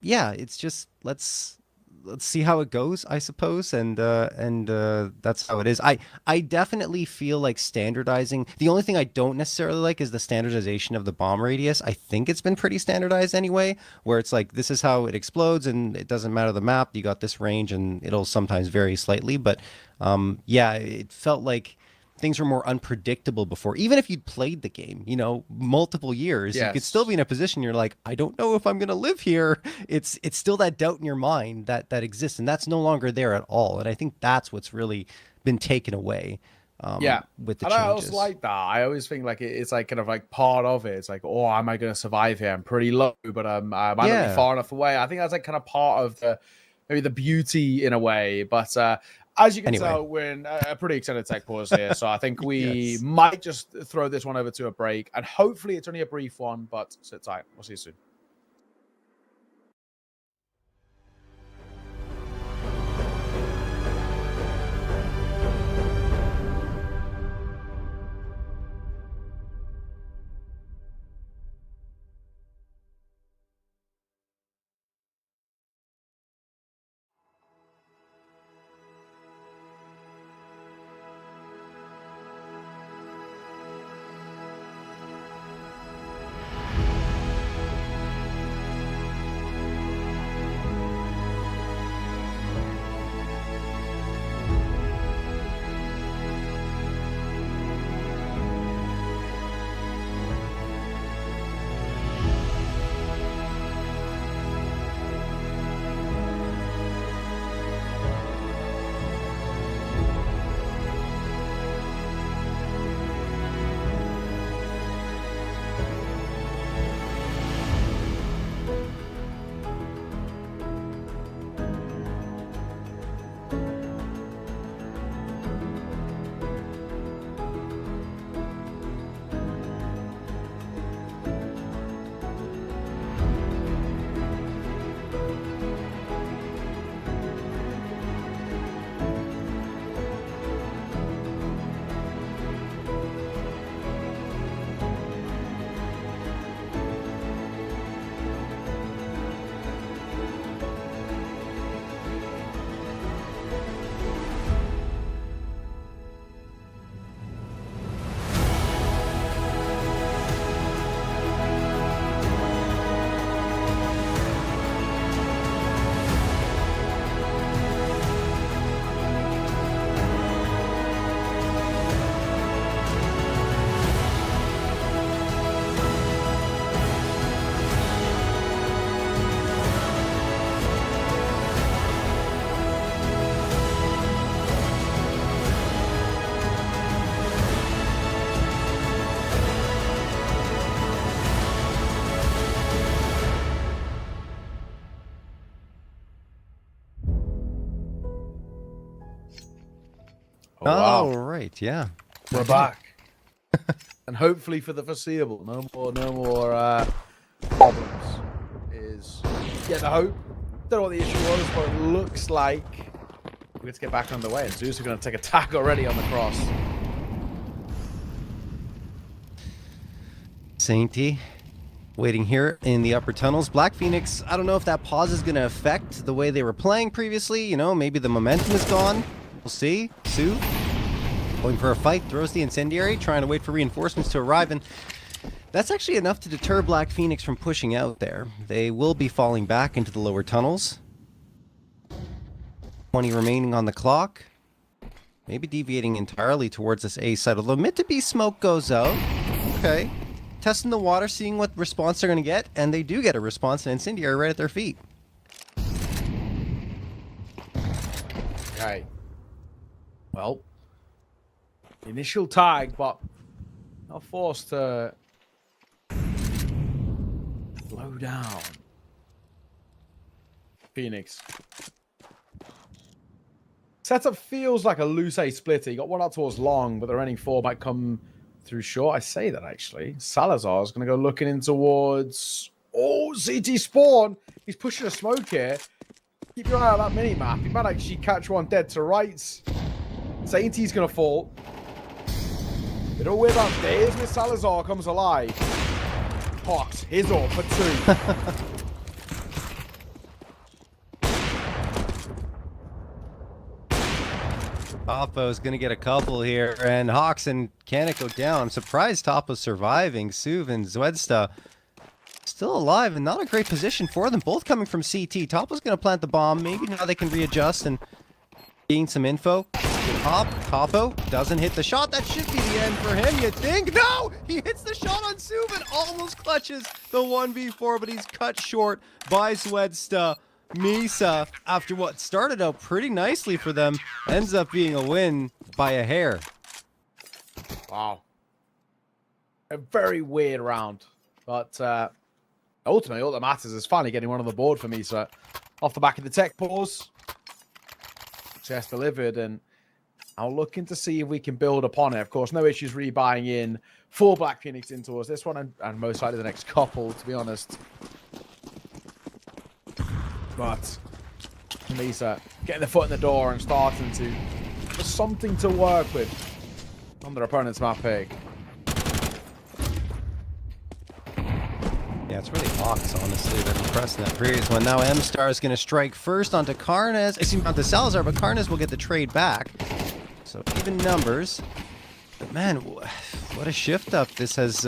yeah, it's just let's see how it goes, I suppose, and that's how it is. I definitely feel like standardizing. The only thing I don't necessarily like is the standardization of the bomb radius. I think it's been pretty standardized anyway, where it's like this is how it explodes, and it doesn't matter the map. You got this range, and it'll sometimes vary slightly, but yeah, it felt like things were more unpredictable before. Even if you'd played the game, multiple years, you could still be Yes. in a position you're like, I don't know if I'm going to live here. It's still that doubt in your mind that exists, and that's no longer there at all. And I think that's what's really been taken away Yeah. with the And I also changes. like that. I always think like it's like kind of like part of it. It's like, oh, am I going to survive here? I'm pretty low, but I might not be Yeah. far enough away. I think that's like kind of part of the maybe the beauty in a way. But as you can Anyway. tell, we're in a pretty extended tech pause here. So I think we Yes. might just throw this one over to a break. And hopefully it's only a brief one, but sit tight. We'll see you soon. Oh, Oh, wow. right. Yeah. We're back. And hopefully for the foreseeable, no more problems. Is the hope. Don't know what the issue was, but it looks like we're going to get back underway. And Zeus are going to take a tag already on the cross. Sainty waiting here in the upper tunnels. Black Phoenix, I don't know if that pause is going to affect the way they were playing previously. Maybe the momentum is gone. We'll see. Sue going for a fight, throws the incendiary, trying to wait for reinforcements to arrive, and that's actually enough to deter Black Phoenix from pushing out there. They will be falling back into the lower tunnels. 20 remaining on the clock. Maybe deviating entirely towards this A side, although mid-to-B smoke goes out. Okay. Testing the water, seeing what response they're going to get, and they do get a response, an incendiary right at their feet. Okay. Well, initial tag, but not forced to slow down. Phoenix. Setup feels like a loose A splitter. You got one out towards long, but the remaining four might come through short. I say that actually. Salazar is going to go looking in towards. Oh, CT spawn. He's pushing a smoke here. Keep your eye on that mini map. He might actually catch one dead to rights. Sainty's going to fall. They don't wait on days with Salazar comes alive. Hawks, his ult for two. Topo's going to get a couple here, and Hawks and Kanik go down. I'm surprised Topo's surviving. Suv and Zwedsta still alive and not a great position for them. Both coming from CT. Topo's going to plant the bomb. Maybe now they can readjust and gain some info. Topo doesn't hit the shot. That should be the end for him, you think? No! He hits the shot on Suv and almost clutches the 1v4, but he's cut short by Zwedsta. Misa, after what started out pretty nicely for them, ends up being a win by a hair. Wow. A very weird round. But ultimately, all that matters is finally getting one on the board for Misa. Off the back of the tech pause. Just delivered, and I'm looking to see if we can build upon it. Of course, no issues rebuying in 4 Black Phoenix into us. This one, and most likely the next couple, to be honest. But Misa getting the foot in the door and starting to have something to work with on their opponent's map pick. Yeah, it's really Hawks, honestly, that impressed in that previous one. Now M-Star is going to strike first onto Karnez. Excuse me, onto Salazar, but Karnez will get the trade back. So even numbers. But man, what a shift up this has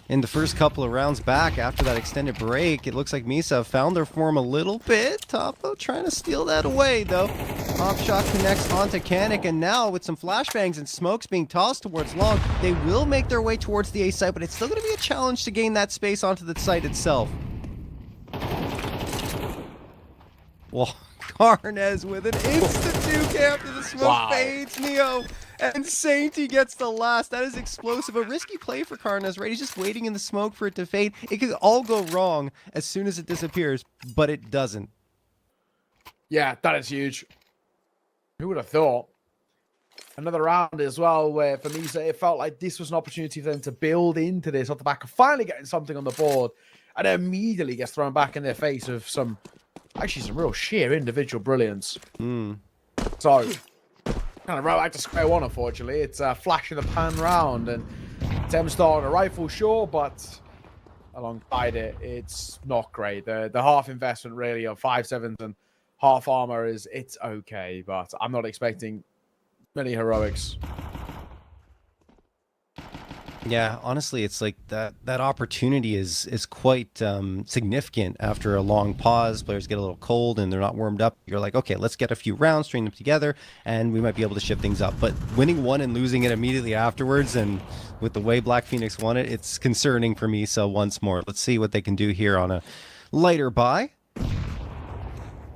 in the first couple of rounds back after that extended break. It looks like Misa found their form a little bit. Topo trying to steal that away, though. Pop shot connects onto Kanik, and now with some flashbangs and smokes being tossed towards long, they will make their way towards the A site, but it's still going to be a challenge to gain that space onto the site itself. Well, Karnez with an insta-2K after the smoke fades Neo, and Sainty gets the last. That is explosive. A risky play for Karnez, right? He's just waiting in the smoke for it to fade. It could all go wrong as soon as it disappears, but it doesn't. Yeah, that is huge. Who would have thought? Another round as well where for Misa, it felt like this was an opportunity for them to build into this off the back of finally getting something on the board, and it immediately gets thrown back in their face with some real sheer individual brilliance. So, kind of right back to square one, unfortunately. It's a flash in the pan round, and M-Star on a rifle, sure, but alongside it, it's not great. The half investment, really, of 5.7s and half armor it's okay, but I'm not expecting many heroics. Yeah, honestly, it's like that opportunity is quite significant after a long pause. Players get a little cold and they're not warmed up. You're like, okay, let's get a few rounds, string them together, and we might be able to shift things up. But winning one and losing it immediately afterwards, and with the way Black Phoenix won it, it's concerning for me. So once more, let's see what they can do here on a lighter buy.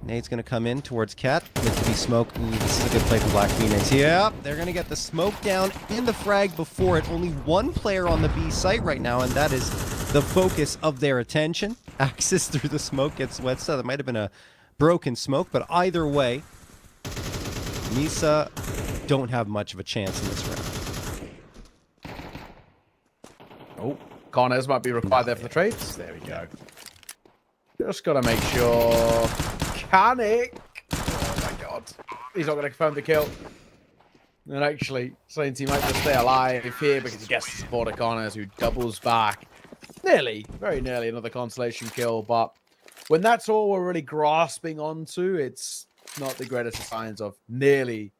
Nate's going to come in towards Cat. Meant to be smoke. Ooh, this is a good play from Black Phoenix. Yep, they're going to get the smoke down and the frag before it. Only one player on the B site right now, and that is the focus of their attention. Axis through the smoke gets Zwedsta. That might have been a broken smoke, but either way, Misa don't have much of a chance in this round. Oh, Karnez might be required there for the trades. There we go. Just got to make sure... Kanik! Oh my god. He's not going to confirm the kill. And actually, Sainty might just stay alive here because he gets the support of Karnez, who doubles back. Nearly, very nearly another consolation kill, but when that's all we're really grasping onto, it's not the greatest of signs of nearly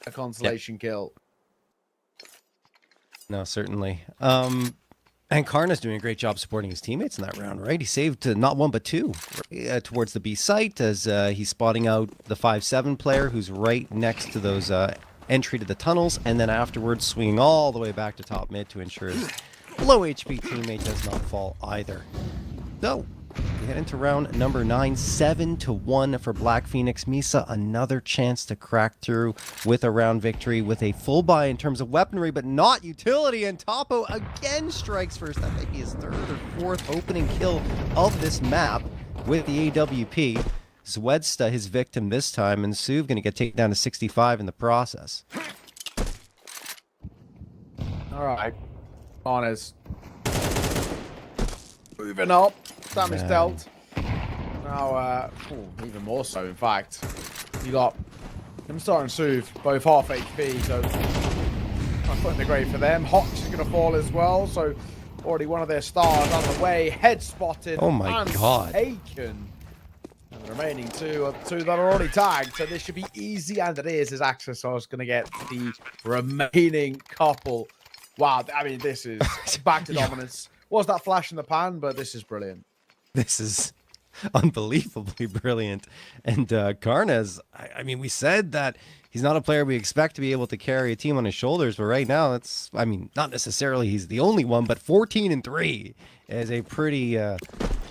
a consolation kill. No, certainly. And Karna's doing a great job supporting his teammates in that round, right? He saved not one but two towards the B site as he's spotting out the 5-7 player who's right next to those entry to the tunnels, and then afterwards swinging all the way back to top mid to ensure his low HP teammate does not fall either. So, we head into round number 9, 7-1 for Black Phoenix. Misa, another chance to crack through with a round victory with a full buy in terms of weaponry, but not utility. And Topo again strikes first. That might be his third or fourth opening kill of this map with the AWP. Zwedsta, his victim this time, and Suv going to get taken down to 65 in the process. All right. Karnez. Moving up. Damage dealt. Now, even more so, in fact. You got M-Star and Suv, both half HP, so I'm putting the grade for them. Hawks is going to fall as well, so already one of their stars on the way. Head spotted. Oh my god. Taken. And The remaining two that are already tagged, so this should be easy, and it is, as Axis going to get the remaining couple. Wow, I mean, this is back to dominance. Was that flash in the pan, but this is brilliant. This is unbelievably brilliant. And Karnez, I mean, we said that he's not a player we expect to be able to carry a team on his shoulders, but right now, it's, I mean, not necessarily he's the only one, but 14-3 is a pretty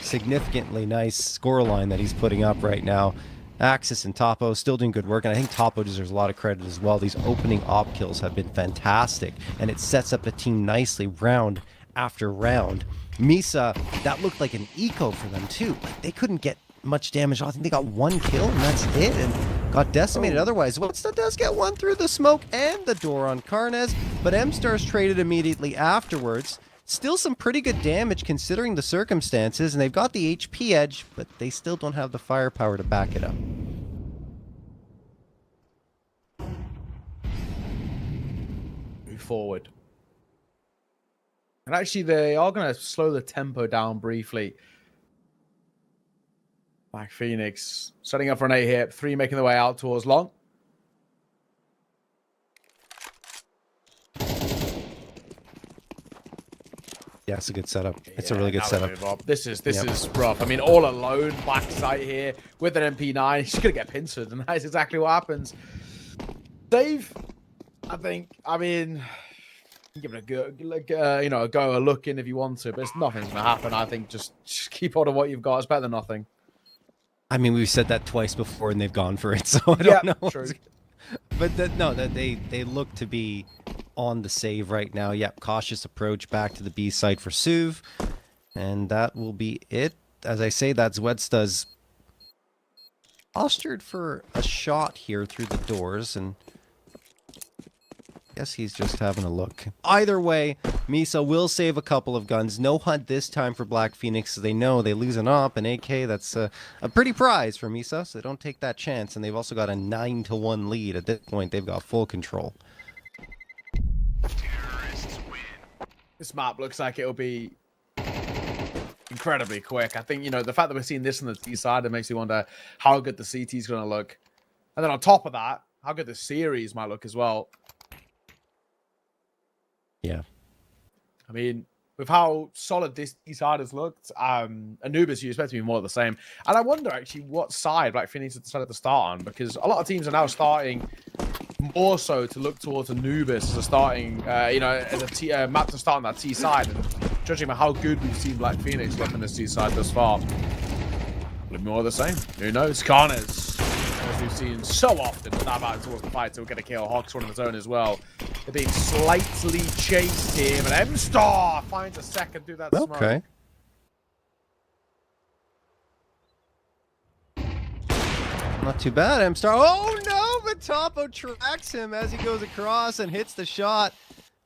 significantly nice scoreline that he's putting up right now. Axis and Topo still doing good work, and I think Topo deserves a lot of credit as well. These opening op kills have been fantastic, and it sets up the team nicely round after round. Misa, that looked like an eco for them too. Like, they couldn't get much damage. I think they got one kill, and that's it, and got decimated otherwise. Whatsta does get one through the smoke and the door on Karnez, but M-Star's traded immediately afterwards. Still some pretty good damage considering the circumstances, and they've got the HP edge, but they still don't have the firepower to back it up. Move forward. And actually, they are going to slow the tempo down briefly. Black Phoenix setting up for an A here. 3 making their way out towards long. Yeah, it's a good setup. It's a really good setup. This is rough. I mean, all alone, back site here with an MP9. He's going to get pincered, and that is exactly what happens. Dave, I think, I mean, give it a go, a look in if you want to, but nothing's going to happen. I think just keep hold of what you've got. It's better than nothing. I mean, we've said that twice before, and they've gone for it, so I don't know. True. But they look to be on the save right now. Yep, cautious approach back to the B site for Suv. And that will be it. As I say, that's Wedsta's postured for a shot here through the doors, and I guess he's just having a look. Either way, Misa will save a couple of guns. No hunt this time for Black Phoenix, so they know they lose an op, an AK. That's a pretty prize for Misa, so they don't take that chance. And they've also got a 9-1 lead. At this point, they've got full control. This map looks like it'll be incredibly quick. I think, the fact that we're seeing this on the T side, it makes me wonder how good the CT is going to look. And then on top of that, how good the series might look as well. Yeah. I mean, with how solid this T side has looked, Anubis, you expect to be more of the same. And I wonder, actually, what side Black Phoenix has decided to start on, because a lot of teams are now starting more so to look towards Anubis as a starting, as a map to start on that T side. And judging by how good we've seen Black Phoenix look on this T side thus far, will it be more of the same? Who knows? Karnez, as we've seen so often, snap out towards the fight to get a kill. Hawks running his own as well. They're being slightly chased here, but M-Star finds a second through that smoke. Okay. Not too bad, M-Star. Oh, no! But Topo tracks him as he goes across and hits the shot,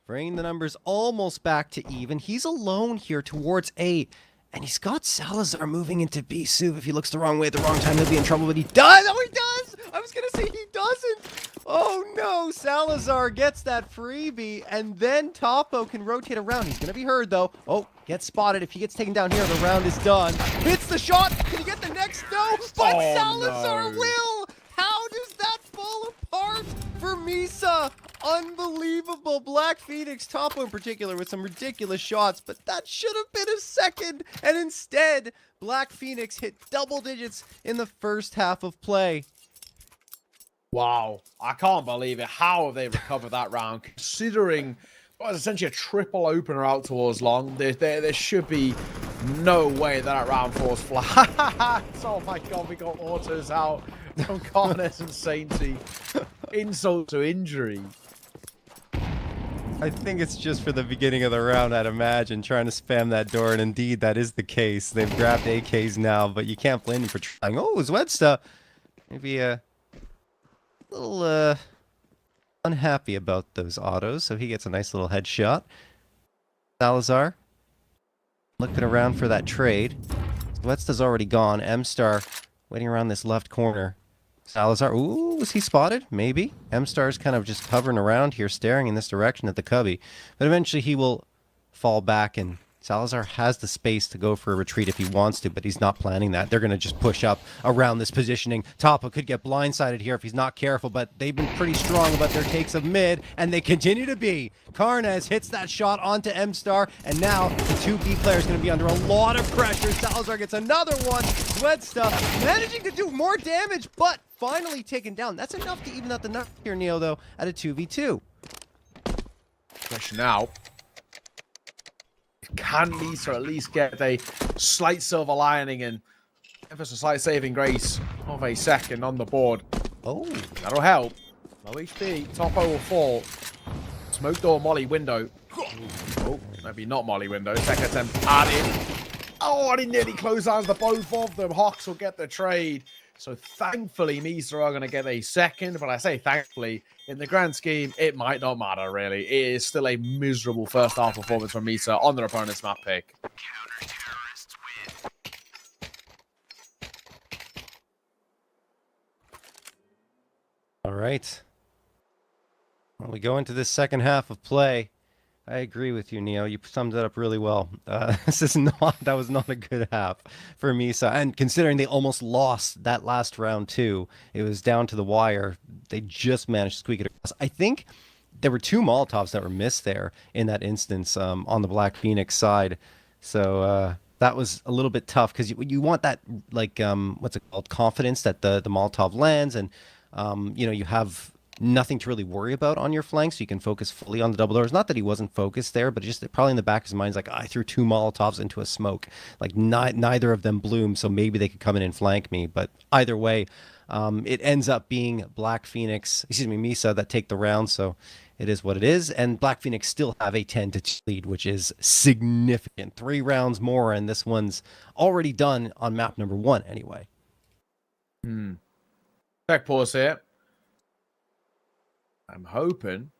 bringing the numbers almost back to even. He's alone here towards A, and he's got Salazar moving into B. Suv, if he looks the wrong way at the wrong time, he'll be in trouble, but he does! Oh, he does! I was going to say he doesn't! Oh, no! Salazar gets that freebie, and then Topo can rotate around. He's going to be heard, though. Oh, gets spotted. If he gets taken down here, the round is done. Hits the shot! Can he get the next? No! But Salazar will! How does that fall apart for Misa? Unbelievable. Black Phoenix, Topo in particular, with some ridiculous shots, but that should have been a second. And instead, Black Phoenix hit double digits in the first half of play. Wow. I can't believe it. How have they recovered that round? Considering what was essentially a triple opener out towards long, there should be no way that round falls flat. Oh my god, we got autos out from Karnez and Sainty. Insult to injury. I think it's just for the beginning of the round, I'd imagine, trying to spam that door, and indeed that is the case. They've grabbed AKs now, but you can't blame them for trying. Oh, Zwedsta maybe a little unhappy about those autos, so he gets a nice little headshot. Salazar looking around for that trade. Zwedsta's already gone. M-Star waiting around this left corner. Salazar, ooh, was he spotted? Maybe. M-Star's kind of just hovering around here, staring in this direction at the cubby. But eventually he will fall back and Salazar has the space to go for a retreat if he wants to, but he's not planning that. They're going to just push up around this positioning. Toppa could get blindsided here if he's not careful, but they've been pretty strong about their takes of mid, and they continue to be. Karnez hits that shot onto M-Star, and now the 2B player is going to be under a lot of pressure. Salazar gets another one. Zwedsta managing to do more damage, but finally taken down. That's enough to even out the nut here, Neo, though, at a 2v2. Question now. Can Misa at least get a slight silver lining and give us a slight saving grace of a second on the board? Oh, that'll help. Low HP. Toppo will fall. Smoke door, molly window. Oh, maybe not molly window. Second attempt added. Oh, and he nearly closed out the both of them. Hawks will get the trade. So thankfully, Misa are going to get a second. But I say thankfully, in the grand scheme, it might not matter, really. It is still a miserable first half performance from Misa on their opponent's map pick. All right. Well, we go into this second half of play. I agree with you, Neo. You summed it up really well. That was not a good half for Misa. And considering they almost lost that last round too, it was down to the wire. They just managed to squeak it across. I think there were 2 Molotovs that were missed there in that instance on the Black Phoenix side. So that was a little bit tough because you want that, like, what's it called, confidence that the Molotov lands, and you have nothing to really worry about on your flank, so you can focus fully on the double doors. Not that he wasn't focused there, but just probably in the back of his mind, like, I threw 2 Molotovs into a smoke. Like, neither of them bloomed, so maybe they could come in and flank me. But either way, it ends up being Misa that take the round, so it is what it is. And Black Phoenix still have a 10-2 lead, which is significant. 3 rounds more, and this one's already done on map number 1 anyway. Check pause here. I'm hoping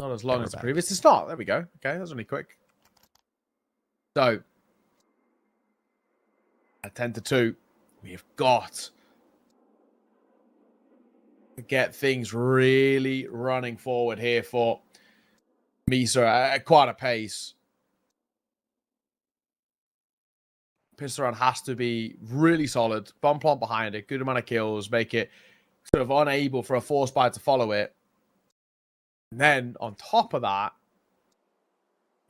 not as long as the previous. It's not. There we go. Okay, that was only quick. So at 10-2, we have got to get things really running forward here for Misa at quite a pace. Pistol round has to be really solid. Bomb plant behind it. Good amount of kills. Make it sort of unable for a force buy to follow it. And then on top of that,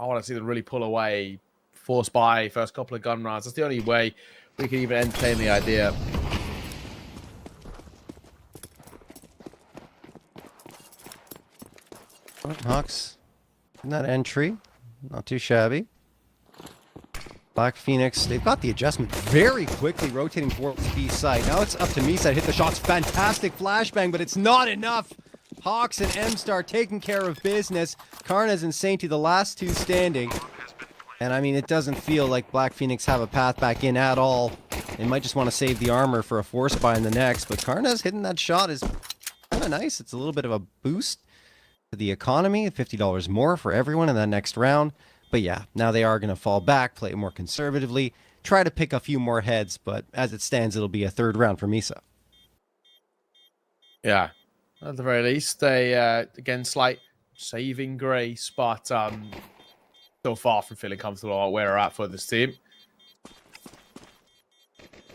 I want to see them really pull away. Force buy, first couple of gun rounds. That's the only way we can even entertain the idea. Hawks in that entry. Not too shabby. Black Phoenix, they've got the adjustment very quickly, rotating towards B side. Now it's up to Misa to hit the shots. Fantastic flashbang, but it's not enough. Hawks and M-Star taking care of business. Karnez and Sainty, the last 2 standing. And I mean, it doesn't feel like Black Phoenix have a path back in at all. They might just want to save the armor for a force buy in the next, but Karnez hitting that shot is kind of nice. It's a little bit of a boost to the economy, $50 more for everyone in that next round. But yeah, now they are going to fall back, play more conservatively, try to pick a few more heads, but as it stands, it'll be a 3rd round for Misa. Yeah, at the very least, they, again, slight saving grace, but so far from feeling comfortable about where we're at for this team.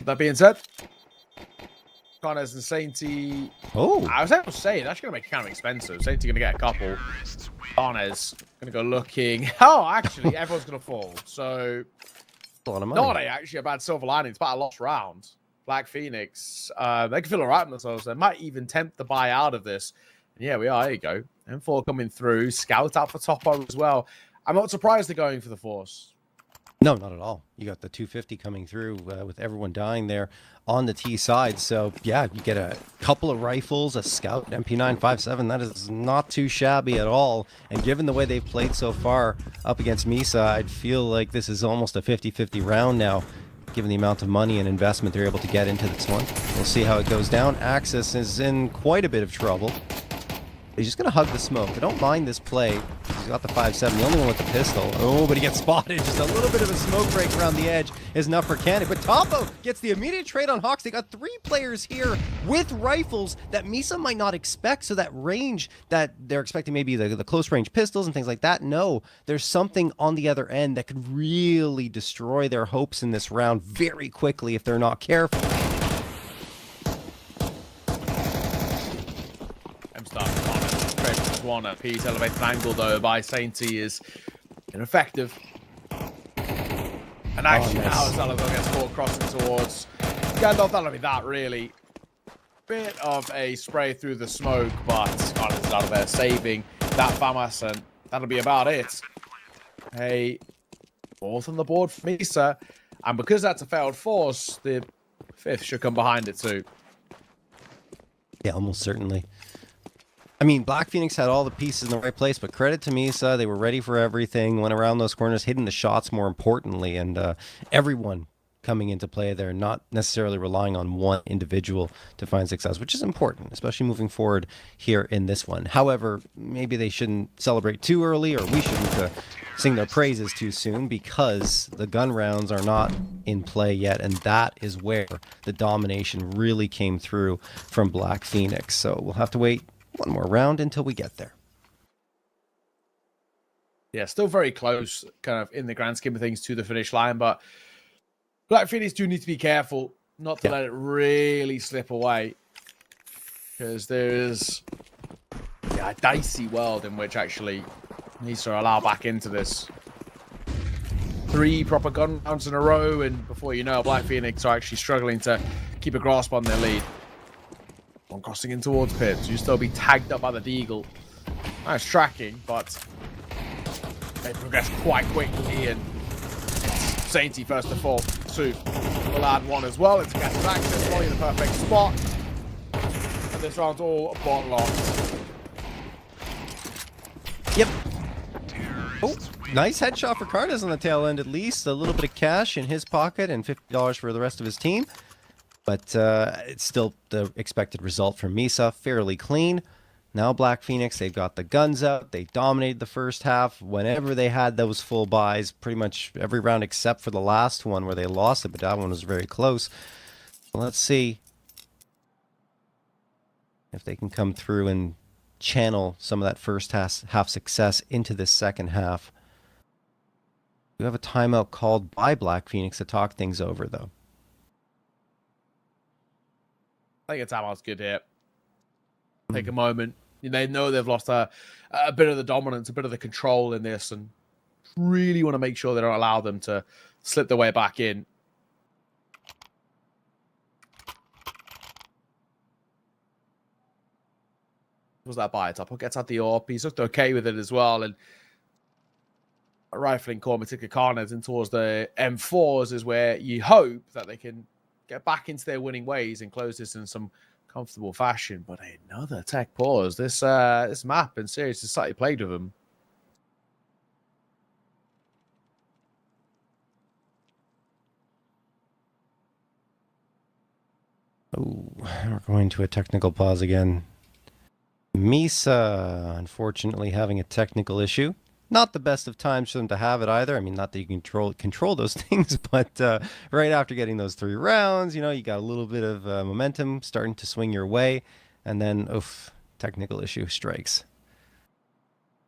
That being said, Karnez and Sainty. Oh, I was able to say, that's going to make it kind of expensive. Sainty going to get a couple. Karnez going to go looking. Oh, actually, everyone's going to fall. So, a lot of money. Not actually a bad silver lining. It's about a lost round. Black Phoenix, they can feel all right in themselves. They might even tempt the buy out of this. And yeah, we are. There you go. M4 coming through. Scout out for Toppo as well. I'm not surprised they're going for the Force. No, not at all. You got the 250 coming through with everyone dying there on the T side. So, yeah, you get a couple of rifles, a Scout, MP957. That is not too shabby at all. And given the way they've played so far up against Misa, I'd feel like this is almost a 50-50 round now, given the amount of money and investment they're able to get into this one. We'll see how it goes down. Axis is in quite a bit of trouble. He's just going to hug the smoke. I don't mind this play. He's got the 5.7, the only one with the pistol. Oh, but he gets spotted. Just a little bit of a smoke break around the edge is enough for Cannon. But Topo gets the immediate trade on Hawks. They got 3 players here with rifles that Misa might not expect. So that range that they're expecting, maybe the close range pistols and things like that. No, there's something on the other end that could really destroy their hopes in this round very quickly if they're not careful. One at piece elevated angle though by Sainty is ineffective. And actually now Salazar gets caught crossing towards Gandalf. That'll be that really. Bit of a spray through the smoke, but Scarlet is out of there saving that FAMAS, and that'll be about it. A 4th on the board for Misa, and because that's a failed force, the 5th should come behind it too. Yeah, almost certainly. I mean, Black Phoenix had all the pieces in the right place, but credit to Misa. They were ready for everything, went around those corners, hitting the shots more importantly, and everyone coming into play there, not necessarily relying on one individual to find success, which is important, especially moving forward here in this one. However, maybe they shouldn't celebrate too early, or we shouldn't sing their praises too soon, because the gun rounds are not in play yet, and that is where the domination really came through from Black Phoenix. So we'll have to wait one more round until we get there. Yeah, still very close, kind of in the grand scheme of things, to the finish line, but Black Phoenix do need to be careful not to let it really slip away, because there is a dicey world in which actually needs to allow back into this. 3 proper gun rounds in a row, and before you know, Black Phoenix are actually struggling to keep a grasp on their lead. One crossing in towards Pips. You still be tagged up by the Deagle. Nice tracking, but they progress quite quickly, and it's Sainty first to fall. Sue will add 1 as well. It's Gas access, probably in the perfect spot. And this round's all bot locked. Yep. Oh, nice headshot for Carnes on the tail end, at least. A little bit of cash in his pocket and $50 for the rest of his team. But it's still the expected result from Misa, fairly clean. Now Black Phoenix, they've got the guns out. They dominated the first half whenever they had those full buys, pretty much every round except for the last one where they lost it, but that one was very close. Let's see if they can come through and channel some of that first half success into this second half. We have a timeout called by Black Phoenix to talk things over, though. I think a timeout's good here. Take a moment. They know they've lost a bit of the dominance, a bit of the control in this, and really want to make sure they don't allow them to slip their way back in. Was that buy? Topo gets out the AWP. He's looked okay with it as well, and a rifling core, Matika Carnage in towards the M4s is where you hope that they can get back into their winning ways and close this in some comfortable fashion. But another tech pause. This map in Sirius has slightly played with them. Oh, we're going to a technical pause again. Misa, unfortunately, having a technical issue. Not the best of times for them to have it either. I mean, not that you can control those things, but right after getting those 3 rounds, you know, you got a little bit of momentum starting to swing your way, and then, oof, technical issue strikes.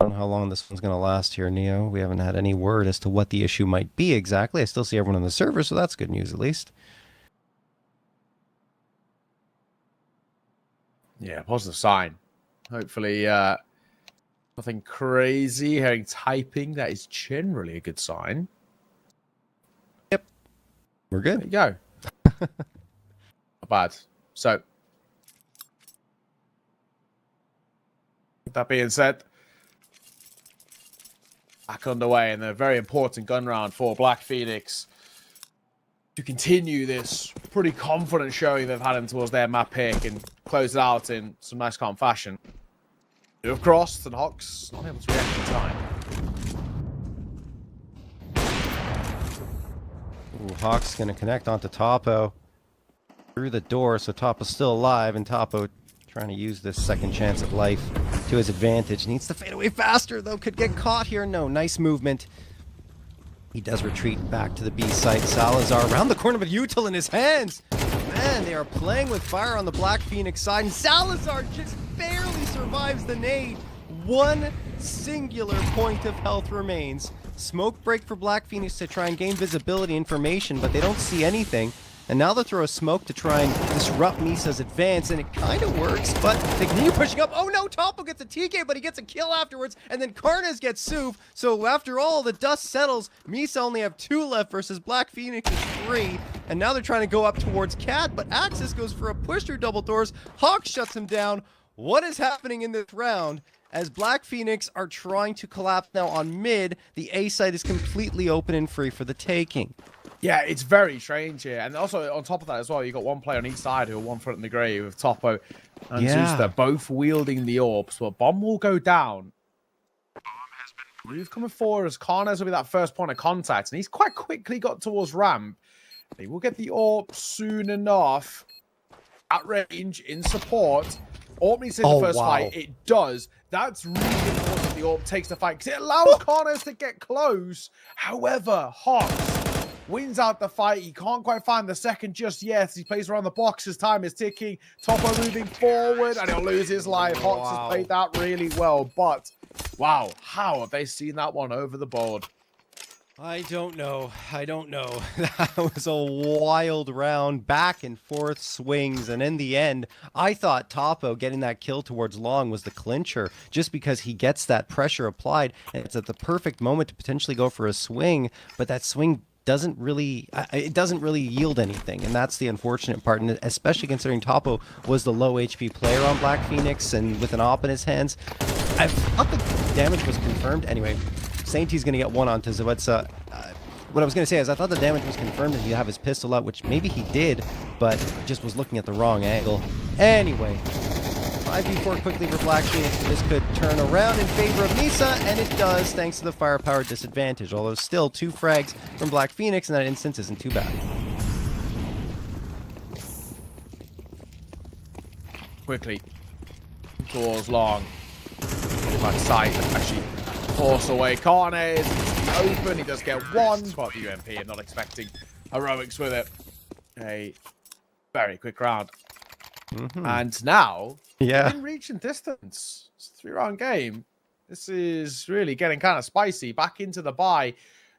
I don't know how long this one's going to last here, Neo. We haven't had any word as to what the issue might be exactly. I still see everyone on the server, so that's good news at least. Yeah, positive sign. Hopefully, nothing crazy. Hearing typing, that is generally a good sign. Yep. We're good. There you go. Not bad. So, with that being said, back underway in a very important gun round for Black Phoenix to continue this pretty confident showing they've had him towards their map pick and close it out in some nice calm fashion. Two have crossed, and Hawks not able to react in time. Ooh, Hawk's going to connect onto Topo through the door, so Topo's still alive, and Topo trying to use this second chance at life to his advantage. Needs to fade away faster, though. Could get caught here. No, nice movement. He does retreat back to the B site. Salazar around the corner with util in his hands. Man, they are playing with fire on the Black Phoenix side, and Salazar just barely survives the nade. One singular point of health remains. Smoke break for Black Phoenix to try and gain visibility information, but they don't see anything. And now they throw a smoke to try and disrupt Misa's advance, and it kind of works, but they continue pushing up. Oh no, Topo gets a TK, but he gets a kill afterwards, and then Karnez gets Suv. So after all, the dust settles. Misa only have 2 left versus Black Phoenix is 3. And now they're trying to go up towards Cat, but Axis goes for a push through double doors. Hawk shuts him down. What is happening in this round? As Black Phoenix are trying to collapse now on mid, the A site is completely open and free for the taking. Yeah, it's very strange here. And also, on top of that as well, you've got one player on each side who are one foot in the grave with Topo and Zeus. They're both wielding the orbs, but bomb will go down. Move coming forward as Karnez will be that first point of contact, and he's quite quickly got towards ramp. They will get the orb soon enough. At range, in support. Orb needs to take the first fight. It does. That's really important the orb takes the fight, because it allows Karnez to get close. However, Hawks wins out the fight. He can't quite find the second just yet. He plays around the box. His time is ticking. Topo moving forward, and he'll lose his life. Hawks has played that really well, but wow, how have they seen that one over the board? I don't know. I don't know. That was a wild round, back and forth swings, and in the end, I thought Topo getting that kill towards Long was the clincher, just because he gets that pressure applied, and it's at the perfect moment to potentially go for a swing, but that swing doesn't really yield anything, and that's the unfortunate part, and especially considering Topo was the low HP player on Black Phoenix and with an op in his hands. I thought the damage was confirmed. Anyway, Sainty's going to get one onto Zawetsa. What I was going to say is I thought the damage was confirmed and he'd have his pistol out, which maybe he did, but just was looking at the wrong angle. Anyway, 5v4 quickly for Black Phoenix. This could turn around in favor of Misa, and it does thanks to the firepower disadvantage, although still 2 frags from Black Phoenix in that instance isn't too bad. Quickly towards Long. Back side, actually force away Karnez. Open, he does get one, but the UMP are not expecting heroics with it. A very quick round. And now, in reach and distance. It's a 3-round game. This is really getting kind of spicy. Back into the bye.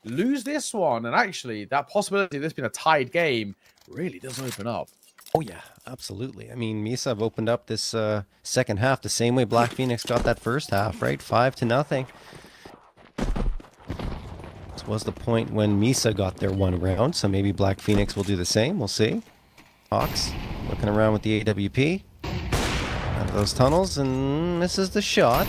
Lose this one, and actually, that possibility of this being a tied game really does open up. Oh, yeah, absolutely. I mean, Misa have opened up this second half the same way Black Phoenix got that first half, right? 5-0. This was the point when Misa got their one round, so maybe Black Phoenix will do the same. We'll see. Hawks looking around with the AWP. Out of those tunnels, and misses the shot.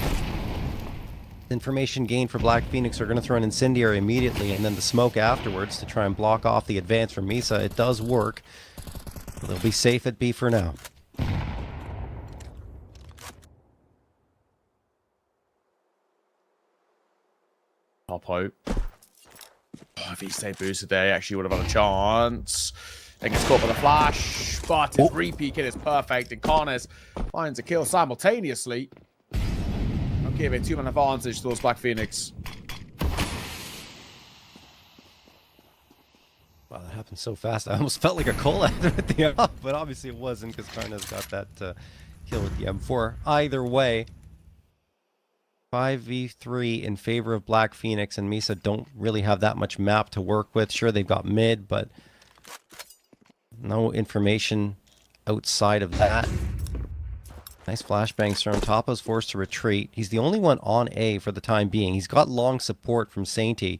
Information gained for Black Phoenix are going to throw an incendiary immediately, and then the smoke afterwards to try and block off the advance from Misa. It does work. They'll be safe at B for now. Top hope. Oh, if he stayed boosted there, he actually would have had a chance. Then gets caught by the flash, but his repeat hit is perfect, and Karnez finds a kill simultaneously. Don't give it too much advantage towards Black Phoenix. Wow, that happened so fast. I almost felt like a call after at the up, but obviously it wasn't because Karnez got that kill with the M4. Either way, 5v3 in favor of Black Phoenix, and Misa don't really have that much map to work with. Sure, they've got mid, but no information outside of that. Nice flashbangs from Topo's forced to retreat. He's the only one on A for the time being. He's got long support from Sainty.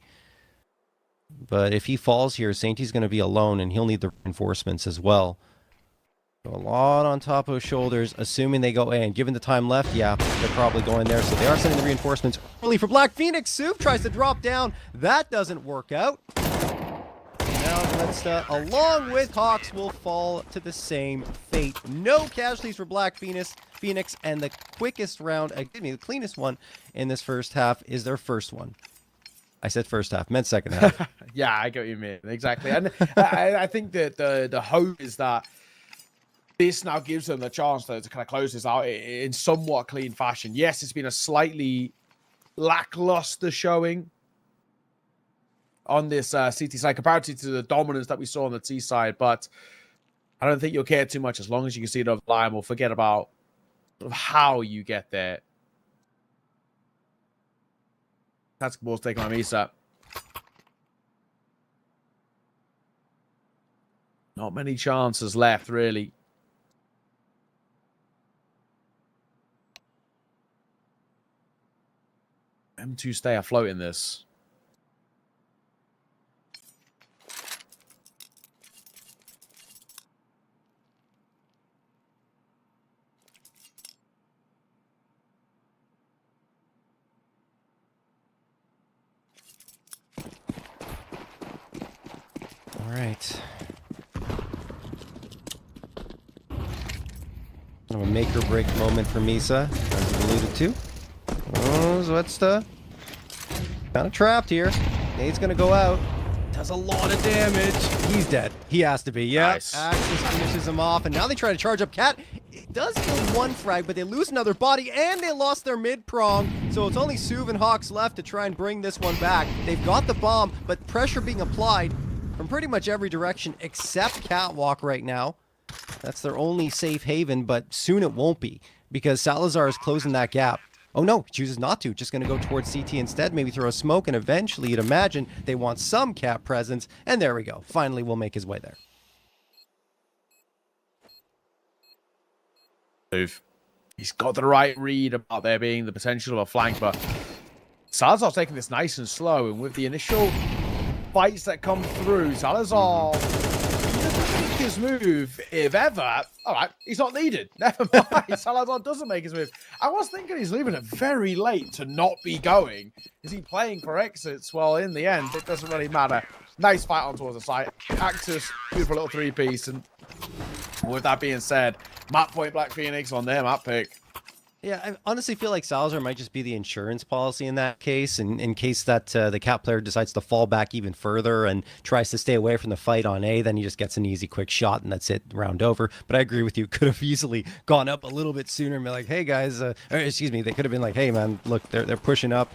But if he falls here, Sainty's going to be alone, and he'll need the reinforcements as well. So a lot on Topo's shoulders, assuming they go A. And given the time left, yeah, they're probably going there. So they are sending the reinforcements early for Black Phoenix. Soup tries to drop down. That doesn't work out. Now Letsta, along with Hawks, will fall to the same fate. No casualties for Black Phoenix, and the quickest round, the cleanest one in this first half is their first one. I said first half, meant second half. Yeah, I get what you mean. Exactly. And I think that the hope is that this now gives them the chance to kind of close this out in somewhat clean fashion. Yes, it's been a slightly lackluster showing on this CT side comparatively to the dominance that we saw on the T side, but I don't think you'll care too much as long as you can see it over the line. We'll forget about sort of how you get there. Tactical ball's taken on Misa. Not many chances left, really. M2 stay afloat in this. All right. Kind of a make or break moment for Misa, as you alluded to. Oh, Zwetsta. Kind of trapped here. Nade's gonna go out. Does a lot of damage. He's dead. He has to be. Yeah. Nice. Axis finishes him off, and now they try to charge up Cat. It does kill one frag, but they lose another body, and they lost their mid prong. So it's only Suv and Hawks left to try and bring this one back. They've got the bomb, but pressure being applied from pretty much every direction except Catwalk right now. That's their only safe haven, but soon it won't be because Salazar is closing that gap. Oh no, he chooses not to. Just going to go towards CT instead, maybe throw a smoke, and eventually you'd imagine they want some Cat presence. And there we go. Finally, we'll make his way there. Move. He's got the right read about there being the potential of a flank, but Salazar's taking this nice and slow, and with the initial fights that come through, Salazar doesn't make his move, if ever. All right, he's not needed. Never mind. Salazar doesn't make his move. I was thinking he's leaving it very late to not be going. Is he playing for exits? Well, in the end, it doesn't really matter. Nice fight on towards the side. Actus, beautiful little three-piece. And with that being said, map point Black Phoenix on their map pick. Yeah, I honestly feel like Salazar might just be the insurance policy in that case, and in case that the Cat player decides to fall back even further and tries to stay away from the fight on A, then he just gets an easy, quick shot, and that's it, round over. But I agree with you, could have easily gone up a little bit sooner and be like, hey guys, or excuse me, they could have been like, hey man, look, they're pushing up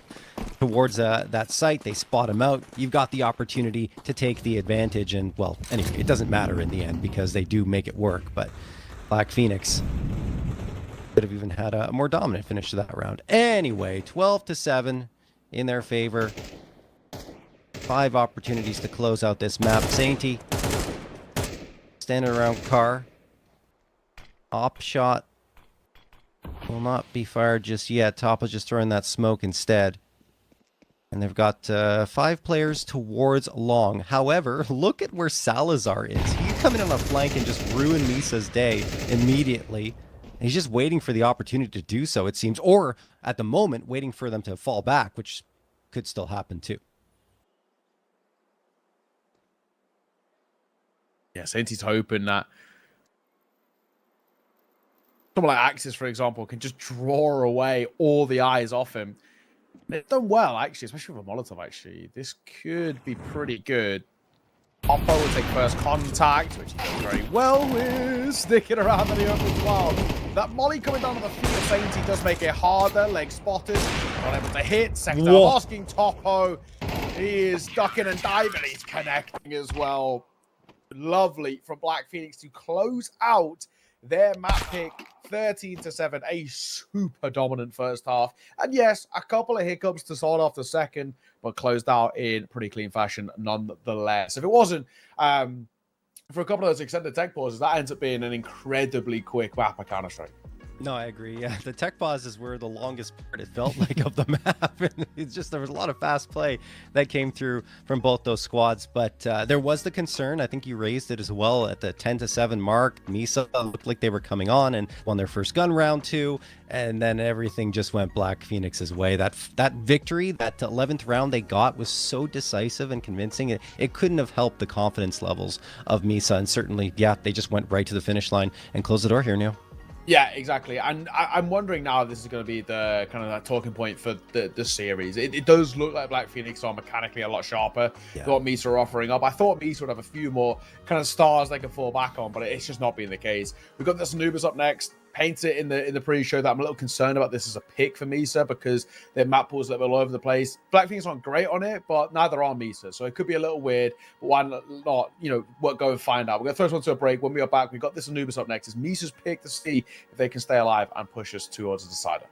towards that site, they spot him out, you've got the opportunity to take the advantage, and well, anyway, it doesn't matter in the end because they do make it work, but Black Phoenix could have even had a more dominant finish to that round. Anyway, 12-7 in their favor. 5 opportunities to close out this map. Sainty standing around car. Op shot will not be fired just yet. Top is just throwing that smoke instead. And they've got 5 players towards long. However, look at where Salazar is. He's coming on a flank and just ruin Misa's day immediately. He's just waiting for the opportunity to do so, it seems. Or, at the moment, waiting for them to fall back, which could still happen, too. Yeah, Sainty's hoping that someone like Axis, for example, can just draw away all the eyes off him. They've done well, actually, especially with a Molotov, actually. This could be pretty good. Oppo will take first contact, which he does very well with, sticking around in the open as well. That molly coming down to the feet of Sainty does make it harder. Leg spotted, not able to hit. Second asking Topo. He is ducking and diving. He's connecting as well. Lovely from Black Phoenix to close out their map pick 13-7. A super dominant first half. And yes, a couple of hiccups to start off the second, but closed out in pretty clean fashion nonetheless. If it wasn't for a couple of those extended tech pauses, that ends up being an incredibly quick map of Counter-Strike. No, I agree. Yeah, the tech pauses were the longest part, it felt like, of the map. And it's just, there was a lot of fast play that came through from both those squads. But there was the concern, I think you raised it as well, at the 10-7 mark. Misa looked like they were coming on and won their first gun round 2. And then everything just went Black Phoenix's way. That victory, that 11th round they got was so decisive and convincing. It couldn't have helped the confidence levels of Misa. And certainly, yeah, they just went right to the finish line and closed the door here, Neil. Yeah, exactly. And I'm wondering now if this is going to be the kind of that talking point for the series. It does look like Black Phoenix are mechanically a lot sharper than what Misa are offering up. I thought Misa would have a few more kind of stars they could fall back on, but it's just not been the case. We've got this Anubis up next. Paint it in the pre-show that I'm a little concerned about this as a pick for Misa because their map pools that are all over the place. Black Phoenix aren't great on it, but neither are Misa. So it could be a little weird, but why not, go and find out. We're going to throw this one to a break. When we are back, we've got this Anubis up next. It's Misa's pick to see if they can stay alive and push us towards the decider.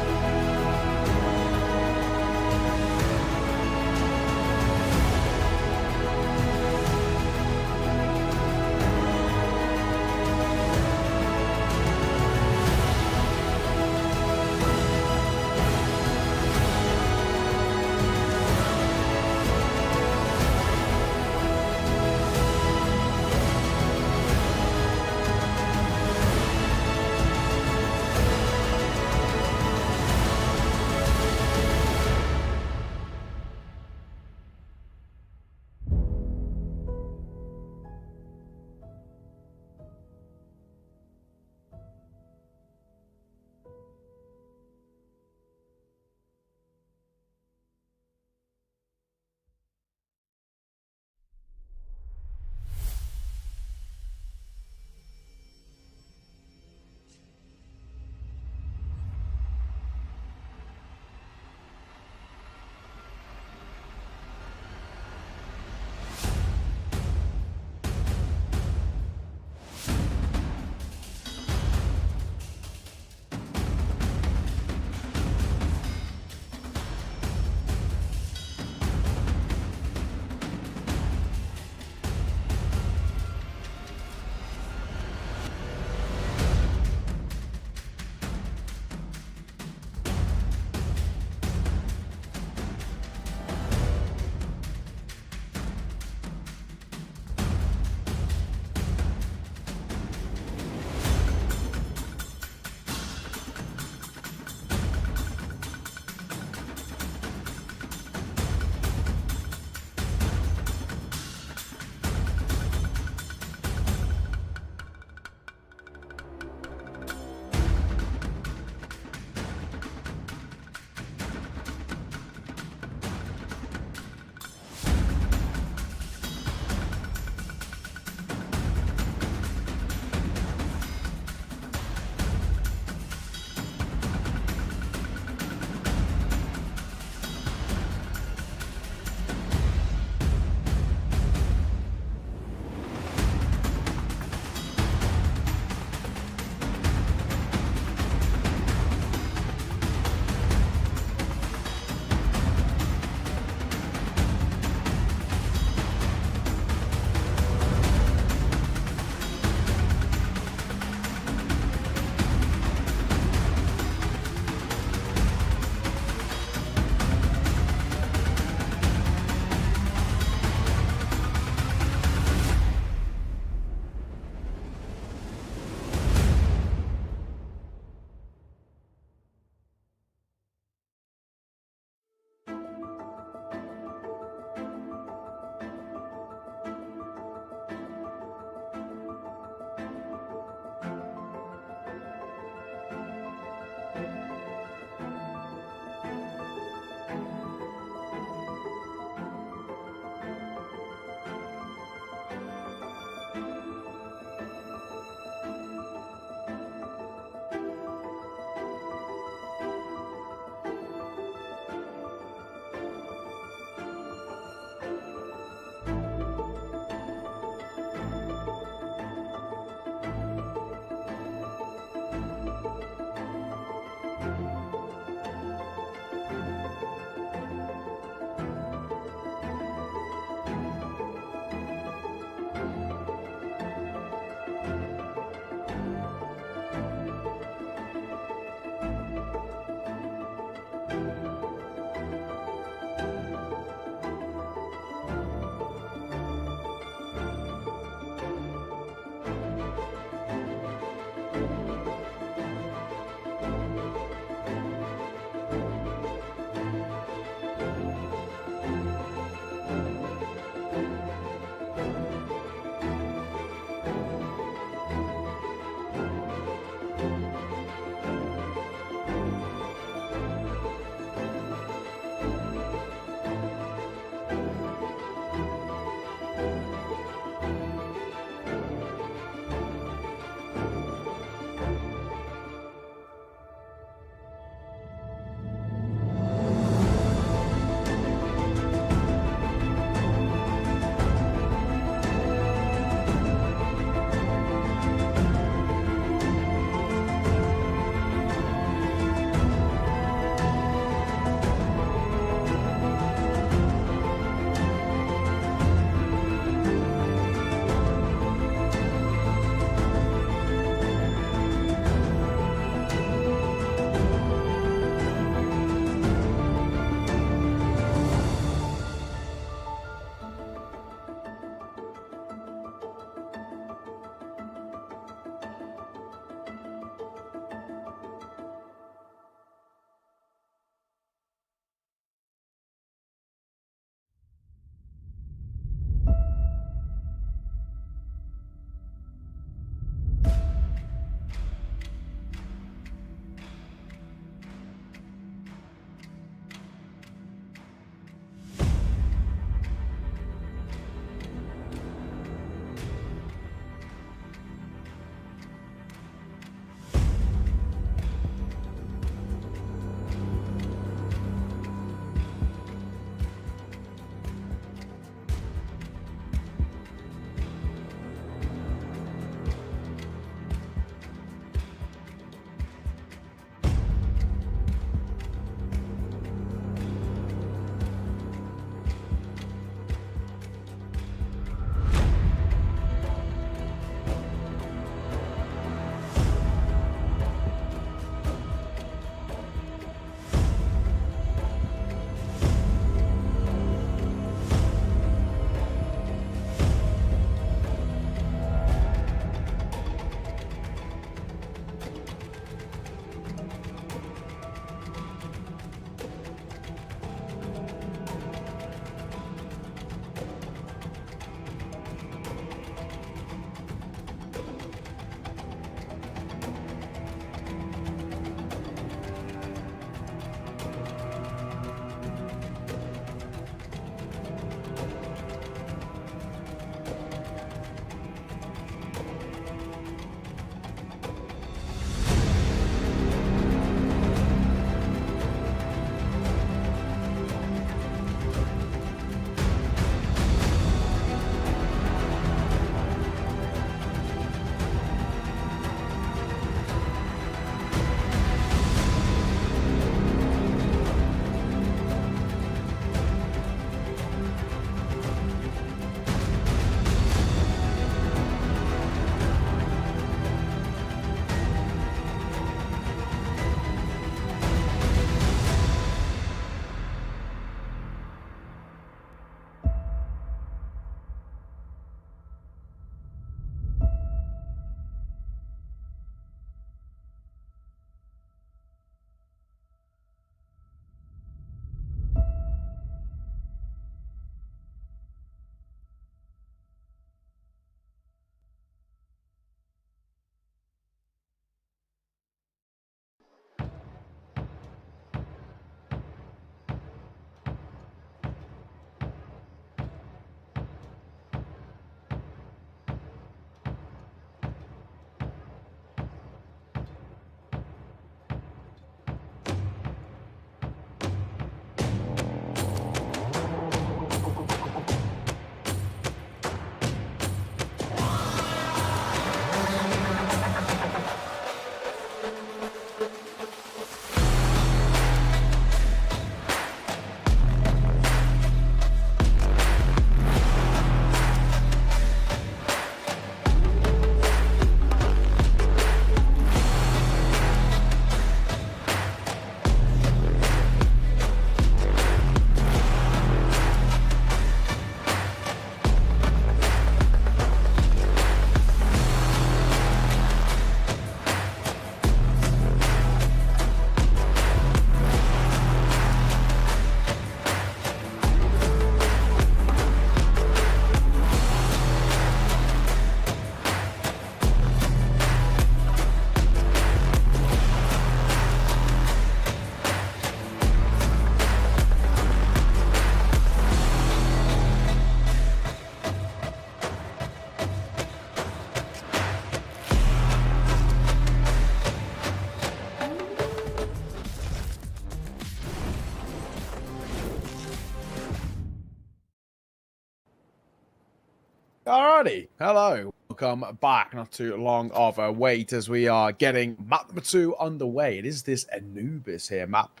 Alrighty, hello, welcome back. Not too long of a wait as we are getting map number 2 underway. It is this Anubis here map.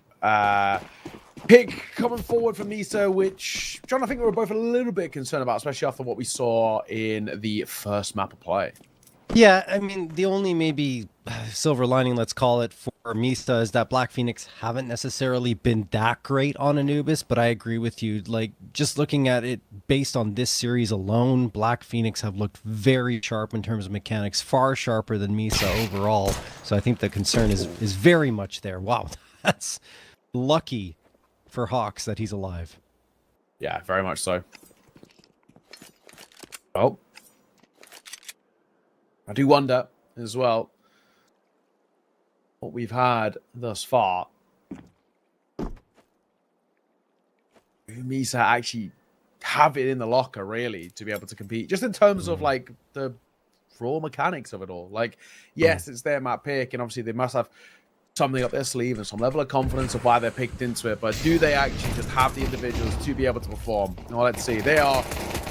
Pick coming forward from Misa, which John, I think we were both a little bit concerned about, especially after what we saw in the first map of play. Yeah, I mean, the only maybe silver lining, let's call it, for Misa is that Black Phoenix haven't necessarily been that great on Anubis, but I agree with you. Like, just looking at it based on this series alone, Black Phoenix have looked very sharp in terms of mechanics, far sharper than Misa overall. So I think the concern is very much there. Wow, that's lucky for Hawks that he's alive. Yeah, very much so. Oh. I do wonder as well what we've had thus far. Misa actually have it in the locker, really, to be able to compete. Just in terms of, like, the raw mechanics of it all. Like, yes, it's their map pick, and obviously they must have something up their sleeve and some level of confidence of why they're picked into it. But do they actually just have the individuals to be able to perform? Well, let's see. They are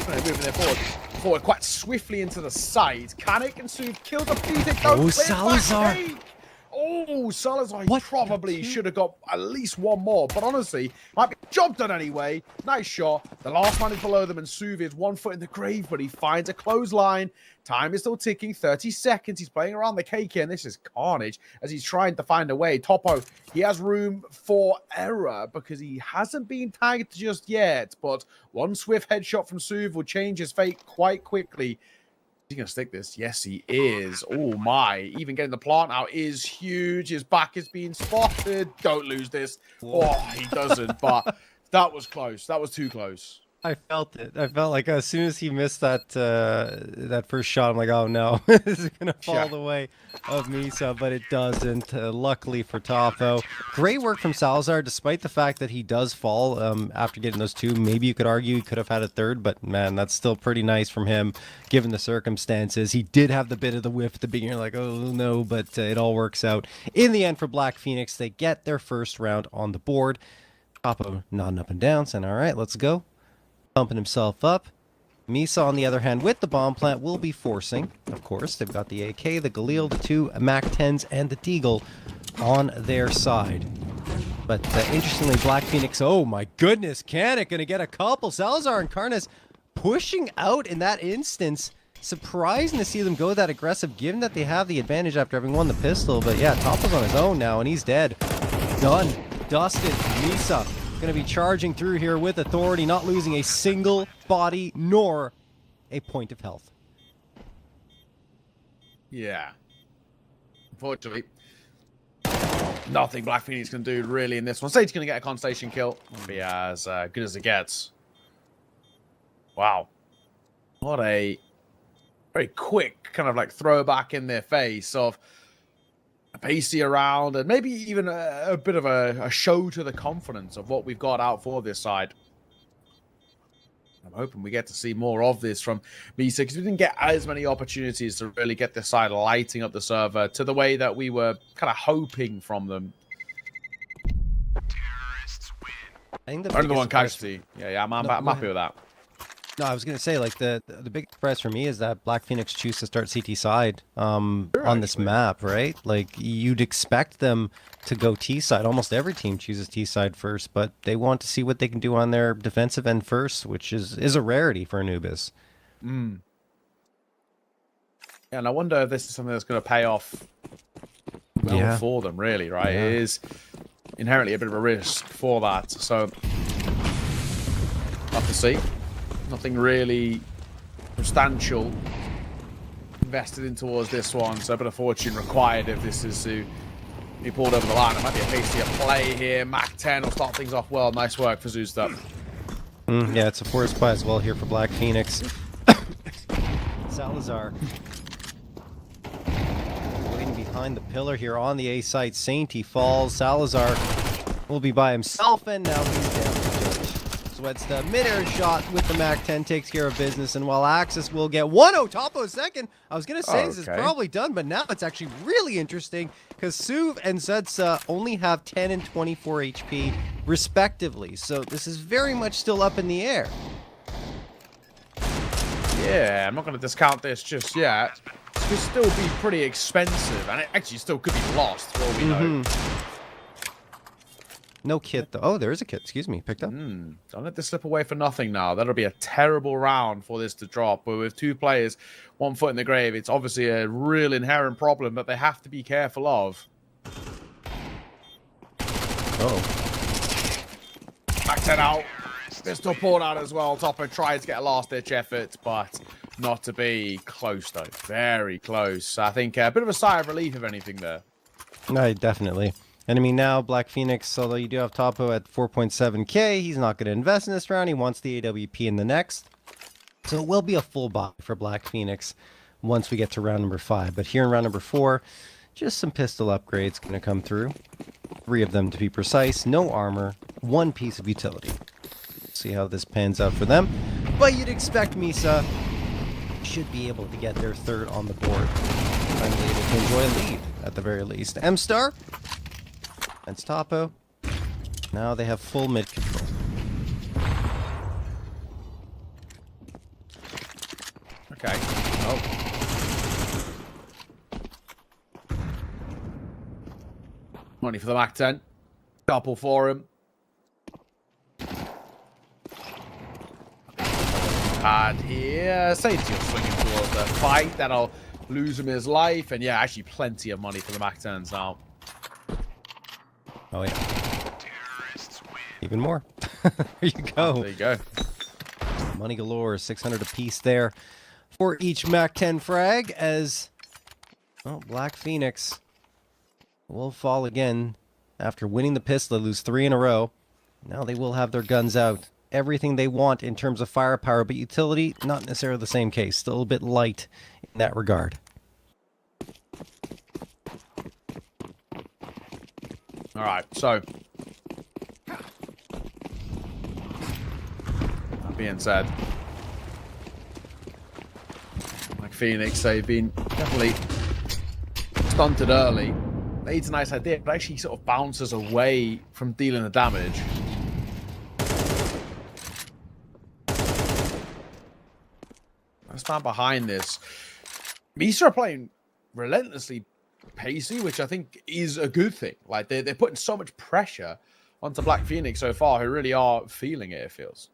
moving their forward quite swiftly into the side. Kanik and Sue kill the Phoenix. Oh, Salazar. Oh, Salazar What? probably should have got at least one more. But honestly, might be job done anyway. Nice shot. The last man is below them, and Suv is 1 foot in the grave, but he finds a clothesline. Time is still ticking. 30 seconds. He's playing around the cake here, and this is carnage as he's trying to find a way. Topo, he has room for error because he hasn't been tagged just yet, but one swift headshot from Suv will change his fate quite quickly. Is he going to stick this? Yes, he is. Oh, my. Even getting the plant out is huge. His back is being spotted. Don't lose this. Oh, he doesn't, but that was close. That was too close. I felt it. I felt like as soon as he missed that that first shot, I'm like, oh no, this is gonna fall the way of Misa, but it doesn't. Luckily for Topo, great work from Salazar, despite the fact that he does fall after getting those two. Maybe you could argue he could have had a third, but man, that's still pretty nice from him, given the circumstances. He did have the bit of the whiff at the beginning, like, oh no, but it all works out in the end for Black Phoenix. They get their first round on the board. Topo nodding up and down, saying, all right, let's go. Pumping himself up. Misa, on the other hand, with the bomb plant, will be forcing. Of course, they've got the AK, the Galil, the two MAC-10s, and the Deagle on their side. But interestingly, Black Phoenix, oh my goodness, Kanik gonna get a couple. Salazar and Karnas pushing out in that instance. Surprising to see them go that aggressive, given that they have the advantage after having won the pistol. But yeah, Topo's on his own now, and he's dead. Done. Dusted. Misa going to be charging through here with authority, not losing a single body nor a point of health. Yeah. Unfortunately, nothing Black Phoenix can do really in this one. Sage's going to get a constellation kill. Won't be as good as it gets. Wow. What a very quick kind of like throwback in their face of pacey around, and maybe even a bit of a show to the confidence of what we've got out for this side. I'm hoping we get to see more of this from Misa, because we didn't get as many opportunities to really get this side lighting up the server to the way that we were kind of hoping from them. I think Only the one casualty. Yeah, I'm happy with that. No, I was going to say, like, the big surprise for me is that Black Phoenix choose to start CT side on this map, right? Like, you'd expect them to go T side. Almost every team chooses T side first, but they want to see what they can do on their defensive end first, which is a rarity for Anubis. Yeah, and I wonder if this is something that's going to pay off well for them, really, right? Yeah. It is inherently a bit of a risk for that, so have to see. Nothing really substantial invested in towards this one, so a bit of fortune required if this is to be pulled over the line. It might be a pacier play here. MAC-10 will start things off well. Nice work for Zuzda. Yeah, it's a forest play as well here for Black Phoenix. Salazar waiting behind the pillar here on the A site. Sainty falls. Salazar will be by himself, and now he's down. Sweats the mid-air shot with the MAC-10, takes care of business, and while Axis will get 1-0 Topo second, I was going to say this is probably done, but now it's actually really interesting because Suv and Zedsa only have 10 and 24 HP respectively, so this is very much still up in the air. Yeah, I'm not going to discount this just yet. It could still be pretty expensive, and it actually still could be lost, for all we know. No kit, though. Oh, there is a kit. Excuse me. Picked up. Don't let this slip away for nothing now. That'll be a terrible round for this to drop. But with 2 players, 1 foot in the grave, it's obviously a real inherent problem that they have to be careful of. Oh. Back 10 out. Pistol pulled out as well. Topper tried to get a last-ditch effort, but not to be. Close, though. Very close. I think a bit of a sigh of relief, if anything, there. No, definitely. Enemy now, Black Phoenix, although you do have Topo at 4.7k, he's not going to invest in this round. He wants the AWP in the next. So it will be a full buy for Black Phoenix once we get to round number 5. But here in round number 4, just some pistol upgrades going to come through. 3 of them to be precise. No armor, 1 piece of utility. See how this pans out for them. But you'd expect Misa should be able to get their 3rd on the board. Finally able to enjoy a lead, at the very least. M-Star. That's Topo. Now they have full mid control. Okay. Oh. Money for the Mac 10. Couple for him. And here, safety will swing him towards the fight. That'll lose him his life. And yeah, actually plenty of money for the Mac 10s now. Oh, yeah. Even more. There you go. There you go. Money galore, 600 apiece there for each Mac 10 frag as Black Phoenix will fall again after winning the pistol. They lose 3 in a row. Now they will have their guns out. Everything they want in terms of firepower, but utility, not necessarily the same case. Still a bit light in that regard. All right, so that being said, like Phoenix, they've been definitely stunted early. It's a nice idea, but actually sort of bounces away from dealing the damage. I stand behind this. Misa are playing relentlessly pacey, which I think is a good thing. Like they're putting so much pressure onto Black Phoenix so far, who really are feeling it feels.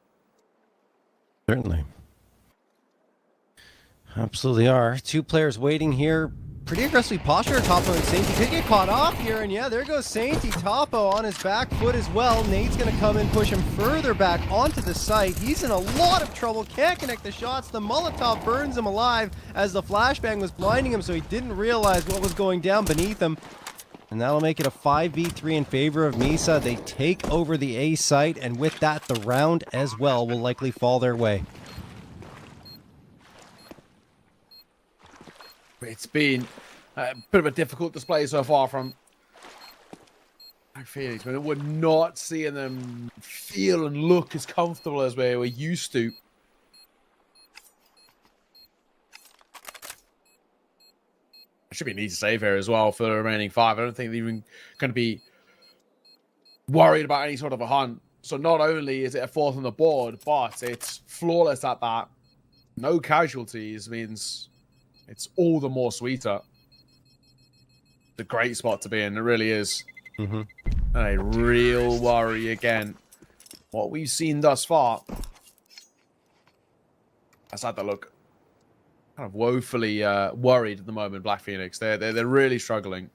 Certainly. Absolutely are. 2 players waiting here. Pretty aggressively postured. Topo and Sainty could get caught off here, and yeah, there goes Sainty. Topo on his back foot as well. Nate's going to come and push him further back onto the site. He's in a lot of trouble. Can't connect the shots. The Molotov burns him alive as the flashbang was blinding him, so he didn't realize what was going down beneath him. And that'll make it a 5v3 in favor of Misa. They take over the A site, and with that, the round as well will likely fall their way. It's been a bit of a difficult display so far from Black Phoenix, but we're not seeing them feel and look as comfortable as we were used to. It should be an easy save here as well for the remaining 5. I don't think they're even going to be worried about any sort of a hunt. So not only is it a 4th on the board, but it's flawless at that. No casualties means it's all the more sweeter. It's a great spot to be in. It really is. And a real worry again. What we've seen thus far. Let's have to look. Kind of woefully worried at the moment, Black Phoenix. They're really struggling.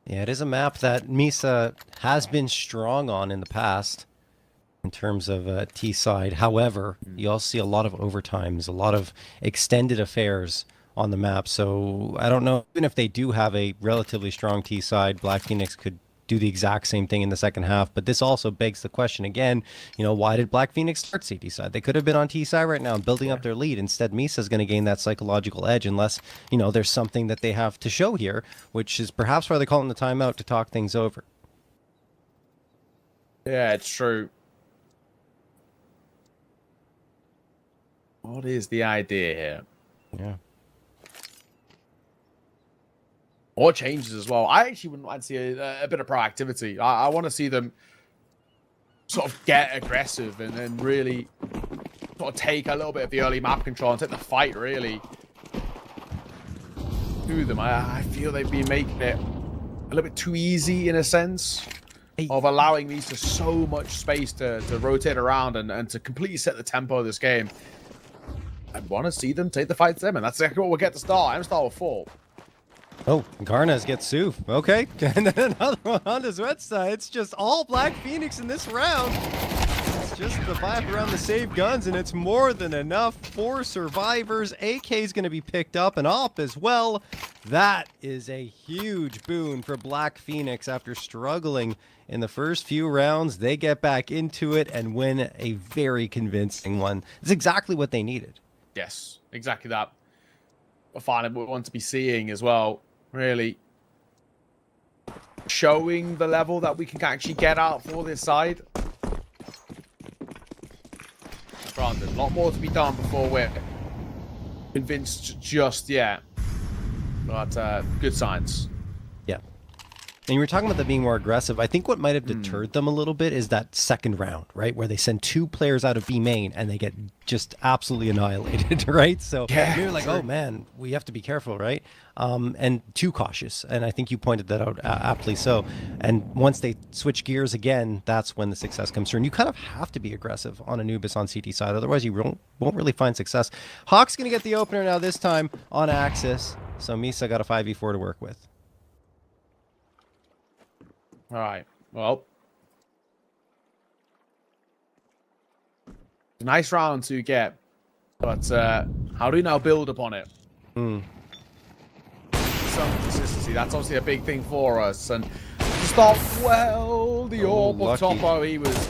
Yeah, it is a map that Misa has been strong on in the past in terms of T side. However, you also see a lot of overtimes, a lot of extended affairs on the map. So I don't know, even if they do have a relatively strong T side, Black Phoenix could do the exact same thing in the second half. But this also begs the question again, you know, why did Black Phoenix start CT side? They could have been on T side right now and building up their lead. Instead, Misa's going to gain that psychological edge unless, you know, there's something that they have to show here, which is perhaps why they're calling the timeout to talk things over. Yeah, it's true. What is the idea here? Yeah. Or changes as well. I actually wouldn't mind to see a bit of proactivity. I want to see them sort of get aggressive and then really sort of take a little bit of the early map control and take the fight really to them. I feel they've been making it a little bit too easy in a sense of allowing these to so much space to rotate around and to completely set the tempo of this game. I want to see them take the fight to them, and that's exactly what we'll get to start. M-Star will fall. Oh, Garnaz gets Sue. Okay. And then another one on the Sweat side. It's just all Black Phoenix in this round. It's just the vibe around the save guns, and it's more than enough for survivors. AK is going to be picked up and off as well. That is a huge boon for Black Phoenix after struggling in the first few rounds. They get back into it and win a very convincing one. It's exactly what they needed. Yes, exactly that. I find we want to be seeing as well, really showing the level that we can actually get out for this side. Granted, a lot more to be done before we're convinced just yet. But good signs. Yeah. And you were talking about them being more aggressive. I think what might have deterred them a little bit is that second round, right? Where they send 2 players out of B main and they get just absolutely annihilated, right? So you're like, oh man, we have to be careful, right? And too cautious. And I think you pointed that out aptly so. And once they switch gears again, that's when the success comes through. And you kind of have to be aggressive on Anubis on CT side. Otherwise, you won't really find success. Hawk's going to get the opener now, this time on Axis. So Misa got a 5v4 to work with. All right. Well, nice round to get, but how do we now build upon it? Some consistency. That's obviously a big thing for us. And to start well, the orb of Topo, he was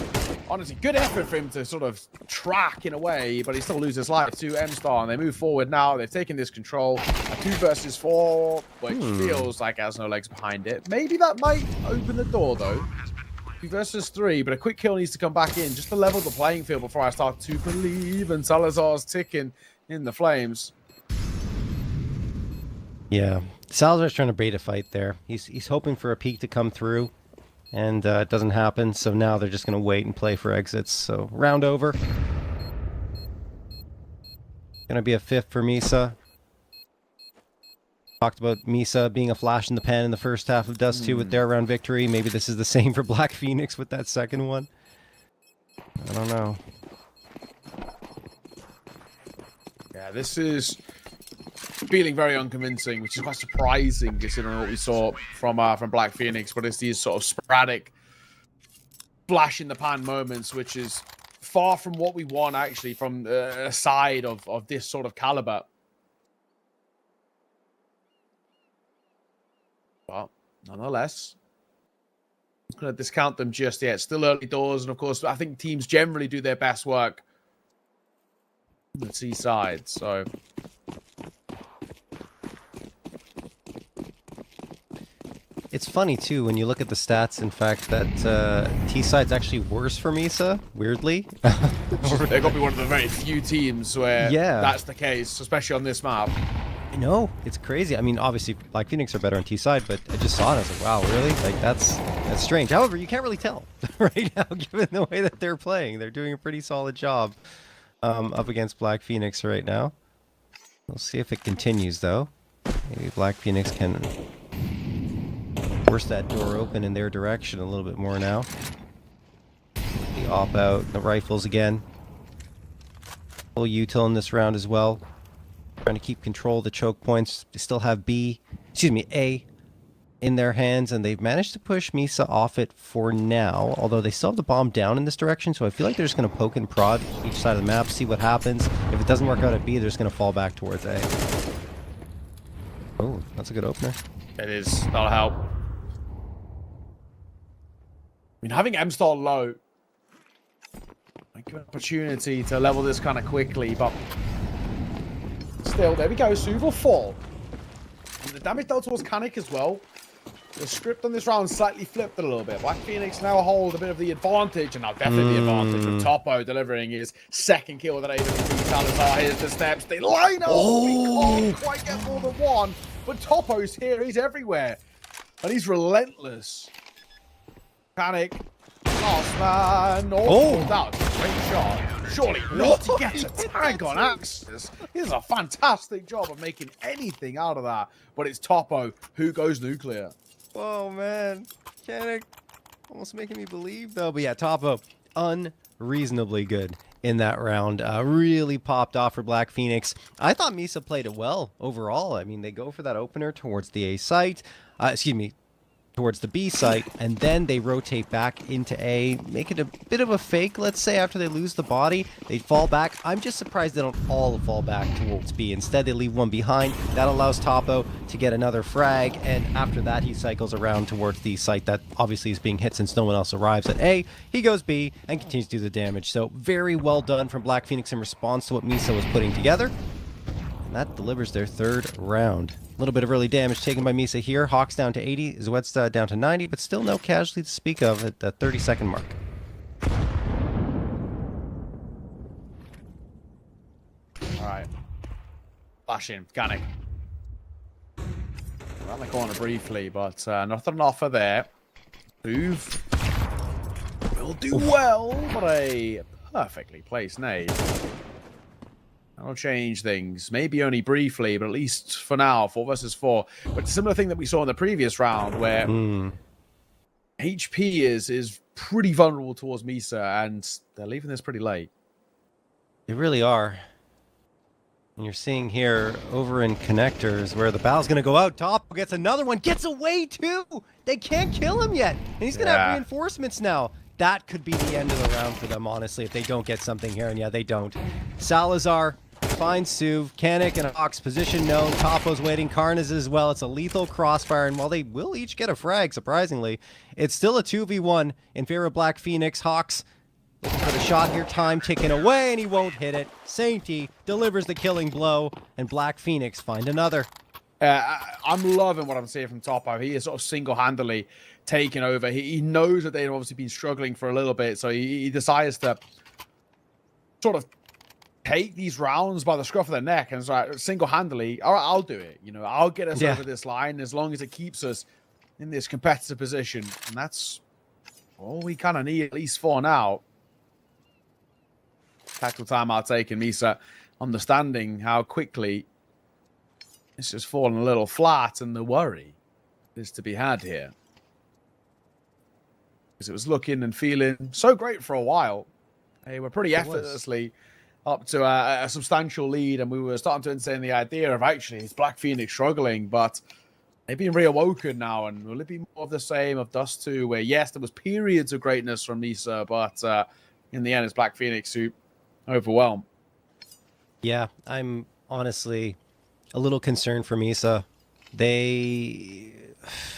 honestly good effort for him to sort of track in a way, but he still loses life to M-Star, and they move forward now. They've taken this control. A 2 versus 4, which feels like has no legs behind it. Maybe that might open the door, though. 2 versus 3, but a quick kill needs to come back in just to level the playing field before I start to believe, and Salazar's ticking in the flames. Yeah, Salazar's trying to bait a fight there. He's hoping for a peek to come through, and it doesn't happen. So now they're just going to wait and play for exits. So round over. Going to be a 5th for Misa. Talked about Misa being a flash in the pan in the first half of Dust 2 with their round victory. Maybe this is the same for Black Phoenix with that second one. I don't know. Yeah, this is feeling very unconvincing, which is quite surprising considering what we saw from Black Phoenix. But it's these sort of sporadic flash in the pan moments, which is far from what we want actually from a side of this sort of caliber. But nonetheless, I'm not going to discount them just yet. Still early doors, and of course, I think teams generally do their best work on the T side. So it's funny too when you look at the stats. In fact, that T side's actually worse for Misa. Weirdly, they're gonna be one of the very few teams where that's the case, especially on this map. I know, it's crazy. I mean, obviously, Black Phoenix are better on T side, but I just saw it. I was like, wow, really? Like, that's strange. However, you can't really tell right now, given the way that they're playing. They're doing a pretty solid job up against Black Phoenix right now. We'll see if it continues, though. Maybe Black Phoenix can force that door open in their direction a little bit more now. The op out, the rifles again. Full util in this round as well. Trying to keep control of the choke points. They still have A in their hands, and they've managed to push Misa off it for now, although they still have the bomb down in this direction, so I feel like they're just going to poke and prod each side of the map, see what happens. If it doesn't work out at B, they're just going to fall back towards A. Oh, that's a good opener. It is. That'll help. I mean, having M-Star low, like an opportunity to level this kind of quickly, but still, there we go. Suv will fall. And the damage dealt towards Kanik as well. The script on this round slightly flipped a little bit. Black Phoenix now hold a bit of the advantage, and now definitely the advantage with Topo delivering his second kill with an AWP. Salazar, here's the steps. They line up. We can't quite get more than one, but Topo's here. He's everywhere, and he's relentless. Panic. Last man. Oh, that was a great shot. Surely not to get a tag on Axis. He does a fantastic job of making anything out of that. But it's Topo who goes nuclear. Oh, man. Mechanic almost making me believe, though. But yeah, Topo, unreasonably good in that round. Really popped off for Black Phoenix. I thought Misa played it well overall. I mean, they go for that opener towards the A site. Towards the B site, and then they rotate back into A, make it a bit of a fake, let's say, after they lose the body. They fall back. I'm just surprised they don't all fall back towards B. Instead, they leave one behind. That allows Topo to get another frag, and after that, he cycles around towards the site that obviously is being hit since no one else arrives at A. He goes B and continues to do the damage. So very well done from Black Phoenix in response to what Misa was putting together. And that delivers their third round. A little bit of early damage taken by Misa here. Hawks down to 80, Zwed's down to 90, but still no casualty to speak of at the 30-second mark. All right. Flash in, mechanic. Around the corner briefly, but nothing on offer there. Move. Will do well, but a perfectly placed nade. That'll change things. Maybe only briefly, but at least for now, 4 versus 4. But a similar thing that we saw in the previous round, where HP is pretty vulnerable towards Misa, and they're leaving this pretty late. They really are. And you're seeing here over in connectors where the battle's going to go out. Top gets another one. Gets away, too. They can't kill him yet. And he's going to have reinforcements now. That could be the end of the round for them, honestly, if they don't get something here. And yeah, they don't. Salazar finds Suv. Kanik and Hawks position known. Topo's waiting. Karnas as well. It's a lethal crossfire. And while they will each get a frag, surprisingly, it's still a 2v1 in favor of Black Phoenix. Hawks looking for the shot here. Time ticking away, and he won't hit it. Sainty delivers the killing blow, and Black Phoenix find another. I'm loving what I'm seeing from Topo. He is sort of single-handedly taking over. He knows that they've obviously been struggling for a little bit, so he decides to sort of take these rounds by the scruff of the neck and single-handedly, all right, I'll do it. You know, I'll get us over this line as long as it keeps us in this competitive position. And that's all we kind of need, at least for now. Tactical timeout taken. Misa understanding how quickly it's just fallen a little flat, and the worry is to be had here. Because it was looking and feeling so great for a while. They were pretty effortlessly up to a substantial lead, and we were starting to entertain the idea of actually is Black Phoenix struggling, but they've been reawoken now, and will it be more of the same of Dust 2, where yes, there was periods of greatness from Misa, but in the end it's Black Phoenix who overwhelm. Yeah, I'm honestly a little concerned for Misa.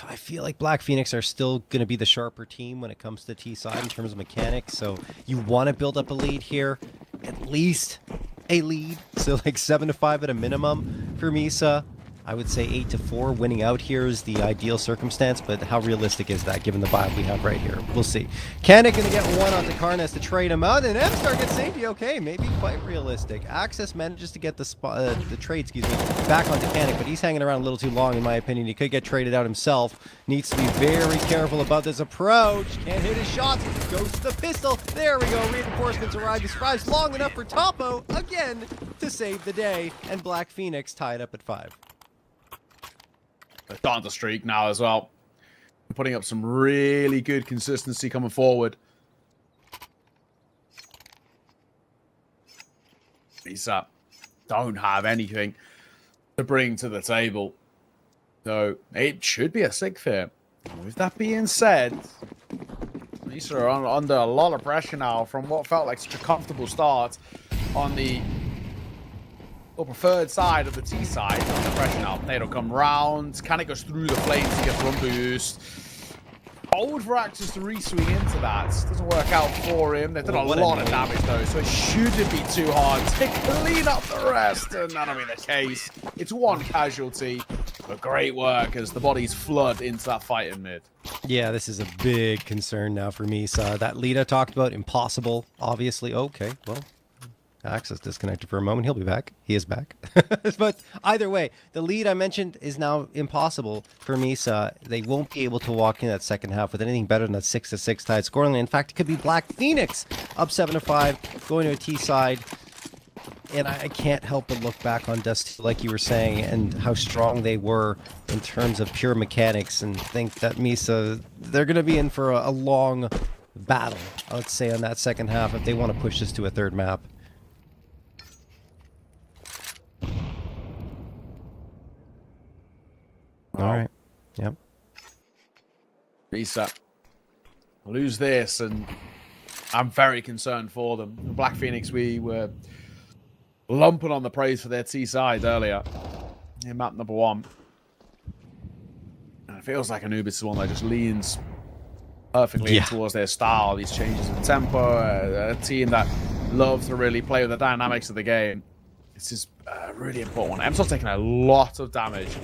I feel like Black Phoenix are still going to be the sharper team when it comes to the T side in terms of mechanics. So you want to build up a lead here, at least a lead. So like 7-5 at a minimum for Misa. I would say 8-4 winning out here is the ideal circumstance, but how realistic is that given the vibe we have right here? We'll see. Kanik going to get one onto Karnas to trade him out, and M-Star gets safety. Okay, maybe quite realistic. Access manages to get the trade, back onto Kanik, but he's hanging around a little too long, in my opinion. He could get traded out himself. Needs to be very careful about this approach. Can't hit his shots. Goes to the pistol. There we go. Reinforcements arrive. He survives long enough for Topo again to save the day, and Black Phoenix tied up at 5. Starting to streak now as well. Putting up some really good consistency coming forward. Misa don't have anything to bring to the table. So it should be a sig here. With that being said, Misa are under a lot of pressure now from what felt like such a comfortable start on the preferred side of the T side. Under pressure now. Tornado come round. Kanik goes through the flames to get run boost. Bold for Axis to re-swing into that. Doesn't work out for him. They've done a lot of damage though, so it shouldn't be too hard to clean up the rest, and that'll be the case. It's one casualty, but great work as the bodies flood into that fight in mid. Yeah, this is a big concern now for me. So that lead I talked about, impossible, obviously. Okay, well, Access disconnected for a moment. He'll be back. He is back. But either way, the lead I mentioned is now impossible for Misa. They won't be able to walk in that second half with anything better than that 6-6 tied scoring. In fact, it could be Black Phoenix up 7-5, going to a T side. And I can't help but look back on Dust, like you were saying, and how strong they were in terms of pure mechanics, and think that Misa, they're going to be in for a long battle, I would say, on that second half if they want to push this to a third map. All right. Yep. Misa lose this, and I'm very concerned for them. Black Phoenix, we were lumping on the praise for their T side earlier in map number 1. And it feels like Anubis is one that just leans perfectly towards their style. These changes in tempo, a team that loves to really play with the dynamics of the game. This is a really important one. Emsol's taking a lot of damage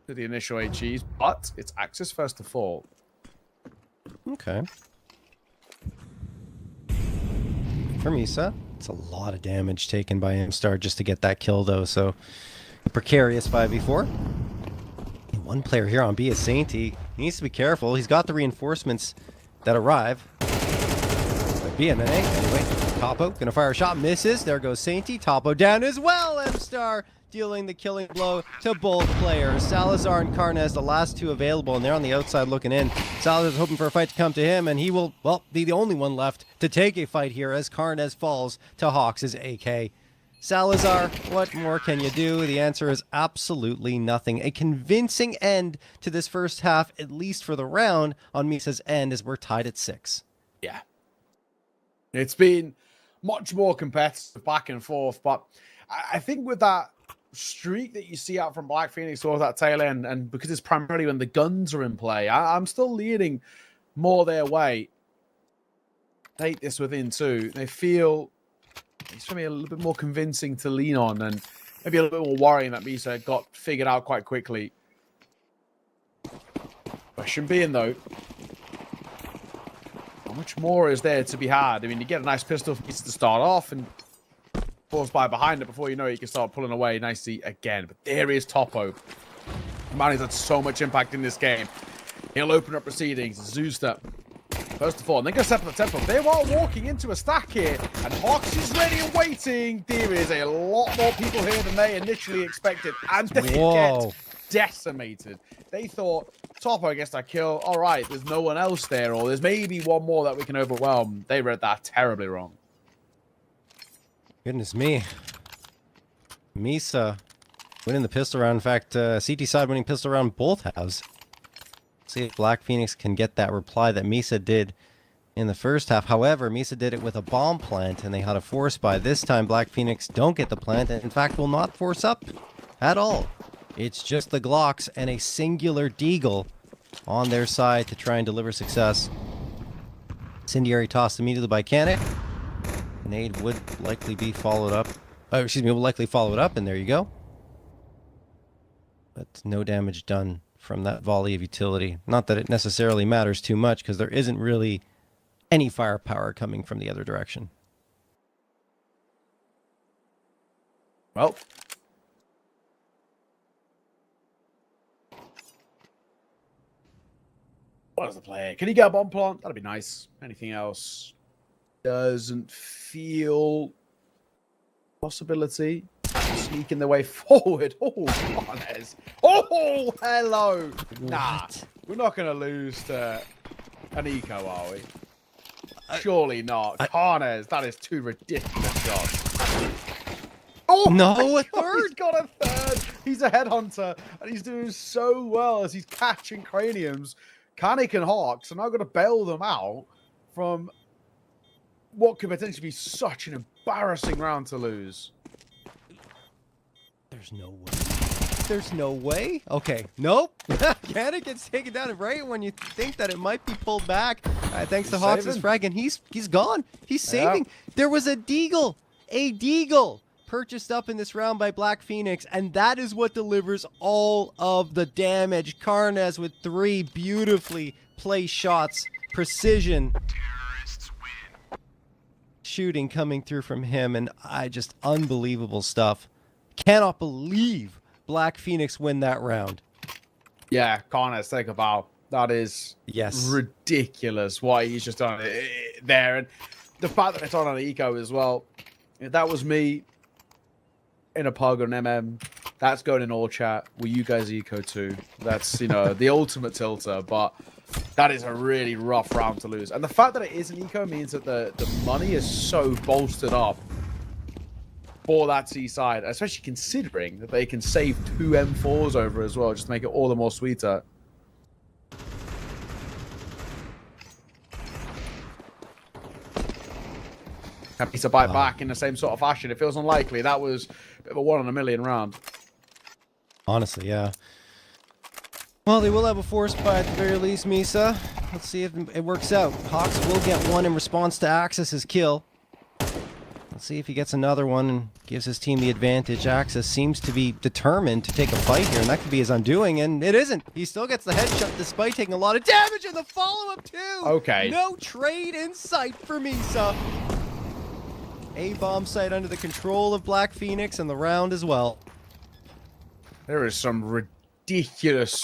to the initial HEs, but it's Axis first to fall. Okay. For Misa, it's a lot of damage taken by Amstar just to get that kill, though, so a precarious 5v4. One player here on B is Sainty. He needs to be careful. He's got the reinforcements that arrive. BMNA, anyway. Topo gonna fire a shot, misses. There goes Sainty. Topo down as well. Mstar dealing the killing blow to both players. Salazar and Carnes, the last two available, and they're on the outside looking in. Salazar's hoping for a fight to come to him, and he will, well, be the only one left to take a fight here as Carnes falls to Hawks' AK. Salazar, what more can you do? The answer is absolutely nothing. A convincing end to this first half, at least for the round, on Misa's end, as we're tied at 6. Yeah. It's been much more competitive back and forth, but I think with that streak that you see out from Black Phoenix towards that tail end, and because it's primarily when the guns are in play, I'm still leaning more their way. Take this within 2. They feel it's going to be a little bit more convincing to lean on, and maybe a little bit more worrying that Misa got figured out quite quickly. Question being, though, how much more is there to be had? I mean, you get a nice pistol piece to start off, and falls by behind it before you know it, you can start pulling away nicely again. But there is Topo. The man who's had so much impact in this game. He'll open up proceedings. Zooster, first of all, and then go step on the tempo. They are walking into a stack here, and Hawks is ready and waiting. There is a lot more people here than they initially expected, and they get decimated. They thought, Topo gets that kill. All right, there's no one else there, or there's maybe one more that we can overwhelm. They read that terribly wrong. Goodness me. Misa winning the pistol round. In fact, CT side winning pistol round both halves. See if Black Phoenix can get that reply that Misa did in the first half. However, Misa did it with a bomb plant, and they had a force buy. This time, Black Phoenix don't get the plant, and in fact will not force up at all. It's just the Glocks and a singular Deagle on their side to try and deliver success. Incendiary tossed immediately by Canik. Nade would likely be followed up. Oh, excuse me, will likely follow it up, and there you go. But no damage done from that volley of utility. Not that it necessarily matters too much, because there isn't really any firepower coming from the other direction. Well, what is the play? Can he get a bomb plant? That'd be nice. Anything else? Doesn't feel possibility. Sneaking their way forward. Oh, Carnes. Oh, hello. What? Nah, we're not going to lose to an eco, are we? Surely not. Carnes, that is 2 ridiculous shots. Oh, no, a third. He's got a third. He's a headhunter, and he's doing so well as he's catching craniums. Canik and Hawks are now going to bail them out from what could potentially be such an embarrassing round to lose. There's no way. There's no way? Okay. Nope. Canik gets taken down right when you think that it might be pulled back. Thanks to Hawks' frag, and he's gone. He's saving. Yeah. There was a Deagle. A Deagle purchased up in this round by Black Phoenix, and that is what delivers all of the damage. Carnes with 3 beautifully placed shots. Precision. shooting coming through from him, and just unbelievable stuff. Cannot believe Black Phoenix win that round. Yeah, Karnes, take a bow. That is ridiculous what he's just done there. And the fact that it's on an eco as well. If that was me in a pug or an MM, that's going in all chat. Will you guys eco too? That's, you know, the ultimate tilter. But that is a really rough round to lose. And the fact that it is an eco means that the money is so bolstered up for that C side, especially considering that they can save 2 M4s over as well, just to make it all the more sweeter. Happy to bite back in the same sort of fashion. It feels unlikely. That was a bit of a 1 in a million round. Honestly, yeah. Well, they will have a force buy at the very least, Misa. Let's see if it works out. Hawks will get one in response to Axis's kill. Let's see if he gets another one and gives his team the advantage. Axis seems to be determined to take a fight here, and that could be his undoing, and it isn't. He still gets the headshot despite taking a lot of damage in the follow-up, too! Okay. No trade in sight for Misa. A bomb site under the control of Black Phoenix, and the round as well. There is some ridiculous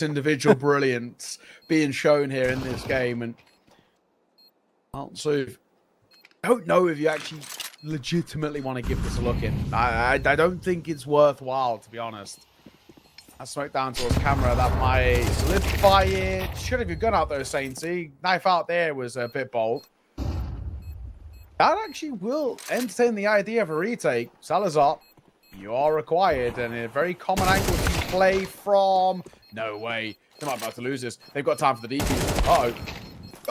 individual brilliance being shown here in this game, and also I don't know if you actually legitimately want to give this a look in. I don't think it's worthwhile, to be honest. I smoked down towards camera. That might solidify it. Should have a gun out though, Sainty. Knife out there was a bit bold. That actually will entertain the idea of a retake. Salazar, you are required, and a very common angle to play from. No way. They might be about to lose this. They've got time for the defuse. Uh-oh.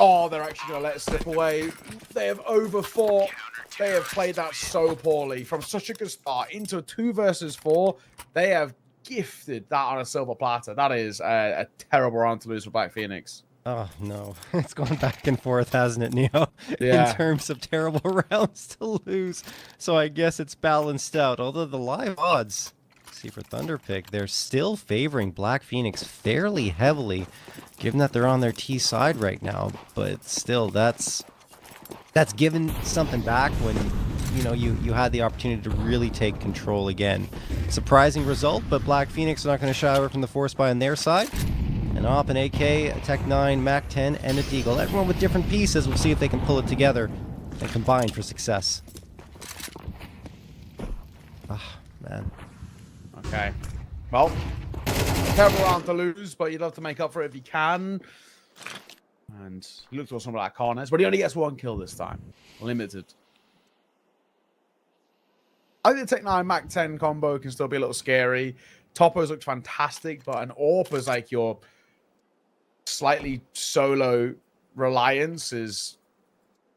Oh, they're actually going to let it slip away. They have overfought. They have played that so poorly. From such a good start into a 2 versus 4, they have gifted that on a silver platter. That is a terrible round to lose for Black Phoenix. Oh, no. It's gone back and forth, hasn't it, Neo? Yeah. In terms of terrible rounds to lose. So I guess it's balanced out. Although the live odds, see for Thunderpick, they're still favoring Black Phoenix fairly heavily, given that they're on their T side right now. But still, that's given something back when, you know, you had the opportunity to really take control again. Surprising result, but Black Phoenix are not going to shy away from the force buy on their side. An AWP, an AK, a Tech 9, Mac 10, and a Deagle. Everyone with different pieces. We'll see if they can pull it together and combine for success. Ah, man. Okay. Well, terrible round to lose, but you'd love to make up for it if you can. And you look towards someone like Karnes, but he only gets 1 kill this time. Limited. I think the Tech 9 Mac 10 combo can still be a little scary. Toppos looked fantastic, but an AWP is like your slightly solo reliance is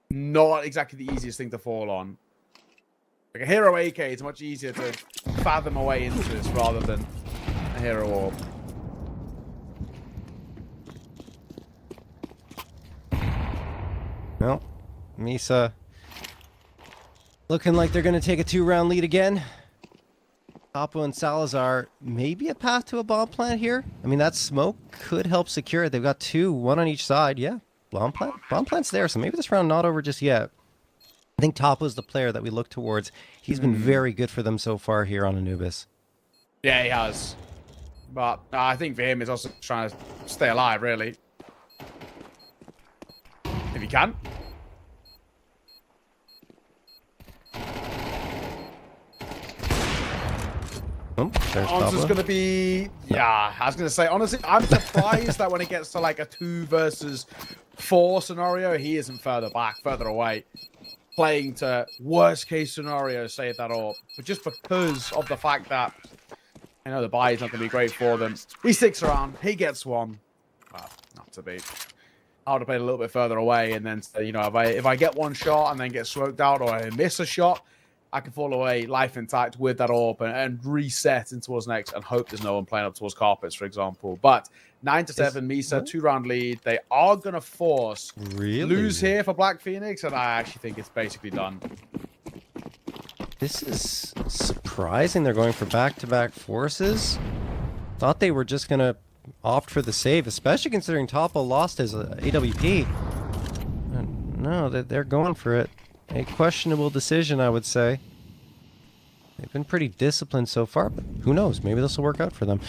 not exactly the easiest thing to fall on. Like a hero AK, it's much easier to fathom a way into this rather than a hero AWP. Well, Misa looking like they're going to take a 2-round lead again. Topo and Salazar, maybe a path to a bomb plant here. I mean, that smoke could help secure it. They've got 2, 1 on each side. Yeah, bomb plant's there, so maybe this round not over just yet. I think Topo's the player that we look towards. He's been very good for them so far here on Anubis. Yeah, he has. But I think for him, it's also trying to stay alive, really. If he can. Answer's going to be... Yeah, I was going to say, honestly, I'm surprised that when it gets to like a 2 versus 4 scenario, he isn't further back, further away. Playing to worst case scenario, save that all. But just because of the fact that, you know, the buy is not going to be great for them. He sticks around. He gets 1. Well, not to be. I would have played a little bit further away and then, you know, if I get 1 shot and then get smoked out or I miss a shot, I can fall away life intact with that AWP and reset in towards next and hope there's no one playing up towards carpets, for example. But 9-7, Misa, 2-round lead. They are going to force lose here for Black Phoenix, and I actually think it's basically done. This is surprising. They're going for back-to-back forces. Thought they were just going to opt for the save, especially considering Topo lost his AWP. No, they're going for it. A questionable decision, I would say. They've been pretty disciplined so far, but who knows? Maybe this will work out for them.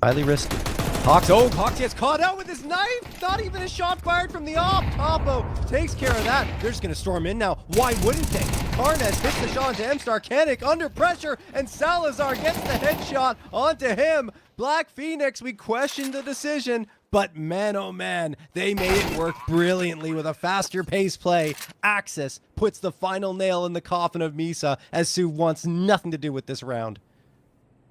Highly risky. Hawks, oh, Hawks gets caught out with his knife! Not even a shot fired from the off! Topo takes care of that. They're just gonna storm in now. Why wouldn't they? Karnes hits the shot onto M-Star. Kanik under pressure, and Salazar gets the headshot onto him. Black Phoenix, we questioned the decision, but man, oh man, they made it work brilliantly with a faster pace play. Axis puts the final nail in the coffin of Misa, as Sue wants nothing to do with this round.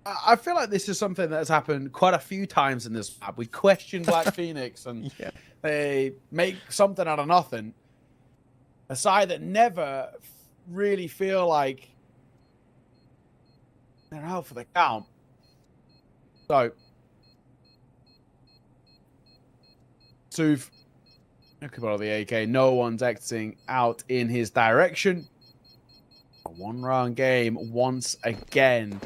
I feel like this is something that's happened quite a few times in this map. We question Black Phoenix and they make something out of nothing. A side that never really feel like they're out for the count. So, Suf, look about the AK. No one's exiting out in his direction. A one-round game once again.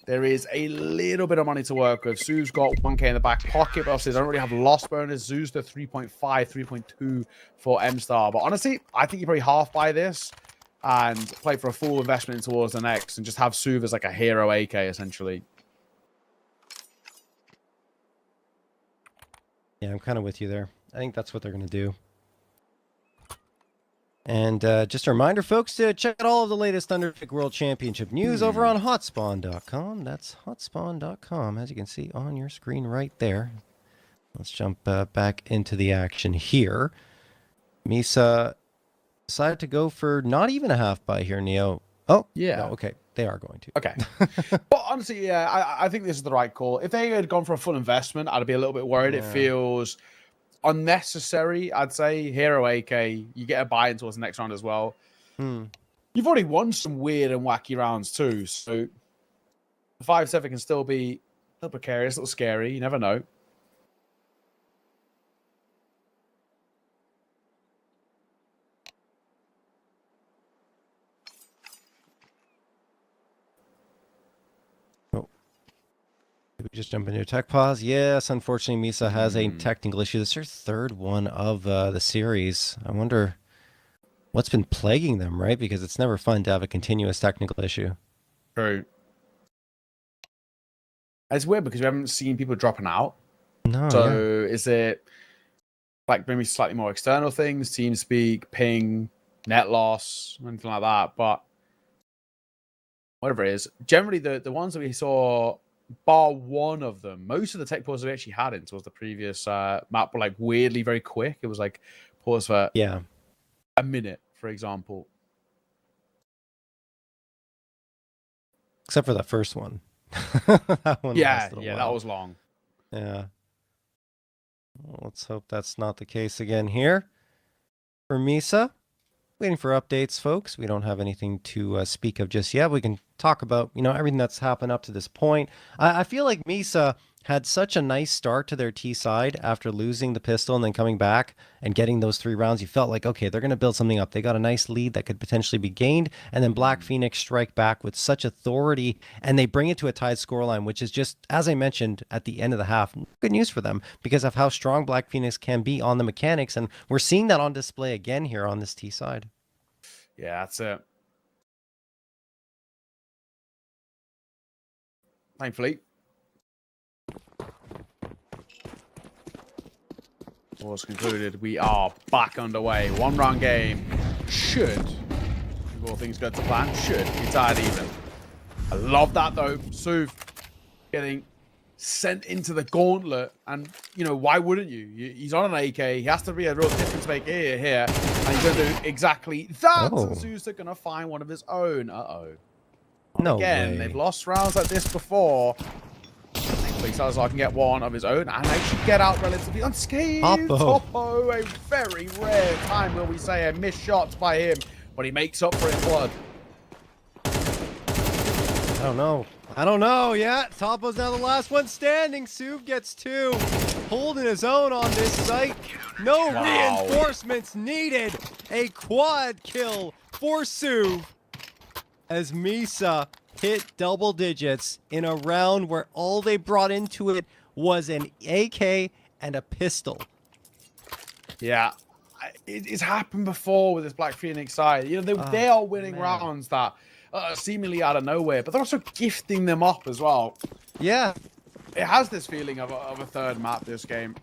There is a little bit of money to work with. Sue's got 1K in the back pocket, but obviously they don't really have loss bonus. Sue's the 3.5, 3.2 for M-Star. But honestly, I think you probably half buy this and play for a full investment towards the next and just have Suve as like a hero AK, essentially. Yeah, I'm kind of with you there. I think that's what they're going to do. And just a reminder, folks, to check out all of the latest Thunderpick World Championship news over on hotspawn.com. That's hotspawn.com, as you can see on your screen right there. Let's jump back into the action here. Misa decided to go for not even a half buy here, Neo. Oh, yeah. No, okay. They are going to. Okay. But honestly, yeah, I think this is the right call. If they had gone for a full investment, I'd be a little bit worried. Yeah. It feels unnecessary, I'd say. Hero AK, you get a buy in towards the next round as well. You've already won some weird and wacky rounds too, so the 5-7 can still be a little precarious, a little scary. You never know. Did we just jump into a tech pause? Yes, unfortunately, Misa has a technical issue. This is her third one of the series. I wonder what's been plaguing them, right? Because it's never fun to have a continuous technical issue. True. It's weird because we haven't seen people dropping out. No. So is it like maybe slightly more external things, TeamSpeak, ping, net loss, anything like that? But whatever it is, generally the ones that we saw, bar one of them, most of the tech pauses we actually had in towards the previous map were like weirdly very quick. It was like pause for a minute, for example. Except for that first one. That one that was long. Yeah. Well, let's hope that's not the case again here. For Misa, waiting for updates, folks. We don't have anything to speak of just yet. We can talk about, everything that's happened up to this point. I feel like Misa had such a nice start to their T side after losing the pistol and then coming back and getting those 3 rounds. You felt like, okay, they're going to build something up. They got a nice lead that could potentially be gained. And then Black Phoenix strike back with such authority and they bring it to a tied scoreline, which is just, as I mentioned at the end of the half, good news for them because of how strong Black Phoenix can be on the mechanics. And we're seeing that on display again here on this T side. Yeah, that's it. Thankfully. Wars concluded. We are back underway. 1-round game. Should, if all things go to plan, should be tied even. I love that though. Suv getting sent into the gauntlet. And, why wouldn't you? He's on an AK. He has to be a real difference maker here. And he's going to do exactly that. And Suv's going to find one of his own. No Again, way. They've lost rounds like this before. Thankfully, Salazar can get one of his own and actually get out relatively unscathed. Topo, a very rare time will we say a missed shot by him, but he makes up for it in blood. I don't know. Yeah, Topo's now the last one standing. Suv gets 2. Holding his own on this site. No reinforcements needed. A quad kill for Suv as Misa hit double digits in a round where all they brought into it was an AK and a pistol. Yeah, it's happened before with this Black Phoenix side. You know, they are winning rounds that seemingly out of nowhere, but they're also gifting them up as well. Yeah. It has this feeling of a third map, this game.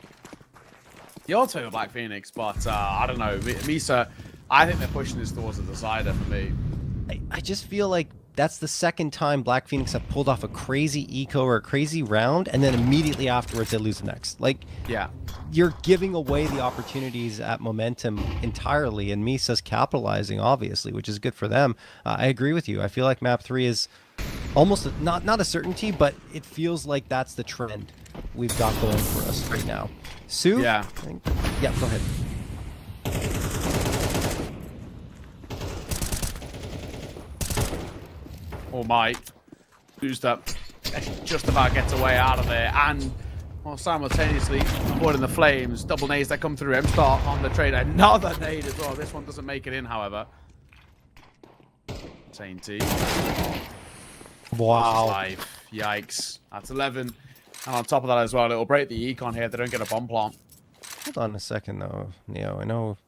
The odds favor Black Phoenix, but I don't know. Misa, I think they're pushing this towards a decider for me. I just feel like that's the second time Black Phoenix have pulled off a crazy eco or a crazy round, and then immediately afterwards they lose the next. Like, yeah, you're giving away the opportunities at momentum entirely, and Misa's capitalizing, obviously, which is good for them. I agree with you. I feel like map 3 is almost not a certainty, but it feels like that's the trend we've got going for us right now. Sue? Yeah. Yeah, go ahead. Oh my, used up, just about gets away out of there, and well, simultaneously avoiding the flames. Double nades that come through. M-Star on the trade, another nade as well. This one doesn't make it in, however. Sainty. Wow. 5. Yikes. That's 11. And on top of that as well, it'll break the econ here. They don't get a bomb plant. Hold on a second, though, Neo. I know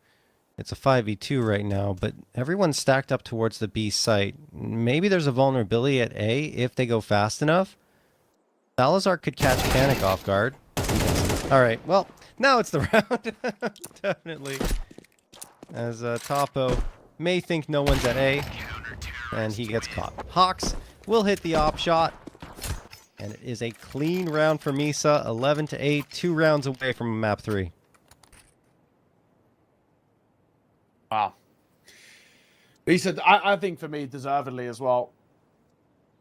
it's a 5v2 right now, but everyone's stacked up towards the B site. Maybe there's a vulnerability at A if they go fast enough. Salazar could catch Panic off guard. All right, well, now it's the round. Definitely. As Topo may think no one's at A, and he gets caught. Hawks will hit the op shot, and it is a clean round for Misa. 11-8, 2 rounds away from map 3. Wow. He said, I think for me, deservedly as well.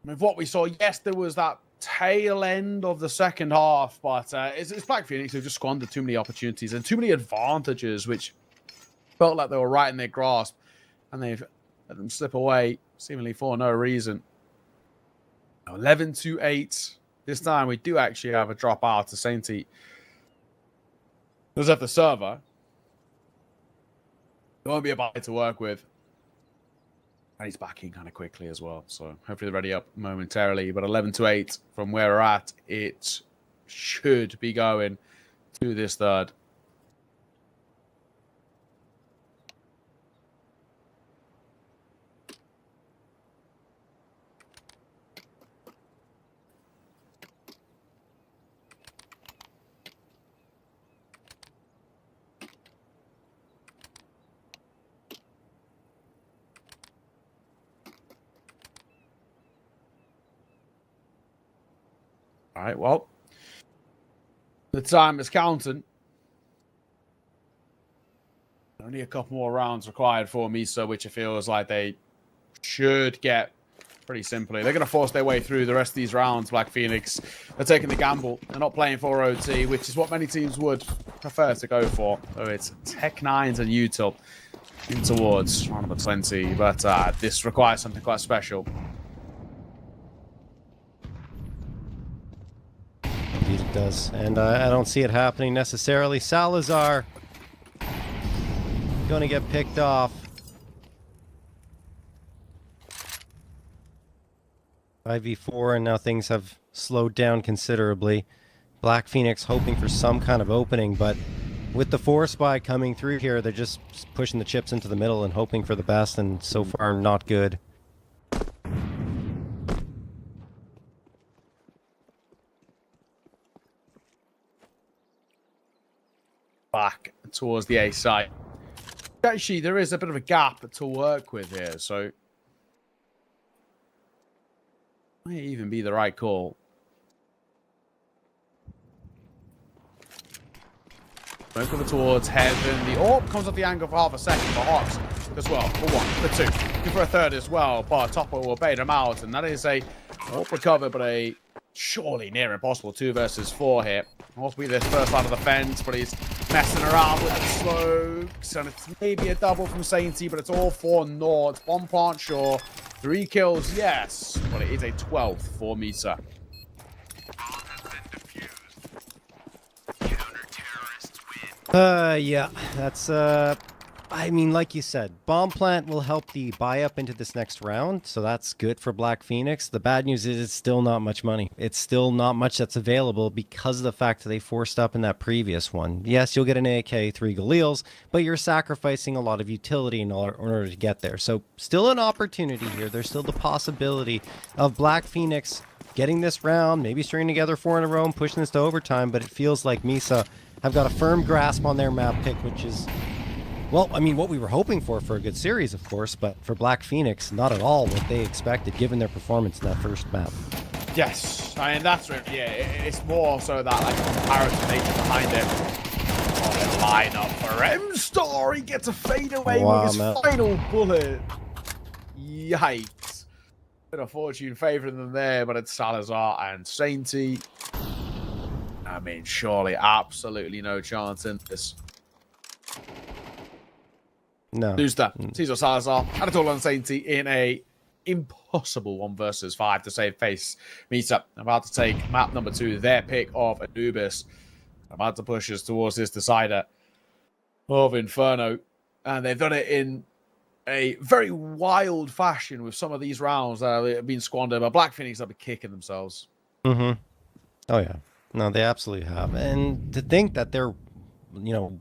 With what we saw, yes, there was that tail end of the second half, but it's Black Phoenix who just squandered too many opportunities and too many advantages, which felt like they were right in their grasp, and they've let them slip away, seemingly for no reason. 11-8. This time, we do actually have a drop out to Sainty. Does have the server. There won't be a buy to work with. And he's backing kind of quickly as well. So hopefully they're ready up momentarily. But 11-8 from where we're at, it should be going to this third. All right, well, the time is counting. Only a couple more rounds required for Misa, which it feels like they should get pretty simply. They're going to force their way through the rest of these rounds. Black Phoenix are taking the gamble. They're not playing for OT, which is what many teams would prefer to go for. So it's Tech 9s and Util in towards round number 20. But this requires something quite special. Indeed it does. And I don't see it happening necessarily. Salazar going to get picked off. 5v4, and now things have slowed down considerably. Black Phoenix hoping for some kind of opening, but with the Force buy coming through here, they're just pushing the chips into the middle and hoping for the best, and so far not good. Back towards the A side. Actually, there is a bit of a gap to work with here, so might even be the right call. Both over towards heaven. The orb comes off the angle for half a second for Hawks as well. For one, for two, and for a third as well. But Topper will bait him out, and that is a orb recover, but a surely near impossible 2 versus 4 here. Must be this first line of the fence, but he's messing around with the slopes, and it's maybe a double from Sainty, but it's all 4 Nords. Bomb plant, sure. 3 kills, yes, but it is a 12th for Misa. Yeah, that's I mean, like you said, Bomb Plant will help the buy up into this next round, so that's good for Black Phoenix. The bad news is it's still not much money. It's still not much that's available because of the fact that they forced up in that previous one. Yes, you'll get an AK, 3 Galils, but you're sacrificing a lot of utility in order to get there. So still an opportunity here. There's still the possibility of Black Phoenix getting this round, maybe stringing together 4 in a row and pushing this to overtime, but it feels like Misa have got a firm grasp on their map pick, which is... well, I mean, what we were hoping for a good series, of course, but for Black Phoenix, not at all what they expected, given their performance in that first map. Yes, I mean, that's right. Yeah, it's more so that, like, comparative nature behind it. Oh, the lineup for M-Star. He gets a fade away with his final bullet. Yikes. Bit of fortune favoring them there, but it's Salazar and Sainty. I mean, surely absolutely no chance in this. No. Who's that? Cesar Salazar and a on Sainty in a impossible 1 versus 5 to save face. Misa about to take map number 2, their pick of Anubis. About to push us towards this decider of Inferno. And they've done it in a very wild fashion with some of these rounds that have been squandered. But Black Phoenix have been kicking themselves. Mm-hmm. Oh, yeah. No, they absolutely have. And to think that they're, you know,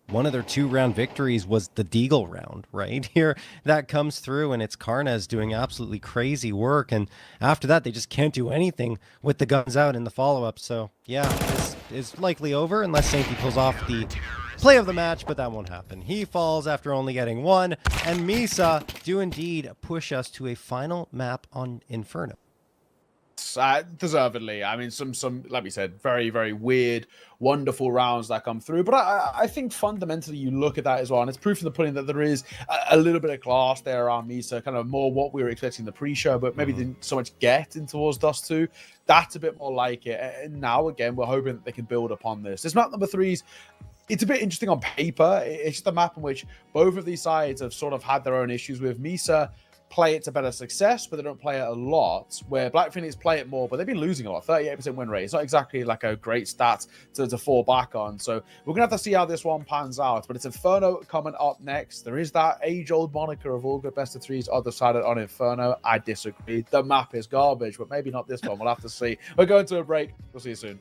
one of their 2-round victories was the Deagle round, right? Here, that comes through, and it's Karnez doing absolutely crazy work. And after that, they just can't do anything with the guns out in the follow-up. So, yeah, this is likely over unless Sainty pulls off the play of the match, but that won't happen. He falls after only getting 1, and Misa do indeed push us to a final map on Inferno. Deservedly. I mean, some like we said, very, very weird, wonderful rounds that come through. But I think fundamentally you look at that as well, and it's proof in the pudding that there is a little bit of class there around Misa, kind of more what we were expecting in the pre-show, but maybe didn't so much get in towards Dust 2. That's a bit more like it. And now, again, we're hoping that they can build upon this. This map number 3's, it's a bit interesting on paper. It's just a map in which both of these sides have sort of had their own issues with. Misa play it to better success, but they don't play it a lot, where Black Phoenix play it more, but they've been losing a lot. 38% win rate. It's not exactly like a great stat to fall back on. So we're going to have to see how this one pans out. But it's Inferno coming up next. There is that age-old moniker of all good best of 3s are decided on Inferno. I disagree. The map is garbage, but maybe not this one. We'll have to see. We're going to a break. We'll see you soon.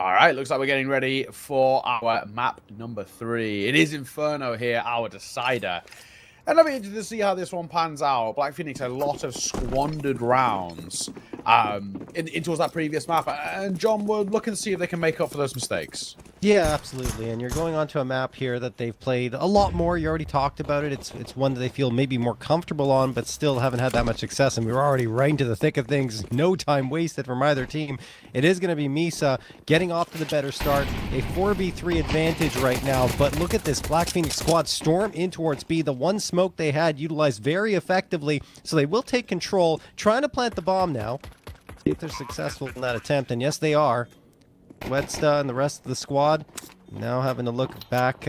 All right, looks like we're getting ready for our map number 3. It is Inferno here, our decider. And I'll be interested to see how this one pans out. Black Phoenix had a lot of squandered rounds in towards that previous map. And John, we're looking to see if they can make up for those mistakes. Yeah, absolutely. And you're going onto a map here that they've played a lot more. You already talked about it. It's one that they feel maybe more comfortable on, but still haven't had that much success. And we were already right into the thick of things. No time wasted from either team. It is going to be Misa getting off to the better start. A 4v3 advantage right now. But look at this Black Phoenix squad storm in towards B. The one smoke they had utilized very effectively. So they will take control, trying to plant the bomb now. See if they're successful in that attempt. And yes, they are. Wedsta and the rest of the squad now having to look back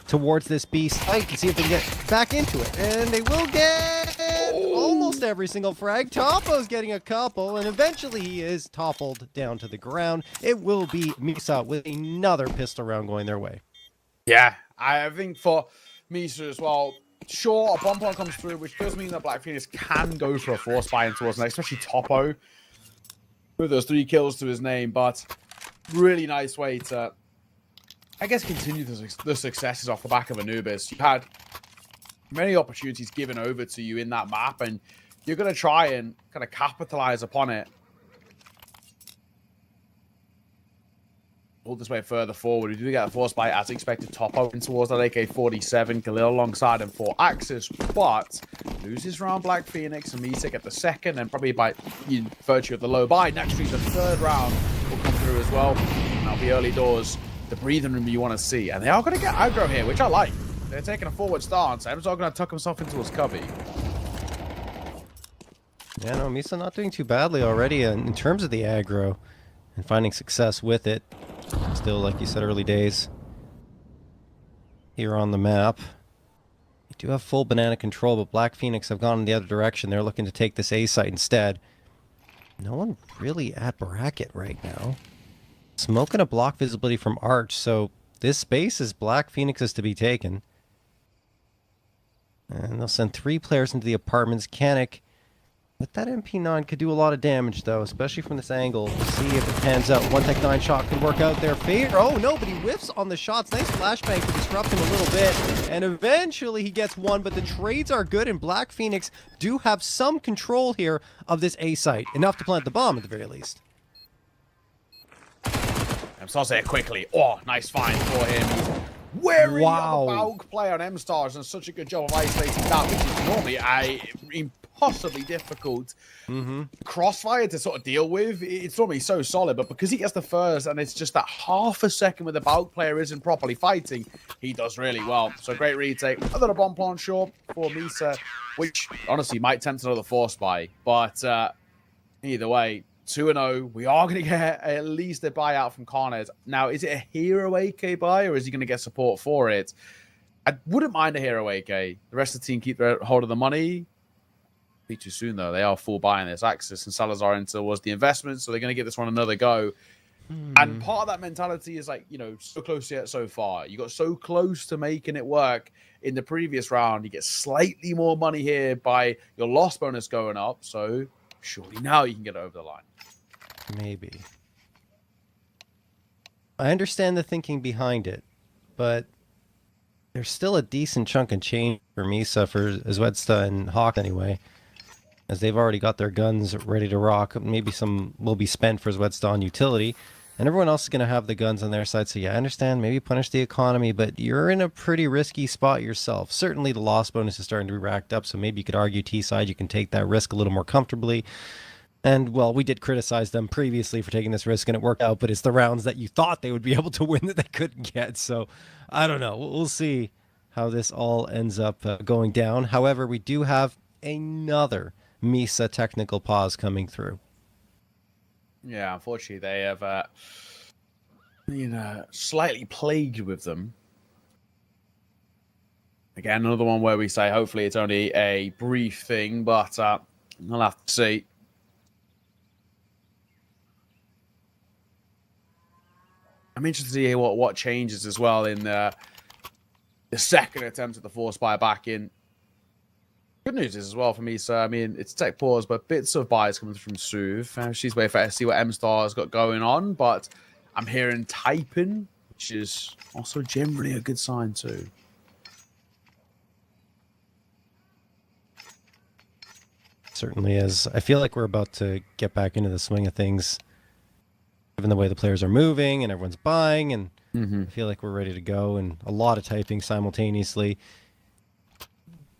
towards this B site and see if they can get back into it. And they will get almost every single frag. Topo's getting a couple, and eventually he is toppled down to the ground. It will be Misa with another pistol round going their way. Yeah, I think for Misa as well, sure, a bomb comes through, which does mean that Black Phoenix can go for a force buy in towards next, especially Topo with those 3 kills to his name, but really nice way to, I guess, continue the successes off the back of Anubis. You've had many opportunities given over to you in that map, and you're going to try and kind of capitalize upon it. All this way further forward, we do get a force buy as expected. Topo in towards that AK-47, Khalil alongside him for Axis, but loses round Black Phoenix and Misa get the second, and probably by virtue of the low buy, naturally the third round will come through as well. And that'll be early doors, the breathing room you want to see. And they are going to get aggro here, which I like. They're taking a forward stance. Em's going to tuck himself into his cubby. Yeah, no, Misa not doing too badly already in terms of the aggro and finding success with it. Still, like you said, early days here on the map. You do have full banana control, but Black Phoenix have gone in the other direction. They're looking to take this A site instead. No one really at bracket right now. Smoking a block visibility from Arch, so this space is Black Phoenix's to be taken. And they'll send 3 players into the apartments. Canic, with that MP9, could do a lot of damage, though, especially from this angle. We'll see if it pans out. One Tech 9 shot can work out their favor. Oh, no, but he whiffs on the shots. Nice flashbang to disrupt him a little bit. And eventually he gets one, but the trades are good, and Black Phoenix do have some control here of this A site. Enough to plant the bomb, at the very least. M-Stars there quickly. Oh, nice find for him. Wary of a Valk play on M-Stars, and such a good job of isolating that, which is normally a impossibly difficult crossfire to sort of deal with. It's normally so solid, but because he gets the first and it's just that half a second where the Valk player isn't properly fighting, he does really well. So great retake. Another bomb plant short for Misa, which honestly might tempt another force buy, but either way, 2-0. We are going to get at least a buyout from Carnage. Now, is it a hero AK buy, or is he going to get support for it? I wouldn't mind a hero AK. The rest of the team keep their hold of the money. Be too soon, though. They are full buying this Axis, and Salazar into was the investment, so they're going to give this one another go. And part of that mentality is like, you know, so close yet so far. You got so close to making it work in the previous round. You get slightly more money here by your loss bonus going up, so surely now you can get over the line. Maybe. I understand the thinking behind it, but there's still a decent chunk of change for Misa, for Zwedsta and Hawk anyway, as they've already got their guns ready to rock. Maybe some will be spent for Zwedsta on utility, and everyone else is going to have the guns on their side. So yeah, I understand, maybe punish the economy, but you're in a pretty risky spot yourself. Certainly the loss bonus is starting to be racked up, so maybe you could argue T-side, you can take that risk a little more comfortably. And, well, we did criticize them previously for taking this risk, and it worked out, but it's the rounds that you thought they would be able to win that they couldn't get. So, I don't know. We'll see how this all ends up going down. However, we do have another Misa technical pause coming through. Yeah, unfortunately, they have slightly plagued with them. Again, another one where we say hopefully it's only a brief thing, but I'll have to see. I'm interested to hear what changes as well in the second attempt at the force buy back in. Good news is as well for me, so I mean, it's tech pause, but bits of buys coming from Suv. She's waiting for us to see what M-Star's got going on, but I'm hearing typing, which is also generally a good sign too. Certainly is. I feel like we're about to get back into the swing of things, given the way the players are moving and everyone's buying, and I feel like we're ready to go, and a lot of typing simultaneously.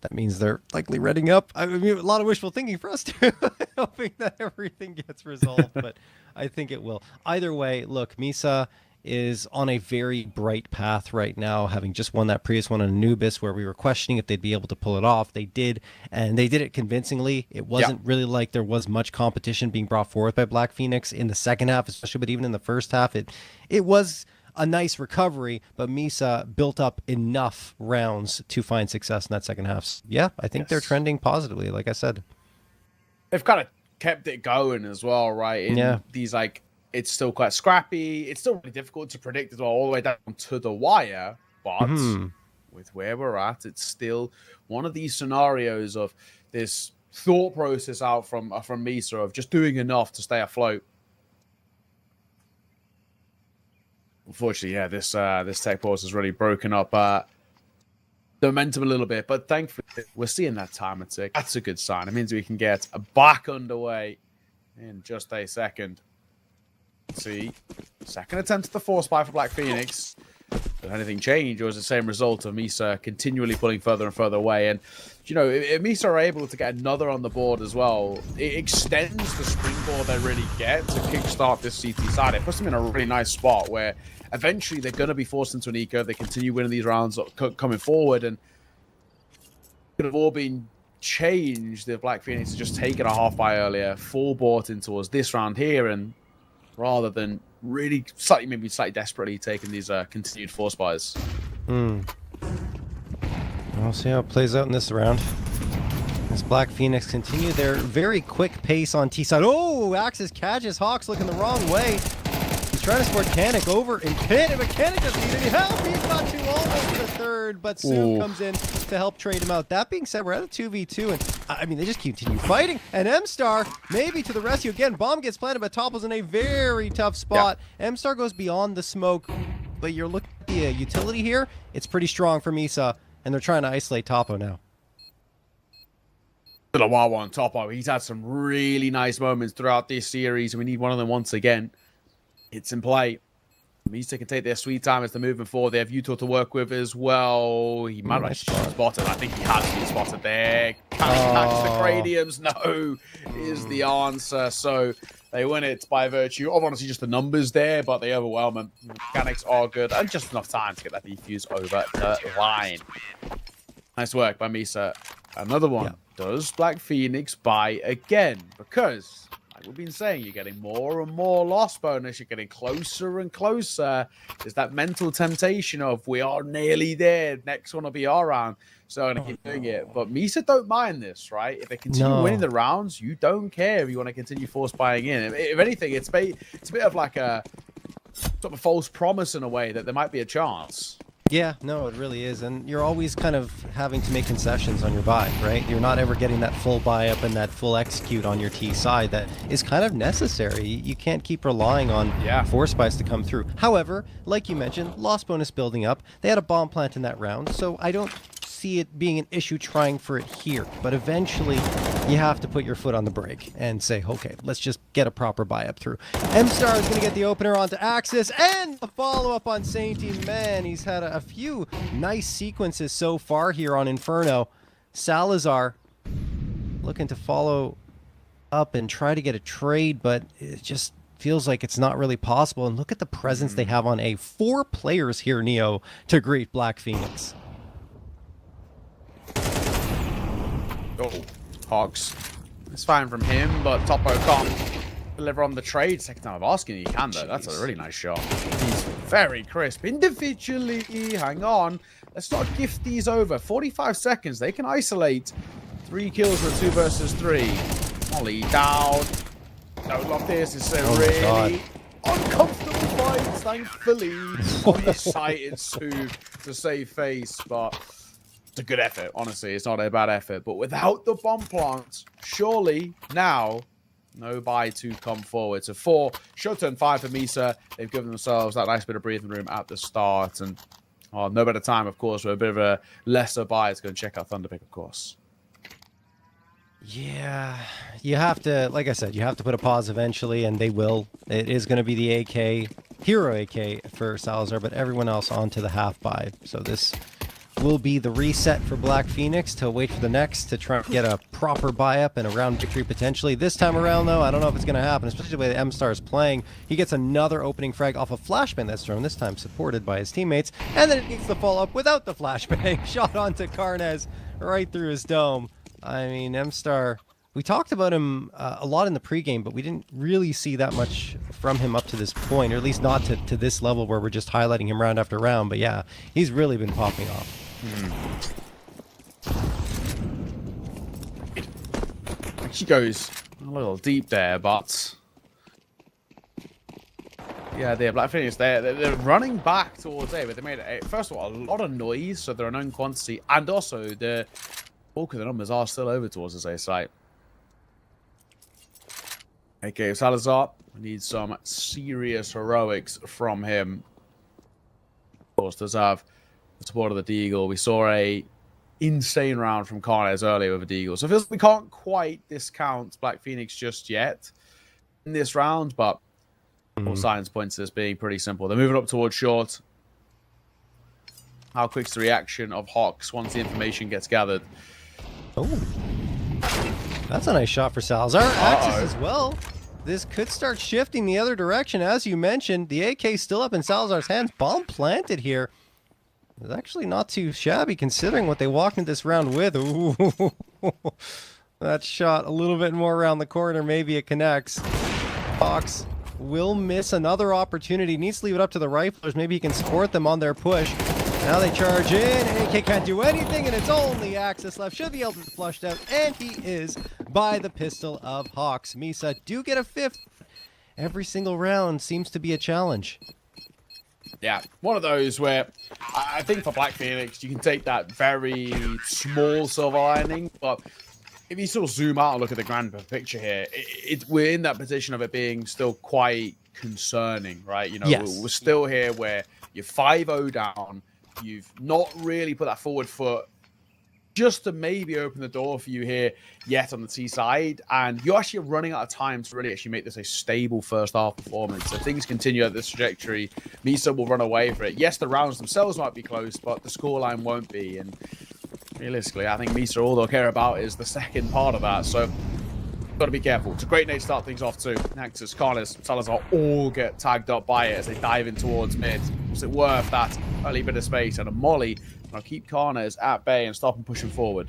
That means they're likely reading up. I mean, a lot of wishful thinking for us too, hoping that everything gets resolved, but I think it will. Either way, look, Misa is on a very bright path right now, having just won that previous one on Anubis, where we were questioning if they'd be able to pull it off. They did, and they did it convincingly. It wasn't really like there was much competition being brought forth by Black Phoenix in the second half, especially, but even in the first half, it was a nice recovery, but Misa built up enough rounds to find success in that second half. So, yeah, I think they're trending positively, like I said. They've kind of kept it going as well, right? In these, like, it's still quite scrappy. It's still really difficult to predict as well, all the way down to the wire. But with where we're at, it's still one of these scenarios of this thought process out from Misa of just doing enough to stay afloat. Unfortunately, yeah, this tech pause has really broken up the momentum a little bit, but thankfully we're seeing that timer tick. That's a good sign. It means we can get back underway in just a second. Let's see, second attempt at the force buy for Black Phoenix. Did anything change, or is it the same result of Misa continually pulling further and further away? And, you know, if Misa are able to get another on the board as well, it extends the springboard they really get to kickstart this CT side. It puts them in a really nice spot where eventually they're going to be forced into an eco. They continue winning these rounds coming forward, and it could have all been changed if Black Phoenix had just taken a half buy earlier, full bought in towards this round here, and rather than really maybe slightly desperately taking these continued force buys. We'll see how it plays out in this round. As Black Phoenix continue their very quick pace on T side. Oh, Axis catches Hawks looking the wrong way. He's trying to support Canic over in pit, but Canic doesn't need any help. He's got to almost to the third, but soon comes in to help trade him out. That being said, we're at a 2v2, and I mean, they just continue fighting. And M-Star maybe to the rescue again. Bomb gets planted, but Topple's in a very tough spot. M-Star goes beyond the smoke, but you're looking at the utility here. It's pretty strong for Misa, and they're trying to isolate Topo now. A wild one, Topo. He's had some really nice moments throughout this series, and we need one of them once again. It's in play. Misa can take their sweet time as they're moving forward. They have Utah to work with as well. He might have spotted. I think he has been spotted there. Can he catch the craniums? No, is the answer. So they win it by virtue of honestly just the numbers there, but they overwhelm them. Mechanics are good, and just enough time to get that defuse over the line. Nice work by Misa. Another one. Does Black Phoenix buy again? Because, like we've been saying, you're getting more and more loss bonus. You're getting closer and closer. There's that mental temptation of we are nearly there. Next one will be our round. So I'm going to keep doing it. But Misa don't mind this, right? If they continue winning the rounds, you don't care if you want to continue force buying in. If anything, it's a bit of like a sort of a false promise in a way that there might be a chance. Yeah, no, it really is. And you're always kind of having to make concessions on your buy, right? You're not ever getting that full buy up and that full execute on your T side that is kind of necessary. You can't keep relying on force buys to come through. However, like you mentioned, loss bonus building up. They had a bomb plant in that round, so I don't see it being an issue trying for it here. But eventually, you have to put your foot on the brake and say, okay, let's just get a proper buy up through. M-Star is going to get the opener onto Axis, and a follow-up on Sainty. Man, he's had a few nice sequences so far here on Inferno. Salazar looking to follow up and try to get a trade, but it just feels like it's not really possible. And look at the presence they have on A. 4 players here, Neo, to greet Black Phoenix. Oh, Hawks. It's fine from him, but Topo can't deliver on the trade. Second time of asking, he can, though. That's a really nice shot. He's very crisp. Individually, hang on. Let's not gift these over. 45 seconds. They can isolate. 3 kills for a 2 versus 3. Molly down. Don't love this. It's a really uncomfortable fight, thankfully. On the site ensue to save face, but it's a good effort. Honestly, it's not a bad effort. But without the bomb plant, surely now No buy to come forward. So 4, short turn 5 for Misa. They've given themselves that nice bit of breathing room at the start. And no better time, of course, for a bit of a lesser buy to go and check out Thunderpick, of course. Yeah, you have to, like I said, you have to put a pause eventually, and they will. It is going to be the AK, hero AK for Salazar, but everyone else onto the half buy. So this will be the reset for Black Phoenix to wait for the next to try and get a proper buy up and a round victory potentially. This time around, though, I don't know if it's going to happen, especially the way the M-Star is playing. He gets another opening frag off a flashbang that's thrown, this time supported by his teammates, and then it needs to fall up without the flashbang. Shot onto Karnez right through his dome. I mean, M-Star, we talked about him a lot in the pregame, but we didn't really see that much from him up to this point, or at least not to this level where we're just highlighting him round after round. But yeah, he's really been popping off. She goes a little deep there, but yeah, they're Black Phoenix. They're running back towards A, but they made first of all a lot of noise, so they're a known quantity, and also the bulk of the numbers are still over towards the A site. Okay, Salazar needs some serious heroics from him. Of course, does have the support of the Deagle. We saw a insane round from Karnez earlier with the Deagle. So it feels like we can't quite discount Black Phoenix just yet in this round, but all signs point to this being pretty simple. They're moving up towards short. How quick's the reaction of Hawks once the information gets gathered? Oh, that's a nice shot for Salazar. Axis as well. This could start shifting the other direction. As you mentioned, the AK still up in Salazar's hands. Bomb planted here. It's actually not too shabby considering what they walked into this round with. Ooh, that shot a little bit more around the corner. Maybe it connects. Fox will miss another opportunity. Needs to leave it up to the riflers. Maybe he can support them on their push. Now they charge in. AK can't do anything, and it's only Axis left. Should be able to be flushed out, and he is by the pistol of Hawks. Misa do get a 5th. Every single round seems to be a challenge. Yeah, one of those where I think for Black Phoenix, you can take that very small silver lining, but if you still zoom out and look at the grand picture here, we're in that position of it being still quite concerning, right? You know, yes. We're still here where you're 5-0 down, you've not really put that forward foot just to maybe open the door for you here yet on the T side, and you're actually running out of time to really actually make this a stable first half performance. So things continue at this trajectory. Misa will run away for it. Yes, the rounds themselves might be close, but the scoreline won't be. And realistically, I think Misa, all they'll care about is the second part of that. So got to be careful. It's a great nade to start things off too. Nexus, Karnez, Salazar all get tagged up by it as they dive in towards mid. Was it worth that early bit of space? And a molly. I'll keep Karnez at bay and stop him pushing forward.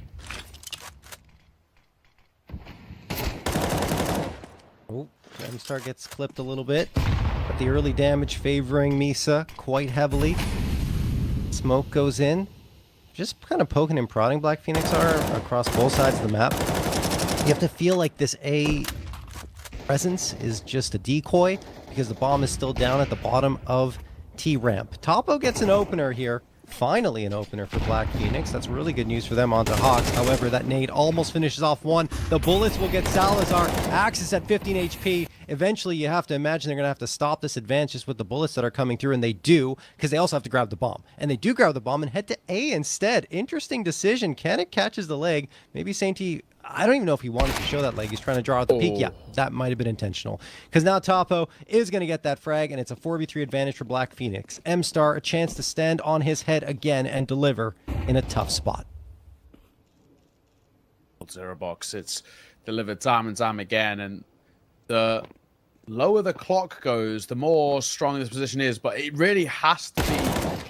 Oh, Gemstar gets clipped a little bit, but the early damage favoring Misa quite heavily. Smoke goes in. Just kind of poking and prodding Black Phoenix are across both sides of the map. You have to feel like this A presence is just a decoy because the bomb is still down at the bottom of T ramp. Topo gets an opener here. Finally an opener for Black Phoenix. That's really good news for them onto Hawks. However, that nade almost finishes off one. The bullets will get Salazar. Axis at 15 HP. Eventually, you have to imagine they're going to have to stop this advance just with the bullets that are coming through, and they do, because they also have to grab the bomb. And they do grab the bomb and head to A instead. Interesting decision. Canik catches the leg. Maybe Sainty, I don't even know if he wanted to show that leg. He's trying to draw out the peak. Yeah, that might have been intentional. Because now Topo is going to get that frag, and it's a 4v3 advantage for Black Phoenix. M-Star, a chance to stand on his head again and deliver in a tough spot. Zero box. It's delivered time and time again, and the lower the clock goes, the more strong this position is, but it really has to be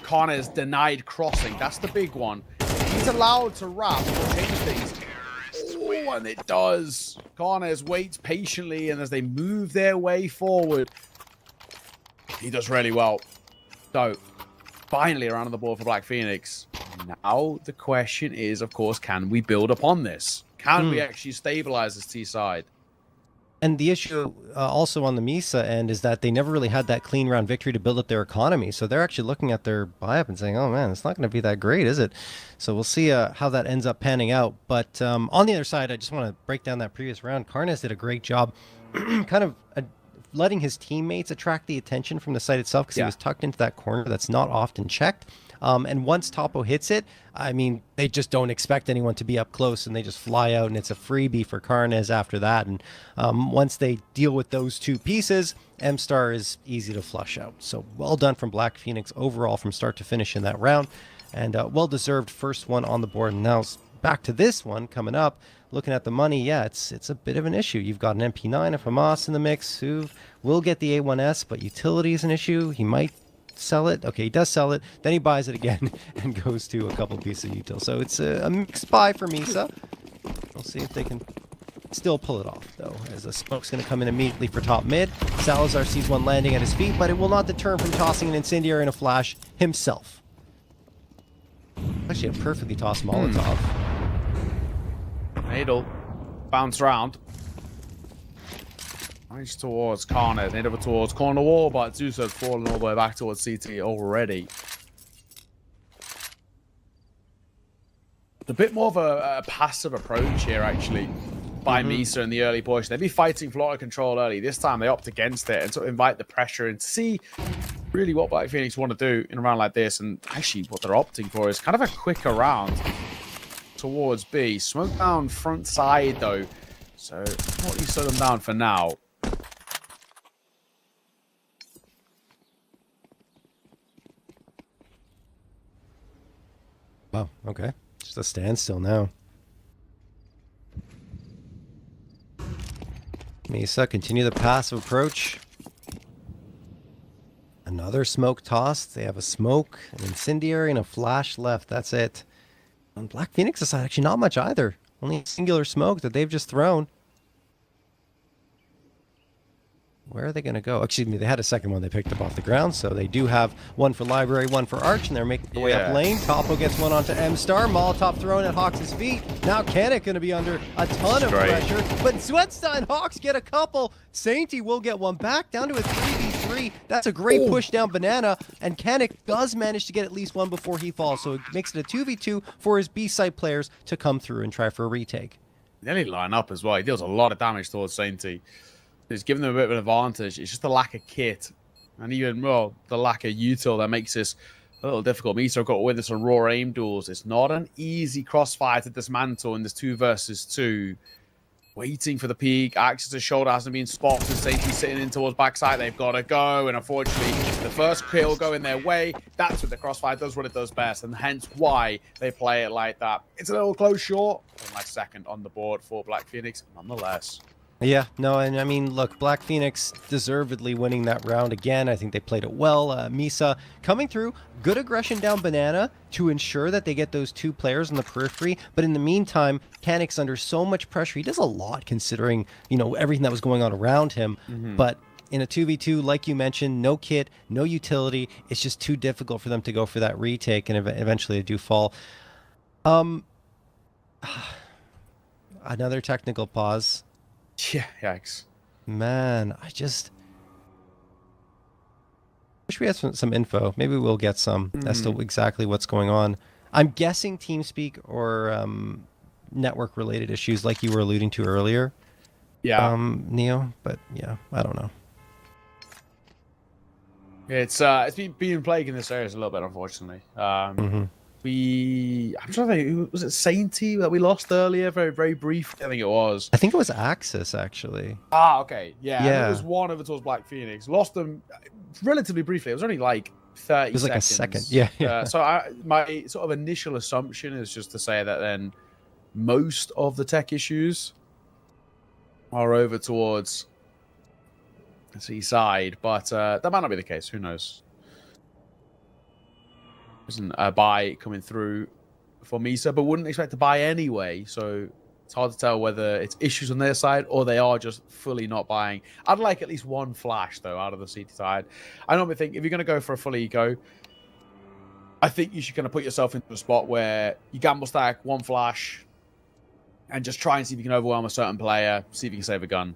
Karnez denied crossing. That's the big one. He's allowed to wrap or change things. Oh, and it does. Karnez waits patiently, and as they move their way forward, he does really well. So, finally around the board for Black Phoenix. Now, the question is, of course, can we build upon this? Can we actually stabilize this T side? And the issue also on the Misa end is that they never really had that clean round victory to build up their economy. So they're actually looking at their buy up and saying, oh man, it's not going to be that great, is it? So we'll see how that ends up panning out. But on the other side, I just want to break down that previous round. Karnes did a great job kind of letting his teammates attract the attention from the site itself because he was tucked into that corner that's not often checked. And once Topo hits it, I mean, they just don't expect anyone to be up close and they just fly out and it's a freebie for Karnes after that. And once they deal with those two pieces, M-Star is easy to flush out. So well done from Black Phoenix overall from start to finish in that round. And well-deserved first one on the board. And now back to this one coming up. Looking at the money, yeah, it's a bit of an issue. You've got an MP9 of Hamas in the mix who will get the A1S, but utility is an issue. He might sell it. Okay, he does sell it. Then he buys it again and goes to a couple pieces of util. So it's a mixed buy for Misa. We'll see if they can still pull it off, though, as the smoke's going to come in immediately for top mid. Salazar sees one landing at his feet, but it will not deter him from tossing an incendiary and a flash himself. Actually, a perfectly tossed Molotov. Needle. Bounce around. Nice towards Karnes. Needle towards corner wall, but Zeus has fallen all the way back towards CT already. It's a bit more of a passive approach here, actually, by Misa in the early portion. They'd be fighting for auto control early. This time they opt against it and sort of invite the pressure and see really what Black Phoenix want to do in a round like this. And actually what they're opting for is kind of a quicker round towards B. Smoke down front side, though. So what you slow them down for now. Wow, okay. Just a standstill now. Misa, continue the passive approach. Another smoke toss. They have a smoke, an incendiary, and a flash left. That's it. On Black Phoenix's side, actually not much either. Only a singular smoke that they've just thrown. Where are they going to go? Excuse me, they had a second one they picked up off the ground, so they do have one for Library, one for Arch, and they're making their way up lane. Topo gets one onto M-Star. Molotov thrown at Hawks' feet. Now Kanik going to be under a ton of pressure, but Sweatstein Hawks get a couple. Sainty will get one back, down to a 3v3. That's a great push down Banana, and Kanik does manage to get at least one before he falls, so it makes it a 2v2 for his B-side players to come through and try for a retake. They only line up as well. He deals a lot of damage towards Sainty. It's giving them a bit of an advantage. It's just the lack of kit. And even, well, the lack of util that makes this a little difficult. Misa have got to win this on raw aim duels. It's not an easy crossfire to dismantle in this 2 versus 2. Waiting for the peak. Axis to shoulder hasn't been spotted. Safety sitting in towards backside. They've got to go. And unfortunately, the first kill go in their way. That's what the crossfire does what it does best. And hence why they play it like that. It's a little close short. My second on the board for Black Phoenix, nonetheless. Yeah, no, and I mean, look, Black Phoenix deservedly winning that round again. I think they played it well. Misa coming through, good aggression down Banana to ensure that they get those 2 players on the periphery. But in the meantime, Kanik's under so much pressure. He does a lot considering, you know, everything that was going on around him. But in a 2v2, like you mentioned, no kit, no utility. It's just too difficult for them to go for that retake, and eventually they do fall. Another technical pause. Yeah, yikes. Man, I just wish we had some info. Maybe we'll get some as to exactly what's going on. I'm guessing TeamSpeak or network-related issues like you were alluding to earlier. Yeah. Neo, but yeah, I don't know. It's been plaguing this area a little bit, unfortunately. I'm trying to think, was it Sainty that we lost earlier? Very, very briefly, I think it was. I think it was Axis, actually. Ah, okay. Yeah. It was one over towards Black Phoenix. Lost them relatively briefly. It was only like 30 seconds. It was like a second. Yeah. So my sort of initial assumption is just to say that then most of the tech issues are over towards the seaside, but that might not be the case. Who knows? Isn't a buy coming through for Misa, but wouldn't expect to buy anyway. So it's hard to tell whether it's issues on their side or they are just fully not buying. I'd like at least one flash, though, out of the CT side. I normally think if you're going to go for a full eco, I think you should kind of put yourself into a spot where you gamble stack one flash and just try and see if you can overwhelm a certain player, see if you can save a gun.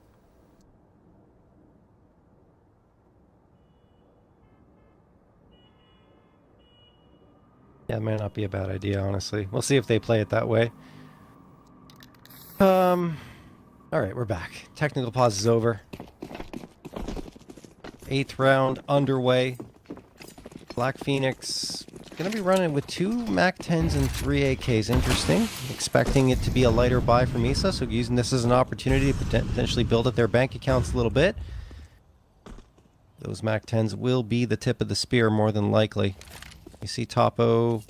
Yeah, it might not be a bad idea, honestly. We'll see if they play it that way. All right, we're back. Technical pause is over. 8th round underway. Black Phoenix going to be running with 2 MAC-10s and 3 AKs. Interesting. Expecting it to be a lighter buy for Misa, so using this as an opportunity to potentially build up their bank accounts a little bit. Those MAC-10s will be the tip of the spear more than likely. You see Topo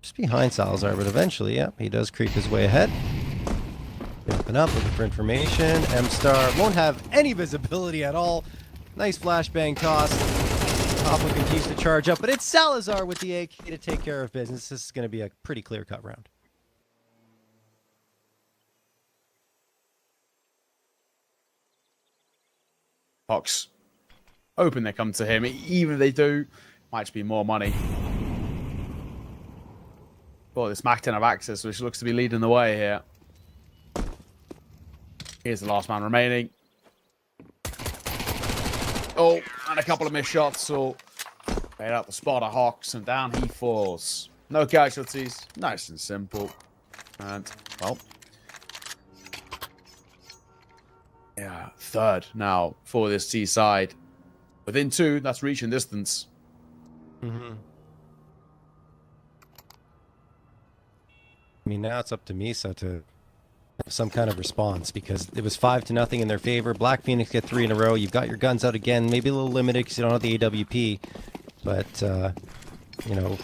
just behind Salazar, but eventually, yeah, he does creep his way ahead. Open up, looking for information. M-Star won't have any visibility at all. Nice flashbang toss. Topo continues to charge up, but it's Salazar with the AK to take care of business. This is going to be a pretty clear-cut round. Fox. Hoping they come to him. Even if they do, might just be more money. Well, this MAC-10 of Axis, which looks to be leading the way here. Here's the last man remaining. Oh, and a couple of missed shots. So, made out the spot of Hawks, and down he falls. No casualties. Nice and simple. And, well. Yeah, 3rd now for this T side. Within 2, that's reaching distance. Mm-hmm. I mean, now it's up to Misa to have some kind of response, because it was 5-0 in their favor. Black Phoenix get 3 in a row. You've got your guns out again. Maybe a little limited because you don't have the AWP. But, you know,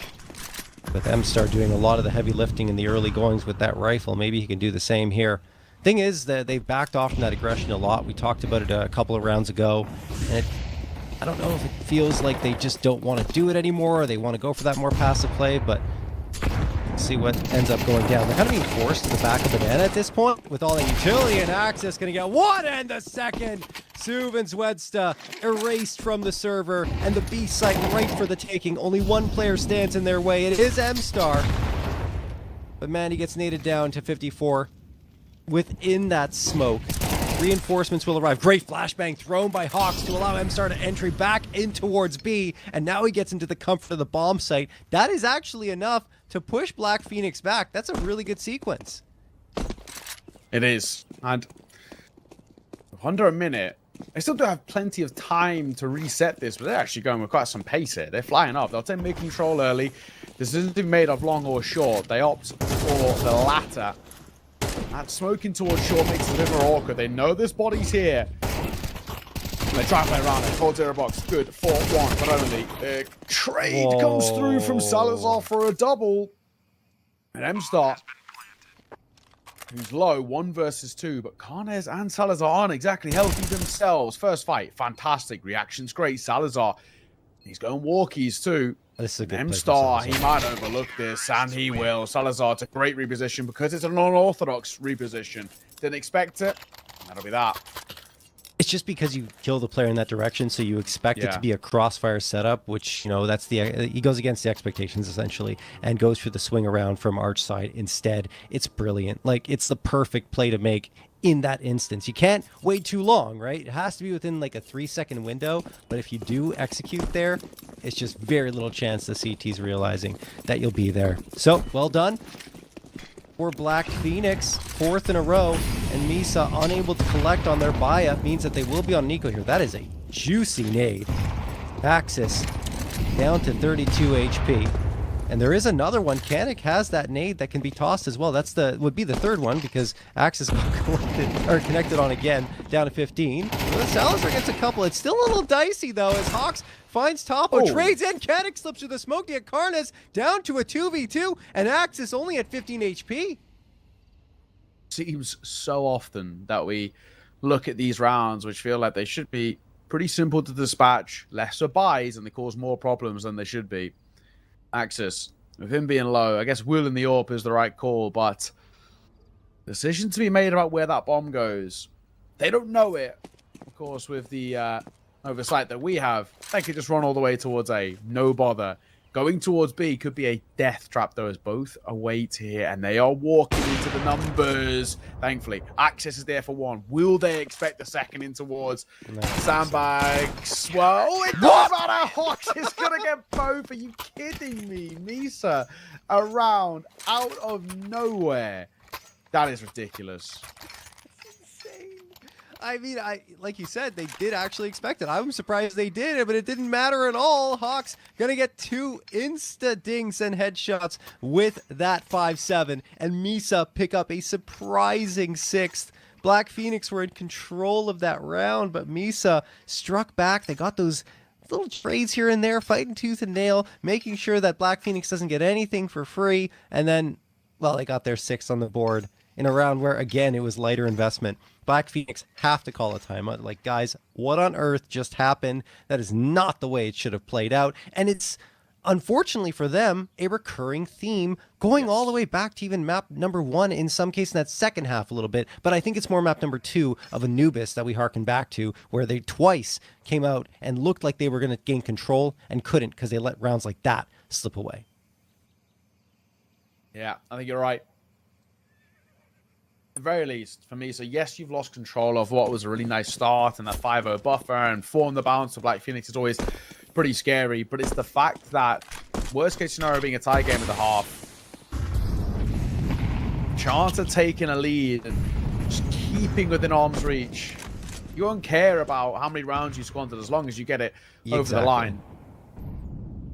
with M-Star doing a lot of the heavy lifting in the early goings with that rifle, maybe he can do the same here. Thing is that they've backed off from that aggression a lot. We talked about it a couple of rounds ago. And I don't know if it feels like they just don't want to do it anymore, or they want to go for that more passive play, but see what ends up going down. They're kind of being forced to the back of Banana at this point, with all the utility and access. Going to get 1 and the second. Suv and Zwedsta erased from the server, and the B site right for the taking. Only 1 player stands in their way. It is M-Star. But man, he gets naded down to 54. Within that smoke, reinforcements will arrive. Great flashbang thrown by Hawks to allow M-Star to entry back in towards B, and now he gets into the comfort of the bomb site. That is actually enough to push Black Phoenix back. That's a really good sequence. It is. And under a minute, they still do have plenty of time to reset this, but they're actually going with quite some pace here. They're flying up. They'll take mid-control early. This isn't even made of long or short. They opt for the latter. That smoking towards short makes it a bit more awkward. They know this body's here. And they try and play around it. 4-0 box. Good. 4-1, but only. Trade comes through from Salazar for a double. And M-Star, who's low, 1 versus 2, but Carnes and Salazar aren't exactly healthy themselves. First fight, fantastic. Reactions great. Salazar, he's going walkies too. This is a good M-Star, he might overlook this, and he will. Salazar, it's a great reposition because it's an unorthodox reposition. Didn't expect it. That'll be that. It's just because you kill the player in that direction, so you expect it to be a crossfire setup, which, you know, that's he goes against the expectations essentially, and goes for the swing around from arch side instead. It's brilliant. Like, it's the perfect play to make in that instance. You can't wait too long, right? It has to be within like a 3-second window, but if you do execute there, it's just very little chance the CT's realizing that you'll be there. So, well done for Black Phoenix, 4th in a row, and Misa unable to collect on their buy-up means that they will be on Nico here. That is a juicy nade. Axis down to 32 HP. And there is another one. Kanik has that nade that can be tossed as well. That's would be the 3rd one, because Axis got connected on again, down to 15. Well, Salazar gets a couple. It's still a little dicey though, as Hawks finds Topo, trades in. Kanik slips through the smoke to get Carnes down to a 2v2, and Axis only at 15 HP. Seems so often that we look at these rounds which feel like they should be pretty simple to dispatch, lesser buys, and they cause more problems than they should be. Axis, with him being low, I guess willing the AWP is the right call, but decision to be made about where that bomb goes. They don't know it. Of course, with the oversight that we have, they could just run all the way towards A. No bother. Going towards B could be a death trap, though, as both await here, and they are walking into the numbers. Thankfully, access is there for one. Will they expect the second in towards sandbags? Well, it doesn't matter. Hawks is going to get both. Are you kidding me? Misa around out of nowhere. That is ridiculous. I mean, like you said, they did actually expect it. I'm surprised they did it, but it didn't matter at all. Hawks gonna get 2 insta dings and headshots with that 5-7, and Misa pick up a surprising 6th. Black Phoenix were in control of that round, but Misa struck back. They got those little trades here and there, fighting tooth and nail, making sure that Black Phoenix doesn't get anything for free, and then, well, they got their 6th on the board in a round where, again, it was lighter investment. Black Phoenix have to call a timeout. Like, guys, what on earth just happened? That is not the way it should have played out. And it's, unfortunately for them, a recurring theme going all the way back to even map number 1, in some cases in that second half a little bit. But I think it's more map number 2 of Anubis that we harken back to, where they twice came out and looked like they were going to gain control and couldn't because they let rounds like that slip away. Yeah, I think you're right. At the very least, for me, so yes, you've lost control of what was a really nice start and that 5-0 buffer, and 4 on the bounce for Black Phoenix is always pretty scary, but it's the fact that worst case scenario being a tie game at the half, chance of taking a lead and just keeping within arm's reach. You won't care about how many rounds you squandered as long as you get it over the line.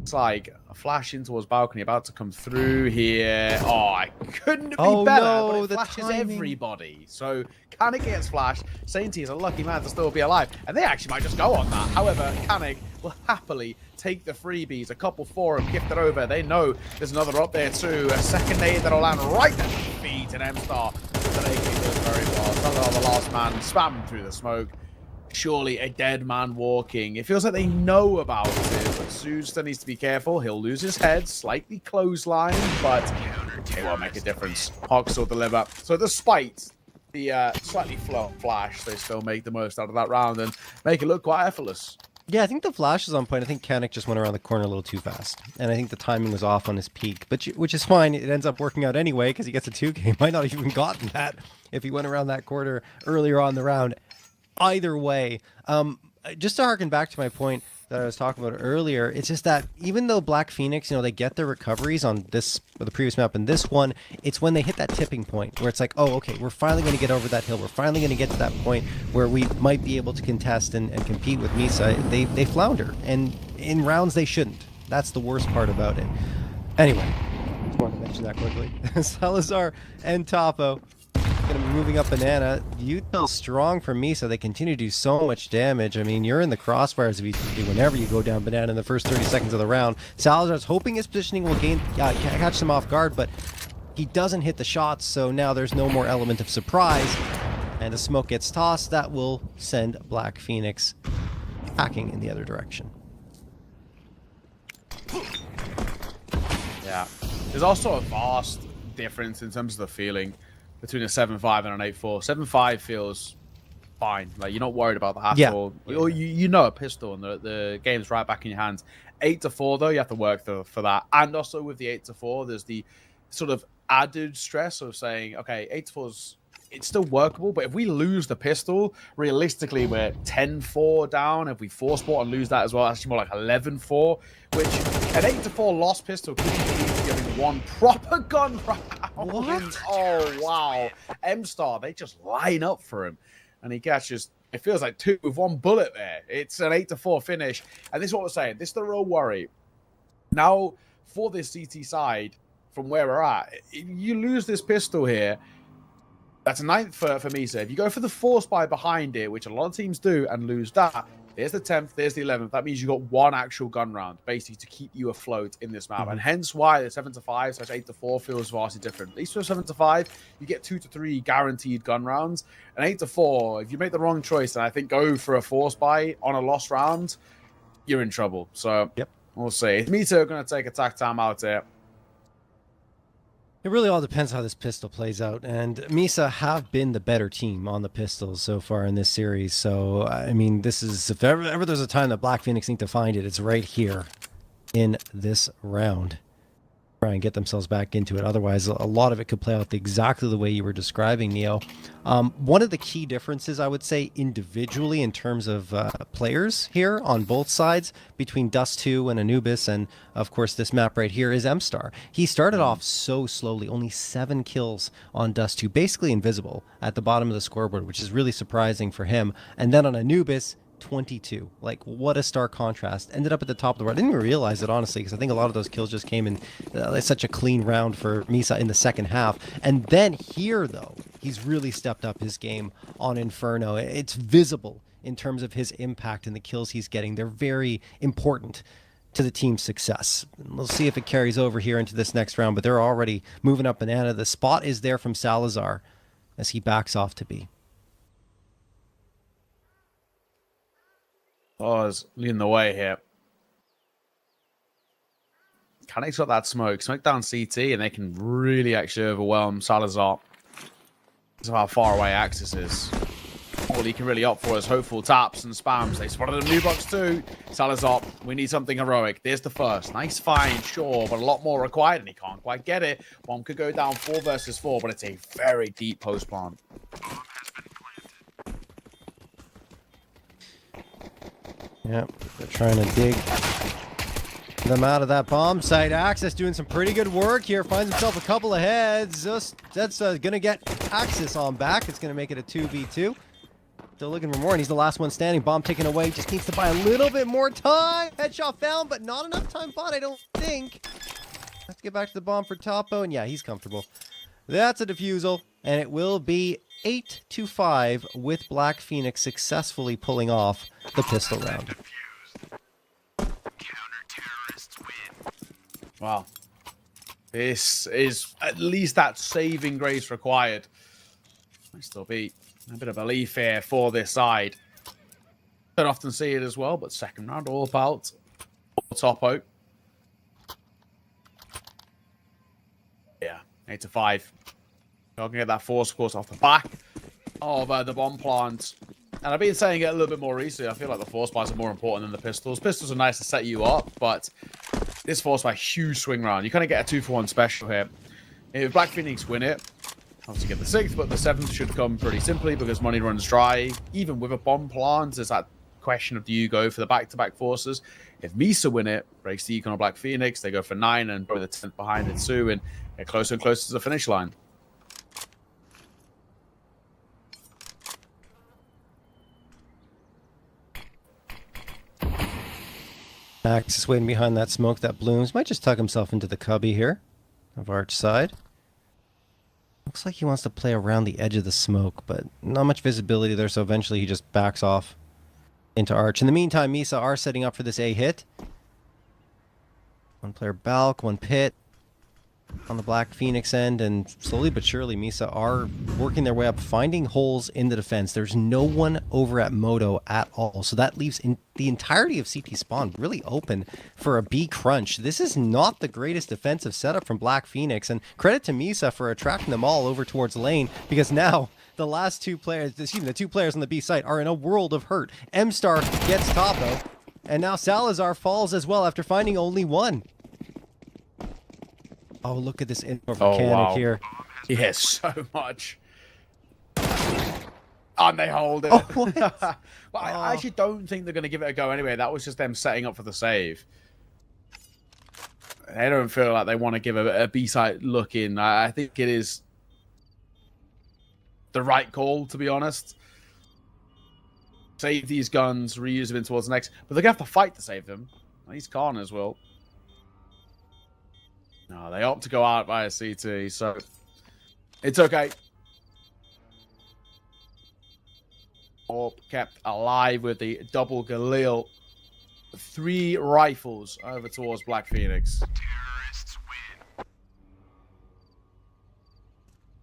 It's like a flash in towards balcony about to come through here. Oh, I couldn't be better. No, but it flashes everybody. So Kanik gets flashed. Sainty is a lucky man to still be alive. And they actually might just go on that. However, Kanik will happily take the freebies. A couple for him, gift it over. They know there's another up there too. A second nade that'll land right at the feet. And M-Star does very well. Salazar, the last man, spam through the smoke. Surely a dead man walking. It feels like they know about it, but Suze still needs to be careful. He'll lose his head, slightly clothesline, but it won't make a difference. Hawks will deliver. So despite the slightly flash, they still make the most out of that round and make it look quite effortless. Yeah, I think the flash is on point. I think Kanik just went around the corner a little too fast. And I think the timing was off on his peak, but which is fine. It ends up working out anyway because he gets a 2K. Might not have even gotten that if he went around that corner earlier on the round. Either way, just to harken back to my point that I was talking about earlier, it's just that even though Black Phoenix, they get their recoveries on this, or the previous map and this one, it's when they hit that tipping point where it's like, oh, okay, we're finally going to get over that hill. We're finally going to get to that point where we might be able to contest and compete with Misa. They flounder, and in rounds they shouldn't. That's the worst part about it. Anyway, just wanted to mention that quickly. Salazar and Topo going to be moving up banana. Util strong for Misa. They continue to do so much damage. I mean, you're in the crossfires whenever you go down banana in the first 30 seconds of the round. Salazar's hoping his positioning will catch them off guard, but he doesn't hit the shots, so now there's no more element of surprise. And the smoke gets tossed. That will send Black Phoenix packing in the other direction. Yeah. There's also a vast difference in terms of the feeling between a 7-5 and an 8-4. 7-5 feels fine. Like, you're not worried about that at all. You know a pistol and the game's right back in your hands. 8-4, though, you have to work for that. And also with the 8-4, there's the sort of added stress of saying, okay, 8-4's it's still workable, but if we lose the pistol, realistically, we're 10-4 down. If we 4-sport and lose that as well, actually more like 11-4, which an 8-4 lost pistol could be giving one proper gun round. What? Oh, wow. M-Star, they just line up for him, and he catches, it feels like 2 with 1 bullet there. It's an 8-4 finish, and this is what we're saying. This is the real worry. Now, for this CT side, from where we're at, if you lose this pistol here, that's a 9th for Misa. If you go for the 4-spy behind it, which a lot of teams do, and lose that, there's the 10th, there's the 11th. That means you got 1 actual gun round, basically, to keep you afloat in this map. Mm-hmm. And hence why the 7-5 / 8-4 feels vastly different. At least for 7-5, you get 2 to 3 guaranteed gun rounds. And 8-4, if you make the wrong choice, and I think go for a 4-spy on a lost round, you're in trouble. So, yep, we'll see. Misa are going to take attack time out here. It really all depends how this pistol plays out, and Misa have been the better team on the pistols so far in this series. So, I mean, this is, if ever there's a time that Black Phoenix need to find it, it's right here. in this round. Try and get themselves back into it. Otherwise, a lot of it could play out exactly the way you were describing, Neo. One of the key differences, I would say, individually in terms of players here on both sides between Dust 2 and Anubis, and of course this map right here, is MStar. He started off so slowly, only 7 kills on Dust 2, basically invisible at the bottom of the scoreboard, which is really surprising for him. And then on Anubis, 22. Like, what a stark contrast. Ended up at the top of the round. I didn't even realize it, honestly, because I think a lot of those kills just came in such a clean round for Misa in the second half. And then here, though, he's really stepped up his game on Inferno. It's visible in terms of his impact and the kills he's getting. They're very important to the team's success. We'll see if it carries over here into this next round, but they're already moving up Banana. The spot is there from Salazar as he backs off to B. Oh, is leading the way here. Canic's got that smoke. Smoke down CT, and they can really actually overwhelm Salazar. Because of how far away Axis is. All he can really opt for is hopeful taps and spams. They spotted a new box too. Salazar, we need something heroic. There's the first. Nice find, sure, but a lot more required, and he can't quite get it. Bomb could go down 4 versus 4, but it's a very deep post plant. Yep, they're trying to dig them out of that bomb site. Axis doing some pretty good work here. Finds himself a couple of heads. That's going to get Axis on back. It's going to make it a 2v2. Still looking for more, and he's the last one standing. Bomb taken away. Just needs to buy a little bit more time. Headshot found, but not enough time bought, I don't think. Let's get back to the bomb for Topo, and yeah, he's comfortable. That's a defusal, and it will be 8-5 with Black Phoenix successfully pulling off the pistol round. Wow. This is at least that saving grace required. Might still be a bit of belief here for this side. Don't often see it as well, but second round all about Topo. Yeah, 8-5. Not gonna get that force, of course, off the back of the bomb plant. And I've been saying it a little bit more recently. I feel like the force buys are more important than the pistols. Pistols are nice to set you up, but this force buy, huge swing round. You kind of get a 2-for-1 special here. If Black Phoenix win it, obviously get the 6th, but the 7th should come pretty simply because money runs dry. Even with a bomb plant, there's that question of do you go for the back-to-back forces? If Misa win it, breaks the econ of Black Phoenix, they go for 9 and throw the 10th behind it too, and get closer and closer to the finish line. Axis waiting behind that smoke that blooms. Might just tuck himself into the cubby here of Arch side. Looks like he wants to play around the edge of the smoke, but not much visibility there, so eventually he just backs off into Arch. In the meantime, Misa are setting up for this A hit. One player Balk, one Pit on the Black Phoenix end, and slowly but surely Misa are working their way up, finding holes in the defense. There's no one over at Moto at all, so that leaves in the entirety of CT spawn really open for a B crunch. This is not the greatest defensive setup from Black Phoenix, and credit to Misa for attracting them all over towards lane, because now the last two players, the 2 players on the B site are in a world of hurt. MStar gets Topo, and now Salazar falls as well after finding only one. Oh, look at this mechanic here. He has so much. And they hold it. Oh, what? But I actually don't think they're going to give it a go anyway. That was just them setting up for the save. They don't feel like they want to give a B-side look in. I think it is the right call, to be honest. Save these guns, reuse them towards the next. But they're going to have to fight to save them. These can't as well. No, they opt to go out by a CT, so it's okay. Orb kept alive with the double Galil. 3 rifles over towards Black Phoenix.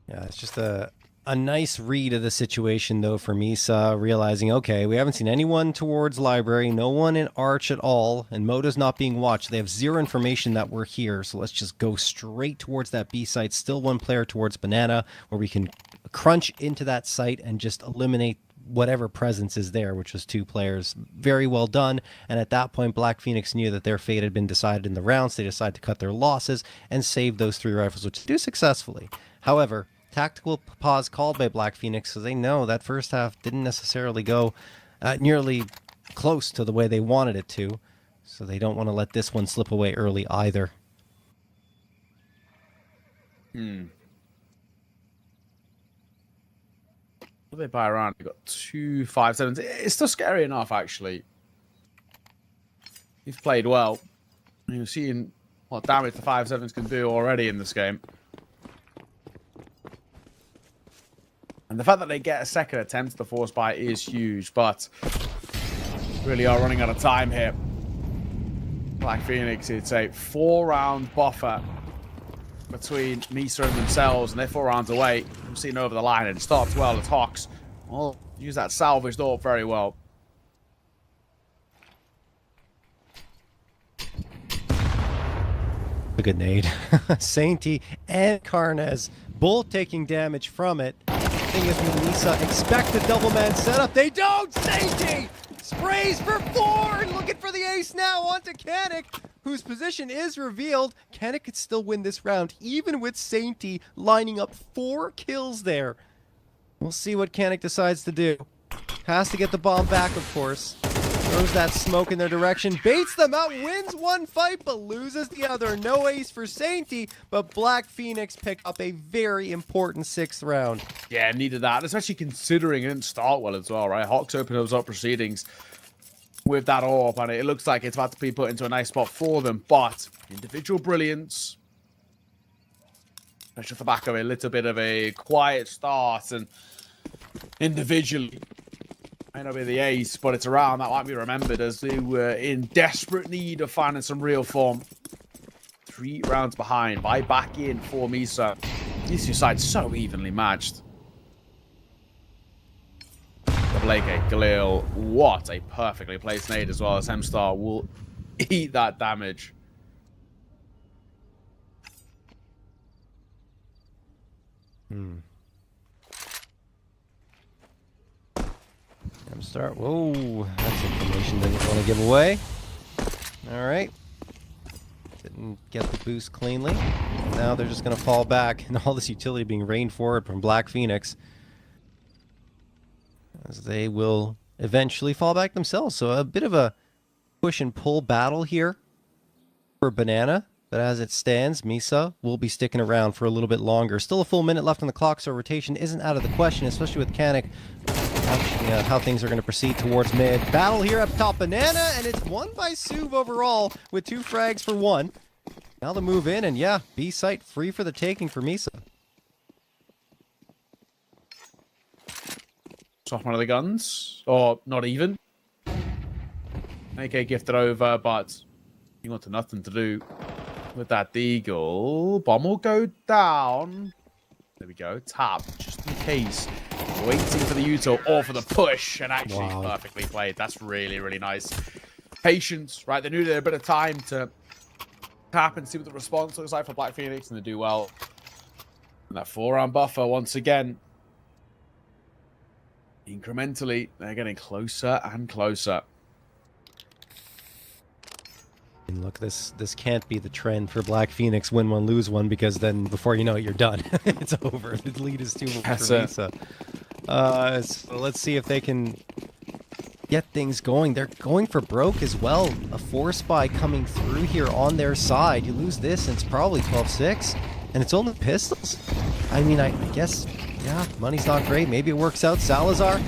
Yeah, it's just a nice read of the situation, though, for Misa, realizing, okay, we haven't seen anyone towards Library, no one in Arch at all, and Moto's not being watched. They have 0 information that we're here, so let's just go straight towards that B site. Still 1 player towards Banana, where we can crunch into that site and just eliminate whatever presence is there, which was 2 players. Very well done. And at that point, Black Phoenix knew that their fate had been decided in the rounds. They decided to cut their losses and save those 3 rifles, which they do successfully. However, tactical pause called by Black Phoenix because they know that first half didn't necessarily go nearly close to the way they wanted it to. So they don't want to let this one slip away early either. What do they buy around? We've got 2 5.7s. It's still scary enough, actually. He's played well. You're seeing what damage the 5.7s can do already in this game. And the fact that they get a second attempt at the force buy is huge, but really are running out of time here. Black Phoenix, it's a 4-round buffer between Misa and themselves, and they're 4 rounds away from seeing over the line, and it starts well. It's Hawks. Well, use that salvaged AWP very well. A good nade. Sainty and Karnez both taking damage from it. Thing is, when Misa expect a double man setup, they don't! Sainty sprays for 4 and looking for the ace now onto Kanik, whose position is revealed. Kanik could still win this round, even with Sainty lining up 4 kills there. We'll see what Kanik decides to do. Has to get the bomb back, of course. Throws that smoke in their direction, baits them out, wins 1 fight, but loses the other. No ace for Sainty, but Black Phoenix pick up a very important 6th round. Yeah, needed that, especially considering it didn't start well as well, right? Hawks opens up proceedings with that AWP, and it looks like it's about to be put into a nice spot for them, but individual brilliance, especially off the back of a little bit of a quiet start, and individually, may not be the ace, but it's a round that might be remembered as they were in desperate need of finding some real form. 3 rounds behind, buy back in for Misa. These 2 sides so evenly matched. Blake Galil, what a perfectly placed nade as well as M-Star will eat that damage. M-Star, whoa, that's information didn't want to give away. All right. Didn't get the boost cleanly. Now they're just going to fall back, and all this utility being rained forward from Black Phoenix, as they will eventually fall back themselves. So a bit of a push and pull battle here for Banana. But as it stands, Misa will be sticking around for a little bit longer. Still a full minute left on the clock, so rotation isn't out of the question, especially with Kanik watching how things are going to proceed towards mid. Battle here up top, Banana, and it's won by Suv overall with 2 frags for 1. Now the move in, and yeah, B site free for the taking for Misa. Off one of the guns, or not even. AK gifted over, but you want to nothing to do with that Deagle. Bomb will go down. There we go. Tap, just in case. Waiting for the util or for the push, and actually perfectly played. That's really, really nice. Patience, right? They knew they had a bit of time to tap and see what the response looks like for Black Phoenix, and they do well. And that 4-round buffer once again. Incrementally, they're getting closer and closer. And look, this can't be the trend for Black Phoenix, win 1, lose 1, because then before you know it, you're done. It's over. The lead is 2 for Misa. So let's see if they can get things going. They're going for broke as well. A force buy coming through here on their side. You lose this, and it's probably 12-6, and it's only pistols. I mean, I guess... yeah, money's not great. Maybe it works out. Salazar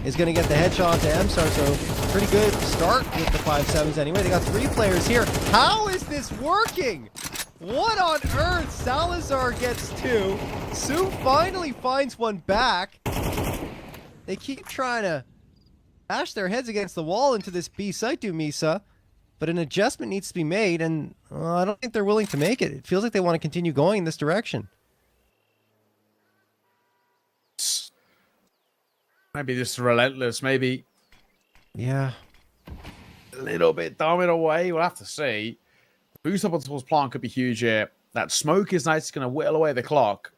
is going to get the headshot to M-Star, so pretty good start with the 5.7s anyway. They got 3 players here. How is this working? What on earth? Salazar gets 2. Sue finally finds one back. They keep trying to bash their heads against the wall into this B site, do Misa, but an adjustment needs to be made, and I don't think they're willing to make it. It feels like they want to continue going in this direction. Maybe just relentless, maybe. Yeah. A little bit dumb in a way. We'll have to see. Boost up on towards plant could be huge here. That smoke is nice. It's going to whittle away the clock.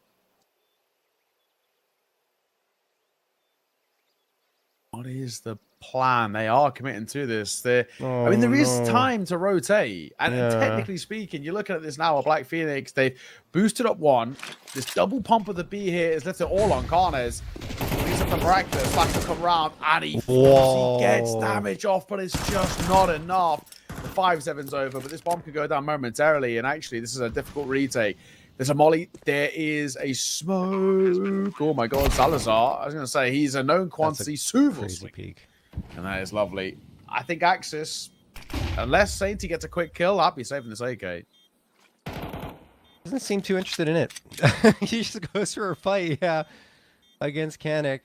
What is the plan? They are committing to this. Oh, I mean, there is no. time to rotate. And technically speaking, you're looking at this now, a Black Phoenix. They've boosted up one. This double pump of the B here has left it all on Karnes. He's at the miraculous. Flash will come round, and he gets damage off, but it's just not enough. The 5-7's over, but this bomb could go down momentarily. And actually, this is a difficult retake. There's a molly. There is a smoke. Oh my God, Salazar. I was going to say he's a known quantity. Suval swing. Peak. And that is lovely. I think Axis, unless Sainty gets a quick kill, I'll be saving this AK. Doesn't seem too interested in it. He just goes for a fight, yeah, against Kanik.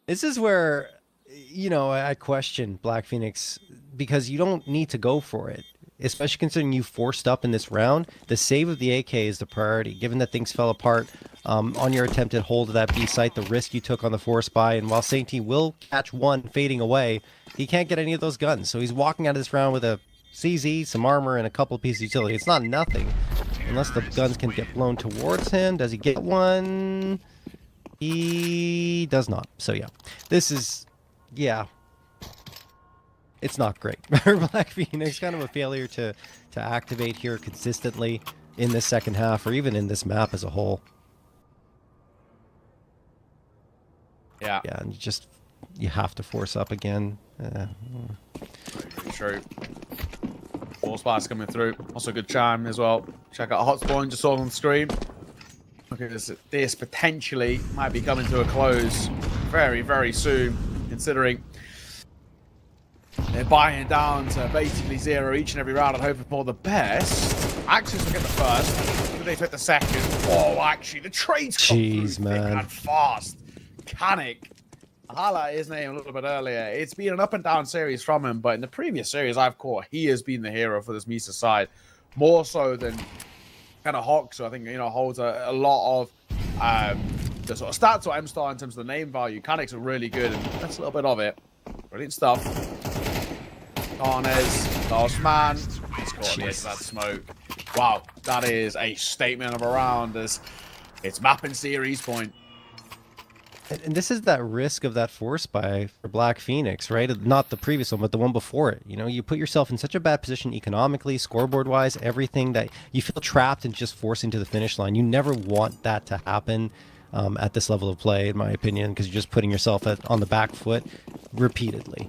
This is where, you know, I question Black Phoenix because you don't need to go for it. Especially considering you forced up in this round, the save of the AK is the priority. Given that things fell apart on your attempted hold of that B site, the risk you took on the force buy, and while Sainty will catch one fading away, he can't get any of those guns. So he's walking out of this round with a CZ, some armor, and a couple of pieces of utility. It's not nothing, unless the guns can get blown towards him. Does he get one? He does not. So yeah, this is, yeah. It's not great. Black Phoenix, kind of a failure to activate here consistently in this second half, or even in this map as a whole. Yeah. Yeah, and you have to force up again. True. Force blast coming through. Also good chime as well. Check out Hot Spawn just saw on the screen. Look at this. This potentially might be coming to a close very, very soon, considering they're buying down to basically 0 each and every round and hoping for the best. Axis will get the first. They took the second. Oh, actually, the trades come through thick and fast. Kanik. I highlighted his name a little bit earlier. It's been an up and down series from him, but in the previous series I've caught, he has been the hero for this Misa side. More so than kind of Hawk, so I think, you know, holds a lot of the sort of stats or M-Star in terms of the name value. Kanik's are really good, and that's a little bit of it. Brilliant stuff. Karnes, last man. He's caught on the edge of that smoke. Wow, that is a statement of a round as it's mapping series point. And this is that risk of that force buy for Black Phoenix, right? Not the previous one, but the one before it. You know, you put yourself in such a bad position economically, scoreboard-wise, everything, that you feel trapped and just forcing to the finish line. You never want that to happen at this level of play, in my opinion, because you're just putting yourself on the back foot repeatedly.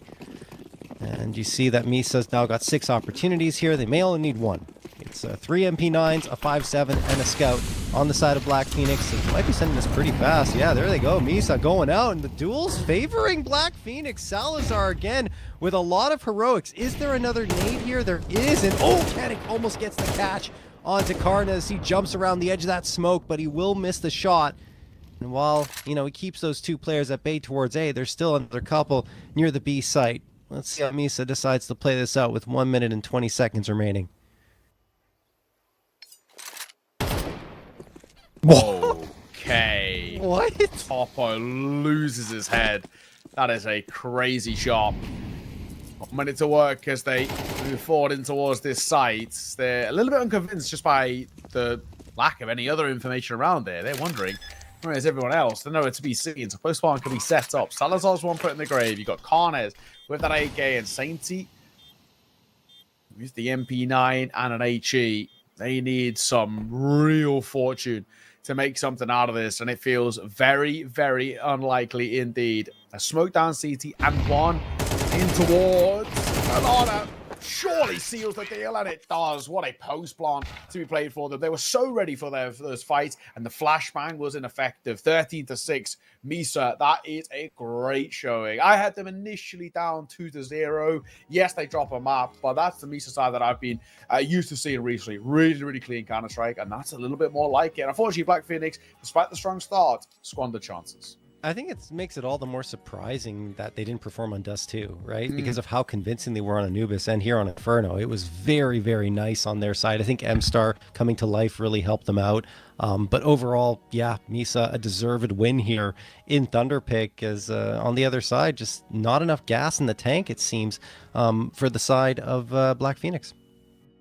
And you see that Misa's now got 6 opportunities here. They may only need 1. It's 3 MP9s, a 5.7, and a scout on the side of Black Phoenix. So they might be sending this pretty fast. Yeah, there they go. Misa going out, and the duels favoring Black Phoenix. Salazar again with a lot of heroics. Is there another nade here? There is, and oh, Kanik almost gets the catch onto Karnes. He jumps around the edge of that smoke, but he will miss the shot. And while, you know, he keeps those 2 players at bay towards A, there's still another couple near the B site. Let's see how Misa decides to play this out with 1 minute and 20 seconds remaining. Okay. What? Topo loses his head. That is a crazy shot. 1 minute to work as they move forward in towards this site. They're a little bit unconvinced just by the lack of any other information around there. They're wondering, where is everyone else? They know it's to be seen, so post-spawn can be set up. Salazar's one put in the grave. You've got Karnes with that AK and Sainty with the MP9 and an HE. They need some real fortune to make something out of this, and it feels very, very unlikely indeed. A smoke down CT and one in towards Alana. Surely seals the deal, and it does. What a post plant to be played for them. They were so ready for those fights, and the flashbang was ineffective. 13-6, Misa. That is a great showing. I had them initially down 2-0. Yes, they drop a map, but that's the Misa side that I've been used to seeing recently. Really, really clean Counter-Strike, and that's a little bit more like it. And unfortunately, Black Phoenix, despite the strong start, squandered chances. I think it makes it all the more surprising that they didn't perform on Dust 2, right? Because of how convincing they were on Anubis and here on Inferno. It was very, very nice on their side. I think M-Star coming to life really helped them out. But overall, yeah, Misa, a deserved win here in Thunderpick, as on the other side, just not enough gas in the tank, it seems, for the side of Black Phoenix.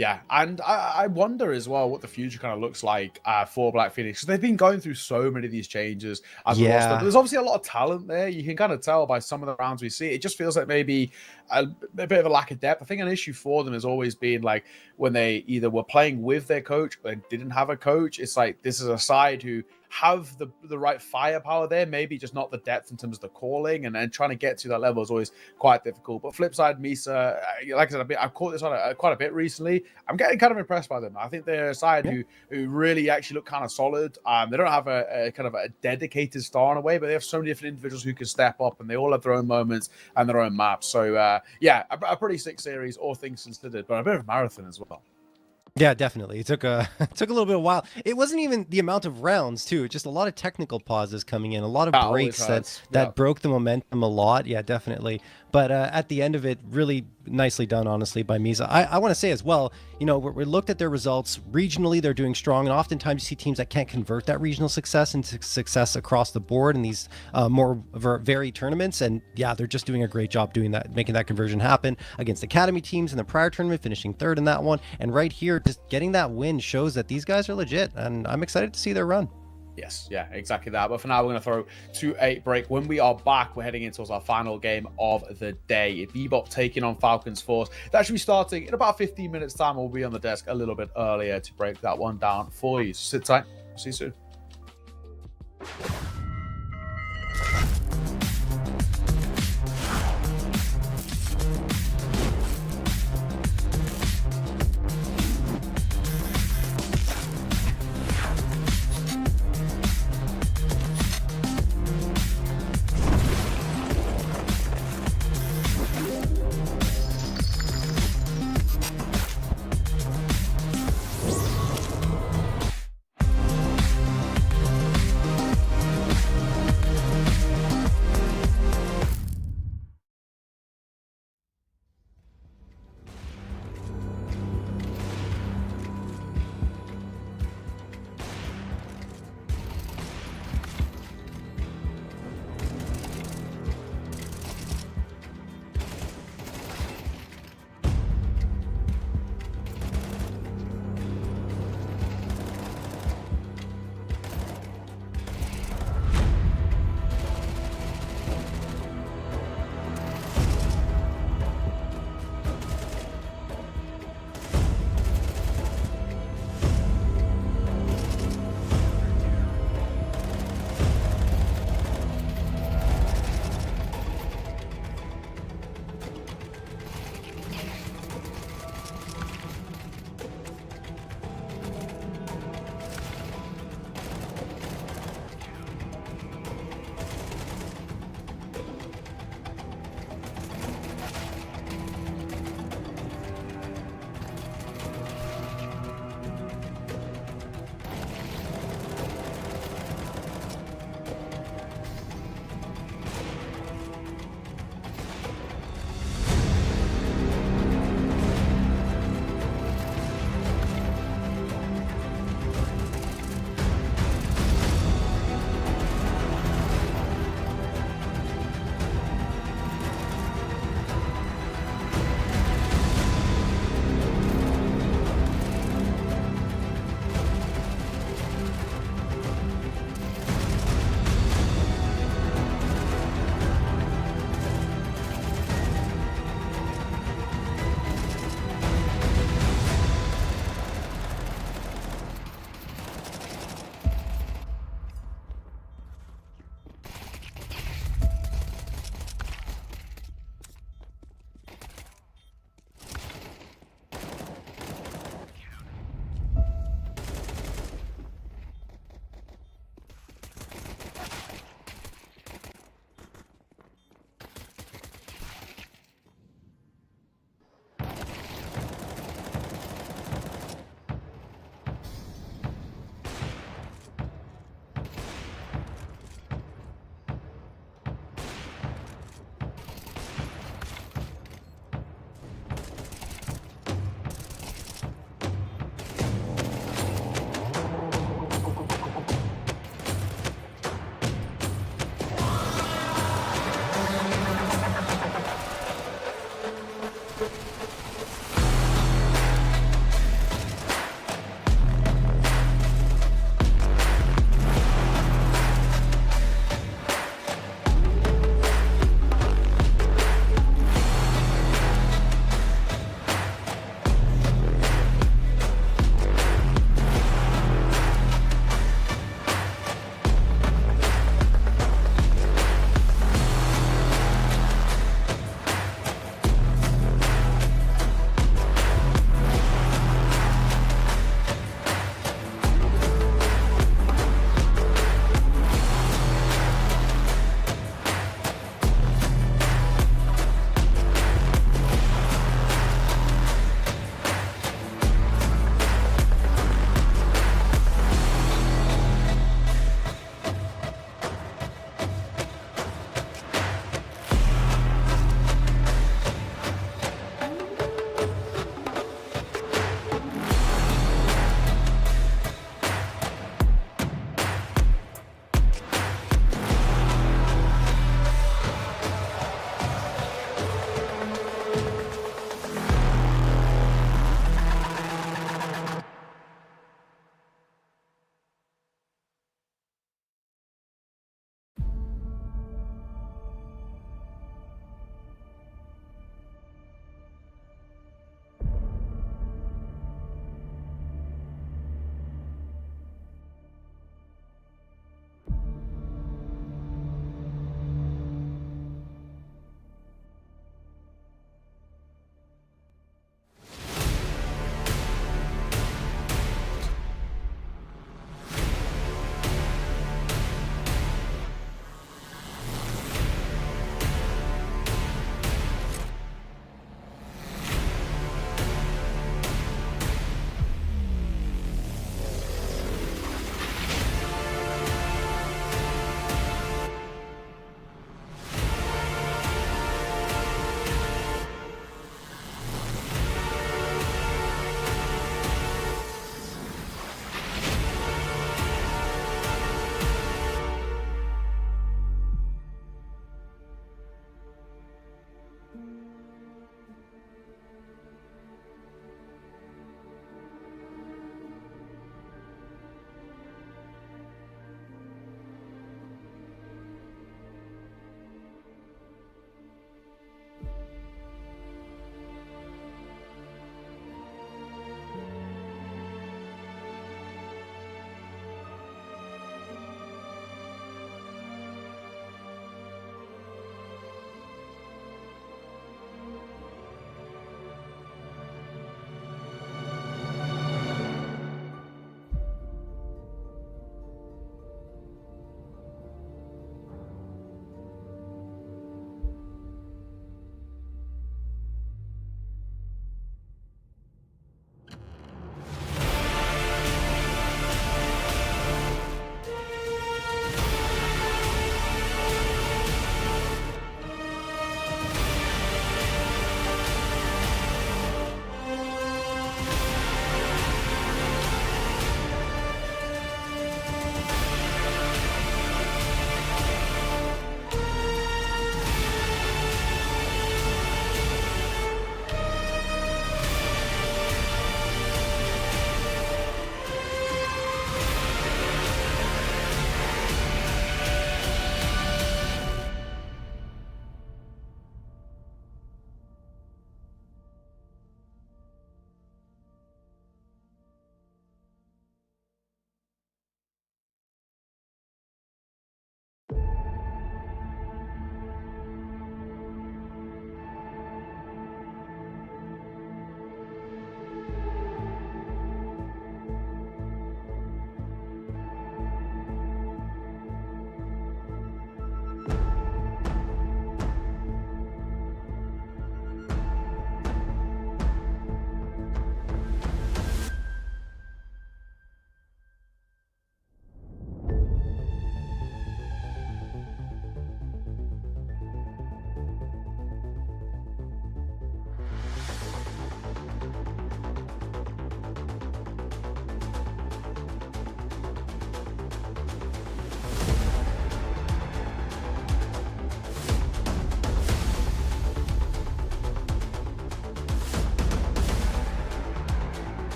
Yeah, and I wonder as well what the future kind of looks like for Black Phoenix, because they've been going through so many of these changes as a roster. Yeah. There's obviously a lot of talent there. You can kind of tell by some of the rounds we see. It just feels like maybe a bit of a lack of depth. I think an issue for them has always been like when they either were playing with their coach or they didn't have a coach. It's like this is a side who have the right firepower there, maybe just not the depth in terms of the calling, and then trying to get to that level is always quite difficult. But flip side, Misa, like I said, I've caught this on quite a bit recently. I'm getting kind of impressed by them. I think they're a side who really actually look kind of solid. They don't have a kind of a dedicated star in a way, but they have so many different individuals who can step up, and they all have their own moments and their own maps. So yeah, a pretty sick series, all things considered, but a bit of a marathon as well. Yeah, definitely. It took a it took a little bit of a while. It wasn't even the amount of rounds too. Just a lot of technical pauses coming in, a lot of breaks that broke the momentum a lot. Yeah, definitely. But at the end of it, really nicely done, honestly, by Misa. I want to say as well, you know, we looked at their results regionally. They're doing strong, and oftentimes you see teams that can't convert that regional success into success across the board in these more varied tournaments. And yeah, they're just doing a great job doing that, making that conversion happen against academy teams in the prior tournament, finishing third in that one. And right here, just getting that win shows that these guys are legit, and I'm excited to see their run. Yes, yeah, exactly that. But for now, we're going to throw to a break. When we are back, we're heading into our final game of the day. Bebop taking on Falcons Force. That should be starting in about 15 minutes time. We'll be on the desk a little bit earlier to break that one down for you. So sit tight. See you soon.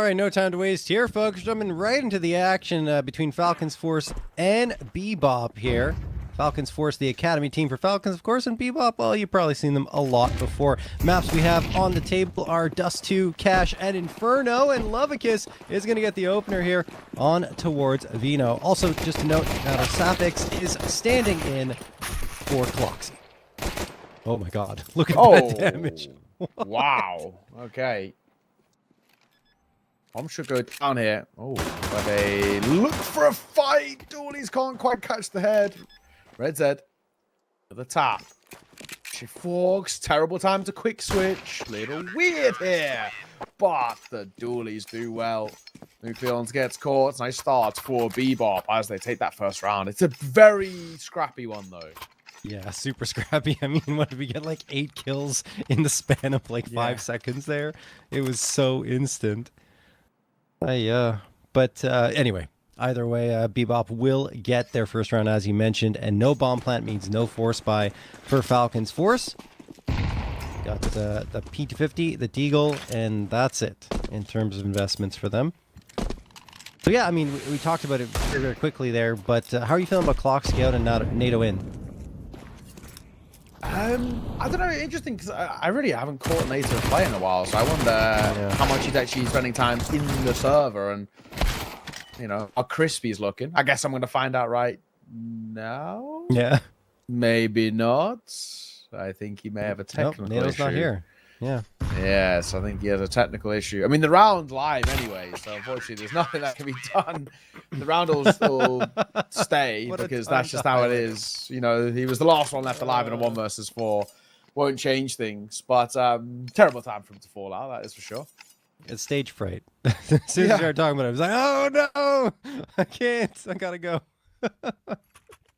right, no time to waste here, folks. Jumping right into the action between Falcons Force and Bebop here. Falcons Force, the academy team for Falcons, of course, and Bebop, well, you've probably seen them a lot before. Maps we have on the table are Dust 2, Cash, and Inferno, and Lavked is going to get the opener here on towards Vino. Also, just to note that our Sapix is standing in for Cloxy. Oh my god, look at that damage. Wow. Okay. Bomb should go down here. Oh, but they look for a fight. Doolies can't quite catch the head. Red Z to the top. She forks. Terrible time to quick switch. Little weird here. But the Doolies do well. Nucleons gets caught. Nice start for Bebop as they take that first round. It's a very scrappy one, though. Yeah, super scrappy. I mean, what did we get? Like 8 kills in the span of like 5 seconds there? It was so instant. But anyway, either way, Bebop will get their first round, as you mentioned, and no bomb plant means no force buy for Falcons Force. Got the P250, the Deagle, and that's it in terms of investments for them. So yeah, I mean, we talked about it very, very quickly there, but how are you feeling about Clock Scout and NATO in? I don't know. Interesting, because I really haven't caught NATO play in a while, so I wonder how much he's actually spending time in the server and, you know, how crispy he's looking. I guess I'm going to find out right now. Yeah. Maybe not. I think he may have a technical NATO's issue. not here. Yeah. Yes, I think he has a technical issue. I mean, the round's live anyway, so unfortunately there's nothing that can be done. The round will still stay because that's just how it is. You know, he was the last one left alive in a 1 versus 4. Won't change things, but terrible time for him to fall out, that is for sure. It's stage fright. As soon as you started talking about it, I was like, oh no, I can't. I gotta go.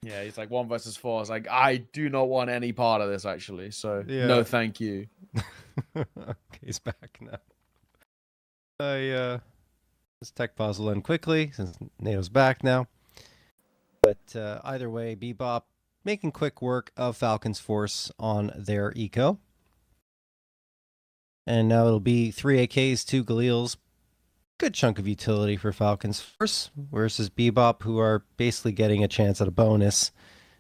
Yeah, he's like 1 versus 4. It's like, I do not want any part of this, actually. So, no, thank you. Okay, he's back now. This tech pause will end quickly since NATO's back now. But either way, Bebop making quick work of Falcons Force on their eco. And now it'll be 3 AKs, 2 Galils. Good chunk of utility for Falcons Force versus Bebop, who are basically getting a chance at a bonus.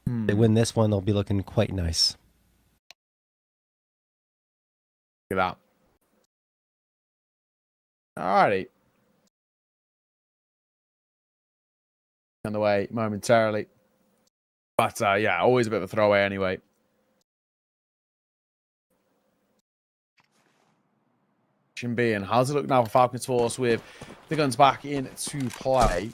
If they win this one, they'll be looking quite nice. Look at that. Alrighty. On the way momentarily. But yeah, always a bit of a throwaway anyway. And how does it look now for Falcons Force with the guns back into play?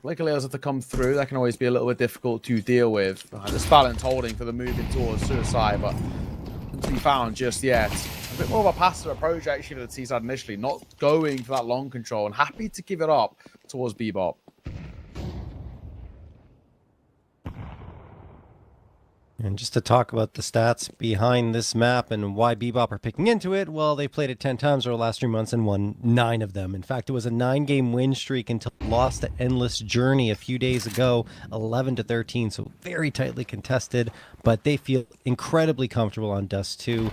Like Galils have to come through, that can always be a little bit difficult to deal with. This balance holding for the moving towards suicide, but to be found just yet. A bit more of a passive approach actually for the T-side initially, not going for that long control and happy to give it up towards Bebop. And just to talk about the stats behind this map and why Bebop are picking into it, well, they played it 10 times over the last 3 months and won 9 of them. In fact, it was a 9-game win streak until lost to Endless Journey a few days ago, 11-13, so very tightly contested, but they feel incredibly comfortable on Dust 2.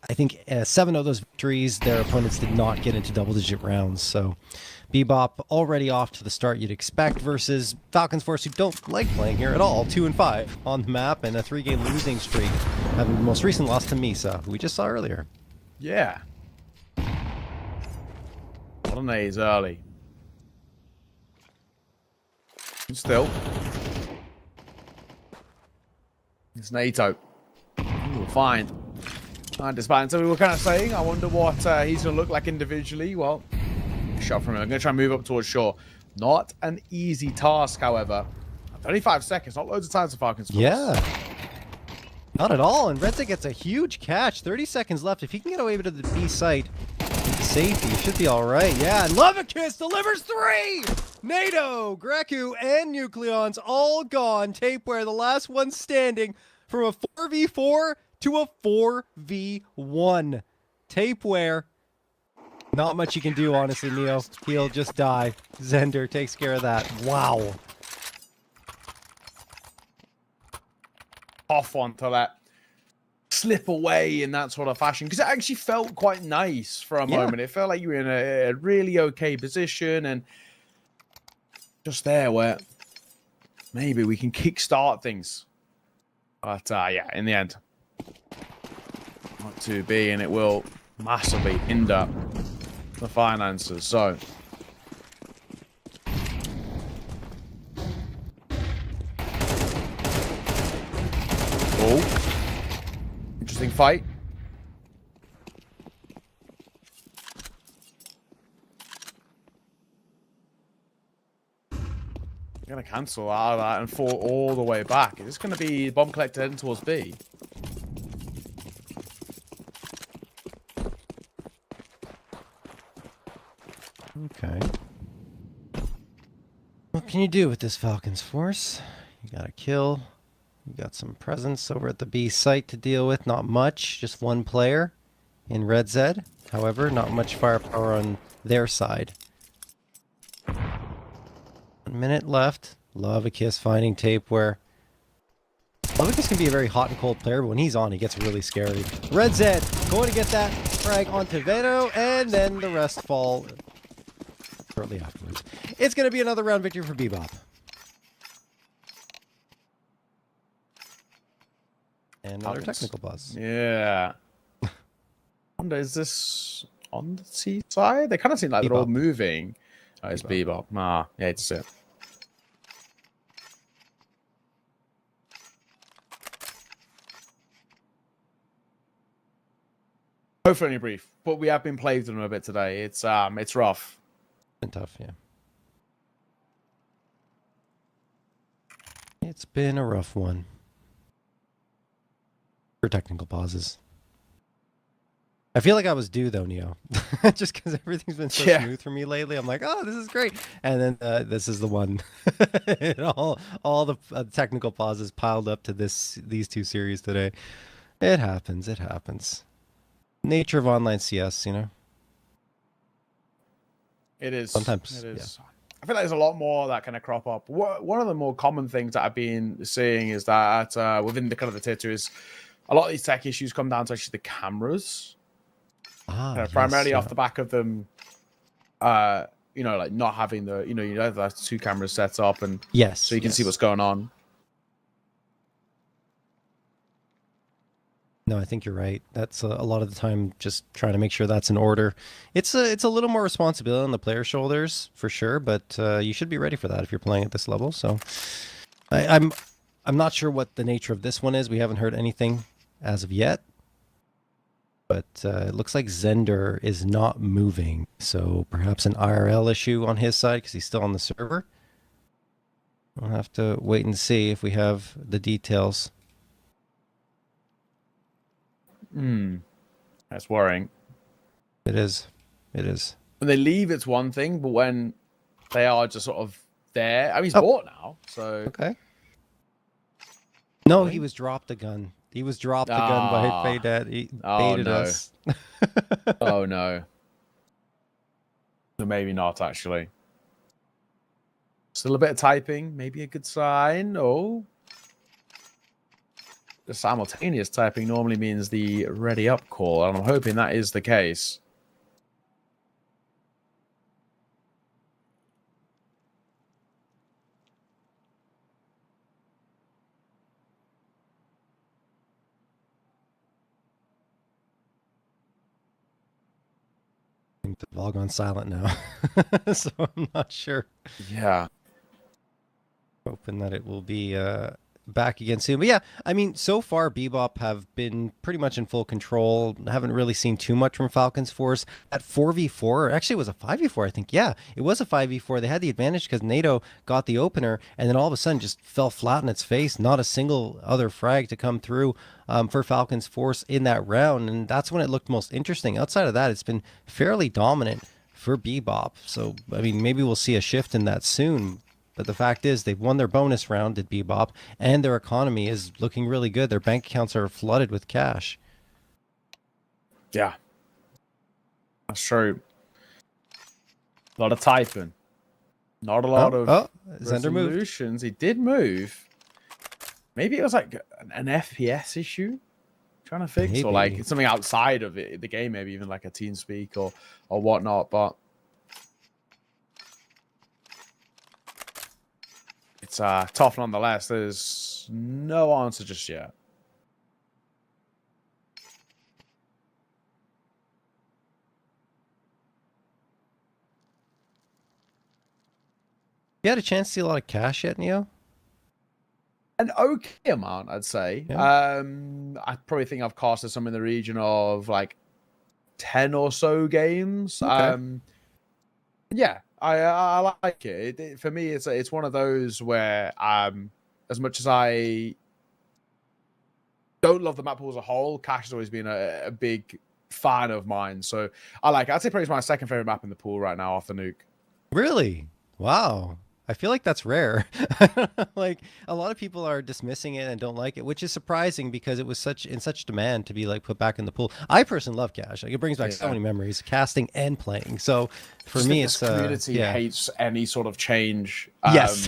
I think 7 of those victories, their opponents did not get into double-digit rounds, so Bebop already off to the start you'd expect versus Falcons Force, who don't like playing here at all. 2-5 on the map and a 3-game losing streak, having the most recent loss to Misa, who we just saw earlier. Yeah. Holidays early. Still. It's NATO. We'll find. Despite, so we were kind of saying, I wonder what he's going to look like individually. Well, shot from him. I'm going to try and move up towards shore. Not an easy task, however. 35 seconds, not loads of time for Falcons Force. Yeah. Not at all. And RUSTEC gets a huge catch. 30 seconds left. If he can get away to the B site, safety should be all right. Yeah, and Lavked delivers 3! NATO, Greku, and Nucleons all gone. Tapeware, the last one standing, from a 4v4 to a 4v1. Tapeware. Not much you can do, honestly, Neo. He'll just die. Zender takes care of that. Wow. Off onto that slip away in that sort of fashion, because it actually felt quite nice for a moment. It felt like you were in a really okay position, and just there where maybe we can kickstart things. But yeah, in the end, not to be, and it will massively hinder the finances. So interesting fight. I'm going to cancel out of that and fall all the way back. Is this going to be bomb collector heading towards B? Okay. What can you do with this Falcons Force? You got a kill. You got some presence over at the B site to deal with. Not much. Just one player in Red Zed. However, not much firepower on their side. 1 minute left. Love a kiss finding tape where Lavked can be a very hot and cold player, but when he's on, he gets really scary. Red Zed going to get that frag onto Veno, and then the rest fall shortly afterwards. It's going to be another round victory for Bebop. And another technical pause. Yeah. I wonder, is this on the C side? They kind of seem like they're all moving. Oh, it's Bebop. Ah, yeah, it's it. Hopefully only brief, but we have been played with them a bit today. It's rough. Been tough, yeah. It's been a rough one. For technical pauses. I feel like I was due though, Neo. Just because everything's been so smooth for me lately. I'm like, oh, this is great. And then this is the one. all the technical pauses piled up to these two series today. It happens. It happens. Nature of online CS, you know. It is. Sometimes. It is. Yeah. I feel like there's a lot more that kind of crop up. One of the more common things that I've been seeing is that within the kind of the tier 2 is a lot of these tech issues come down to actually the cameras. Primarily off the back of them, you know, like not having the, you have the 2 cameras set up, and so you can see what's going on. No, I think you're right. That's a lot of the time just trying to make sure that's in order. It's a little more responsibility on the player's shoulders for sure, but you should be ready for that if you're playing at this level. So I'm not sure what the nature of this one is. We haven't heard anything as of yet, but it looks like Zender is not moving. So perhaps an IRL issue on his side because he's still on the server. We'll have to wait and see if we have the details. That's worrying. It is. It is. When they leave, it's one thing, but when they are just sort of there, I mean, he's bought now, so okay. No, he was dropped a gun. He was dropped a gun by Faydad. He baited us. Oh no. So maybe not actually. Still a bit of typing, maybe a good sign. Oh. The simultaneous typing normally means the ready up call, and I'm hoping that is the case. I think they've all gone silent now, so I'm not sure. Yeah. Hoping that it will be back again soon. But yeah, I mean, so far Bebop have been pretty much in full control. Haven't really seen too much from Falcons Force. At 4v4, actually it was a 5v4, I think. Yeah, it was a 5v4. They had the advantage because NATO got the opener, and then all of a sudden just fell flat on its face. Not a single other frag to come through for Falcons Force in that round, and that's when it looked most interesting. Outside of that, it's been fairly dominant for Bebop. So, I mean, maybe we'll see a shift in that soon. But the fact is, they've won their bonus round at Bebop, and their economy is looking really good. Their bank accounts are flooded with cash. Yeah. That's true. A lot of typing. Not a lot of resolutions. He did move. Maybe it was like an FPS issue. trying to fix, or like something outside of it, the game, maybe even like a TeamSpeak or whatnot. But it's tough nonetheless. There's no answer just yet. You had a chance to see a lot of cash yet, Neo? An okay amount, I'd say. Yeah. I probably think I've casted some in the region of like 10 or so games. Okay. Yeah, I like it. For me, it's one of those where as much as I don't love the map pool as a whole, Cash has always been a big fan of mine. So I like it. I'd say probably it's my second favorite map in the pool right now after Nuke. Really? Wow. I feel like that's rare. Like a lot of people are dismissing it and don't like it, which is surprising because it was in such demand to be like put back in the pool. I personally love Cash. Like it brings back so many memories, casting and playing. So for me, it's community hates any sort of change. Yes.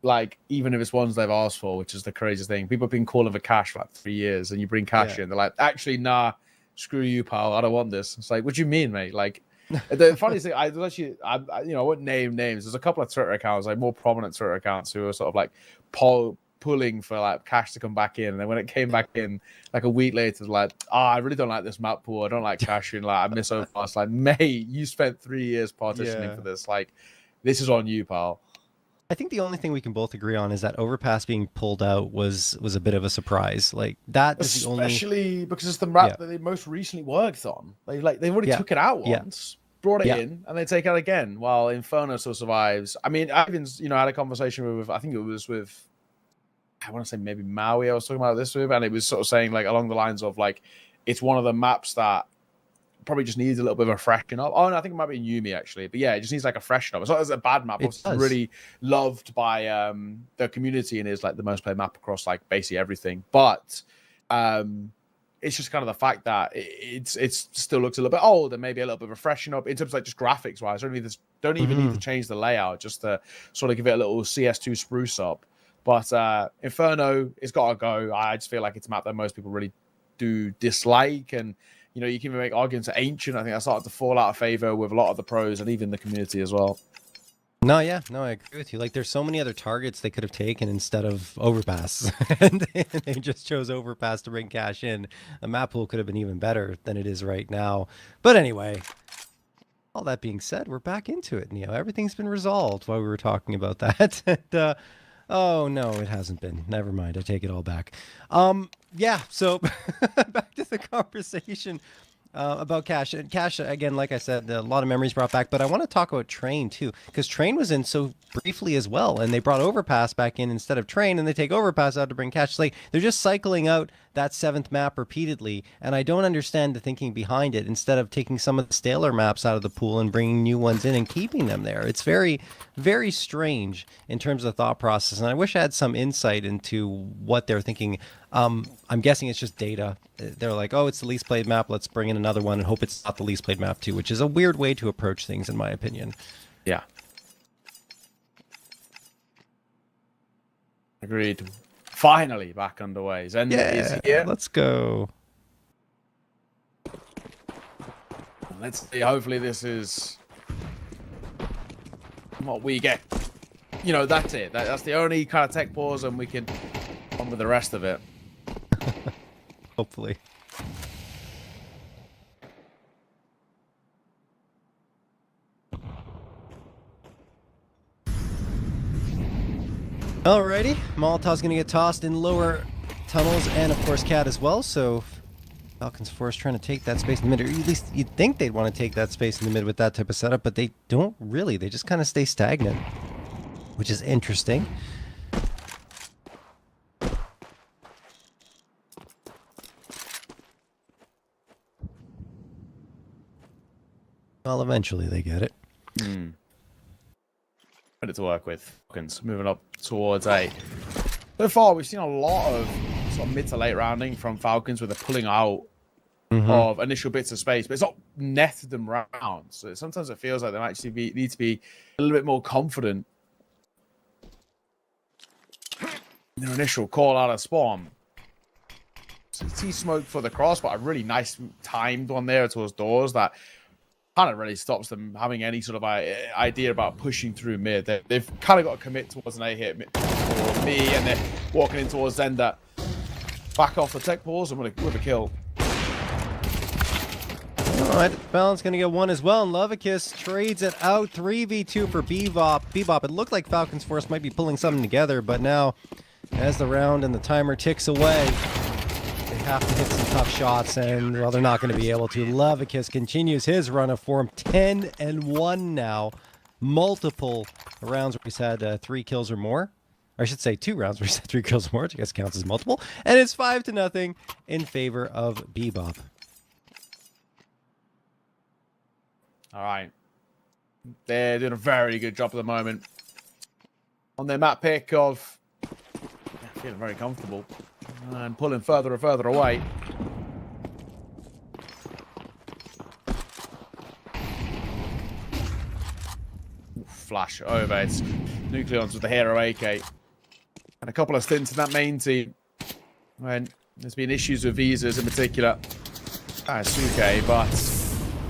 Like even if it's ones they've asked for, which is the craziest thing. People have been calling for Cash for like 3 years, and you bring Cash in, they're like, actually, nah, screw you, pal. I don't want this. It's like, what do you mean, mate? Like. The funniest thing, I wouldn't name names. There's a couple of Twitter accounts, like more prominent Twitter accounts, who are sort of like pulling for like Cash to come back in. And then when it came back in, like a week later, like, I really don't like this map pool. I don't like Cash in. Like, I miss Overpass. Like, mate, you spent 3 years partitioning for this. Like, this is on you, pal. I think the only thing we can both agree on is that Overpass being pulled out was a bit of a surprise. Like that is the only, especially because it's the map that they most recently worked on. They already took it out once. Brought it in and they take it out again while Inferno still survives. I mean, I even had a conversation with I think it was with I want to say maybe Maui I was talking about this with, and it was sort of saying like along the lines of like it's one of the maps that probably just needs a little bit of a freshen up. Oh no, I think it might be in Yumi actually, but yeah, it just needs like a freshen up. It's not as a bad map. It's really loved by the community and is like the most played map across like basically everything. But it's just kind of the fact that it still looks a little bit old and maybe a little bit of a freshen up in terms of like just graphics wise. Don't even need to change the layout just to sort of give it a little CS2 spruce up. But Inferno, it's got to go. I just feel like it's a map that most people really do dislike, and you can even make arguments at Ancient. I think that started to fall out of favor with a lot of the pros and even the community as well. No, I agree with you. Like, there's so many other targets they could have taken instead of Overpass, and they just chose Overpass to bring Cash in. The map pool could have been even better than it is right now. But anyway, all that being said, we're back into it, Neo. Everything's been resolved while we were talking about that. And, oh no, it hasn't been. Never mind. I take it all back. Yeah. So back to the conversation. About Cash. And Cash, again, like I said, a lot of memories brought back, but I want to talk about Train too, because Train was in so briefly as well, and they brought Overpass back in instead of Train, and they take Overpass out to bring Cash. It's like they're just cycling out that 7th map repeatedly, and I don't understand the thinking behind it, instead of taking some of the staler maps out of the pool and bringing new ones in and keeping them there. It's very, very strange in terms of the thought process, and I wish I had some insight into what they're thinking. I'm guessing it's just data. They're like, oh, it's the least played map, let's bring in another one and hope it's not the least played map too, which is a weird way to approach things, in my opinion. Yeah. Agreed. Finally back underway. Zen is here. Let's go. Let's see. Hopefully this is what we get. That's it. That's the only kind of tech pause, and we can on with the rest of it. Hopefully. Alrighty, Molotov's gonna get tossed in lower tunnels, and of course Cat as well, so Falcons Force trying to take that space in the mid, or at least you'd think they'd want to take that space in the mid with that type of setup, but they don't really. They just kind of stay stagnant, which is interesting. Well, eventually they get it. Put it to work with. Falcons moving up towards A. So far, we've seen a lot of sort of mid to late rounding from Falcons, where they're pulling out of initial bits of space, but it's not netted them round. So sometimes it feels like they might actually need to be a little bit more confident in their initial call out of spawn. CT smoke for the cross, but a really nice timed one there towards doors that kind of really stops them having any sort of idea about pushing through mid. They've kind of got to commit towards an A hit for me, and they're walking in towards Zenda. Back off the tech pause and with a kill. All right, Balance going to get one as well, and Lavked trades it out. 3v2 for Bebop. It looked like Falcons Force might be pulling something together, but now, as the round and the timer ticks away, they have to hit some tough shots, and, well, they're not going to be able to. Lavked continues his run of form, 10-1 now. Multiple rounds where he's had 3 kills or more. Or I should say 2 rounds where he's had 3 kills or more, which I guess counts as multiple. And it's 5-0 in favor of Bebop. All right. They're doing a very good job at the moment on their map pick of feeling very comfortable and pulling further and further away. Flash over. It's Nucleons with the hero AK. And a couple of stints in that main team when there's been issues with visas in particular. Suke, but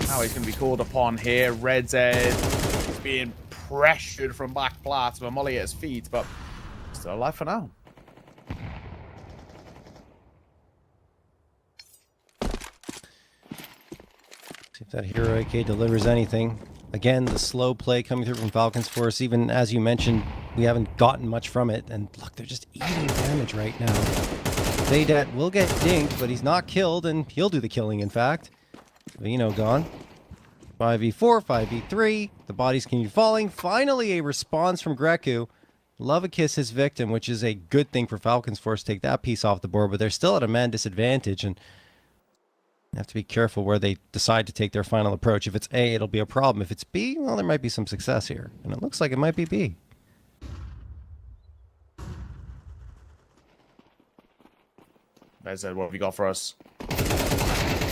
now he's going to be called upon here. Red's Ed is being pressured from back plat with a molly at his feet, but still alive for now. See if that hero AK delivers anything. Again, the slow play coming through from Falcons Force. Even as you mentioned, we haven't gotten much from it. And look, they're just eating damage right now. Zaydet will get dinked, but he's not killed, and he'll do the killing, in fact. Vino gone. 5v4, 5v3. The bodies continue falling. Finally, a response from Greku. Lavked his victim, which is a good thing for Falcons Force to take that piece off the board, but they're still at a man disadvantage, and have to be careful where they decide to take their final approach. If it's A, it'll be a problem. If it's B, well, there might be some success here. And it looks like it might be B. There's what have you got for us?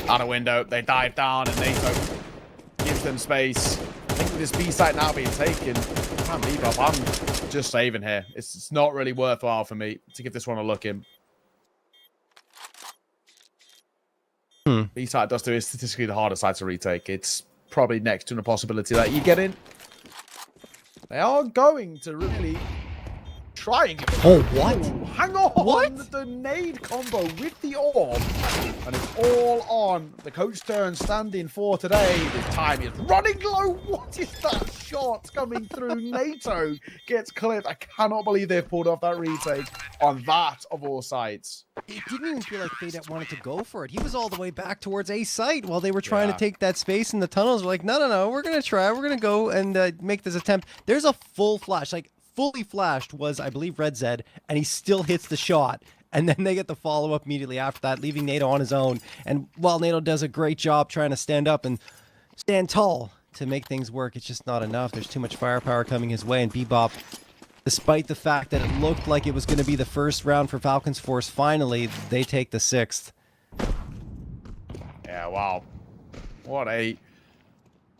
Out a window, they dive down, and NATO gives them space. I think with this B site now being taken, I can't leave up. I'm just saving here. It's not really worthwhile for me to give this one a look in. B site does do is statistically the harder side to retake. It's probably next to a possibility that you get in. They are going to really try and get it. Oh, what? Ooh, hang on! What? The nade combo with the orb. And it's all on the coach turn standing for today. This time is running low. What is that shot coming through? NATO gets clipped. I cannot believe they've pulled off that retake on that of all sides. It didn't even feel like Fade wanted to go for it. He was all the way back towards A site while they were trying to take that space in the tunnels. We're like, no, we're going to try. We're going to go and make this attempt. There's a full flash. Like, fully flashed was, I believe, Red Zed, and he still hits the shot. And then they get the follow-up immediately after that, leaving NATO on his own. And while NATO does a great job trying to stand up and stand tall to make things work, it's just not enough. There's too much firepower coming his way, and Bebop, despite the fact that it looked like it was going to be the first round for Falcons Force, finally, they take the 6th. Yeah, wow. What a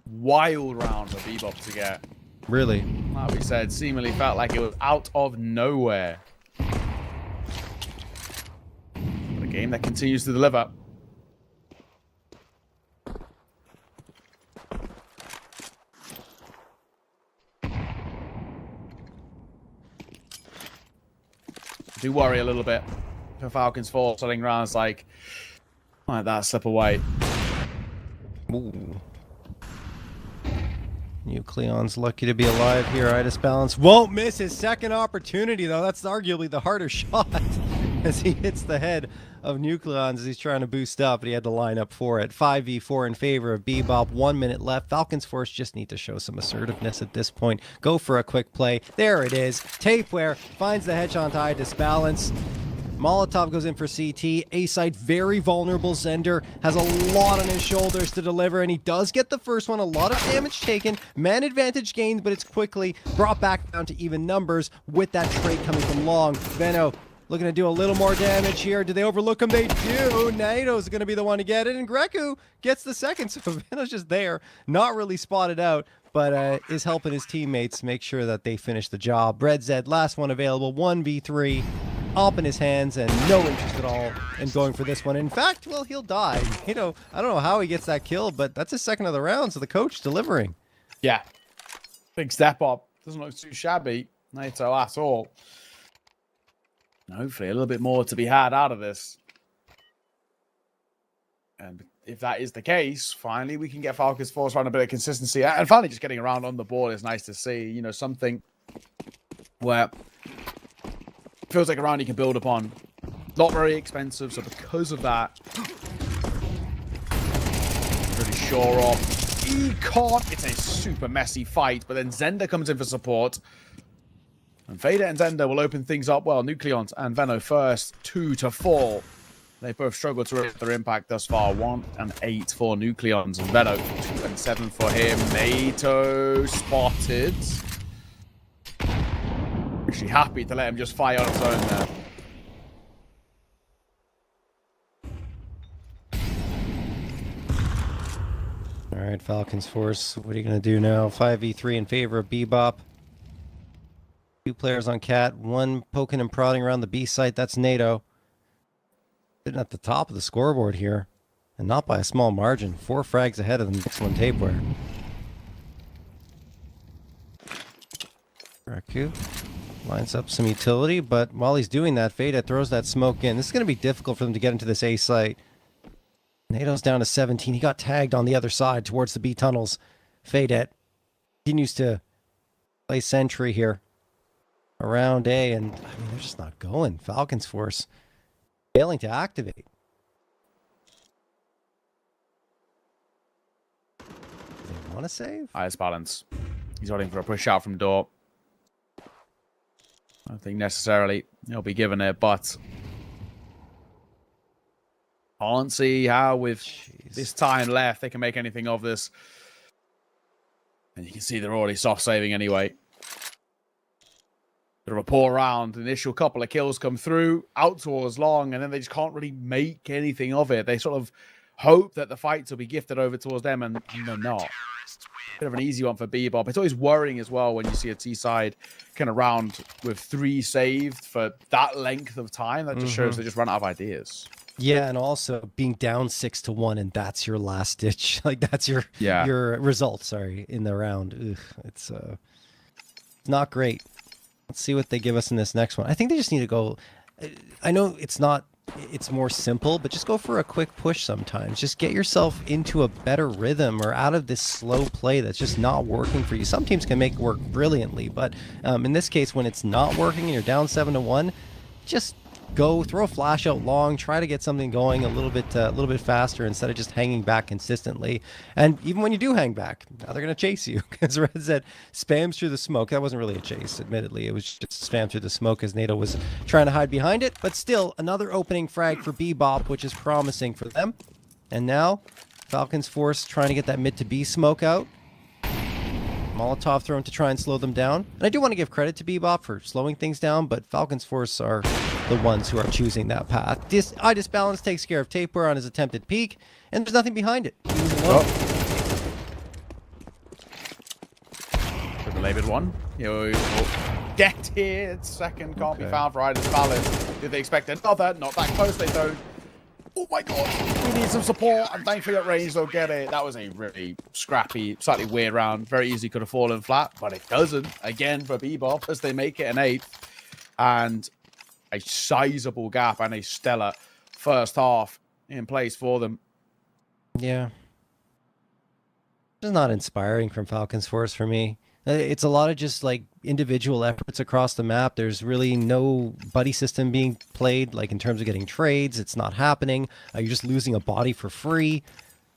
wild round for Bebop to get. Really? Like we said, seemingly felt like it was out of nowhere. But a game that continues to deliver. Do worry a little bit for Falcons Force setting rounds like that slip away. Ooh. Nucleon's lucky to be alive here. Itis Balance won't miss his second opportunity, though. That's arguably the harder shot as he hits the head of Nucleons as he's trying to boost up, but he had to line up for it. 5v4 in favor of Bebop. 1 minute left. Falcons Force just need to show some assertiveness at this point. Go for a quick play. There it is. Tapeware finds the headshot to Itis Balance. Molotov goes in for CT. A-side, very vulnerable. Zender has a lot on his shoulders to deliver, and he does get the first one. A lot of damage taken. Man advantage gained, but it's quickly brought back down to even numbers with that trade coming from Long. Veno looking to do a little more damage here. Do they overlook him? They do. NATO's going to be the one to get it, and Greku gets the second. So Veno's just there, not really spotted out, but is helping his teammates make sure that they finish the job. Red Zed, last one available, 1v3. up in his hands and no interest at all in going for this one. In fact, well, he'll die. You know, I don't know how he gets that kill, but that's his second of the round, so the coach delivering. Yeah. Big step up. Doesn't look too shabby, NATO at all. And hopefully a little bit more to be had out of this. And if that is the case, finally we can get Falcons Force around a bit of consistency. And finally just getting around on the board is nice to see. You know, something where it feels like a round you can build upon. Not very expensive, so because of that, really sure up. Econ. It's a super messy fight, but then Zender comes in for support. And Vader and Zender will open things up well. Nucleons and Veno first, 2 to 4. They both struggle to reach their impact thus far. 1 and 8 for Nucleons and Veno. 2 and 7 for him. NATO spotted. Actually happy to let him just fire on his own there. All right, Falcons Force, what are you going to do now? 5v3 in favor of Bebop. 2 players on Cat, 1 poking and prodding around the B site. That's NATO. Sitting at the top of the scoreboard here, and not by a small margin. 4 frags ahead of the next one, Tapeware. Raku lines up some utility, but while he's doing that, Veda throws that smoke in. This is going to be difficult for them to get into this A site. NATO's down to 17. He got tagged on the other side towards the B tunnels. Fadet continues to play sentry here around A, and I mean, they're just not going. Falcons Force failing to activate. Do they want to save? Highest balance. He's waiting for a push out from door. I don't think necessarily he'll be given it, but can't see how with this time left they can make anything of this. And you can see they're already soft saving anyway. Bit of a poor round. The initial couple of kills come through out towards long, and then they just can't really make anything of it. They sort of hope that the fights will be gifted over towards them, and they're not. Bit of an easy one for Bebop. It's always worrying as well when you see a T-side kind of round with 3 saved for that length of time. That just shows they just run out of ideas. Yeah, and also being down 6-1, and that's your last ditch. Like that's your result. Sorry, in the round. Ugh, it's not great. Let's see what they give us in this next one. I think they just need to go. I know it's not. It's more simple, but just go for a quick push sometimes. Just get yourself into a better rhythm or out of this slow play that's just not working for you. Some teams can make it work brilliantly, but in this case, when it's not working and you're down 7-1, just go throw a flash out long, try to get something going a little bit faster instead of just hanging back consistently. And even when you do hang back, now they're going to chase you, because Red said spams through the smoke. That wasn't really a chase, admittedly. It was just spam through the smoke as NATO was trying to hide behind it. But still, another opening frag for Bebop, which is promising for them. And now, Falcons Force trying to get that mid to B smoke out. Molotov thrown to try and slow them down. And I do want to give credit to Bebop for slowing things down, but Falcons Force are the ones who are choosing that path. This eye disbalance takes care of Tapeware on his attempted peek, and there's nothing behind it. The belabored one. Get here. Second can't be found for either balance. Did they expect another? Not that close, they don't. Oh my god, we need some support, and thankfully at range they'll get it. That was a really scrappy, slightly weird round. Very easy could have fallen flat, but it doesn't. Again for Bebop as they make it an 8th. And a sizable gap and a stellar first half in place for them. Yeah. It's not inspiring from Falcons Force for me. It's a lot of just like individual efforts across the map. There's really no buddy system being played, like in terms of getting trades. It's not happening. You're just losing a body for free,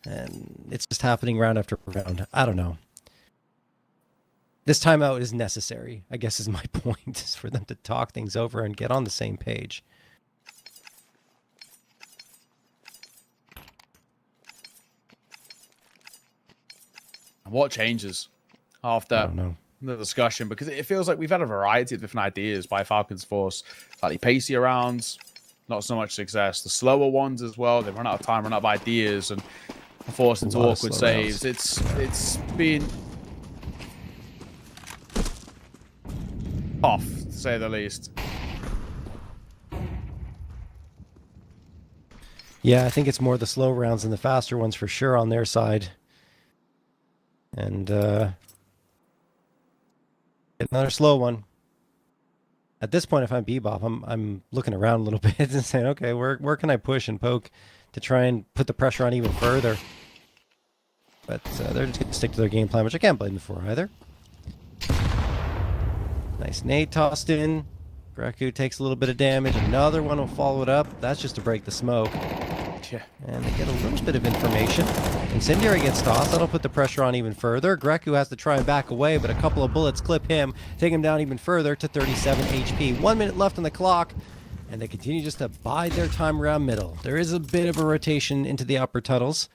and it's just happening round after round. I don't know. This timeout is necessary, I guess is my point, is for them to talk things over and get on the same page. What changes after the discussion? Because it feels like we've had a variety of different ideas by Falcons Force. Slightly pacier rounds, not so much success. The slower ones as well. They've run out of time, run out of ideas, and forced into awkward saves. It's been tough, to say the least. Yeah, I think it's more the slow rounds than the faster ones for sure on their side. And another slow one. At this point, if I'm Bebop, I'm looking around a little bit and saying, okay, where can I push and poke to try and put the pressure on even further? But they're just going to stick to their game plan, which I can't blame them for either. Nice nade tossed in. Greku takes a little bit of damage. Another one will follow it up. That's just to break the smoke. Yeah. And they get a little bit of information. Incendiary gets tossed. That'll put the pressure on even further. Greku has to try and back away, but a couple of bullets clip him, take him down even further to 37 HP. 1 minute left on the clock, and they continue just to bide their time around middle. There is a bit of a rotation into the upper tunnels.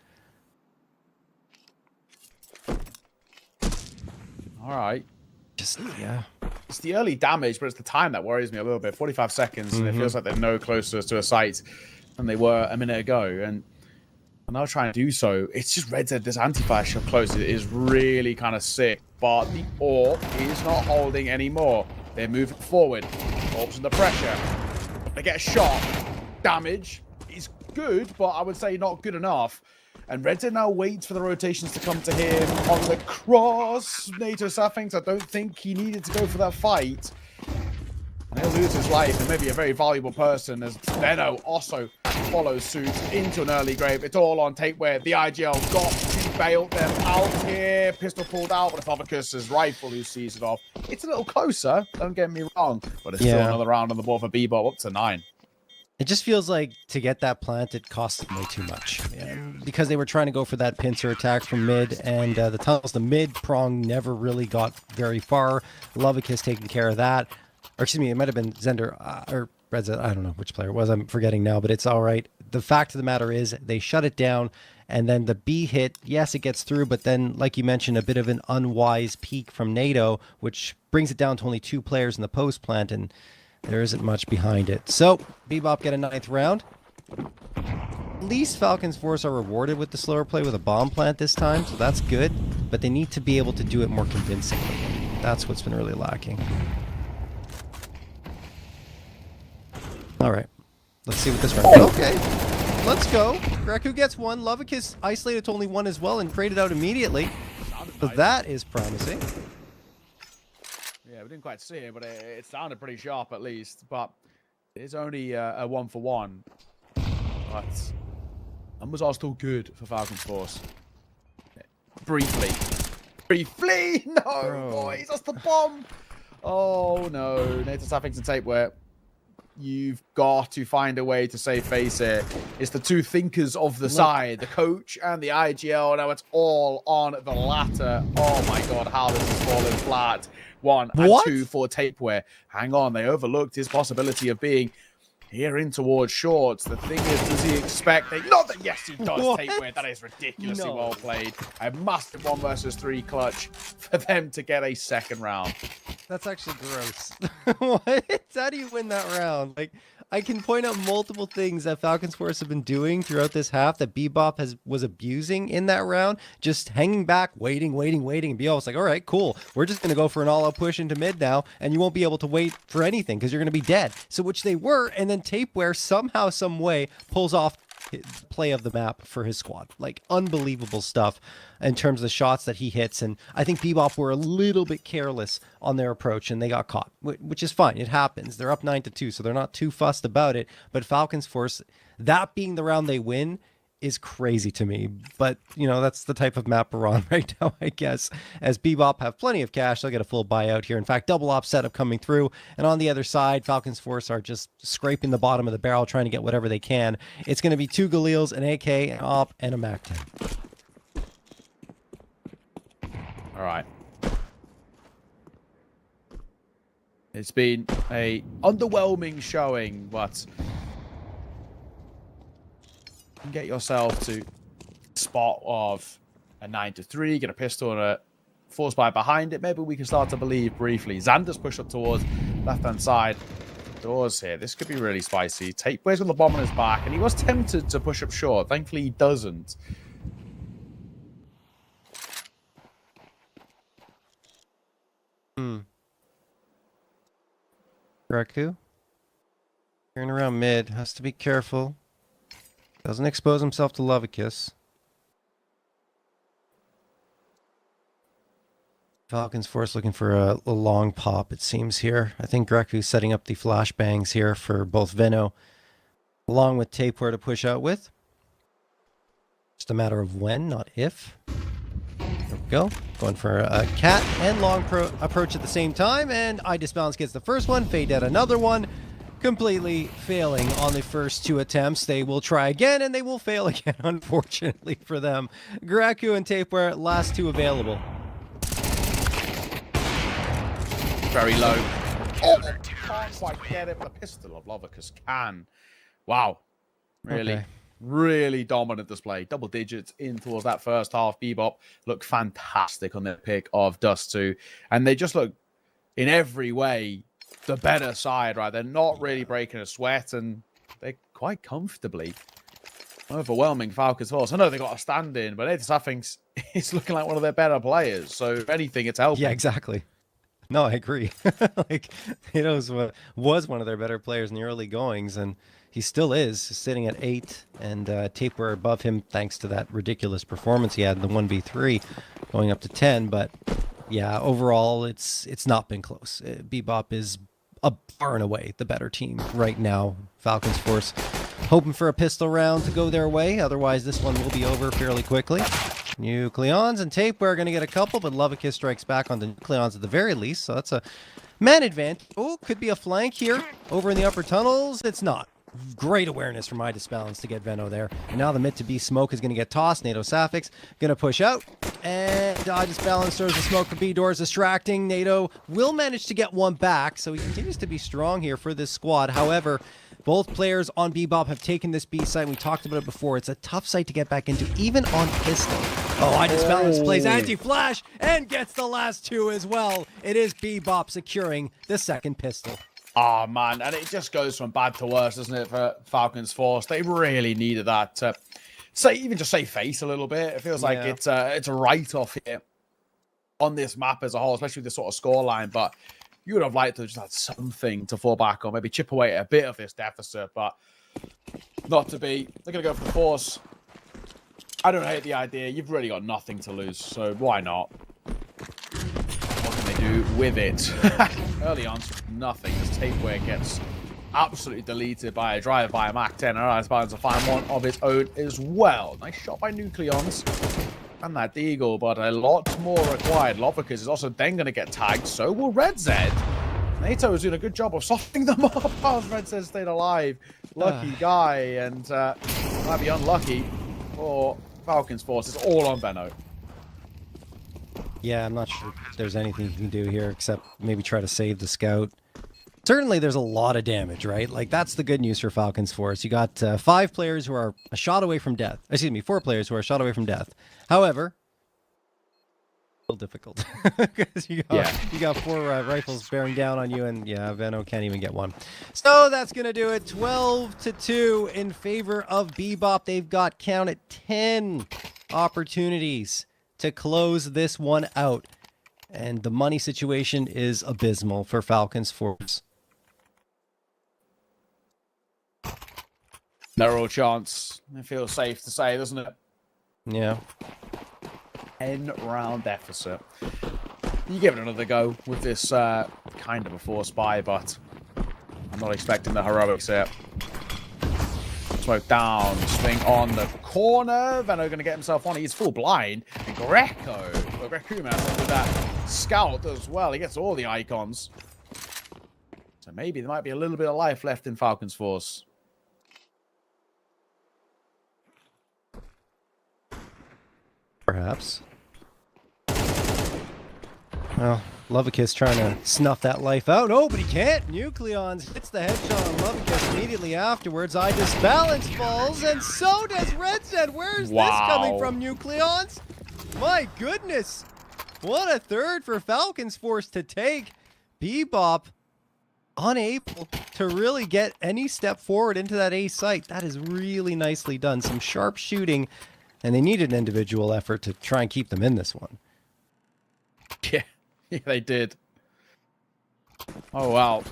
All right. Just, yeah. It's the early damage, but it's the time that worries me a little bit. 45 seconds, and it feels like they're no closer to a site than they were a minute ago. And now trying to do so, it's just Red Zed, this anti-fire shot close is really kind of sick. But the AWP is not holding anymore. They're moving forward. AWP's under pressure. They get a shot. Damage is good, but I would say not good enough. And Red Zed now waits for the rotations to come to him on the cross. NATO Sappings, I don't think he needed to go for that fight. And he'll lose his life and maybe a very valuable person as Benno also follows suit into an early grave. It's all on Tapeware. The IGL got to bail them out here. Pistol pulled out, but Favicus's rifle who sees it off. It's a little closer, don't get me wrong, but it's still another round on the board for Bebop, up to 9. It just feels like to get that plant, it cost them way too much. Because they were trying to go for that pincer attack from mid, and the tunnels, the mid prong never really got very far. Lavked has taken care of that. Or excuse me, it might have been Zender or Redzet. I don't know which player it was. I'm forgetting now, but it's all right. The fact of the matter is they shut it down, and then the B hit, yes, it gets through, but then, like you mentioned, a bit of an unwise peek from NATO, which brings it down to only 2 players in the post plant, and there isn't much behind it. So, Bebop get a 9th round. At least Falcons Force are rewarded with the slower play with a bomb plant this time, so that's good. But they need to be able to do it more convincingly. That's what's been really lacking. All right. Let's see what this round... Okay. Let's go. Greku gets 1. Lavked is isolated to only 1 as well and traded out immediately. So that is promising. Yeah, we didn't quite see it, but it sounded pretty sharp at least. But it is only a 1-for-1. But numbers are still good for Falcons Force. Briefly. No, Bro. boys, that's the bomb. Oh, no. NATO Sappings and Tapeware. You've got to find a way to save face it. It's the 2 thinkers of the side, the coach and the IGL. Now it's all on the latter. Oh my god, how this has fallen flat. 1 and 2 for Tapeware. Hang on, they overlooked his possibility of being here in towards shorts. The thing is, does he expect... Not that, yes, he does, Tapeware. That is ridiculously well played. A massive 1 versus 3 clutch for them to get a 2nd round. That's actually gross. What? How do you win that round? Like, I can point out multiple things that Falcons Force have been doing throughout this half that Bebop was abusing in that round. Just hanging back, waiting. And Bebop's like, all right, cool. We're just going to go for an all-out push into mid now, and you won't be able to wait for anything because you're going to be dead. So which they were, and then Tapeware somehow, some way pulls off play of the map for his squad. Like, unbelievable stuff in terms of the shots that he hits. And I think Bebop were a little bit careless on their approach and they got caught, which is fine. It happens. They're up 9-2, so they're not too fussed about it. But Falcons Force, that being the round they win, is crazy to me. But, you know, that's the type of map we're on right now, I guess. As Bebop have plenty of cash, they'll get a full buyout here. In fact, double op setup coming through. And on the other side, Falcons Force are just scraping the bottom of the barrel, trying to get whatever they can. It's going to be 2 Galils, an AK, an op, and a Mac 10. All right. It's been a underwhelming showing, but... get yourself to spot of a 9-3, get a pistol and a force buy behind it. Maybe we can start to believe briefly. Xander's pushed up towards left-hand side. Doors here. This could be really spicy. Tapeware's got the bomb on his back, and he was tempted to push up short. Thankfully, he doesn't. Greku. Turn around mid. Has to be careful. Doesn't expose himself to Lavked. Falcons Force looking for a long pop, it seems here. I think Greku's setting up the flashbangs here for both Veno, along with Tapeware to push out with. Just a matter of when, not if. There we go. Going for a cat and long approach at the same time, and I Disbalance gets the first one, Fade Dead another one. Completely failing on the first two attempts. They will try again, and they will fail again, unfortunately for them. Greku and Tapeware, last two available. Very low. Oh, can't quite get it, but the pistol of Lavked can. Wow. Really, Okay. really dominant display. Double digits in towards that first half. Bebop look fantastic on their pick of Dust 2. And they just look, in every way, the better side, right? They're not really breaking a sweat, and they're quite comfortably overwhelming Falcons Force. I know they got a stand-in, but I think it's looking like one of their better players. So if anything, it's helping. Yeah, exactly. No, I agree. Like, was one of their better players in the early goings, and he still is, sitting at 8, and Tapeware above him thanks to that ridiculous performance he had in the 1v3, going up to 10. But yeah, overall, it's not been close. Bebop is far and away the better team right now. Falcons Force hoping for a pistol round to go their way. Otherwise, this one will be over fairly quickly. Nucleons and Tapeware are going to get a couple, but Lavked strikes back on the Nucleons at the very least. So that's a man advantage. Oh, could be a flank here over in the upper tunnels. It's not. Great awareness from iDisbalance to get Veno there. And now the mid to B smoke is going to get tossed. NATO Sapphics going to push out. And iDisbalance throws the smoke for B doors, distracting. NATO will manage to get one back. So he continues to be strong here for this squad. However, both players on Bebop have taken this B site. We talked about it before. It's a tough site to get back into, even on pistol. Oh, iDisbalance plays anti-flash and gets the last two as well. It is Bebop securing the second pistol. Oh, man. And it just goes from bad to worse, doesn't it, for Falcons Force? They really needed that to even just save face a little bit. It feels like it's a write-off here on this map as a whole, especially with this sort of scoreline. But you would have liked to have just had something to fall back on, maybe chip away at a bit of this deficit, but not to be. They're going to go for the Force. I don't hate the idea. You've really got nothing to lose, so why not? What can they do with it? Early on, nothing. This Tapeware gets absolutely deleted by a drive by a Mach 10, and iDisbalance to find one of its own as well. Nice shot by Nucleons and that Deagle, but a lot more required. Lavked is also then going to get tagged, so will Red Zed. NATO is doing a good job of softening them up as Red Zed stayed alive. Lucky guy, and might be unlucky for Falcons Force. It's all on Veno. Yeah, I'm not sure if there's anything you can do here except maybe try to save the scout. Certainly there's a lot of damage, right? Like, that's the good news for Falcons Force. You got 5 players who are a shot away from death. Excuse me, 4 players who are a shot away from death. However, still difficult because you got 4 rifles bearing down on you, and yeah, Veno can't even get one. So that's gonna do it. 12-2 in favor of Bebop. They've got, count it, 10 opportunities to close this one out, and the money situation is abysmal for Falcons Force. No real chance. It feels safe to say, doesn't it? Yeah. 10-round deficit. You give it another go with this kind of a force buy, but I'm not expecting the heroics here. Smoke down, swing on the corner. Veno going to get himself on. He's full blind. And Greku managed with that scout as well. He gets all the icons. So maybe there might be a little bit of life left in Falcons Force. Perhaps. Well, Lavked trying to snuff that life out. Oh, but he can't. Nucleons hits the headshot on Lavked immediately afterwards. iDisbalance falls, and so does Red Zed. Where's this coming from, Nucleons? My goodness. What a third for Falcons Force to take. Bebop unable to really get any step forward into that A site. That is really nicely done. Some sharp shooting, and they needed an individual effort to try and keep them in this one. Yeah. Yeah, they did. Oh, wow.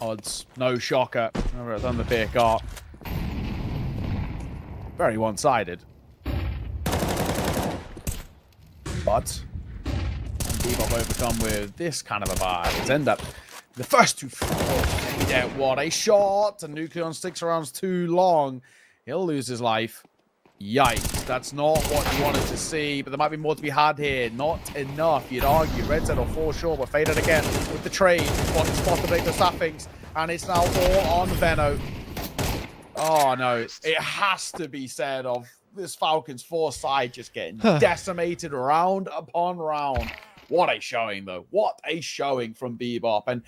odds. No shocker. Over at Thunderpick are very one-sided. But Bebop overcome with this kind of a vibe. It's end up the first two falls. What a shot! And Nucleon sticks around too long. He'll lose his life. Yikes, that's not what you wanted to see, but there might be more to be had here. Not enough, you'd argue. Red Zed will fall short, but faded again with the trade. Spot to break the sappings, and it's now all on Veno. Oh no, it has to be said of this Falcons Force side just getting decimated round upon round. What a showing, though. What a showing from Bebop. And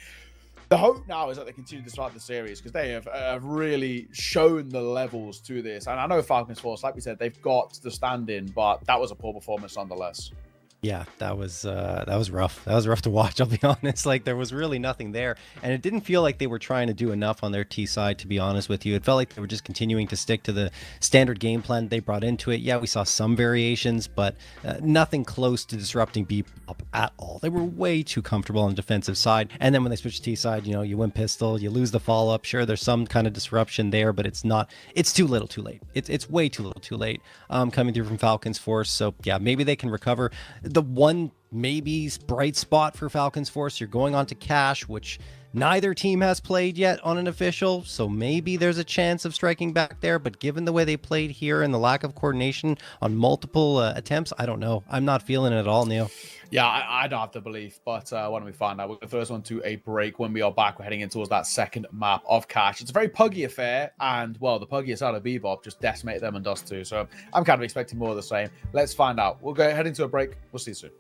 the hope now is that they continue to start the series because they have really shown the levels to this. And I know Falcons Force, like we said, they've got the stand-in, but that was a poor performance nonetheless. Yeah, that was rough. That was rough to watch, I'll be honest. Like, there was really nothing there. And it didn't feel like they were trying to do enough on their T side, to be honest with you. It felt like they were just continuing to stick to the standard game plan they brought into it. Yeah, we saw some variations, but nothing close to disrupting Bebop at all. They were way too comfortable on the defensive side. And then when they switched T side, you know, you win pistol, you lose the follow-up. Sure, there's some kind of disruption there, but it's too little too late. It's way too little too late coming through from Falcons Force. So yeah, maybe they can recover. The one maybe bright spot for Falcons Force, you're going on to Cash, which neither team has played yet on an official, so maybe there's a chance of striking back there, but given the way they played here and the lack of coordination on multiple attempts, I don't know. I'm not feeling it at all, Neil. Yeah, I don't have the belief, but why don't we find out? We're the first one to a break. When we are back, we're heading in towards that second map of Cash. It's a very puggy affair, and, well, the puggiest side of Bebop just decimated them and Dust too, so I'm kind of expecting more of the same. Let's find out. We'll go ahead into a break. We'll see you soon.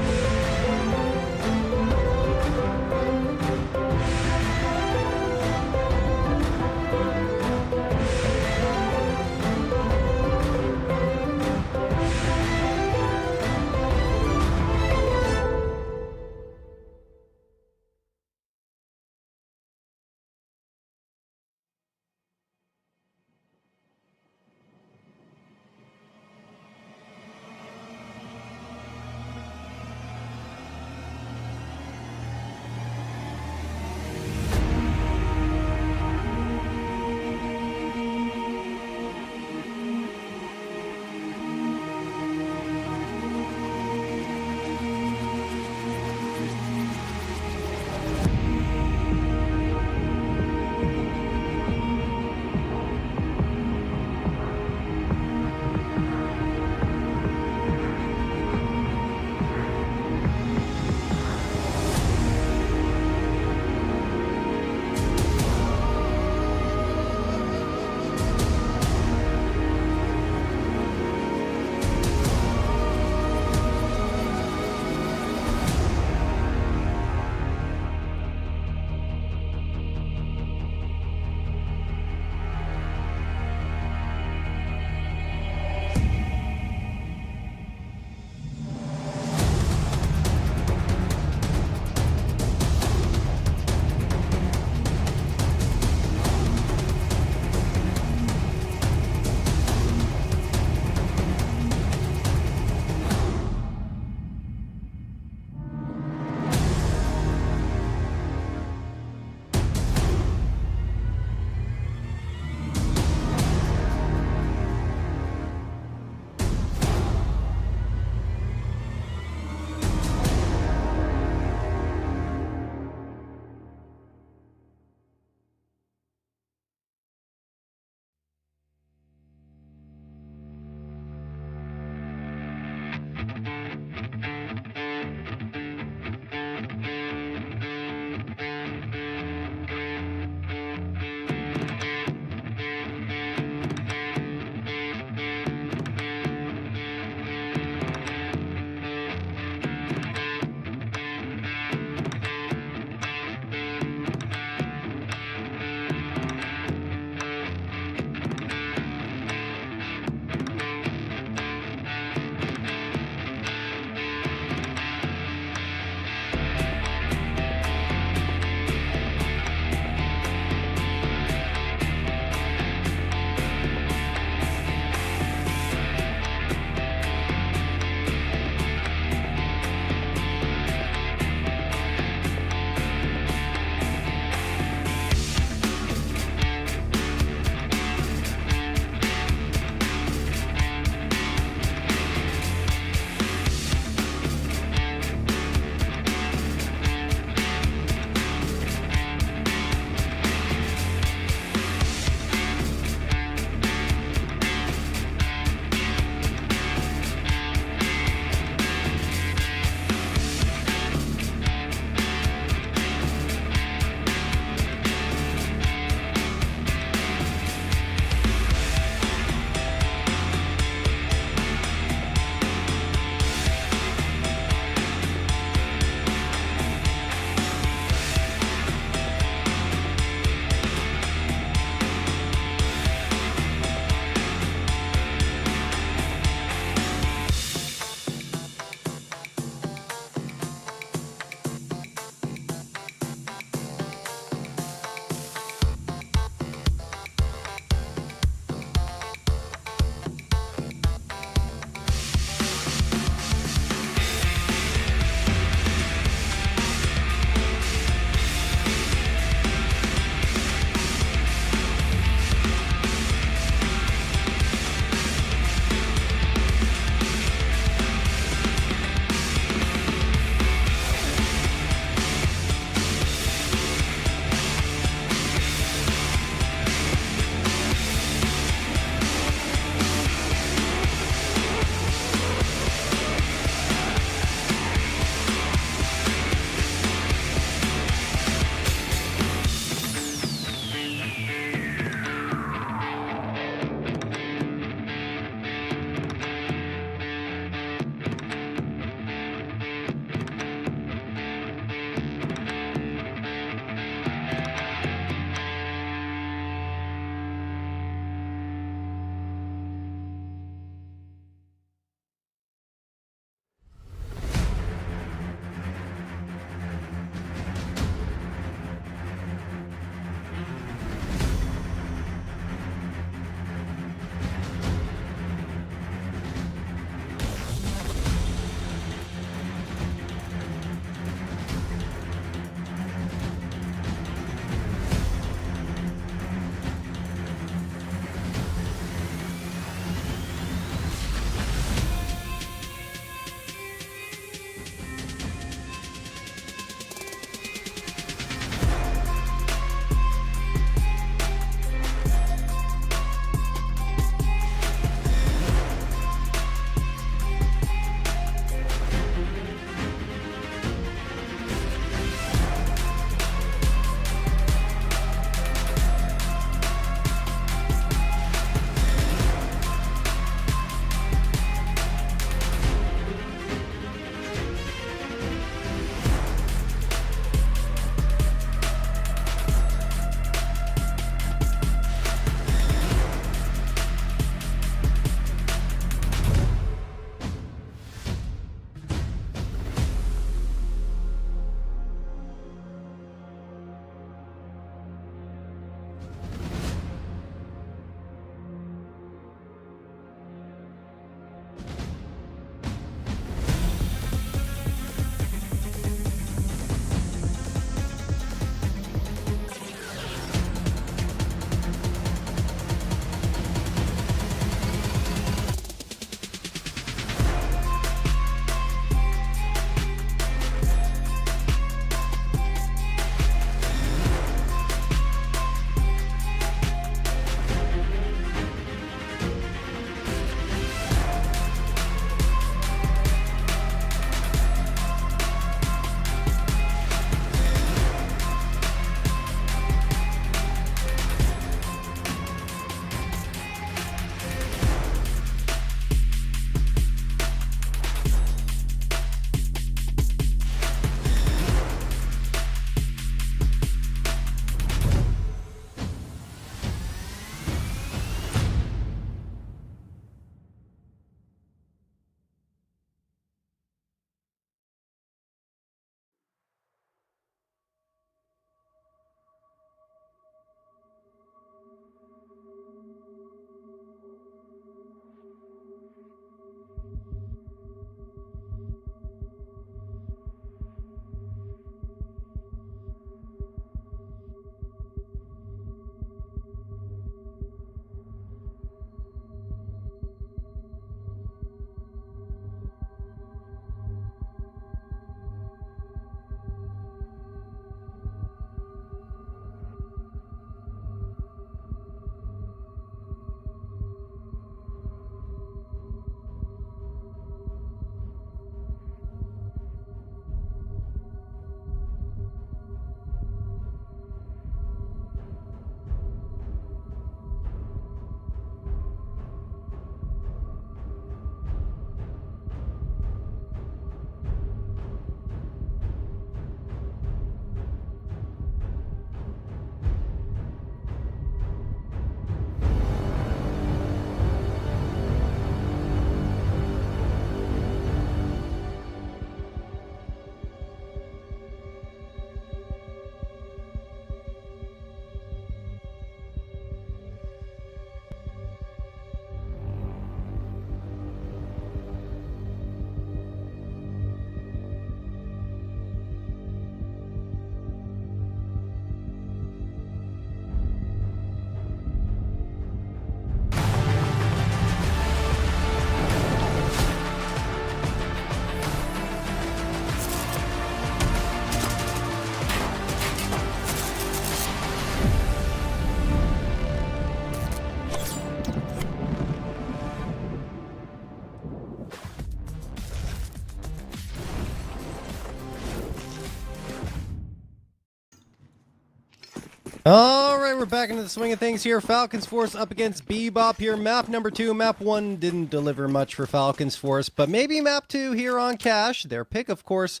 All right, we're back into the swing of things here. Falcons Force up against Bebop here. Map number 2. Map 1 didn't deliver much for Falcons Force, but maybe map 2 here on Cash. Their pick, of course,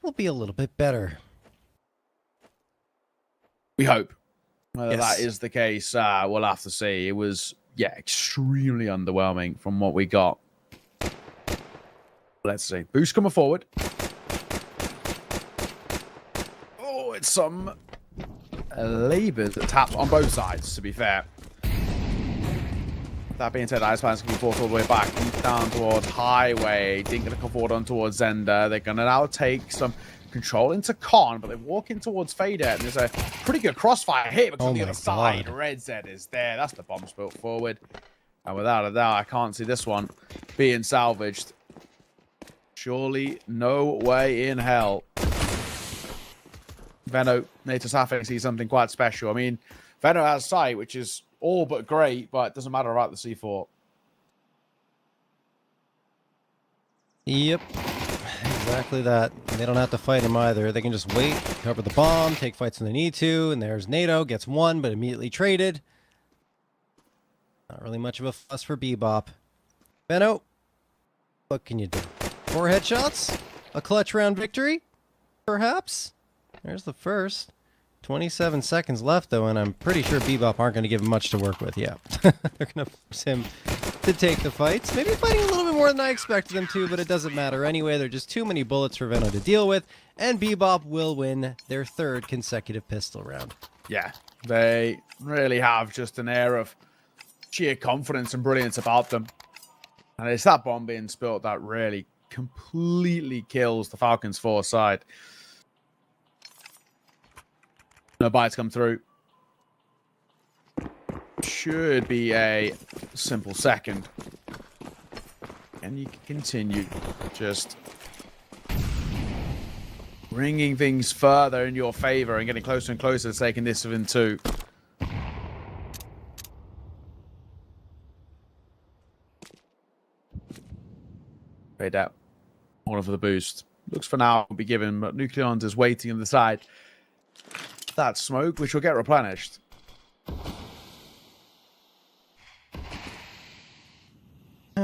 will be a little bit better. We hope. Whether Yes. that is the case, we'll have to see. It was, yeah, extremely underwhelming from what we got. Let's see. Boost coming forward. Oh, it's some labors that taps on both sides, to be fair. That being said, Iceman's going to be forced all the way back down towards Highway. Didn't going to come forward on towards Zender. They're going to now take some control into Con, but they're walking towards Fader, and there's a pretty good crossfire hit because on the other side, Red Z is there. That's the bomb spilt forward. And without a doubt, I can't see this one being salvaged. Surely no way in hell. Veno, Nato Safek sees something quite special. I mean, Veno has sight, which is all but great, but it doesn't matter about the C4. Yep, exactly that. They don't have to fight him either. They can just wait, cover the bomb, take fights when they need to, and there's NATO, gets one, but immediately traded. Not really much of a fuss for Bebop. Veno, what can you do? 4 headshots? A clutch round victory? Perhaps? There's the first. 27 seconds left, though, and I'm pretty sure Bebop aren't going to give him much to work with. Yeah, they're going to force him to take the fights. Maybe fighting a little bit more than I expected them to, but it doesn't matter anyway. They're just too many bullets for Veno to deal with, and Bebop will win their 3rd consecutive pistol round. Yeah, they really have just an air of sheer confidence and brilliance about them. And it's that bomb being spilt that really completely kills the Falcons Force side. No bites come through. Should be a simple second. And you can continue just bringing things further in your favor and getting closer and closer to taking this within 2. Fade out. All for the boost. Looks for now will be given, but Nucleons is waiting on the side. That smoke, which will get replenished.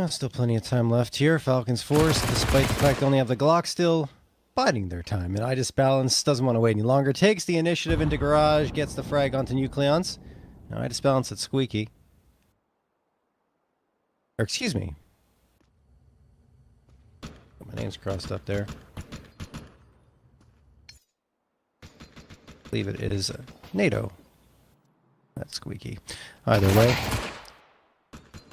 Still plenty of time left here. Falcons Force, despite the fact they only have the Glock, still biding their time. And Idis Balance doesn't want to wait any longer. Takes the initiative into Garage, gets the frag onto Nucleons. Now Idis Balance at Squeaky. Or excuse me. My name's crossed up there. I believe it is NATO. That's Squeaky. Either way.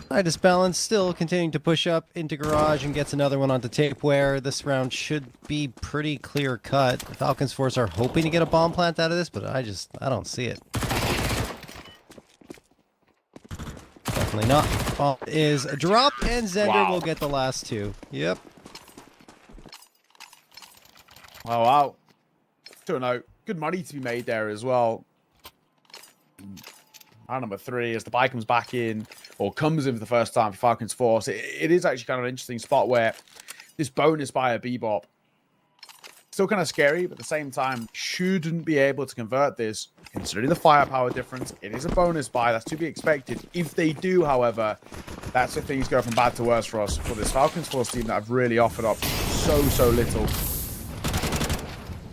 Idis Balance still continuing to push up into Garage and gets another one onto Tapeware. This round should be pretty clear cut. The Falcons Force are hoping to get a bomb plant out of this, but I don't see it. Definitely not. Bomb is dropped, and Zender will get the last 2. Yep. Oh, wow. 2-0. Good money to be made there as well. Round number 3, as the buy comes back in, or comes in for the first time for Falcons Force, it is actually kind of an interesting spot where this bonus by a Bebop, still kind of scary, but at the same time, shouldn't be able to convert this. Considering the firepower difference, it is a bonus buy. That's to be expected. If they do, however, that's if things go from bad to worse for us, for this Falcons Force team that have really offered up so little.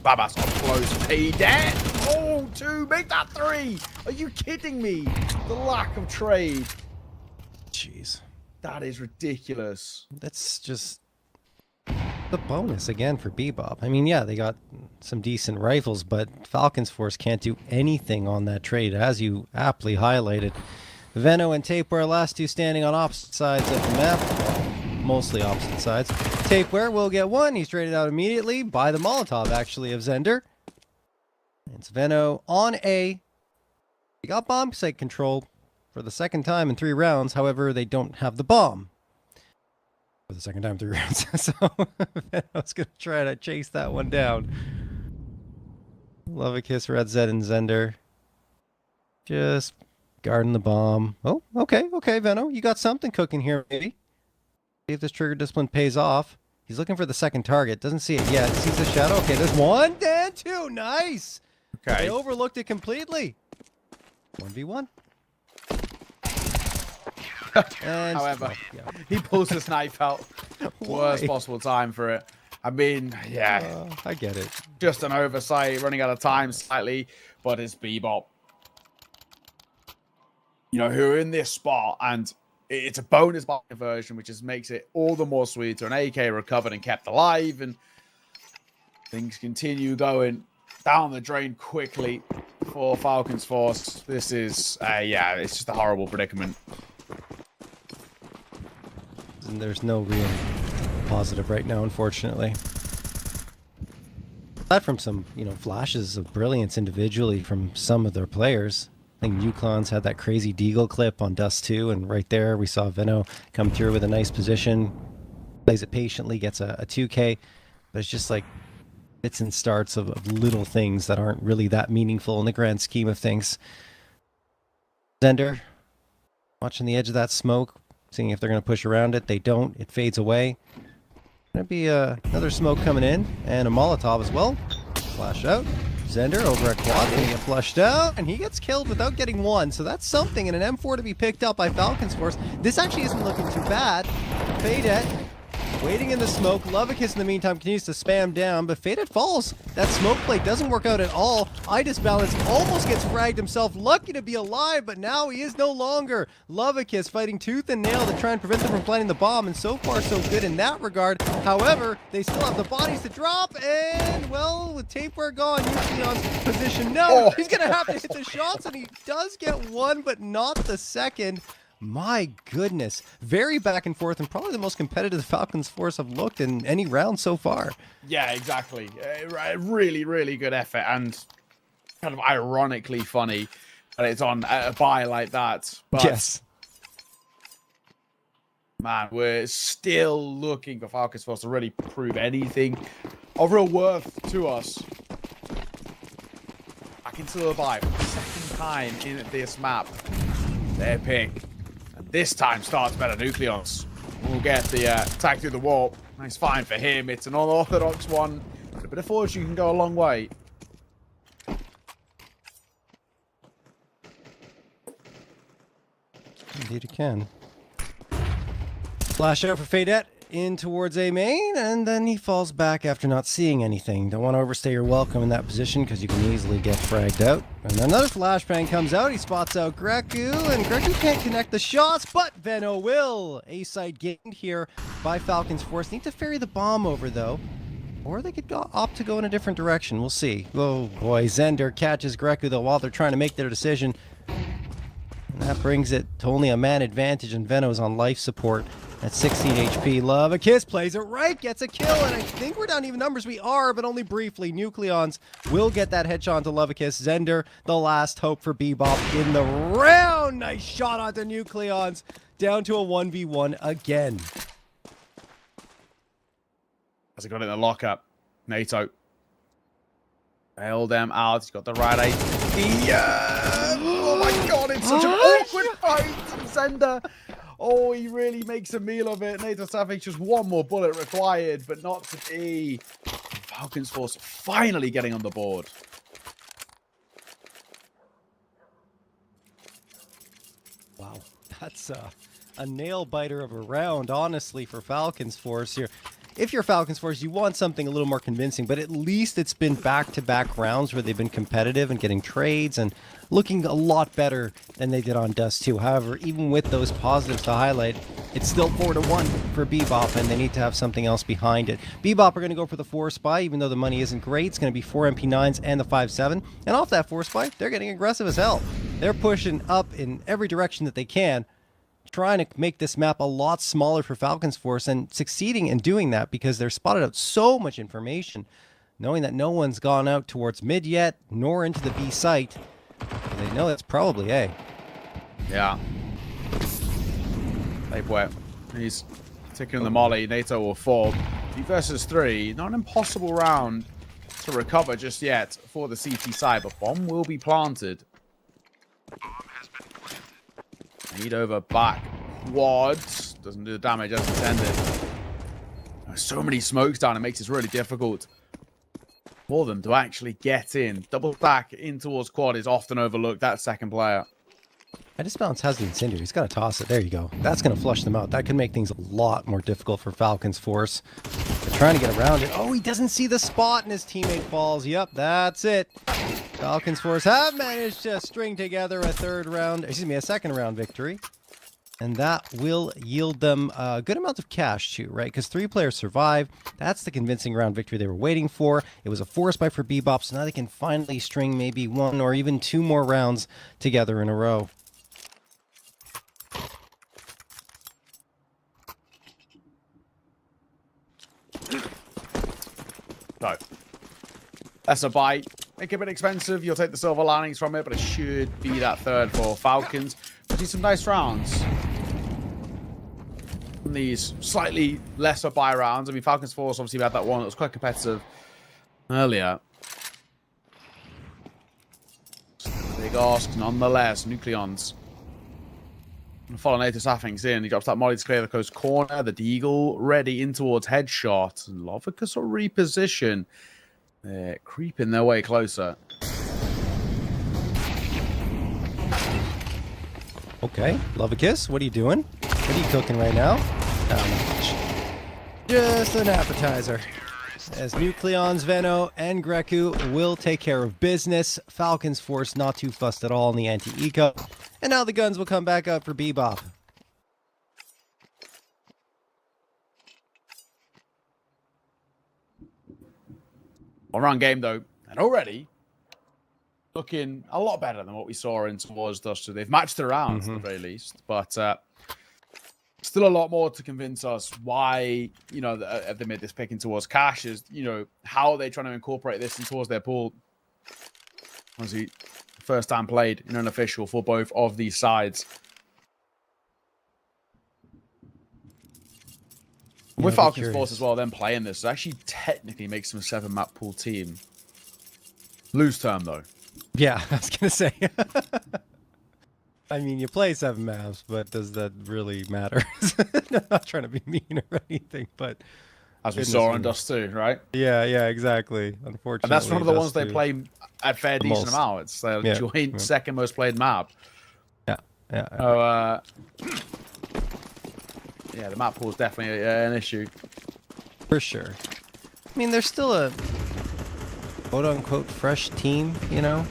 Babas up close. Hey, dead. Oh, 2. Make that 3. Are you kidding me? The lack of trade. Jeez. That is ridiculous. That's just the bonus again for Bebop. I mean, yeah, they got some decent rifles, but Falcons Force can't do anything on that trade, as you aptly highlighted. Veno and Tapeware, last 2 standing on opposite sides of the map. Well, mostly opposite sides. Tapeware will get 1. He's traded out immediately by the Molotov, actually, of Zender. It's Veno on A. He got bomb site control for the 2nd time in 3 rounds. However, they don't have the bomb for the 2nd time in 3 rounds. So Veno's going to try to chase that one down. Love a kiss, Red Z and Zender. Just guarding the bomb. Oh, okay, Veno. You got something cooking here, maybe. See if this trigger discipline pays off. He's looking for the 2nd target. Doesn't see it yet. Sees the shadow. Okay, there's 1 and 2. Nice. Okay. They overlooked it completely. 1v1. However, yeah. he pulls his knife out. Worst possible time for it. I mean, yeah. I get it. Just an oversight, running out of time slightly, but it's Bebop. You know, who are in this spot, and it's a bonus by conversion, which just makes it all the more sweeter. An AK recovered and kept alive, and things continue going down the drain quickly for Falcons Force. This is, yeah, it's just a horrible predicament. And there's no real positive right now, unfortunately. Aside from some, you know, flashes of brilliance individually from some of their players. I think Nucleon's had that crazy Deagle clip on Dust 2, and right there we saw Veno come through with a nice position, plays it patiently, gets a 2K, but it's just like bits and starts of little things that aren't really that meaningful in the grand scheme of things. Zender, watching the edge of that smoke, seeing if they're going to push around it. They don't. It fades away. Gonna be another smoke coming in, and a Molotov as well. Flash out. Zender over at Quad, gonna get flushed out, and he gets killed without getting one. So that's something, and an M4 to be picked up by Falcons Force. This actually isn't looking too bad. Fadet waiting in the smoke. Lavked in the meantime continues to spam down, but Fadet falls. That smoke play doesn't work out at all. Idis Balance almost gets fragged himself. Lucky to be alive, but now he is no longer. Lavked fighting tooth and nail to try and prevent them from planting the bomb, and so far so good in that regard. However, they still have the bodies to drop, and well, with tapeware gone, Nucleon's position. No, he's gonna have to hit the shots, and he does get one, but not the second. My goodness. Very back and forth, and probably the most competitive the Falcons Force have looked in any round so far. Yeah, exactly. Really, really good effort, and kind of ironically funny that it's on a buy like that. But, yes. Man, we're still looking for Falcons Force to really prove anything of real worth to us. Back into the buy for the second time in this map. Their pick. This time starts better. Nucleons will get the attack through the wall. Nice find for him. It's an unorthodox one. But a bit of fortune can go a long way. Indeed it can. Flash out for Fadet in towards A main, and then he falls back after not seeing anything. Don't want to overstay your welcome in that position because you can easily get fragged out. And another flashbang comes out. He spots out Greku, and Greku can't connect the shots, but Veno will. A-side gained here by Falcons Force. Need to ferry the bomb over, though. Or they could opt to go in a different direction. We'll see. Oh, boy. Zender catches Greku, though, while they're trying to make their decision. And that brings it to only a man advantage, and Veno's on life support at 16 HP. Lavked plays it right, gets a kill, and I think we're down even numbers. We are, but only briefly. Nucleons will get that headshot to Lavked. Zender, the last hope for Bebop in the round. Nice shot onto Nucleons. Down to a 1v1 again. As he got it in the lockup, NATO bailed them out. He's got the right idea. Oh my god, it's such an awkward fight. Zender. Oh, he really makes a meal of it. NATO Savage, just one more bullet required, but not to be. Falcons Force finally getting on the board. Wow, that's a nail-biter of a round, honestly, for Falcons Force here. If you're Falcons Force, you want something a little more convincing, but at least it's been back-to-back rounds where they've been competitive and getting trades and looking a lot better than they did on Dust 2. However, even with those positives to highlight, it's still 4-1 for Bebop, and they need to have something else behind it. Bebop are going to go for the 4 spy, even though the money isn't great. It's going to be 4 MP9s and the 5.7. And off that 4 spy, they're getting aggressive as hell. They're pushing up in every direction that they can, trying to make this map a lot smaller for Falcons Force, and succeeding in doing that because they're spotted out so much information, knowing that no one's gone out towards mid yet, nor into the B site. They know that's probably A. Yeah. Tapeware. He's taking the molly. NATO will fall. 3 versus 3. Not an impossible round to recover just yet for the CT side, but bomb will be planted. Need over back. Quads. Doesn't do the damage as intended. There's so many smokes down, it makes this really difficult. for them to actually get in. Double stack in towards quad is often overlooked. That second player. I just balance has the Incendiary. He's got to toss it. There you go. That's going to flush them out. That could make things a lot more difficult for Falcons Force. They're trying to get around it. Oh, he doesn't see the spot and his teammate falls. Yep, that's it. Falcons Force have managed to string together a second round victory. And that will yield them a good amount of cash too, right? Because 3 players survive. That's the convincing round victory they were waiting for. It was a force buy for Bebop, so now they can finally string maybe 1 or even 2 more rounds together in a row. So, that's a buy. Make it a bit expensive. You'll take the silver linings from it, but it should be that third for Falcons. We see some nice rounds. From these slightly lesser buy rounds. I mean, Falcons Force obviously had that one that was quite competitive earlier. Big ask, nonetheless. Nucleons. Follow Nato Sapping's in. He drops that molly to clear the coast corner. The Deagle ready in towards headshot. And Lavked will reposition. They're creeping their way closer. Okay, Lavked, what are you doing? What are you cooking right now? Just an appetizer. As Nucleons, Veno, and Greku will take care of business. Falcons Force not too fussed at all in the anti-eco. And now the guns will come back out for Bebop. One-round game, though, and already looking a lot better than what we saw in towards Dust 2. They've matched it around, at the very least. But still a lot more to convince us why, you know, they made this picking towards cash is, you know, how are they trying to incorporate this in towards their pool? Obviously, first time played in an official for both of these sides. Yeah, with Falcons Force as well, then playing this actually technically makes them a 7-map pool team. Lose term, though. Yeah, I was going to say. I mean, you play 7 maps, but does that really matter? I'm not trying to be mean or anything, but... As we saw on Dust 2, right? Yeah, exactly. Unfortunately. And that's one of the ones they play at fair decent amount. It's their joint second most played map. Yeah. So, yeah, the map pool is definitely an issue. For sure. I mean, there's still a quote-unquote fresh team, you know?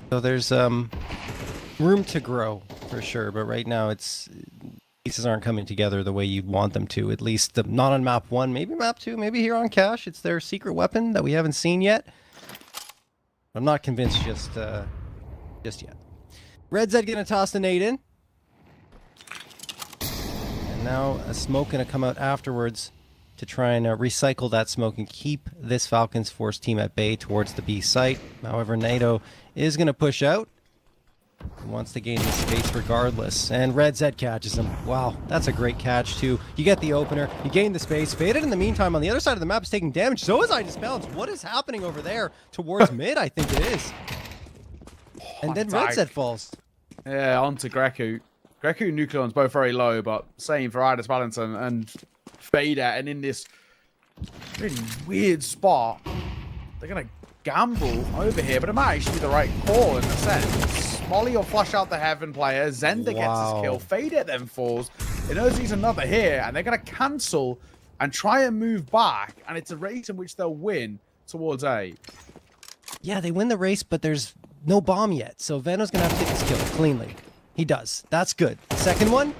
So there's room to grow, for sure. But right now, pieces aren't coming together the way you'd want them to. At least not on map 1, maybe map 2, maybe here on Cash. It's their secret weapon that we haven't seen yet. I'm not convinced just yet. Red Zed gonna toss the nade in. And now a smoke gonna come out afterwards to try and recycle that smoke and keep this Falcons Force team at bay towards the B site. However, NATO is gonna push out. He wants to gain the space regardless. And Red Zed catches him. Wow, that's a great catch too. You get the opener, you gain the space. Faded in the meantime on the other side of the map is taking damage. So is IDisbalance. What is happening over there towards mid? I think it is. And then Red Zed falls. Yeah, onto Greku. Greku and Nucleon's both very low, but same for IDisbalance and Fader. And in this really weird spot, they're going to gamble over here, but it might actually be the right call in a sense. Molly will flush out the Heaven player. Zender gets his kill. Fader then falls. It knows he's another here, and they're going to cancel and try and move back, and it's a race in which they'll win towards A. Yeah, they win the race, but there's no bomb yet, so Veno's going to have to take his kill cleanly. He does. That's good. Second one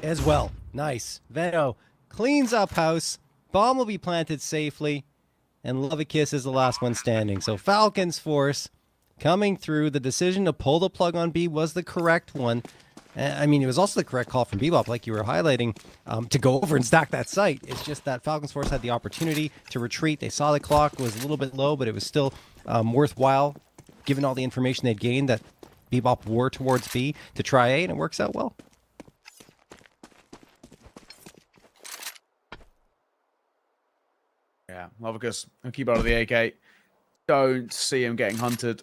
as well. Nice. Veno cleans up house. Bomb will be planted safely. And Lavked is the last one standing. So Falcons Force coming through. The decision to pull the plug on B was the correct one. I mean, it was also the correct call from Bebop, like you were highlighting, to go over and stack that site. It's just that Falcons Force had the opportunity to retreat. They saw the clock was a little bit low, but it was still worthwhile, given all the information they'd gained, that Bebop were towards B to try A, and it works out well. Yeah, Lavked will keep out of the AK. Don't see him getting hunted.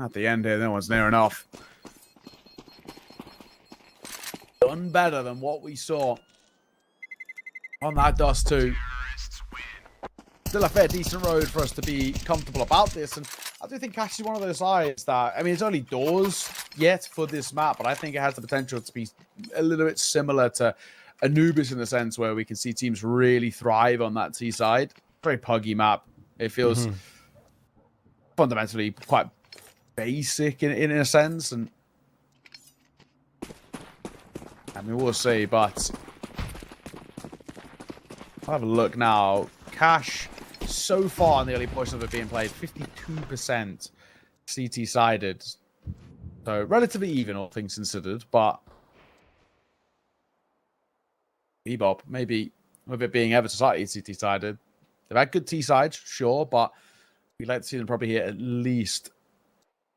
At the end here, no one's near enough. Done better than what we saw on that Dust 2. still a fair decent road for us to be comfortable about this. And I do think Cash is one of those sides that, I mean, it's only doors yet for this map, but I think it has the potential to be a little bit similar to Anubis in the sense where we can see teams really thrive on that T side. Very puggy map. It feels fundamentally quite basic in a sense. And I mean, we'll see, but I'll have a look now. Cash, so far in the early portion of it being played, 52% CT sided. So relatively even, all things considered, but Bebop, maybe with it being ever so slightly CT sided. They've had good T sides, sure, but we'd like to see them probably hit at least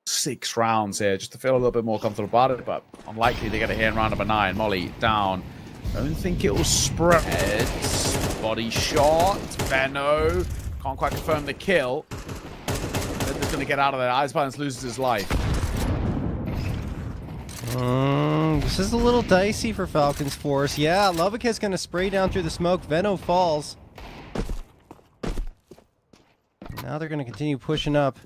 6 rounds here just to feel a little bit more comfortable about it, but unlikely they get it here in round number 9. Molly down. Don't think it will spread. Body shot. Veno. Can't quite confirm the kill. They're just going to get out of there. Ice Balance loses his life. This is a little dicey for Falcons Force. Yeah, Lavked going to spray down through the smoke. Veno falls. Now they're going to continue pushing up.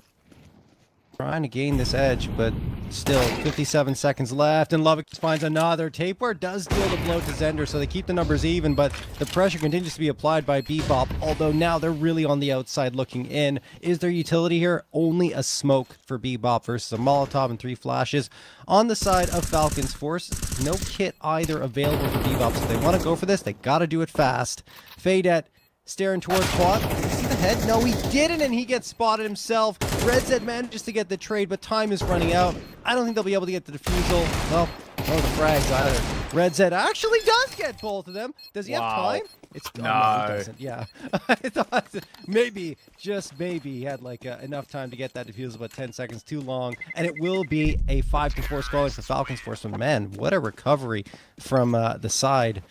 Trying to gain this edge, but still 57 seconds left, and Lavked finds another. Tapeware does deal the blow to Zender, so they keep the numbers even, but the pressure continues to be applied by Bebop, although now they're really on the outside looking in. Is there utility here? Only a smoke for Bebop versus a Molotov and 3 flashes. On the side of Falcons Force, no kit either available for Bebop, so they want to go for this. They got to do it fast. Fadet staring towards quad. Did he see the head? No, he didn't, and he gets spotted himself. Red Zed manages to get the trade, but time is running out. I don't think they'll be able to get the defusal. Well, no, the frags either. Red Zed actually does get both of them. Does he have time? It's no. No, he doesn't. Yeah. I thought maybe, just maybe, he had like enough time to get that defusal, but 10 seconds too long. And it will be a 5-4 scoreline for Falcons Force. But man, what a recovery from the side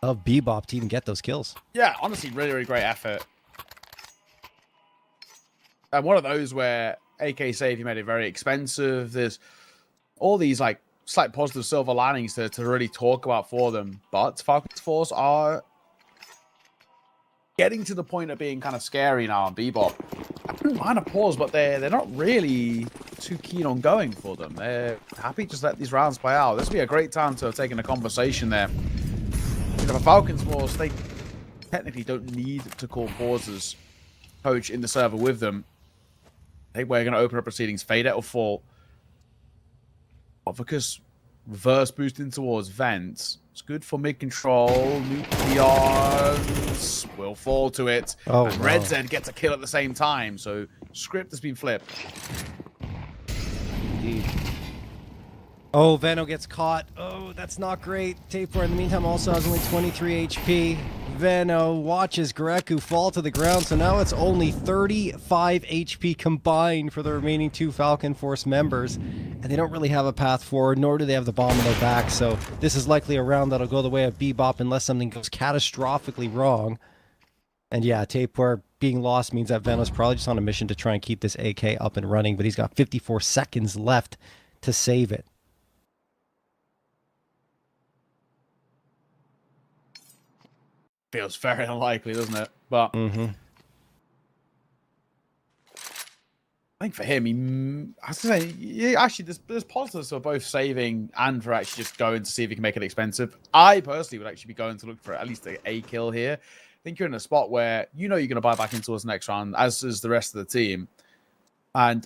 of Bebop to even get those kills. Yeah, honestly, really, really great effort. And one of those where AK Save, you made it very expensive. There's all these like slight positive silver linings to really talk about for them. But Falcons Force are getting to the point of being kind of scary now on Bebop. I wouldn't mind a pause, but they're not really too keen on going for them. They're happy to just let these rounds play out. This would be a great time to have taken a conversation there. You know, for Falcons Force, they technically don't need to call pauses. Coach in the server with them. I think we're going to open up proceedings. Fadet will fall. Obvicus reverse boosting towards Vent. It's good for mid control. Nucleons will fall to it. Oh, and Red Zed gets a kill at the same time. So script has been flipped. Indeed. Oh, Veno gets caught. Oh, that's not great. Tapeware in the meantime also has only 23 HP. Veno watches Greku fall to the ground, so now it's only 35 HP combined for the remaining 2 Falcon Force members. And they don't really have a path forward, nor do they have the bomb in their back, so this is likely a round that'll go the way of Bebop unless something goes catastrophically wrong. And yeah, Tapeware being lost means that Veno's probably just on a mission to try and keep this AK up and running, but he's got 54 seconds left to save it. Feels very unlikely, doesn't it? But I think for him, I was gonna say, yeah, actually, there's positives for both saving and for actually just going to see if he can make it expensive. I personally would actually be going to look for at least a kill here. I think you're in a spot where you know you're going to buy back into us next round, as is the rest of the team. And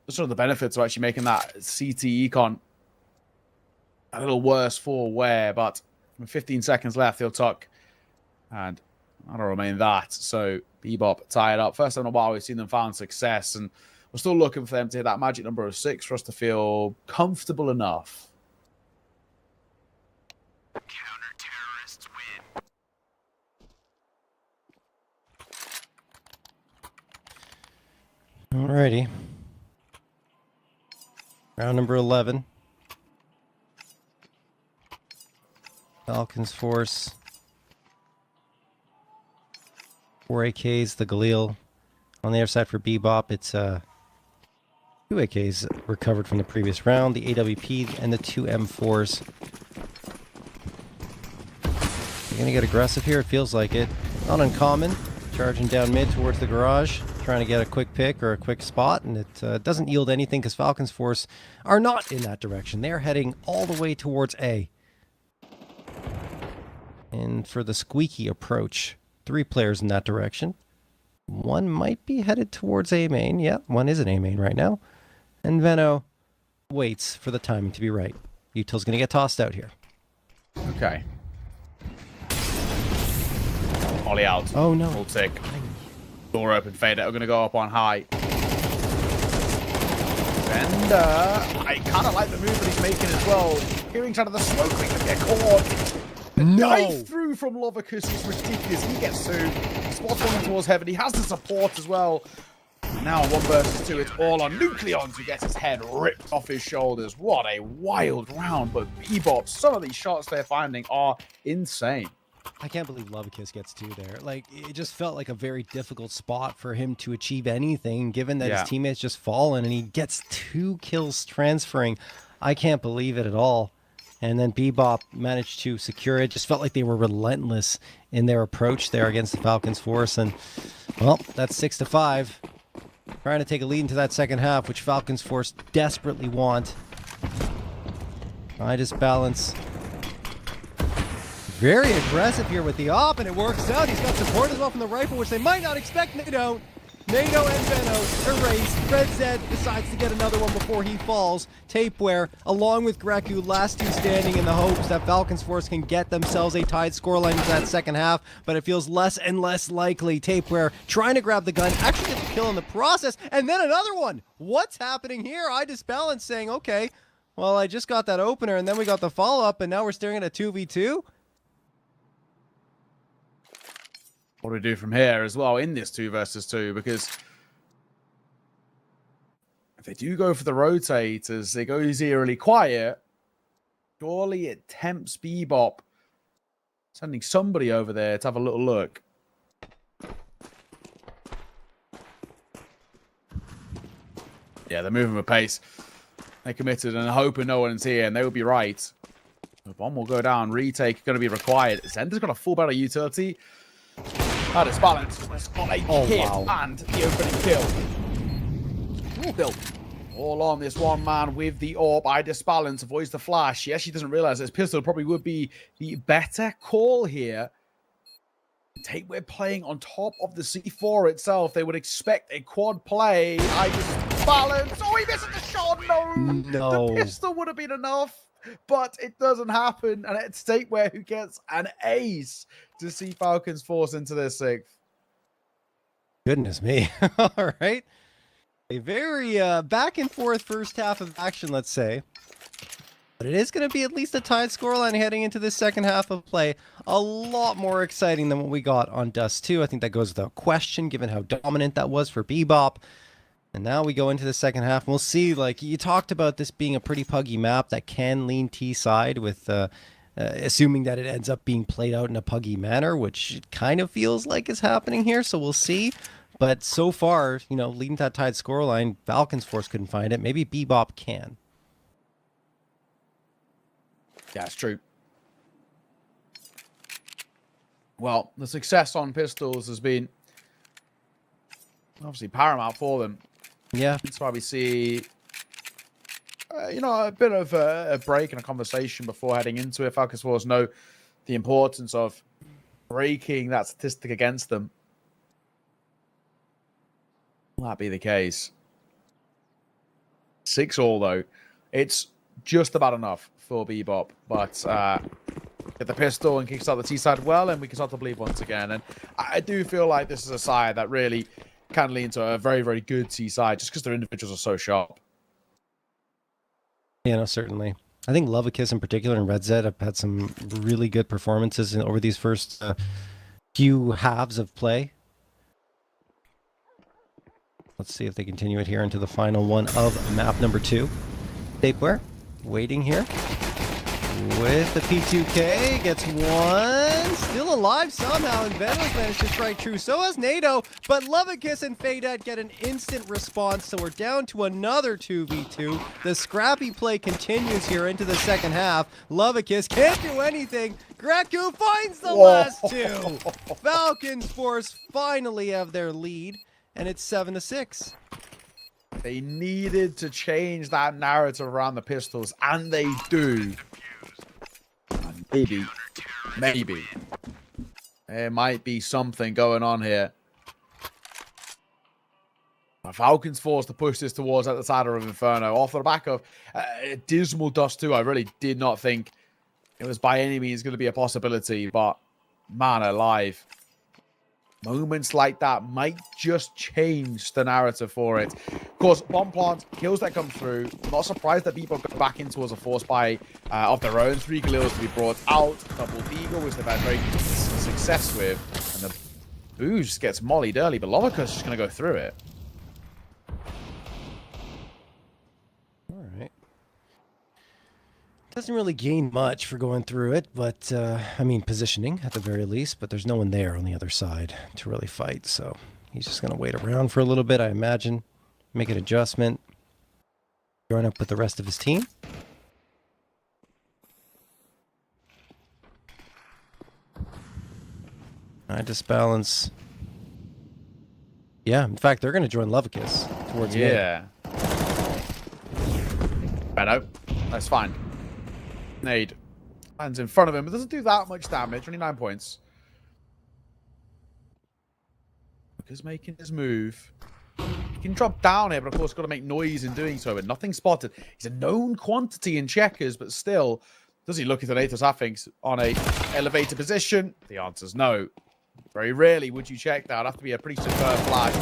sort of the benefits of actually making that CT econ a little worse for wear, but with 15 seconds left, he'll tuck, and that'll remain that. So Bebop tied up. First time in a while we've seen them find success, and we're still looking for them to hit that magic number of 6 for us to feel comfortable enough. Counter-terrorists win. Alrighty. Round number 11. Falcons Force. 4 AKs, the Galil. On the other side for Bebop, it's 2 AKs recovered from the previous round, the AWP and the 2 M4s. They're gonna get aggressive here, it feels like it. Not uncommon. Charging down mid towards the garage, trying to get a quick pick or a quick spot, and it doesn't yield anything because Falcons Force are not in that direction. They're heading all the way towards A. And for the squeaky approach, 3 players in that direction. One might be headed towards A main. Yeah, one is in A main right now. And Venno waits for the timing to be right. Util's going to get tossed out here. Okay. Ollie out. Oh no. Walczaki. Door open, Fader are going to go up on high. And I kind of like the move that he's making as well. Hearing kind of the smoke ring to get caught. The dive through from Lavked is ridiculous. He gets through. Spots running towards heaven. He has the support as well. Now 1 versus 2. It's all on Nucleons who gets his head ripped off his shoulders. What a wild round. But Bebop, some of these shots they're finding are insane. I can't believe Lavked gets 2 there. Like, it just felt like a very difficult spot for him to achieve anything, given that his teammates just fallen, and he gets 2 kills transferring. I can't believe it at all. And then Bebop managed to secure it. Just felt like they were relentless in their approach there against the Falcons Force. And, well, that's 6-5. Trying to take a lead into that second half, which Falcons Force desperately want. I just balance. Very aggressive here with the op, and it works out. He's got support as well from the rifle, which they might not expect. They don't. NATO and Venno erased. Red Zed decides to get another one before he falls. Tapeware, along with Greku, last 2 standing in the hopes that Falcons Force can get themselves a tied scoreline into that second half, but it feels less and less likely. Tapeware trying to grab the gun, actually gets a kill in the process, and then another one. What's happening here? I just balanced saying, okay, well, I just got that opener, and then we got the follow-up, and now we're staring at a 2v2? What do we do from here as well in this 2 versus 2? Because if they do go for the rotate as it goes eerily quiet, surely it tempts Bebop, sending somebody over there to have a little look. Yeah, they're moving with pace. They committed and hoping no one's here, and they will be right. The bomb will go down. Retake going to be required. Zender's got a full battle utility. That is balanced. It's got a hit and the opening kill. Ooh, Bill. All on this one man with the AWP. I disbalance, avoids the flash. Yes, she doesn't realize this pistol probably would be the better call here. We're playing on top of the C4 itself. They would expect a quad play. I just balance. Oh, he misses the shot. No. The pistol would have been enough. But it doesn't happen, and it's Stateware who gets an ace to see Falcons Force into their 6th. Goodness me. All right. A very back and forth first half of action, let's say. But it is going to be at least a tied scoreline heading into this second half of play. A lot more exciting than what we got on Dust 2. I think that goes without question, given how dominant that was for Bebop. And now we go into the second half, and we'll see, like, you talked about this being a pretty puggy map that can lean T side with, assuming that it ends up being played out in a puggy manner, which it kind of feels like is happening here, so we'll see. But so far, you know, leading to that tied scoreline, Falcons Force couldn't find it. Maybe Bebop can. Yeah, it's true. Well, the success on pistols has been obviously paramount for them. Yeah. That's why we see, you know, a bit of a break and a conversation before heading into it. Falcons Force know the importance of breaking that statistic against them. Will that be the case? 6-all, though. It's just about enough for Bebop. But get the pistol and kickstart the T side well, and we can start to believe once again. And I do feel like this is a side that really can lean to a very, very good T side just because their individuals are so sharp. Yeah, no, certainly. I think Lavked in particular and Red Zed have had some really good performances over these first few halves of play. Let's see if they continue it here into the final one of map number 2. Tapeware, waiting here. with the P2K, gets one, still alive somehow, and Venom's managed to strike true. So has NATO, but Lavked and Fadead get an instant response, so we're down to another 2v2. The scrappy play continues here into the second half. Lavked can't do anything. Greku finds the last two. Falcons Force finally have their lead, and it's 7-6. They needed to change that narrative around the pistols, and they do. And maybe, there might be something going on here. Falcons Force to push this towards at the side of Inferno off the back of dismal dust too. I really did not think it was by any means going to be a possibility, but man alive. Moments like that might just change the narrative for it. Of course, bomb plant, kills that come through. Not surprised that people go back in towards a force buy of their own. 3 Galils to be brought out. Double Deagle, which they've had very good success with. And the Boost gets mollied early, but Lavked just going to go through it. All right. Doesn't really gain much for going through it, but, I mean, positioning at the very least, but there's no one there on the other side to really fight, so he's just going to wait around for a little bit, I imagine, make an adjustment, join up with the rest of his team. I disbalance. Yeah, in fact, they're going to join Lavked towards me. Yeah. Benno, that's fine. Nade lands in front of him, but doesn't do that much damage. Only 9 points. He's making his move. He can drop down here, but of course, got to make noise in doing so. But nothing spotted. He's a known quantity in checkers, but still, does he look at the Nathos Affix on a elevator position? The answer's no. Very rarely would you check that. It'd have to be a pretty superb flash.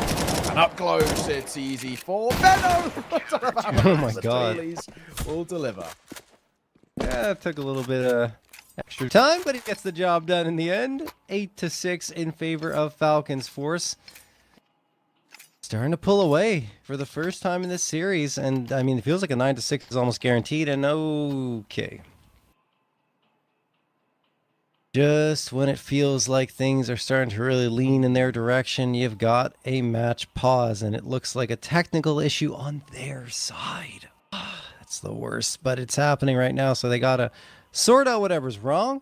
And up close, it's easy for Benno. Oh my god! Will deliver. Yeah, it took a little bit of extra time, but he gets the job done in the end. 8-6 in favor of Falcons Force. Starting to pull away for the first time in this series, and I mean, it feels like a 9-6 is almost guaranteed. And okay, just when it feels like things are starting to really lean in their direction, you've got a match pause, and it looks like a technical issue on their side. That's the worst, but it's happening right now, so they gotta sort out whatever's wrong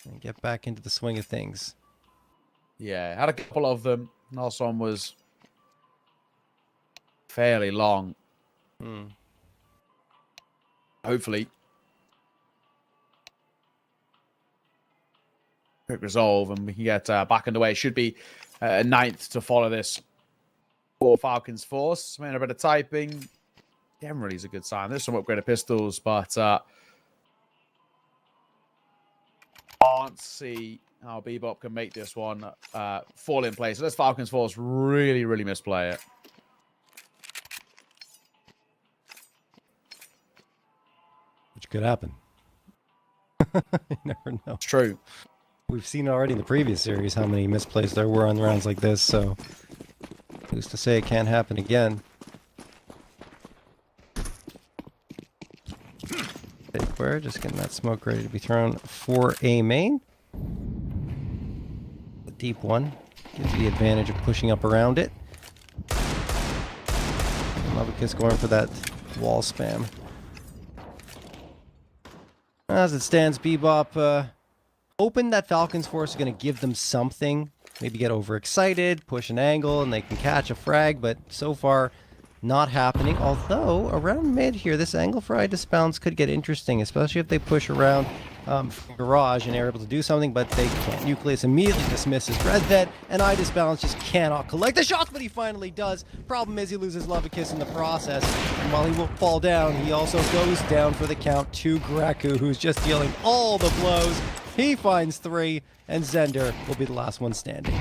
and get back into the swing of things. Yeah, had a couple of them. Last one was fairly long. Hopefully. Quick resolve, and we can get back underway. It should be a 9th to follow this for Falcons Force. I mean, a bit of typing. Generally is a good sign. There's some upgraded pistols, but can't see how Bebop can make this one fall in place. So this Falcons Force really, really misplay it. Which could happen. You never know. It's true. We've seen already in the previous series how many misplays there were on rounds like this, so who's to say it can't happen again? We're just getting that smoke ready to be thrown for a main. The deep one gives the advantage of pushing up around it. Lavked going for that wall spam. As it stands, Bebop hoping that Falcons Force are going to give them something. Maybe get overexcited, push an angle, and they can catch a frag, but so far not happening. Although around mid here, this angle for iDisbalance could get interesting, especially if they push around from garage and are able to do something, but they can't. Nucleus immediately dismisses Redvet, and iDisbalance just cannot collect the shots, but he finally does. Problem is he loses Lavked in the process, and while he will fall down, he also goes down for the count to Greku, who's just dealing all the blows. He finds 3, and Zender will be the last one standing.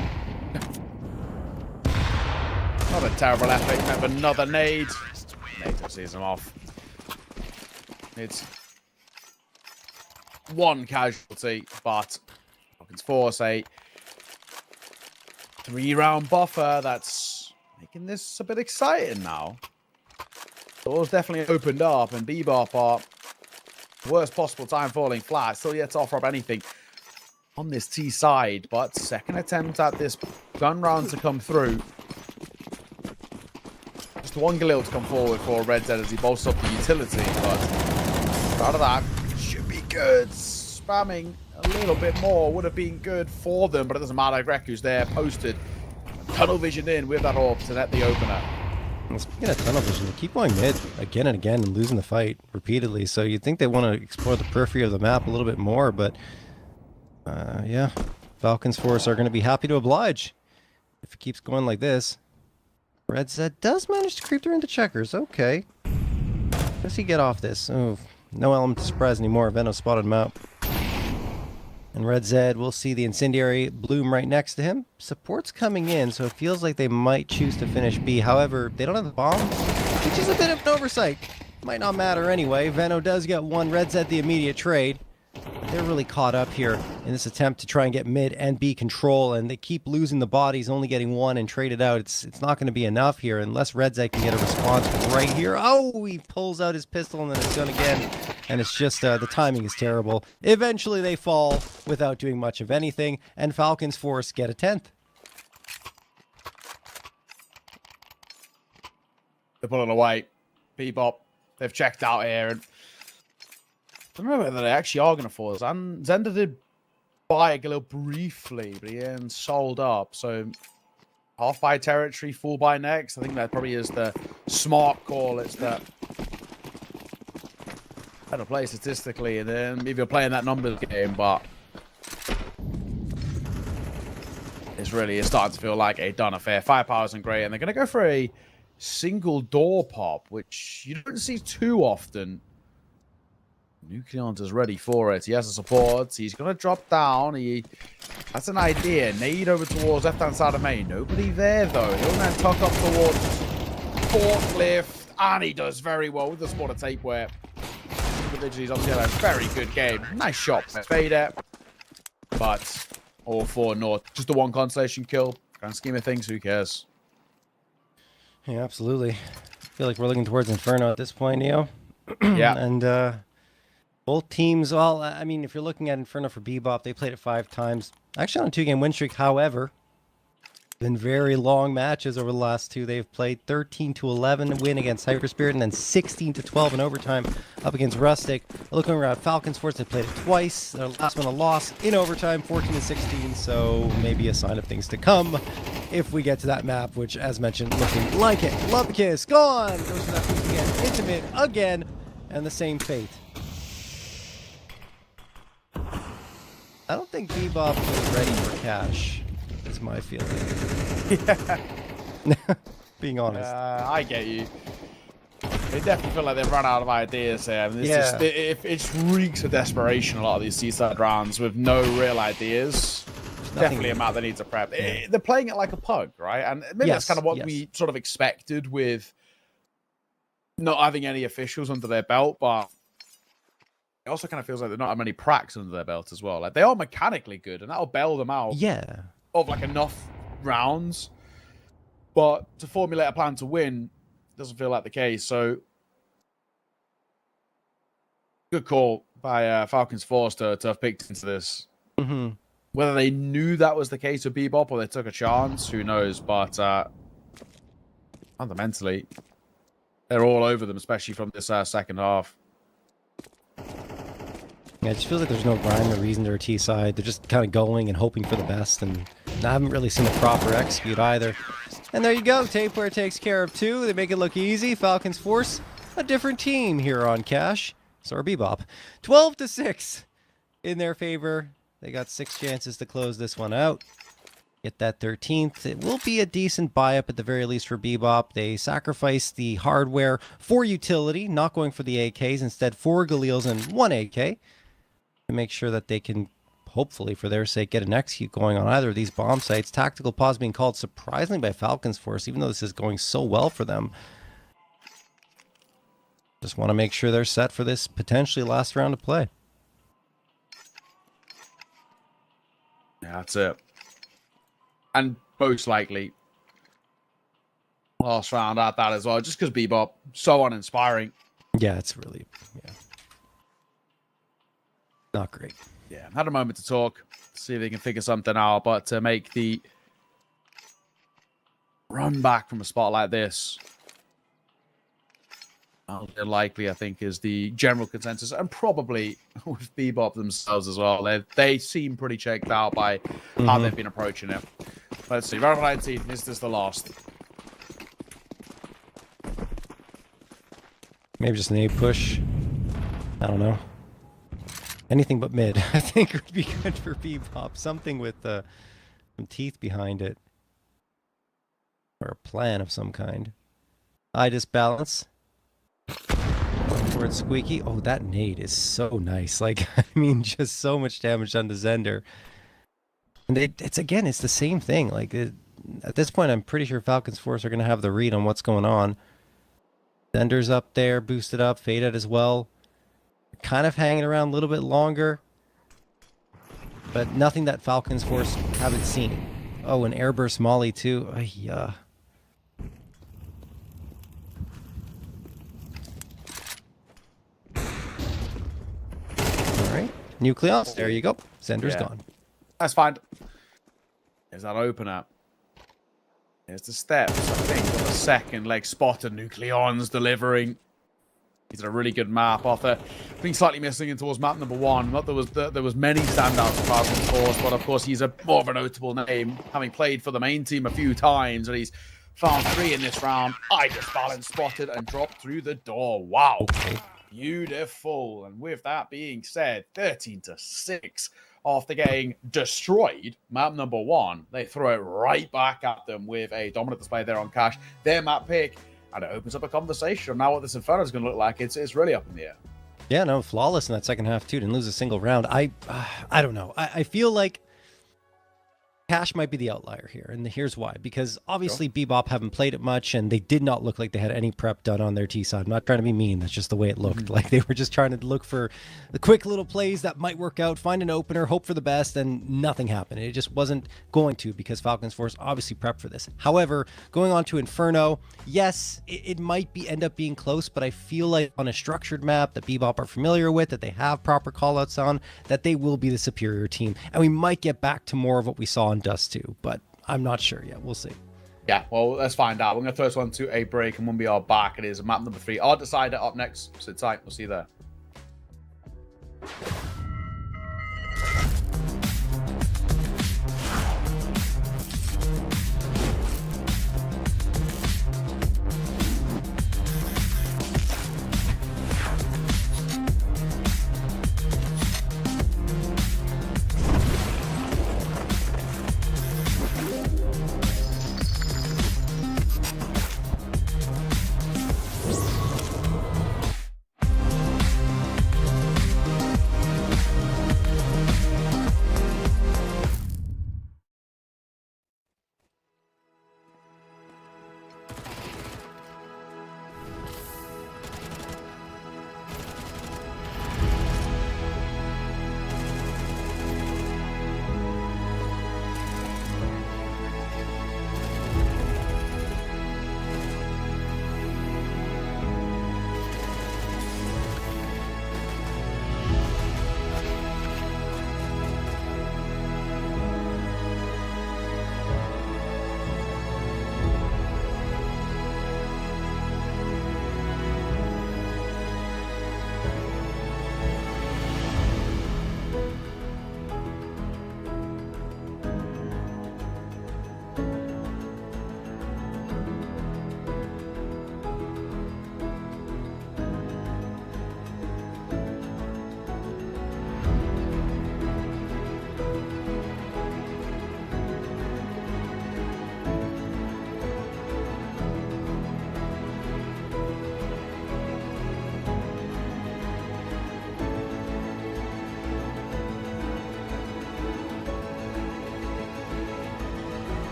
Not a terrible effort. Have another nade. Nade sees him off. It's one casualty, but Falcons Force a 3-round buffer. That's making this a bit exciting now. Doors definitely opened up, and Bebop are Worst possible time falling flat. Still yet to offer up anything on this T side, but second attempt at this gun round to come through. Just one Galil to come forward for Red Dead as he bolsters up the utility, but out of that should be good. Spamming a little bit more would have been good for them, but it doesn't matter. Greku's there, posted. Tunnel vision in with that orb to net the opener. And speaking of tunnel vision, they keep going mid again and again and losing the fight repeatedly. So you'd think they want to explore the periphery of the map a little bit more, but yeah, Falcons Force are going to be happy to oblige if it keeps going like this. Red Zed does manage to creep through into checkers. Okay. Does he get off this? Oh, no element of surprise anymore. Venom spotted him out. And Red Zed will see the incendiary bloom right next to him. Support's coming in, so it feels like they might choose to finish B. However, they don't have the bombs, which is a bit of an oversight. Might not matter anyway. Veno does get one. Red Zed the immediate trade. They're really caught up here in this attempt to try and get mid and B control, and they keep losing the bodies, only getting one and traded out. It's not going to be enough here unless Red Zed can get a response right here. Oh, he pulls out his pistol and then his gun again, and it's just the timing is terrible. Eventually they fall without doing much of anything, and Falcons Force get a 10th. They're pulling away. Bebop, they've checked out here, and I don't know whether they actually are going to fall. Zender did buy a Galil briefly, but he then sold up. So half buy territory, full buy next. I think that probably is the smart call. It's the better play statistically, and then if you're playing that numbers game, but it's really starting to feel like a done affair. Firepower isn't great, and they're going to go for a single door pop, which you don't see too often. Nucleon's is ready for it. He has the support. He's going to drop down. That's an idea. Nade over towards left-hand side of main. Nobody there, though. He'll then tuck up towards forklift. And he does very well with the spot of tape where he's obviously had a very good game. Nice shot. Fader. But all for North. Just the one constellation kill. Grand scheme of things, who cares? Yeah, absolutely. I feel like we're looking towards Inferno at this point, Neo. Yeah. And both teams, well, I mean, if you're looking at Inferno for Bebop, they played it 5 times. Actually on a 2-game win streak, however, been very long matches over the last 2. They've played 13-11 win against Hyperspirit, and then 16-12 in overtime up against Rustic. Looking around Falcons Force, they played it twice. Their last one a loss in overtime, 14-16, so maybe a sign of things to come if we get to that map, which, as mentioned, looking like it. Lavked gone! Goes for that boost again, intimate again, and the same fate. I don't think Bebop is ready for cash, is my feeling. Yeah. Being honest. I get you. They definitely feel like they've run out of ideas here. I mean, it reeks of desperation, a lot of these seaside rounds with no real ideas. Definitely a map that needs a prep. Yeah. They're playing it like a pug, right? And maybe that's kind of what we sort of expected with not having any officials under their belt, but it also kind of feels like they're not having many pracs under their belt as well. Like, they are mechanically good, and that'll bail them out. Yeah. Of like enough rounds, but to formulate a plan to win doesn't feel like the case. So, good call by Falcons Force to have picked into this. Mm-hmm. Whether they knew that was the case with Bebop or they took a chance, who knows? But fundamentally, they're all over them, especially from this second half. Yeah, it just feels like there's no rhyme or reason to our T side. They're just kind of going and hoping for the best, and I haven't really seen the proper execute either. And there you go. Tapeware takes care of 2. They make it look easy. Falcons Force, a different team here on Cash. So are Bebop. 12-6 in their favor. They got 6 chances to close this one out. Get that 13th. It will be a decent buy-up at the very least for Bebop. They sacrificed the hardware for utility, not going for the AKs. Instead, 4 Galils and 1 AK. To make sure that they can, hopefully for their sake, get an execute going on either of these bomb sites. Tactical pause being called surprisingly by Falcons Force, even though this is going so well for them. Just want to make sure they're set for this potentially last round of play. Yeah, that's it. And most likely last round at that as well, just because Bebop, so uninspiring. Yeah, it's really, yeah. Not great. Yeah, had a moment to talk, see if they can figure something out, but to make the run back from a spot like this, likely, I think, is the general consensus, and probably with Bebop themselves as well. They seem pretty checked out by how they've been approaching it. Let's see, round 19, is this the last? Maybe just an A push. I don't know. Anything but mid, I think, would be good for Bebop. Something with some teeth behind it. Or a plan of some kind. I disbalance. Towards Squeaky. Oh, that nade is so nice. Like, I mean, just so much damage done to Zender. And it's the same thing. Like, at this point, I'm pretty sure Falcons Force are going to have the read on what's going on. Zender's up there, boosted up, faded as well. Kind of hanging around a little bit longer. But nothing that Falcons Force haven't seen. Oh, an airburst molly too. Yeah. Nucleons. There you go. Zender's gone. That's fine. There's that opener. There's the steps. I think on the second leg spotted. Nucleons delivering. He's a really good map after being slightly missing in towards map number 1. Not there was many standouts for Falcons Force, but of course he's a more of a notable name, having played for the main team a few times, and he's found 3 in this round. I just balance spotted and dropped through the door. Wow. Okay. Beautiful. And with that being said, 13-6 after getting destroyed map number 1. They throw it right back at them with a dominant display there on Cash. Their map pick, and it opens up a conversation. Now what this Inferno is going to look like, it's really up in the air. Yeah, no, flawless in that second half too. Didn't lose a single round. I don't know. I feel like Cash might be the outlier here, and here's why. Because obviously Bebop haven't played it much, and they did not look like they had any prep done on their T side. I'm not trying to be mean. That's just the way it looked. Like they were just trying to look for the quick little plays that might work out, find an opener, hope for the best, and nothing happened. It just wasn't going to, because Falcons Force obviously prepped for this. However, going on to Inferno, yes, it might end up being close, but I feel like on a structured map that Bebop are familiar with, that they have proper callouts on, that they will be the superior team. And we might get back to more of what we saw in Dust 2, but I'm not sure yet. We'll see. Yeah, well, let's find out. We're going to throw this one to a break, and when we are back, it is map number 3. Our decider up next. Sit tight. We'll see you there.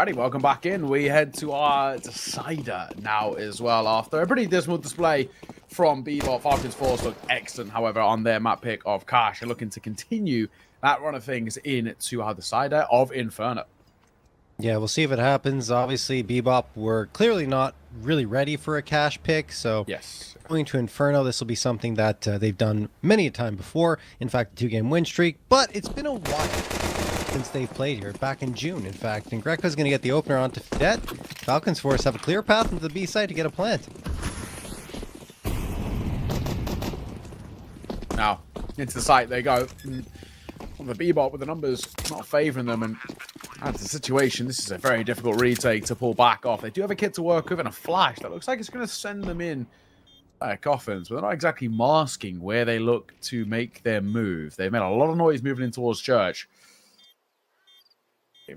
Alrighty, welcome back in. We head to our decider now as well. After a pretty dismal display from Bebop, Falcons Force looked excellent, however, on their map pick of Cash. They're looking to continue that run of things into our decider of Inferno. Yeah, we'll see if it happens. Obviously, Bebop were clearly not really ready for a cash pick, so Yes. going to Inferno, this will be something that they've done many a time before. In fact, a 2-game win streak, but it's been a while since they've played here, back in June, in fact. And Greco's going to get the opener onto Fidette. Falcons Force have a clear path into the B site to get a plant. Now, into the site they go. On the Bebop with the numbers not favouring them, and that's the situation. This is a very difficult retake to pull back off. They do have a kit to work with and a flash that looks like it's going to send them in coffins, but they're not exactly masking where they look to make their move. They've made a lot of noise moving in towards church.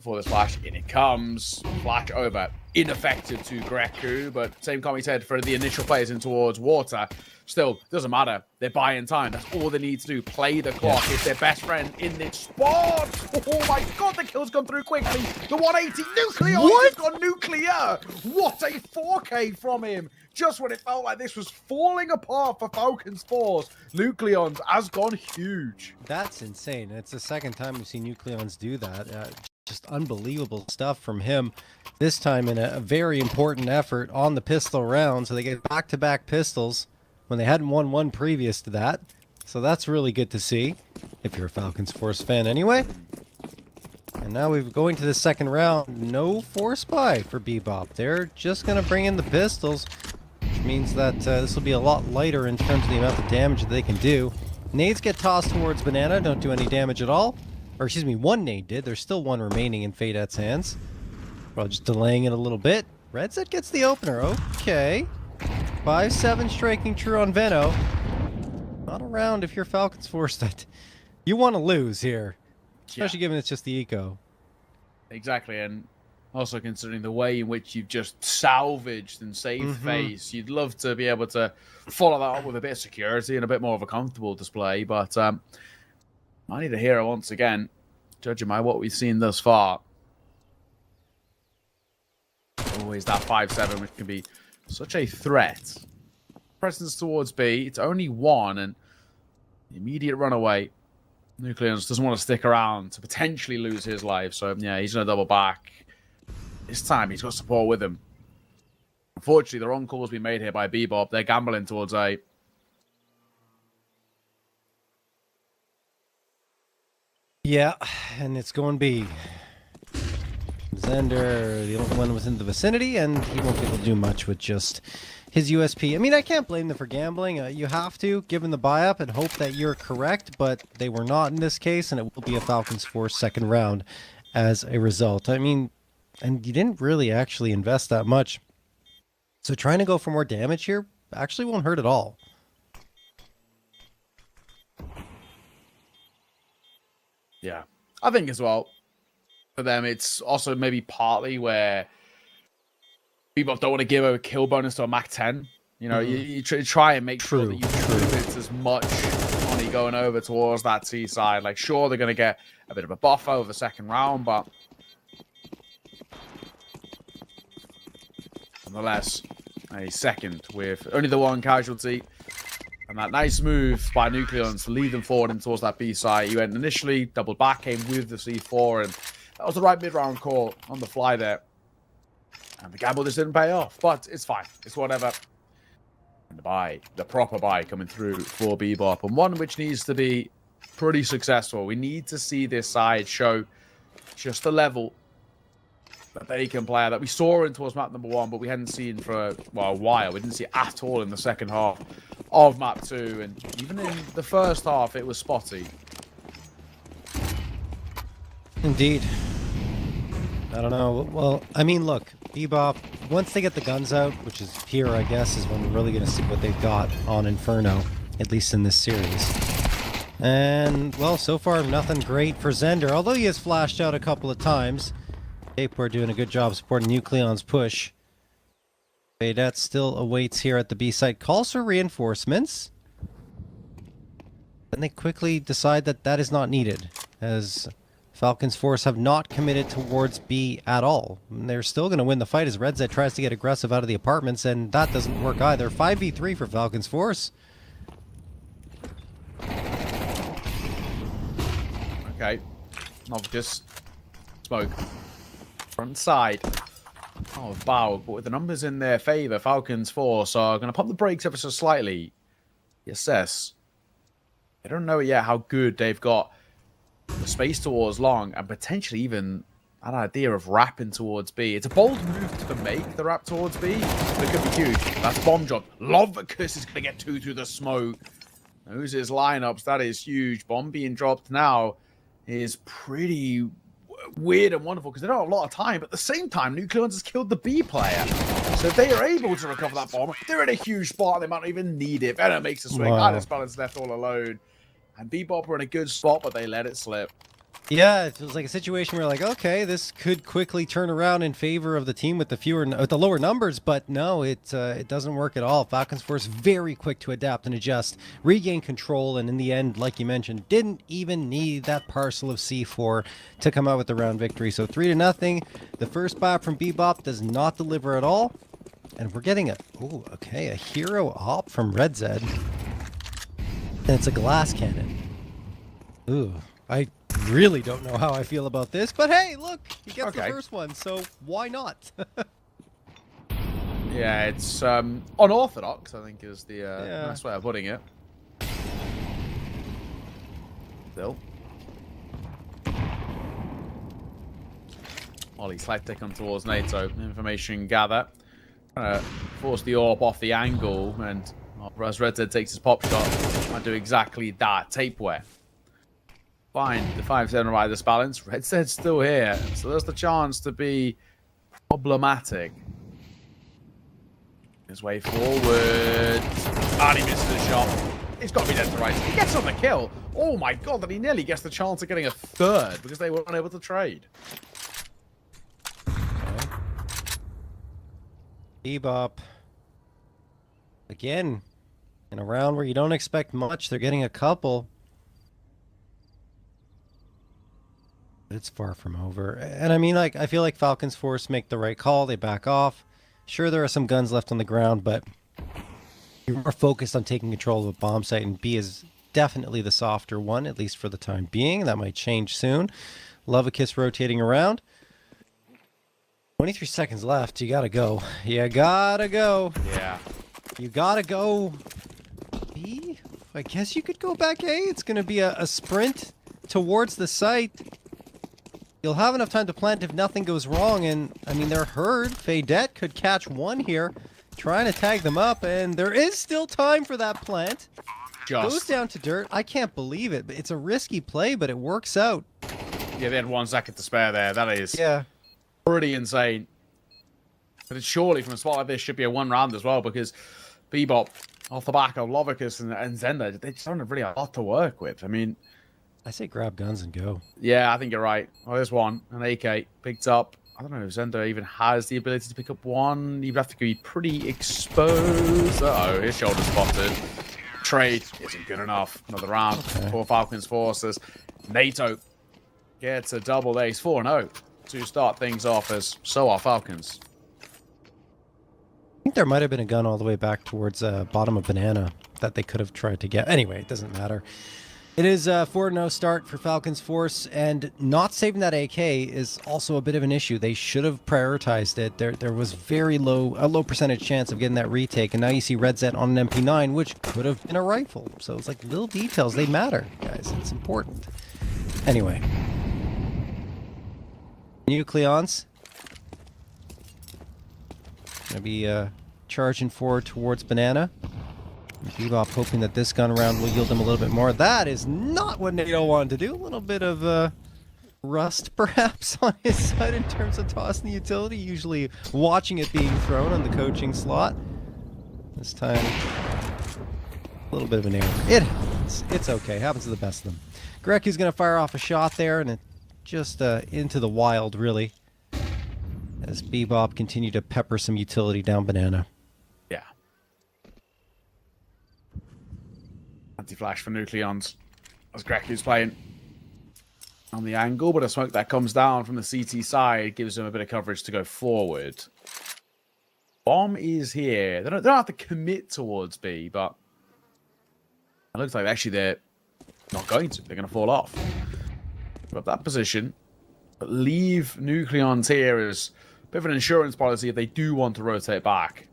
For this flash, in it comes. Flash over. Ineffective to Greku, but same can't be said for the initial players in towards water. Still, doesn't matter. They're buying time. That's all they need to do. Play the clock. It's their best friend in this spot. Oh my god, the kill's gone through quickly. The 180 nuclear. What? Got nuclear. What a 4K from him. Just when it felt like this was falling apart for Falcons Force, Nucleons has gone huge. That's insane. It's the second time we've seen Nucleons do that. Just unbelievable stuff from him. This time in a very important effort on the pistol round. So they get back-to-back pistols when they hadn't won one previous to that. So that's really good to see, if you're a Falcons Force fan anyway. And now we're going to the second round. No force buy for Bebop. They're just going to bring in the pistols, which means that this will be a lot lighter in terms of the amount of damage that they can do. Nades get tossed towards Banana, don't do any damage at all. Or excuse me, one nade did. There's still one remaining in Fadet's hands. Well, just delaying it a little bit. Red Set gets the opener. Okay. 5-7 striking true on Veno. Not around if you're Falcons Force that you want to lose here. Especially given it's just the eco. Exactly, and also considering the way in which you've just salvaged and saved face, you'd love to be able to follow that up with a bit of security and a bit more of a comfortable display, but I need a hero once again, judging by what we've seen thus far. Always that 5-7, which can be such a threat. Presence towards B, it's only one, and the immediate runaway. Nucleons doesn't want to stick around to potentially lose his life, so yeah, he's going to double back. This time, he's got support with him. Unfortunately, the wrong call's been made here by Bebop. They're gambling towards A. Yeah, and it's going B. Zender, the only one within the vicinity, and he won't be able to do much with just his USP. I mean, I can't blame them for gambling. You have to, given the buy-up, and hope that you're correct, but they were not in this case, and it will be a Falcons Force second round as a result. I mean, and you didn't really actually invest that much. So trying to go for more damage here actually won't hurt at all. Yeah, I think as well, for them, it's also maybe partly where people don't want to give a kill bonus to a Mach 10. You know, you try and make sure that you contribute as much money going over towards that T side. Like, sure, they're going to get a bit of a buff over the second round, but nonetheless, a second with only the one casualty. And that nice move by Nucleons to lead them forward and towards that B side. He went initially, doubled back, came with the C4, and that was the right mid-round call on the fly there. And the gamble just didn't pay off, but it's fine. It's whatever. And the buy, the proper buy coming through for Bebop, and one which needs to be pretty successful. We need to see this side show just the level that they can play, that we saw in towards map number 1, but we hadn't seen for, well, a while. We didn't see it at all in the second half of map 2, and even in the first half, it was spotty. Indeed. I don't know. Well, I mean, look, Bebop, once they get the guns out, which is here, I guess, is when we're really going to see what they've got on Inferno, at least in this series. And, well, so far, nothing great for Zender, although he has flashed out a couple of times. Ape doing a good job supporting Nucleon's push. Fadette still awaits here at the B site. Calls for reinforcements. Then they quickly decide that that is not needed, as Falcons Force have not committed towards B at all. They're still going to win the fight as RedZ tries to get aggressive out of the apartments, and that doesn't work either. 5v3 for Falcons Force. Okay. Novicus. Smoke. Front side. Oh, bow. But with the numbers in their favor, Falcons Force are going to pump the brakes ever so slightly. Assess. I don't know yet how good they've got the space towards long and potentially even an idea of wrapping towards B. It's a bold move to make the wrap towards B, but it could be huge. That's bomb drop. Lavked is going to get 2 through the smoke. Those his lineups. That is huge. Bomb being dropped now is pretty weird and wonderful because they don't have a lot of time. But at the same time, Nucleons has killed the B player. So if they are able to recover that bomb, they're in a huge spot. They might not even need it. Venom makes a swing. Wow. Balance left all alone. And Bebop are in a good spot, but they let it slip. Yeah, it feels like a situation where, like, okay, this could quickly turn around in favor of the team with the lower numbers, but no, it doesn't work at all. Falcons Force very quick to adapt and adjust, regain control, and in the end, like you mentioned, didn't even need that parcel of C4 to come out with the round victory. So 3-0. The first buy from Bebop does not deliver at all, and we're getting a hero op from RedZ, and it's a glass cannon. Ooh, I really don't know how I feel about this, but hey, look, he gets the first one, so why not? Yeah, it's unorthodox, I think is the nice way of putting it. Still. Ollie slight tick on towards NATO. Information gather. Force the orb off the angle, and as RedZ takes his pop shot, might do exactly that. Tape wear. Fine, the 5-7 right this balance. RedZ's still here, so there's the chance to be problematic. His way forward. And he misses the shot. It's got to be dead to right. He gets on the kill. Oh my god, that he nearly gets the chance of getting a third because they weren't able to trade. Okay. Bebop. Again, in a round where you don't expect much, they're getting a couple. But it's far from over. And I mean, like, I feel like Falcons Force make the right call. They back off. Sure, there are some guns left on the ground, but you're more focused on taking control of a bomb site, and B is definitely the softer one, at least for the time being. That might change soon. Lavked rotating around. 23 seconds left. You gotta go. You gotta go. Yeah. You gotta go. B? I guess you could go back A. It's gonna be a sprint towards the site. You'll have enough time to plant if nothing goes wrong, and I mean, they're herd. Faydet could catch one here, trying to tag them up, and there is still time for that plant. Goes down to dirt. I can't believe it. It's a risky play, but it works out. Yeah, they had 1 second to spare there. That is pretty insane. But it's surely from a spot like this should be a 1 round as well, because Bebop, off the back of Lovicus and Zenda, they just don't have really a lot to work with. I mean, I say grab guns and go. yeah, I think you're right. Oh, there's one. An AK picked up. I don't know if Zenda even has the ability to pick up one. You'd have to be pretty exposed. Uh-oh, his shoulder spotted. Trade isn't good enough. Another round for Falcons Forces. NATO gets a double ace. 4-0 to start things off, as so are Falcons. I think there might have been a gun all the way back towards bottom of banana that they could have tried to get. Anyway, it doesn't matter. It is a 4-0 start for Falcons Force, and not saving that AK is also a bit of an issue. They should have prioritized it. There was a low percentage chance of getting that retake, and now you see RedZ on an MP9, which could have been a rifle. So it's like little details. They matter, guys. It's important. Anyway. Nucleons. Gonna be charging forward towards banana. Bebop hoping that this gun round will yield him a little bit more. That is not what NATO wanted to do. A little bit of rust, perhaps, on his side in terms of tossing the utility. Usually watching it being thrown on the coaching slot. This time, a little bit of an error. It happens. It's okay. Happens to the best of them. Greku's going to fire off a shot there, and it just into the wild, really. As Bebop continued to pepper some utility down banana. Yeah. Anti-flash for Nucleons as Greku's playing. on the angle, but a smoke that comes down from the CT side gives them a bit of coverage to go forward. Bomb is here. They don't have to commit towards B, but it looks like actually they're not going to. They're going to fall off. But that position, but leave Nucleons here as a bit of an insurance policy if they do want to rotate back.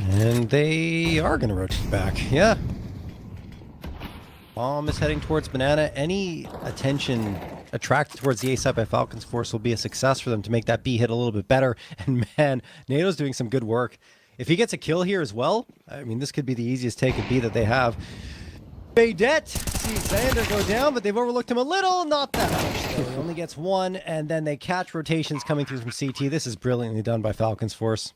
And they are going to rotate back. Yeah. Bomb is heading towards Banana. Any attention attracted towards the A side by Falcons Force will be a success for them to make that B hit a little bit better. And man, NATO's doing some good work. If he gets a kill here as well, I mean, this could be the easiest take at B that they have. Baydet sees Xander go down, but they've overlooked him a little. Not that much, though. He only gets one, and then they catch rotations coming through from CT. This is brilliantly done by Falcons Force.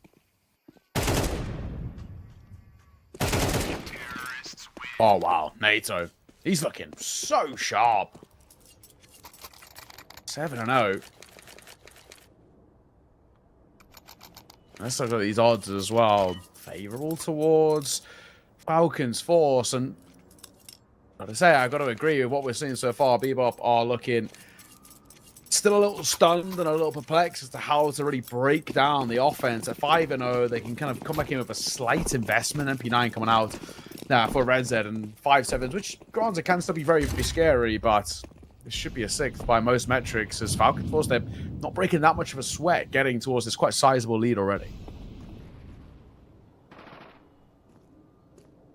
Oh, wow. NATO. He's looking so sharp. 7-0. Let's look at these odds as well. Favorable towards Falcons Force. And gotta say, I've got to agree with what we're seeing so far. Bebop are looking still a little stunned and a little perplexed as to how to really break down the offense. At 5-0, they can kind of come back in with a slight investment. MP9 coming out now for Red Z and 5-7s, which granted can still be very, very scary, but this should be a 6th by most metrics as Falcon Force. They're not breaking that much of a sweat getting towards this quite sizable lead already.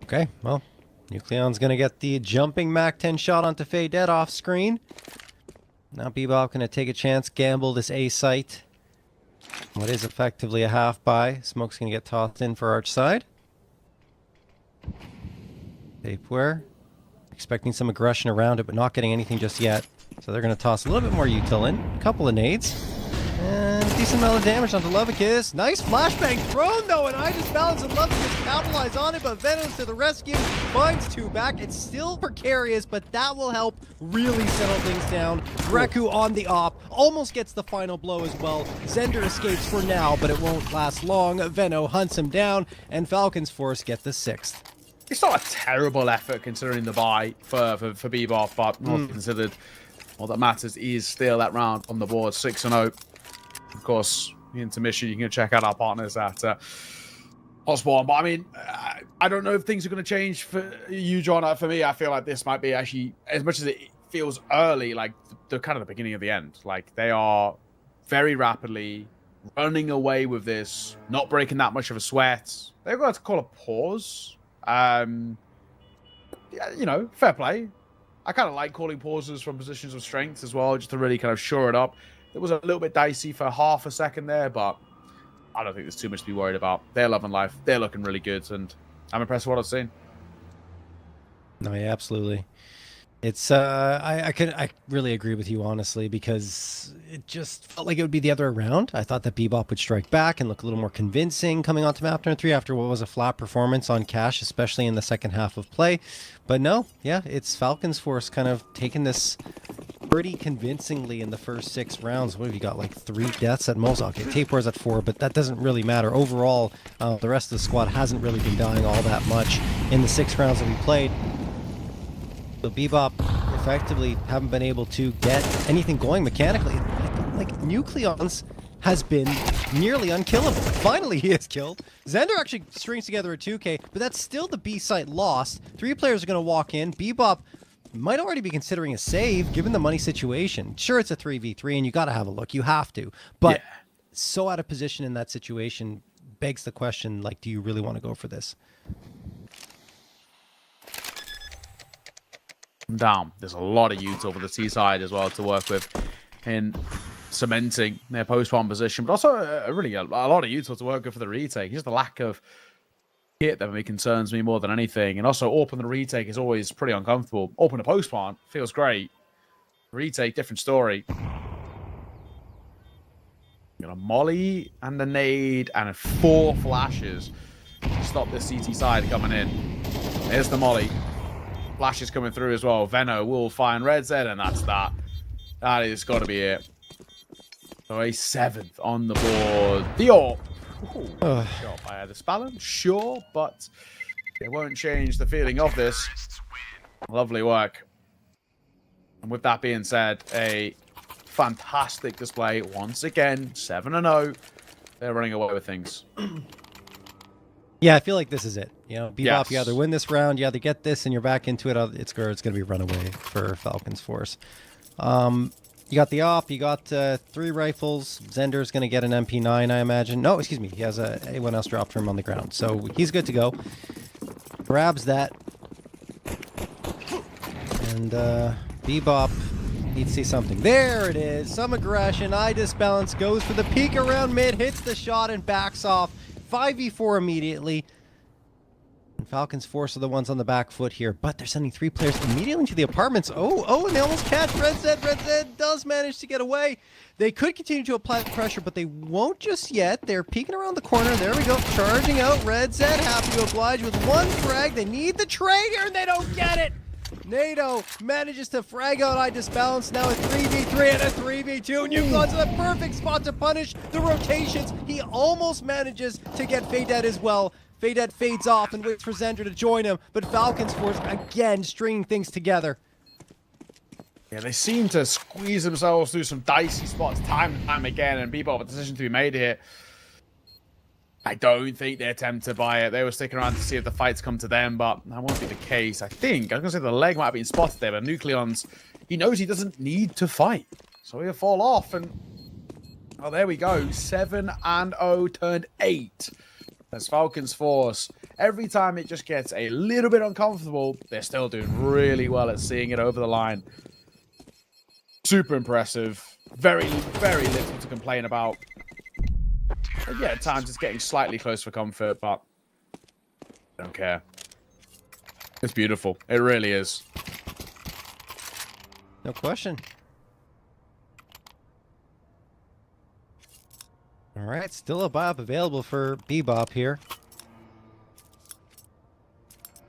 Okay, well, Nucleon's going to get the jumping MAC-10 shot onto Baydet off screen. Now Bebop going to take a chance, gamble this A site. What is effectively a half buy. Smoke's going to get tossed in for Arch side. Tapeware. Expecting some aggression around it, but not getting anything just yet. So they're going to toss a little bit more util in. A couple of nades. And decent amount of damage onto Lavked. Nice flashbang thrown, though, and I just balance and Lavked capitalize on it, but Venom's to the rescue. Finds two back. It's still precarious, but that will help really settle things down. Greku on the op. Almost gets the final blow as well. Zender escapes for now, but it won't last long. Veno hunts him down, and Falcons Force get the 6th. It's not a terrible effort considering the buy for Bebop, but all considered, all that matters is still that round on the board, 6-0. Of course, the intermission, you can check out our partners at Osborne. But I mean, I don't know if things are going to change for you, John. For me, I feel like this might be actually, as much as it feels early, like the kind of the beginning of the end. Like they are very rapidly running away with this, not breaking that much of a sweat. They're going to call a pause. Yeah, you know, fair play. I kind of like calling pauses from positions of strength as well, just to really kind of shore it up. It was a little bit dicey for half a second there, but I don't think there's too much to be worried about. They're loving life. They're looking really good, and I'm impressed with what I've seen. No, yeah, absolutely. It's I really agree with you, honestly, because it just felt like it would be the other way around. I thought that Bebop would strike back and look a little more convincing coming onto map turn 3 after what was a flat performance on Cash, especially in the second half of play. But no, yeah, it's Falcons Force kind of taking this pretty convincingly in the first 6 rounds. What have you got, like 3 deaths at most? Okay, Tapeware's at 4, but that doesn't really matter. Overall, the rest of the squad hasn't really been dying all that much in the 6 rounds that we played. So Bebop effectively haven't been able to get anything going mechanically. Like Nucleons has been nearly unkillable. Finally, he is killed. Zender actually strings together a 2K, but that's still the B site lost. 3 players are going to walk in. Bebop might already be considering a save, given the money situation. Sure, it's a 3v3, and you got to have a look. You have to. But so out of position in that situation begs the question, like, do you really want to go for this? Down. There's a lot of youth over the T side as well to work with in cementing their post-spawn position, but also a lot of youth to work with for the retake. Just the lack of hit that really concerns me more than anything. And also, AWP and the retake is always pretty uncomfortable. AWP and a post-spawn feels great. Retake, different story. Got a molly and a nade and 4 flashes to stop the CT side coming in. There's the molly. Flash is coming through as well. Veno will find Red Z, and that's that. That is got to be it. So a 7th on the board. The AWP Ooh, shot by this balance, sure, but it won't change the feeling of this. Lovely work. And with that being said, a fantastic display once again. 7-0. They're running away with things. Yeah, I feel like this is it. You know, Bebop, Yes. you either win this round, you either get this and you're back into it, it's going to be runaway for Falcons Force. You got the op, you got 3 rifles. Zender's going to get an MP9, I imagine. No, excuse me, he has anyone else dropped for him on the ground. So he's good to go. Grabs that. And Bebop needs to see something. There it is. Some aggression. Eye disbalance. Goes for the peek around mid. Hits the shot and backs off. 5v4 immediately. And Falcons Force are the ones on the back foot here. But they're sending 3 players immediately into the apartments. Oh, and they almost catch Red Zed. Red Zed does manage to get away. They could continue to apply pressure, but they won't just yet. They're peeking around the corner. There we go. Charging out. Red Zed happy to oblige with 1 frag. They need the trade here, and they don't get it. NATO manages to frag out Eye Disbalance. Now a 3v3 and a 3v2. And you've gone to the perfect spot to punish the rotations. He almost manages to get Faded as well. Faded fades off and waits for Zender to join him. But Falcons Force again stringing things together. Yeah, they seem to squeeze themselves through some dicey spots time and time again. And Bebop, a decision to be made here. I don't think they're tempted by it. They were sticking around to see if the fights come to them, but that won't be the case. I think, I'm going to say the leg might have been spotted there, but Nucleon's, he knows he doesn't need to fight. So he'll fall off, and, oh, there we go. 7-0 turned 8. That's Falcons Force. Every time it just gets a little bit uncomfortable, they're still doing really well at seeing it over the line. Super impressive. Very, very little to complain about. Yeah, at times it's getting slightly close for comfort, but I don't care. It's beautiful. It really is. No question. All right, still a buy-up available for Bebop here.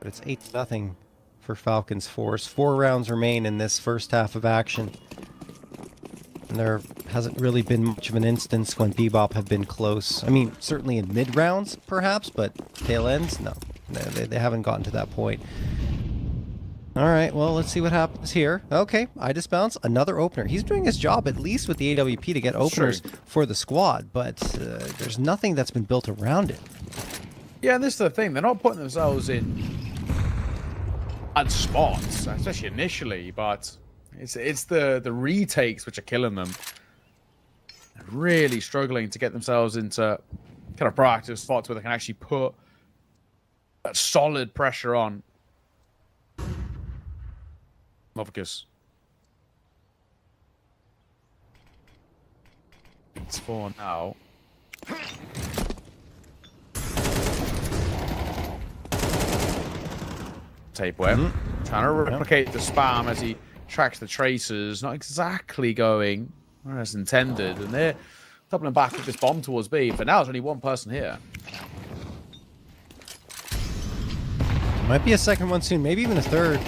But it's 8-0 for Falcons Force. 4 rounds remain in this first half of action. And there hasn't really been much of an instance when Bebop have been close. I mean, certainly in mid-rounds, perhaps, but tail ends? No. They haven't gotten to that point. All right, well, let's see what happens here. Okay, Eye Disbalance, another opener. He's doing his job, at least with the AWP, to get openers for the squad, but there's nothing that's been built around it. Yeah, and this is the thing. They're not putting themselves in bad spots, especially initially, but it's the retakes which are killing them. They're really struggling to get themselves into kind of proactive spots where they can actually put that solid pressure on. Lavked. It's 4 now. Tapeware. Trying to replicate the spam as he tracks the tracers. Not exactly going as intended. And they're doubling back with this bomb towards B. But now there's only 1 person here. Might be a second one soon, maybe even a third.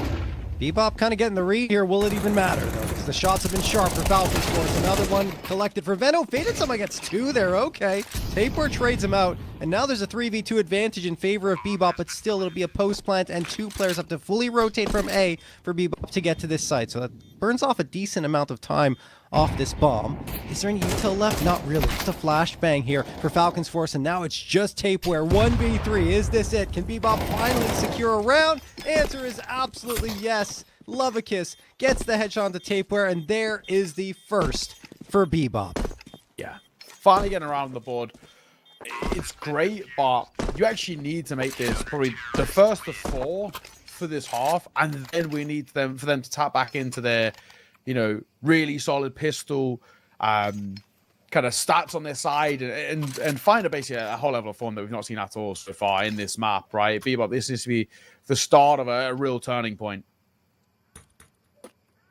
Bebop kind of getting the read here. Will it even matter, though? Because the shots have been sharp for Falcons Force. Another one collected for Veno. Faded someone gets 2 there. Okay. Tapeware trades him out. And now there's a 3v2 advantage in favor of Bebop, but still it'll be a post plant and 2 players have to fully rotate from A for Bebop to get to this site. So that burns off a decent amount of time off this bomb. Is there any util left? Not really. Just a flashbang here for Falcons Force, and now it's just Tapeware. 1v3. Is this it? Can Bebop finally secure a round? Answer is absolutely yes. Lavked gets the headshot onto Tapeware, and there is the first for Bebop. Yeah. Finally getting around the board. It's great, but you actually need to make this probably the first of 4 for this half, and then we need for them to tap back into their, you know, really solid pistol kind of stats on their side and find basically a whole level of form that we've not seen at all so far in this map, right? Bebop, this needs to be the start of a real turning point.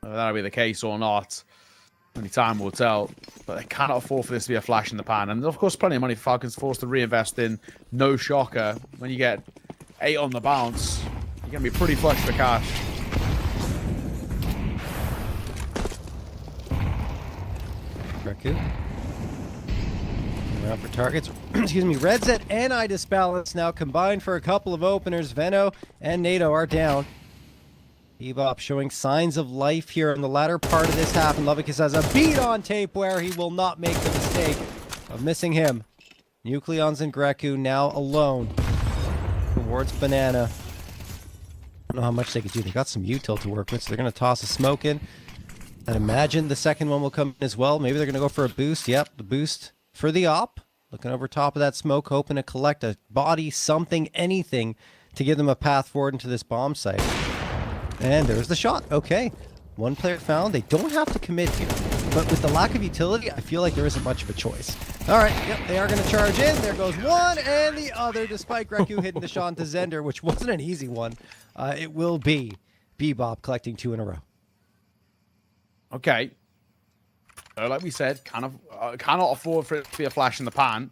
Whether that'll be the case or not, only time will tell. But they cannot afford for this to be a flash in the pan. And of course, plenty of money for Falcons Force to reinvest in. No shocker. When you get 8 on the bounce, you're going to be pretty flush for cash. Reku. around for targets. Excuse me. Red Zed and I Disbalance now combined for a couple of openers. Veno and NATO are down. Bebop showing signs of life here in the latter part of this half, and Lavked has a beat on tape where he will not make the mistake of missing him. Nucleons and Greku now alone towards Banana. I don't know how much they could do. They got some util to work with, so they're going to toss a smoke in. I'd imagine the second one will come in as well. Maybe they're going to go for a boost. Yep, the boost for the op. Looking over top of that smoke, hoping to collect a body, something, anything to give them a path forward into this bomb site. And there's the shot. Okay. One player found. They don't have to commit here. But with the lack of utility, I feel like there isn't much of a choice. All right. Yep, they are going to charge in. There goes one and the other, despite Greku hitting the shot to Zender, which wasn't an easy one. It will be Bebop collecting 2 in a row. Okay. So like we said, cannot afford for it to be a flash in the pan.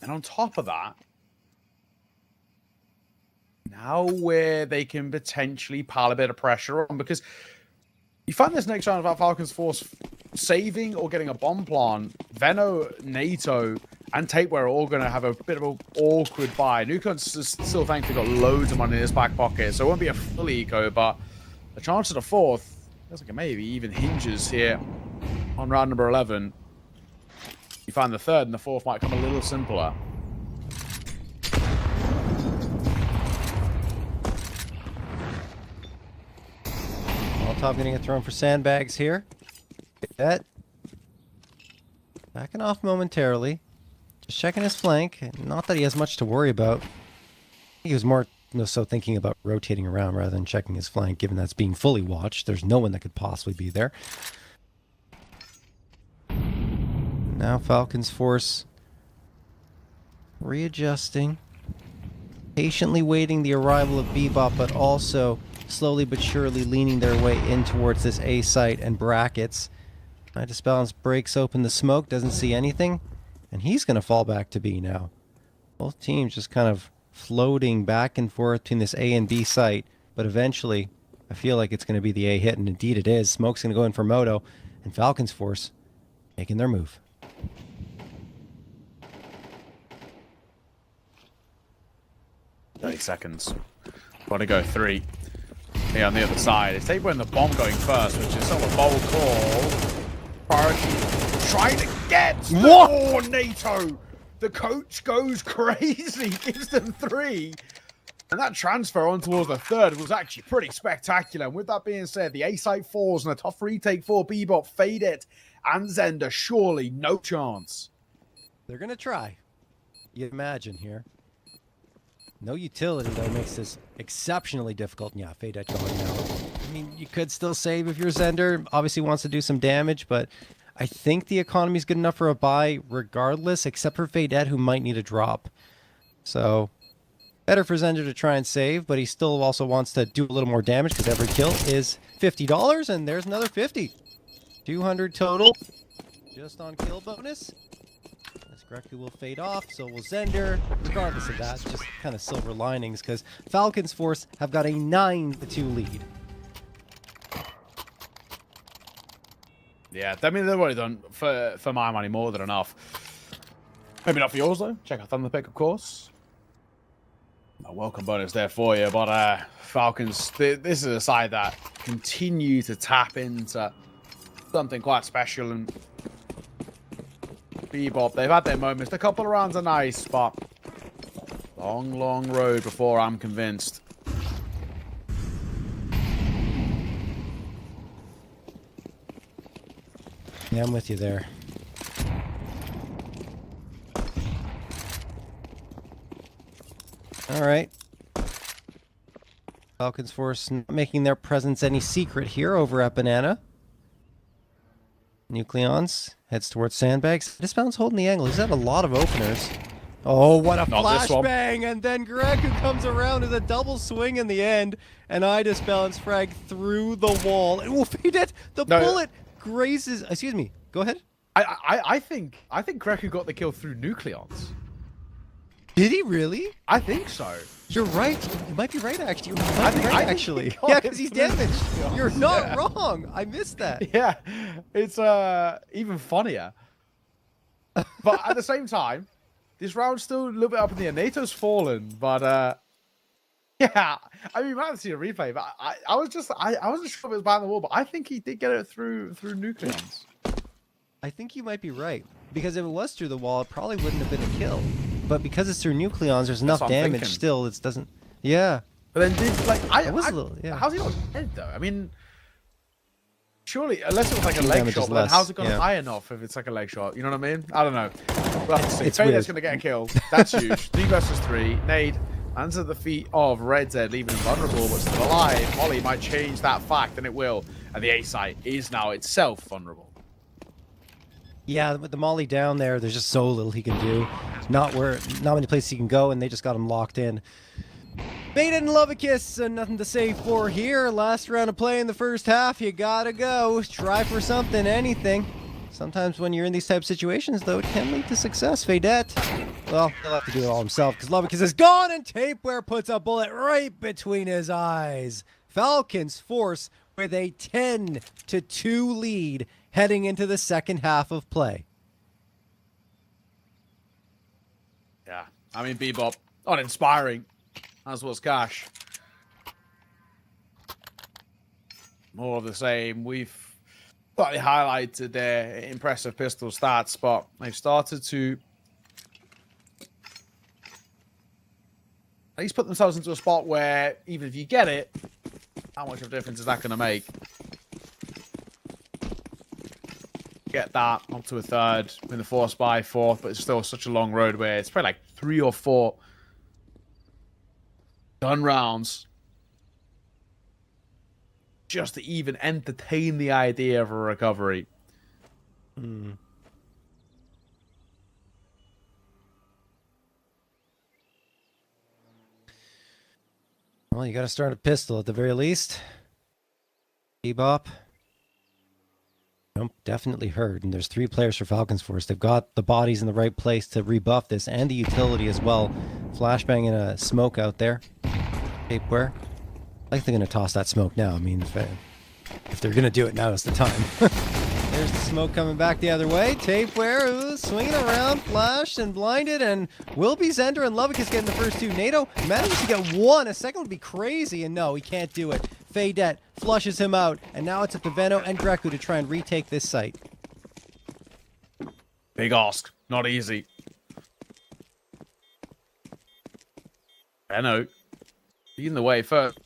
And on top of that, now where they can potentially pile a bit of pressure on, because you find this next round about Falcons Force saving or getting a bomb plant. Veno, NATO, and Tapeware are all going to have a bit of an awkward buy. Nukon's still thankfully got loads of money in his back pocket, so it won't be a full eco, but the chance of the fourth feels like it maybe even hinges here on round number 11. You find the third and the fourth might come a little simpler. Molotov getting a thrown for sandbags here. That backing off momentarily. Just checking his flank. Not that he has much to worry about. He was more so thinking about rotating around rather than checking his flank, given that's being fully watched. There's no one that could possibly be there. Now Falcons Force readjusting. Patiently waiting the arrival of Bebop, but also slowly but surely leaning their way in towards this A site and brackets. Mai Tai breaks open the smoke, doesn't see anything, and he's going to fall back to B now. Both teams just kind of floating back and forth between this A and B site, but eventually I feel like it's going to be the A hit, and indeed it is. Smoke's going to go in for Moto, and Falcons Force making their move. Seconds. Want to go 3. Here on the other side. It's Tapeware and the bomb going first, which is sort of a bold call. Priority trying to get more NATO. The coach goes crazy, gives them 3. And that transfer on towards the third was actually pretty spectacular. And with that being said, the A site falls and a tough retake for Bebop, Fade It, and Zender. Surely no chance. They're going to try. You imagine here. No utility, though, makes this exceptionally difficult. Yeah, Fade It going now. I mean, you could still save if you're Zender. Obviously wants to do some damage, but I think the economy's good enough for a buy regardless, except for Fade It, who might need a drop. So, better for Zender to try and save, but he still also wants to do a little more damage because every kill is $50, and there's another 50. 200 total, just on kill bonus. Greku will fade off, so will Zender. Regardless of that, just kind of silver linings, because Falcons Force have got a 9-2 lead. Yeah, I mean, they've already done, for my money, more than enough. Maybe not for yours, though. Check out Thunderpick, of course. A welcome bonus there for you, but Falcons, this is a side that continue to tap into something quite special, and Bebop, they've had their moments. A couple of rounds are nice, but long, long road before I'm convinced. Yeah, I'm with you there. All right. Falcons Force not making their presence any secret here over at Banana. Nucleons heads towards sandbags. Disbalance holding the angle. He's had a lot of openers. Oh, what a flashbang! And then Greku comes around with a double swing in the end. And I Disbalance frag through the wall. And we'll feed it. The bullet grazes. Excuse me. Go ahead. I think Greku got the kill through Nucleons. Did he really? I think so. You're right. You might be right, actually. You might be right, actually. Yeah, because he's damaged. You're not wrong. I missed that. Yeah, it's even funnier. But at the same time, this round's still a little bit up in the air. NATO's fallen, but yeah, I mean, we might have to see a replay, but I wasn't sure if it was behind the wall, but I think he did get it through nucleons. I think you might be right, because if it was through the wall, it probably wouldn't have been a kill. But because it's through nucleons, there's enough what I'm damage thinking. still. It doesn't. Yeah. But then did like yeah. how's he not dead though? I mean, surely unless it was like a Team leg damage shot, is but then less, how's it gone yeah. high enough if it's like a leg shot? You know what I mean? I don't know. We'll have to see. It's Fader's weird. gonna get a kill. That's huge. 3 versus 3. Nade lands at the feet of RedZ, leaving him vulnerable, but still alive. Molly might change that fact, and it will. And the A site is now itself vulnerable. Yeah, with the Molly down there, there's just so little he can do. Not many places he can go, and they just got him locked in. Beta and Lavked, nothing to say for here. Last round of play in the first half, you gotta go. Try for something, anything. Sometimes when you're in these type of situations, though, it can lead to success. Fadette, well, he'll have to do it all himself, because Lavked is gone, and Tapeware puts a bullet right between his eyes. Falcons Force with a 10-2 lead heading into the second half of play. Yeah, I mean, Bebop, uninspiring, as was Cash. More of the same. We've slightly highlighted their impressive pistol stats, but they've started to at least put themselves into a spot where even if you get it, how much of a difference is that going to make? Get that up to a third, in the force by fourth, but it's still such a long road where it's probably like 3 or 4 gun rounds just to even entertain the idea of a recovery. Well, you got to start a pistol at the very least. Bebop. Nope, definitely heard. And there's 3 players for Falcons Force. They've got the bodies in the right place to rebuff this, and the utility as well. Flashbang and a smoke out there. Tapeware. I think they're going to toss that smoke now. I mean, if they're going to do it, now is the time. There's the smoke coming back the other way. Tapeware swinging around, flashed and blinded, and will be Zender and Lavked is getting the first 2. NATO manages to get 1. A second would be crazy, and no, he can't do it. Fadette flushes him out, and now it's up to Veno and Greku to try and retake this site. Big ask. Not easy. Veno leading the way first.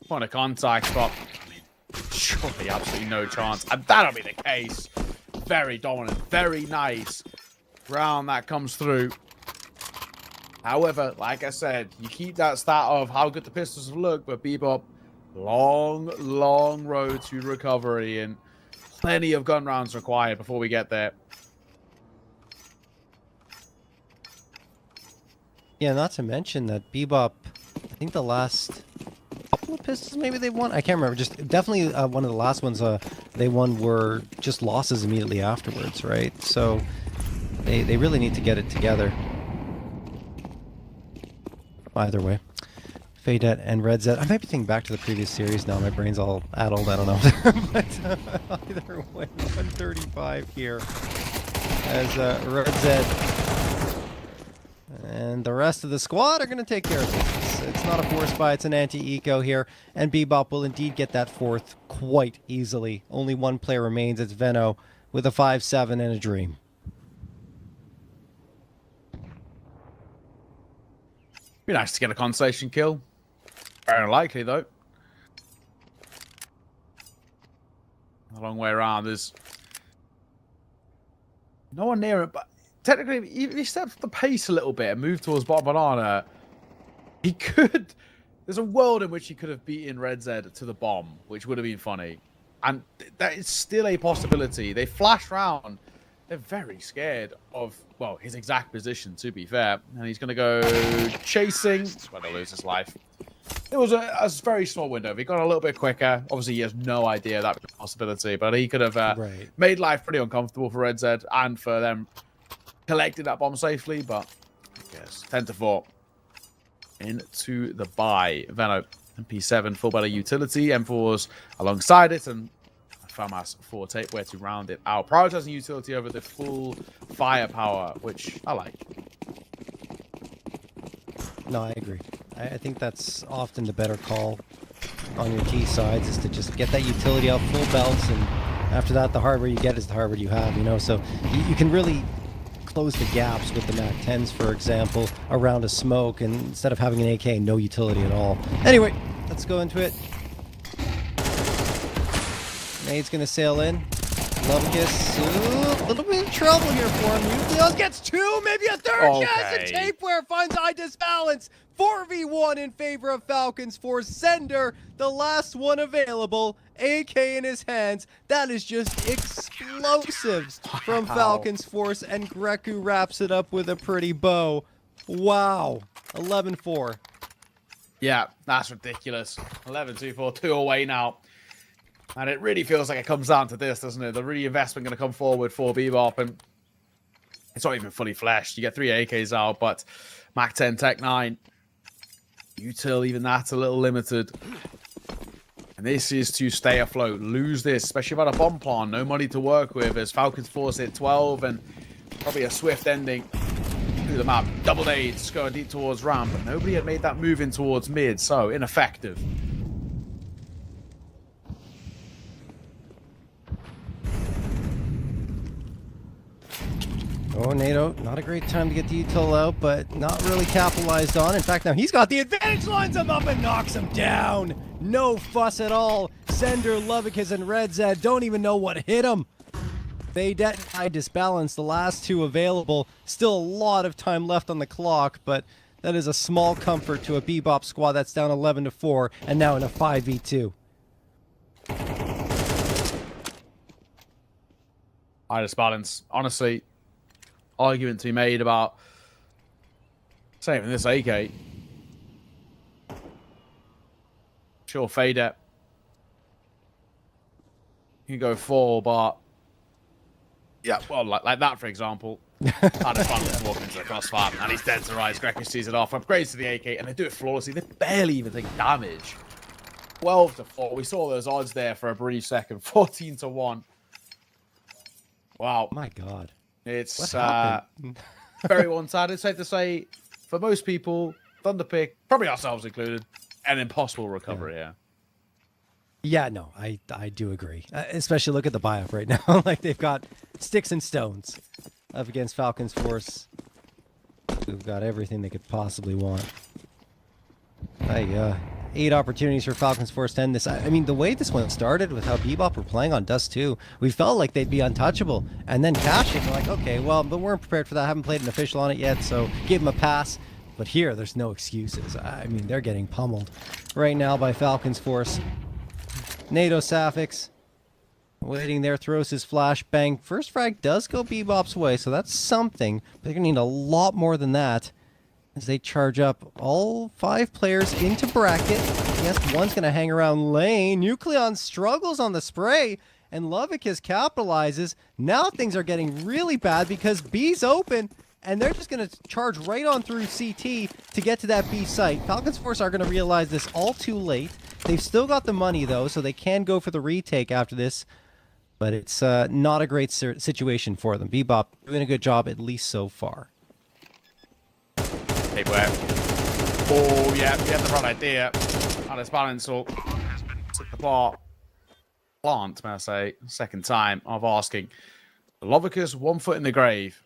Point of contact, but I mean, surely absolutely no chance. And that'll be the case. Very dominant, very nice round that comes through. However, like I said, you keep that stat of how good the pistols have looked, but Bebop, long road to recovery and plenty of gun rounds required before we get there. Yeah, not to mention that Bebop, I think the last couple of pistols maybe they won. I can't remember. Just definitely one of the last ones they won were just losses immediately afterwards, right? So they really need to get it together. Either way. Fadette and RedZ. I might be thinking back to the previous series now. My brain's all addled. I don't know. But either way, 135 here as RedZ and the rest of the squad are going to take care of business. It's not a force buy, it's an anti-eco here, and Bebop will indeed get that 4th quite easily. Only 1 player remains. It's Veno with a 5-7 and a dream. Be nice to get a consolation kill. Very unlikely, though. A long way around. There's no one near it, but technically, if he steps up the pace a little bit and move towards bottom banana, he could. There's a world in which he could have beaten RedZ to the bomb, which would have been funny. And that is still a possibility. They flash round. They're very scared of, well, his exact position, to be fair. And he's going to go chasing. That's where they'll lose his life. It was a very small window. If he got a little bit quicker, obviously he has no idea that possibility, but he could have made life pretty uncomfortable for RedZ and for them collecting that bomb safely, but I guess 10-4 into the buy. Veno MP7 full better utility, M4's alongside it, and FAMAS Forte, where to round it out. Prioritizing utility over the full firepower, which I like. No, I agree. I think that's often the better call on your T sides, is to just get that utility out full belts, and after that, the hardware you get is the hardware you have, you know? So you can really close the gaps with the MAC-10s, for example, around a smoke, and instead of having an AK, no utility at all. Anyway, let's go into it. Nade's gonna sail in. Lavked, a little bit of trouble here for him. Nucleos gets two, maybe a third chance, and Tapeware finds eye disbalance. 4v1 in favor of Falcons Force. Sender, the last one available, AK in his hands. That is just explosives from Falcons Force, and Greku wraps it up with a pretty bow. Wow, 11-4. Yeah, that's ridiculous. 11-2-4, 2 away now. And it really feels like it comes down to this, doesn't it? The reinvestment going to come forward for Bebop, and it's not even fully fleshed. You get 3 AKs out, but MAC-10, Tech-9, util, even that's a little limited. And this is to stay afloat. Lose this, especially without a bomb plant. No money to work with as Falcons Force hit 12, and probably a swift ending through the map. Double nades going deep towards ramp, but nobody had made that move in towards mid, so ineffective. Oh, NATO, not a great time to get the util out, but not really capitalized on. In fact, now he's got the advantage, lines him up and knocks him down. No fuss at all. Sender, Lavked, and Red Zed don't even know what hit him. They denied disbalance, the last two available. Still a lot of time left on the clock, but that is a small comfort to a Bebop squad that's down 11-4 and now in a 5v2. I disbalance. Honestly, argument to be made about saving this AK. Sure, fade it. You can go 4, but yeah, well, like that, for example. I just found walk into the crossfire, and he's dead to rise. Greku sees it off. Upgrades to the AK, and they do it flawlessly. They barely even take damage. 12-4. We saw those odds there for a brief second. 14-1. Wow. My God. It's Very one-sided. It's safe to say, for most people, Thunderpick, probably ourselves included, an impossible recovery here. Yeah, no, I do agree. Especially look at the buy-up right now. Like, they've got sticks and stones up against Falcons Force, who've got everything they could possibly want. 8 opportunities for Falcons Force to end this. I mean, the way this one started with how Bebop were playing on Dust 2, we felt like they'd be untouchable. And then cashing, we're like, okay, well, but we're prepared for that. Haven't played an official on it yet, so give them a pass. But here, there's no excuses. I mean, they're getting pummeled right now by Falcons Force. NATO Sapphics waiting there, throws his flashbang. First frag does go Bebop's way, so that's something. But they're going to need a lot more than that as they charge up all 5 players into bracket. Yes, one's going to hang around lane. Nucleon struggles on the spray, and Lavked capitalizes. Now things are getting really bad because B's open, and they're just going to charge right on through CT to get to that B site. Falcons Force are going to realize this all too late. They've still got the money, though, so they can go for the retake after this. But it's not a great situation for them. Bebop doing a good job, at least so far. Tapeware. Oh, yeah, you had the right idea. And it's balance or took the plant, may I say, second time of asking. Lavked, 1 foot in the grave.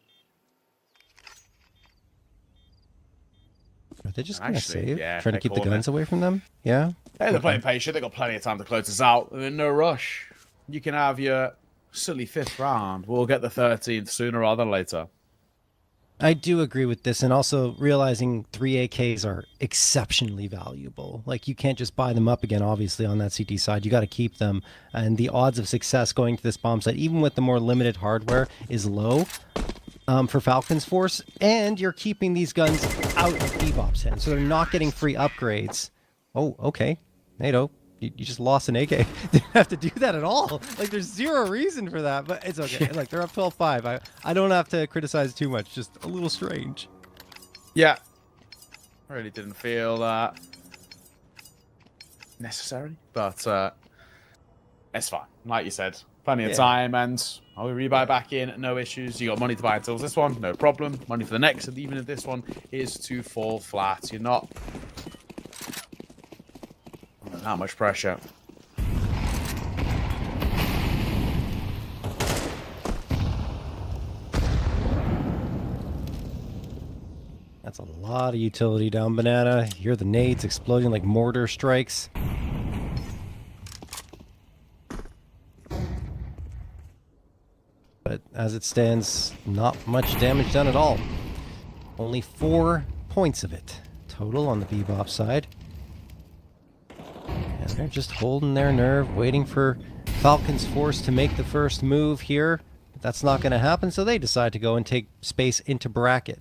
Are they just going to save? Yeah, trying to keep the guns away from them? Yeah? Hey, they're playing patient. They've got plenty of time to close this out. They're in no rush. You can have your silly 5th round. We'll get the 13th sooner rather than later. I do agree with this, and also realizing 3 AKs are exceptionally valuable. Like, you can't just buy them up again, obviously, on that CT side. You got to keep them, and the odds of success going to this bomb site, even with the more limited hardware, is low for Falcons Force, and you're keeping these guns out of Bebop's hands, so they're not getting free upgrades. Oh, okay. NATO, you just lost an AK. Didn't have to do that at all. Like, there's zero reason for that, but it's okay. Like, they're up 12-5. I don't have to criticize too much. Just a little strange. Yeah. I really didn't feel necessary, but It's fine. Like you said, plenty of Yeah. time, and I'll rebuy back in, no issues. You got money to buy until this one, no problem. Money for the next, and even if this one is to fall flat, you're not under that much pressure. That's a lot of utility down banana. You hear the nades exploding like mortar strikes. But as it stands, not much damage done at all. Only 4 points of it total on the Bebop side. And they're just holding their nerve, waiting for Falcons Force to make the first move here. But that's not going to happen, so they decide to go and take space into bracket.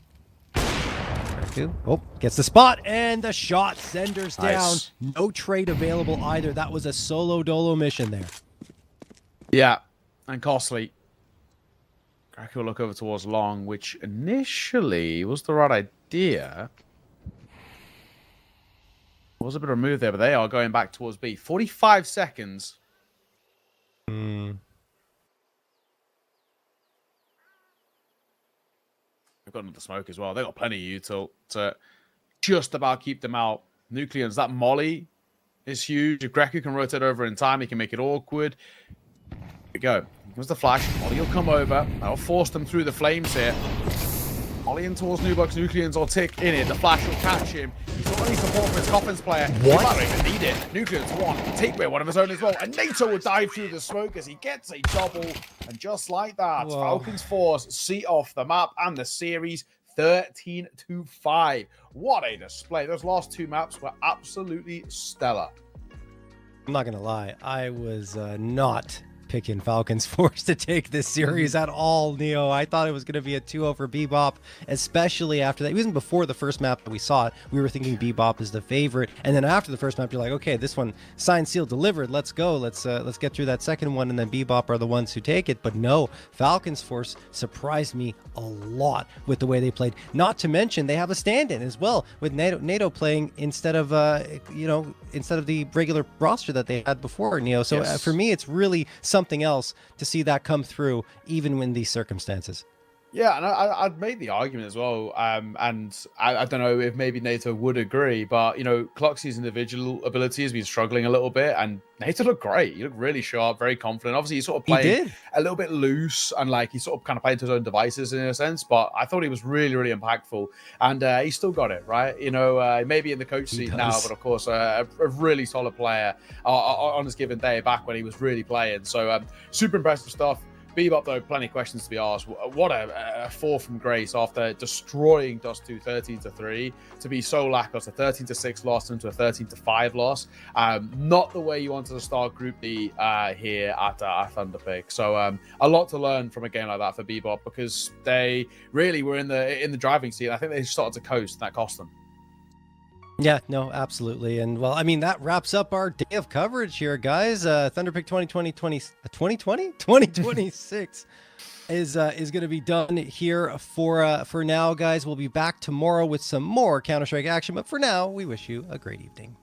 Oh, gets the spot, and the shot senders Nice. down. No trade available either. That was a solo dolo mission there. Yeah, and costly. Cracky will look over towards long, which initially was the right idea. Was a bit of a move there, but they are going back towards B. 45 seconds. They've got another smoke as well. They've got plenty of util to just about keep them out. Nucleons, that molly is huge. If Greku can rotate over in time, he can make it awkward. Here we go. Here comes the flash. Molly will come over. That'll force them through the flames here. Molly in towards Nubox. Nucleons will tick in it. The flash will catch him. He's not any support from his Coffins player. He might not even need it. Nucleons one. Take away one of his own as well. And NATO will dive through the smoke as he gets a double. And just like that, Whoa. Falcons Force see off the map and the series 13-5. What a display. Those last 2 maps were absolutely stellar. I'm not going to lie. I was not picking Falcons Force to take this series at all, Neo. I thought it was going to be a 2-0 for Bebop, especially after that. Even before the first map that we saw it, we were thinking Bebop is the favorite. And then after the first map, you're like, okay, this one signed, sealed, delivered. Let's go. Let's get through that second one, and then Bebop are the ones who take it. But no, Falcons Force surprised me a lot with the way they played. Not to mention they have a stand-in as well with NATO playing instead of instead of the regular roster that they had before, Neo. So Yes. for me, it's really something else to see that come through, even in these circumstances. Yeah, and I'd made the argument as well, and I don't know if maybe NATO would agree, but, you know, Cloxy's individual ability has been struggling a little bit, and NATO looked great. He looked really sharp, very confident. Obviously, he sort of played a little bit loose, and like he sort of kind of played to his own devices in a sense, but I thought he was really, really impactful, and he still got it, right? You know, maybe in the coach seat now, but of course, a really solid player on his given day back when he was really playing. So super impressive stuff. Bebop, though, plenty of questions to be asked. What a fall from grace after destroying Dust 2 13-3 to be so lackluster. 13-6 loss into a 13-5 loss. Not the way you wanted to start Group D here at Thunderpick. So a lot to learn from a game like that for Bebop, because they really were in the driving seat. I think they started to coast, and that cost them. Yeah, no, absolutely. And well, I mean, that wraps up our day of coverage here, guys. Thunderpick 2026 is going to be done here for now, guys. We'll be back tomorrow with some more Counter-Strike action. But for now, we wish you a great evening.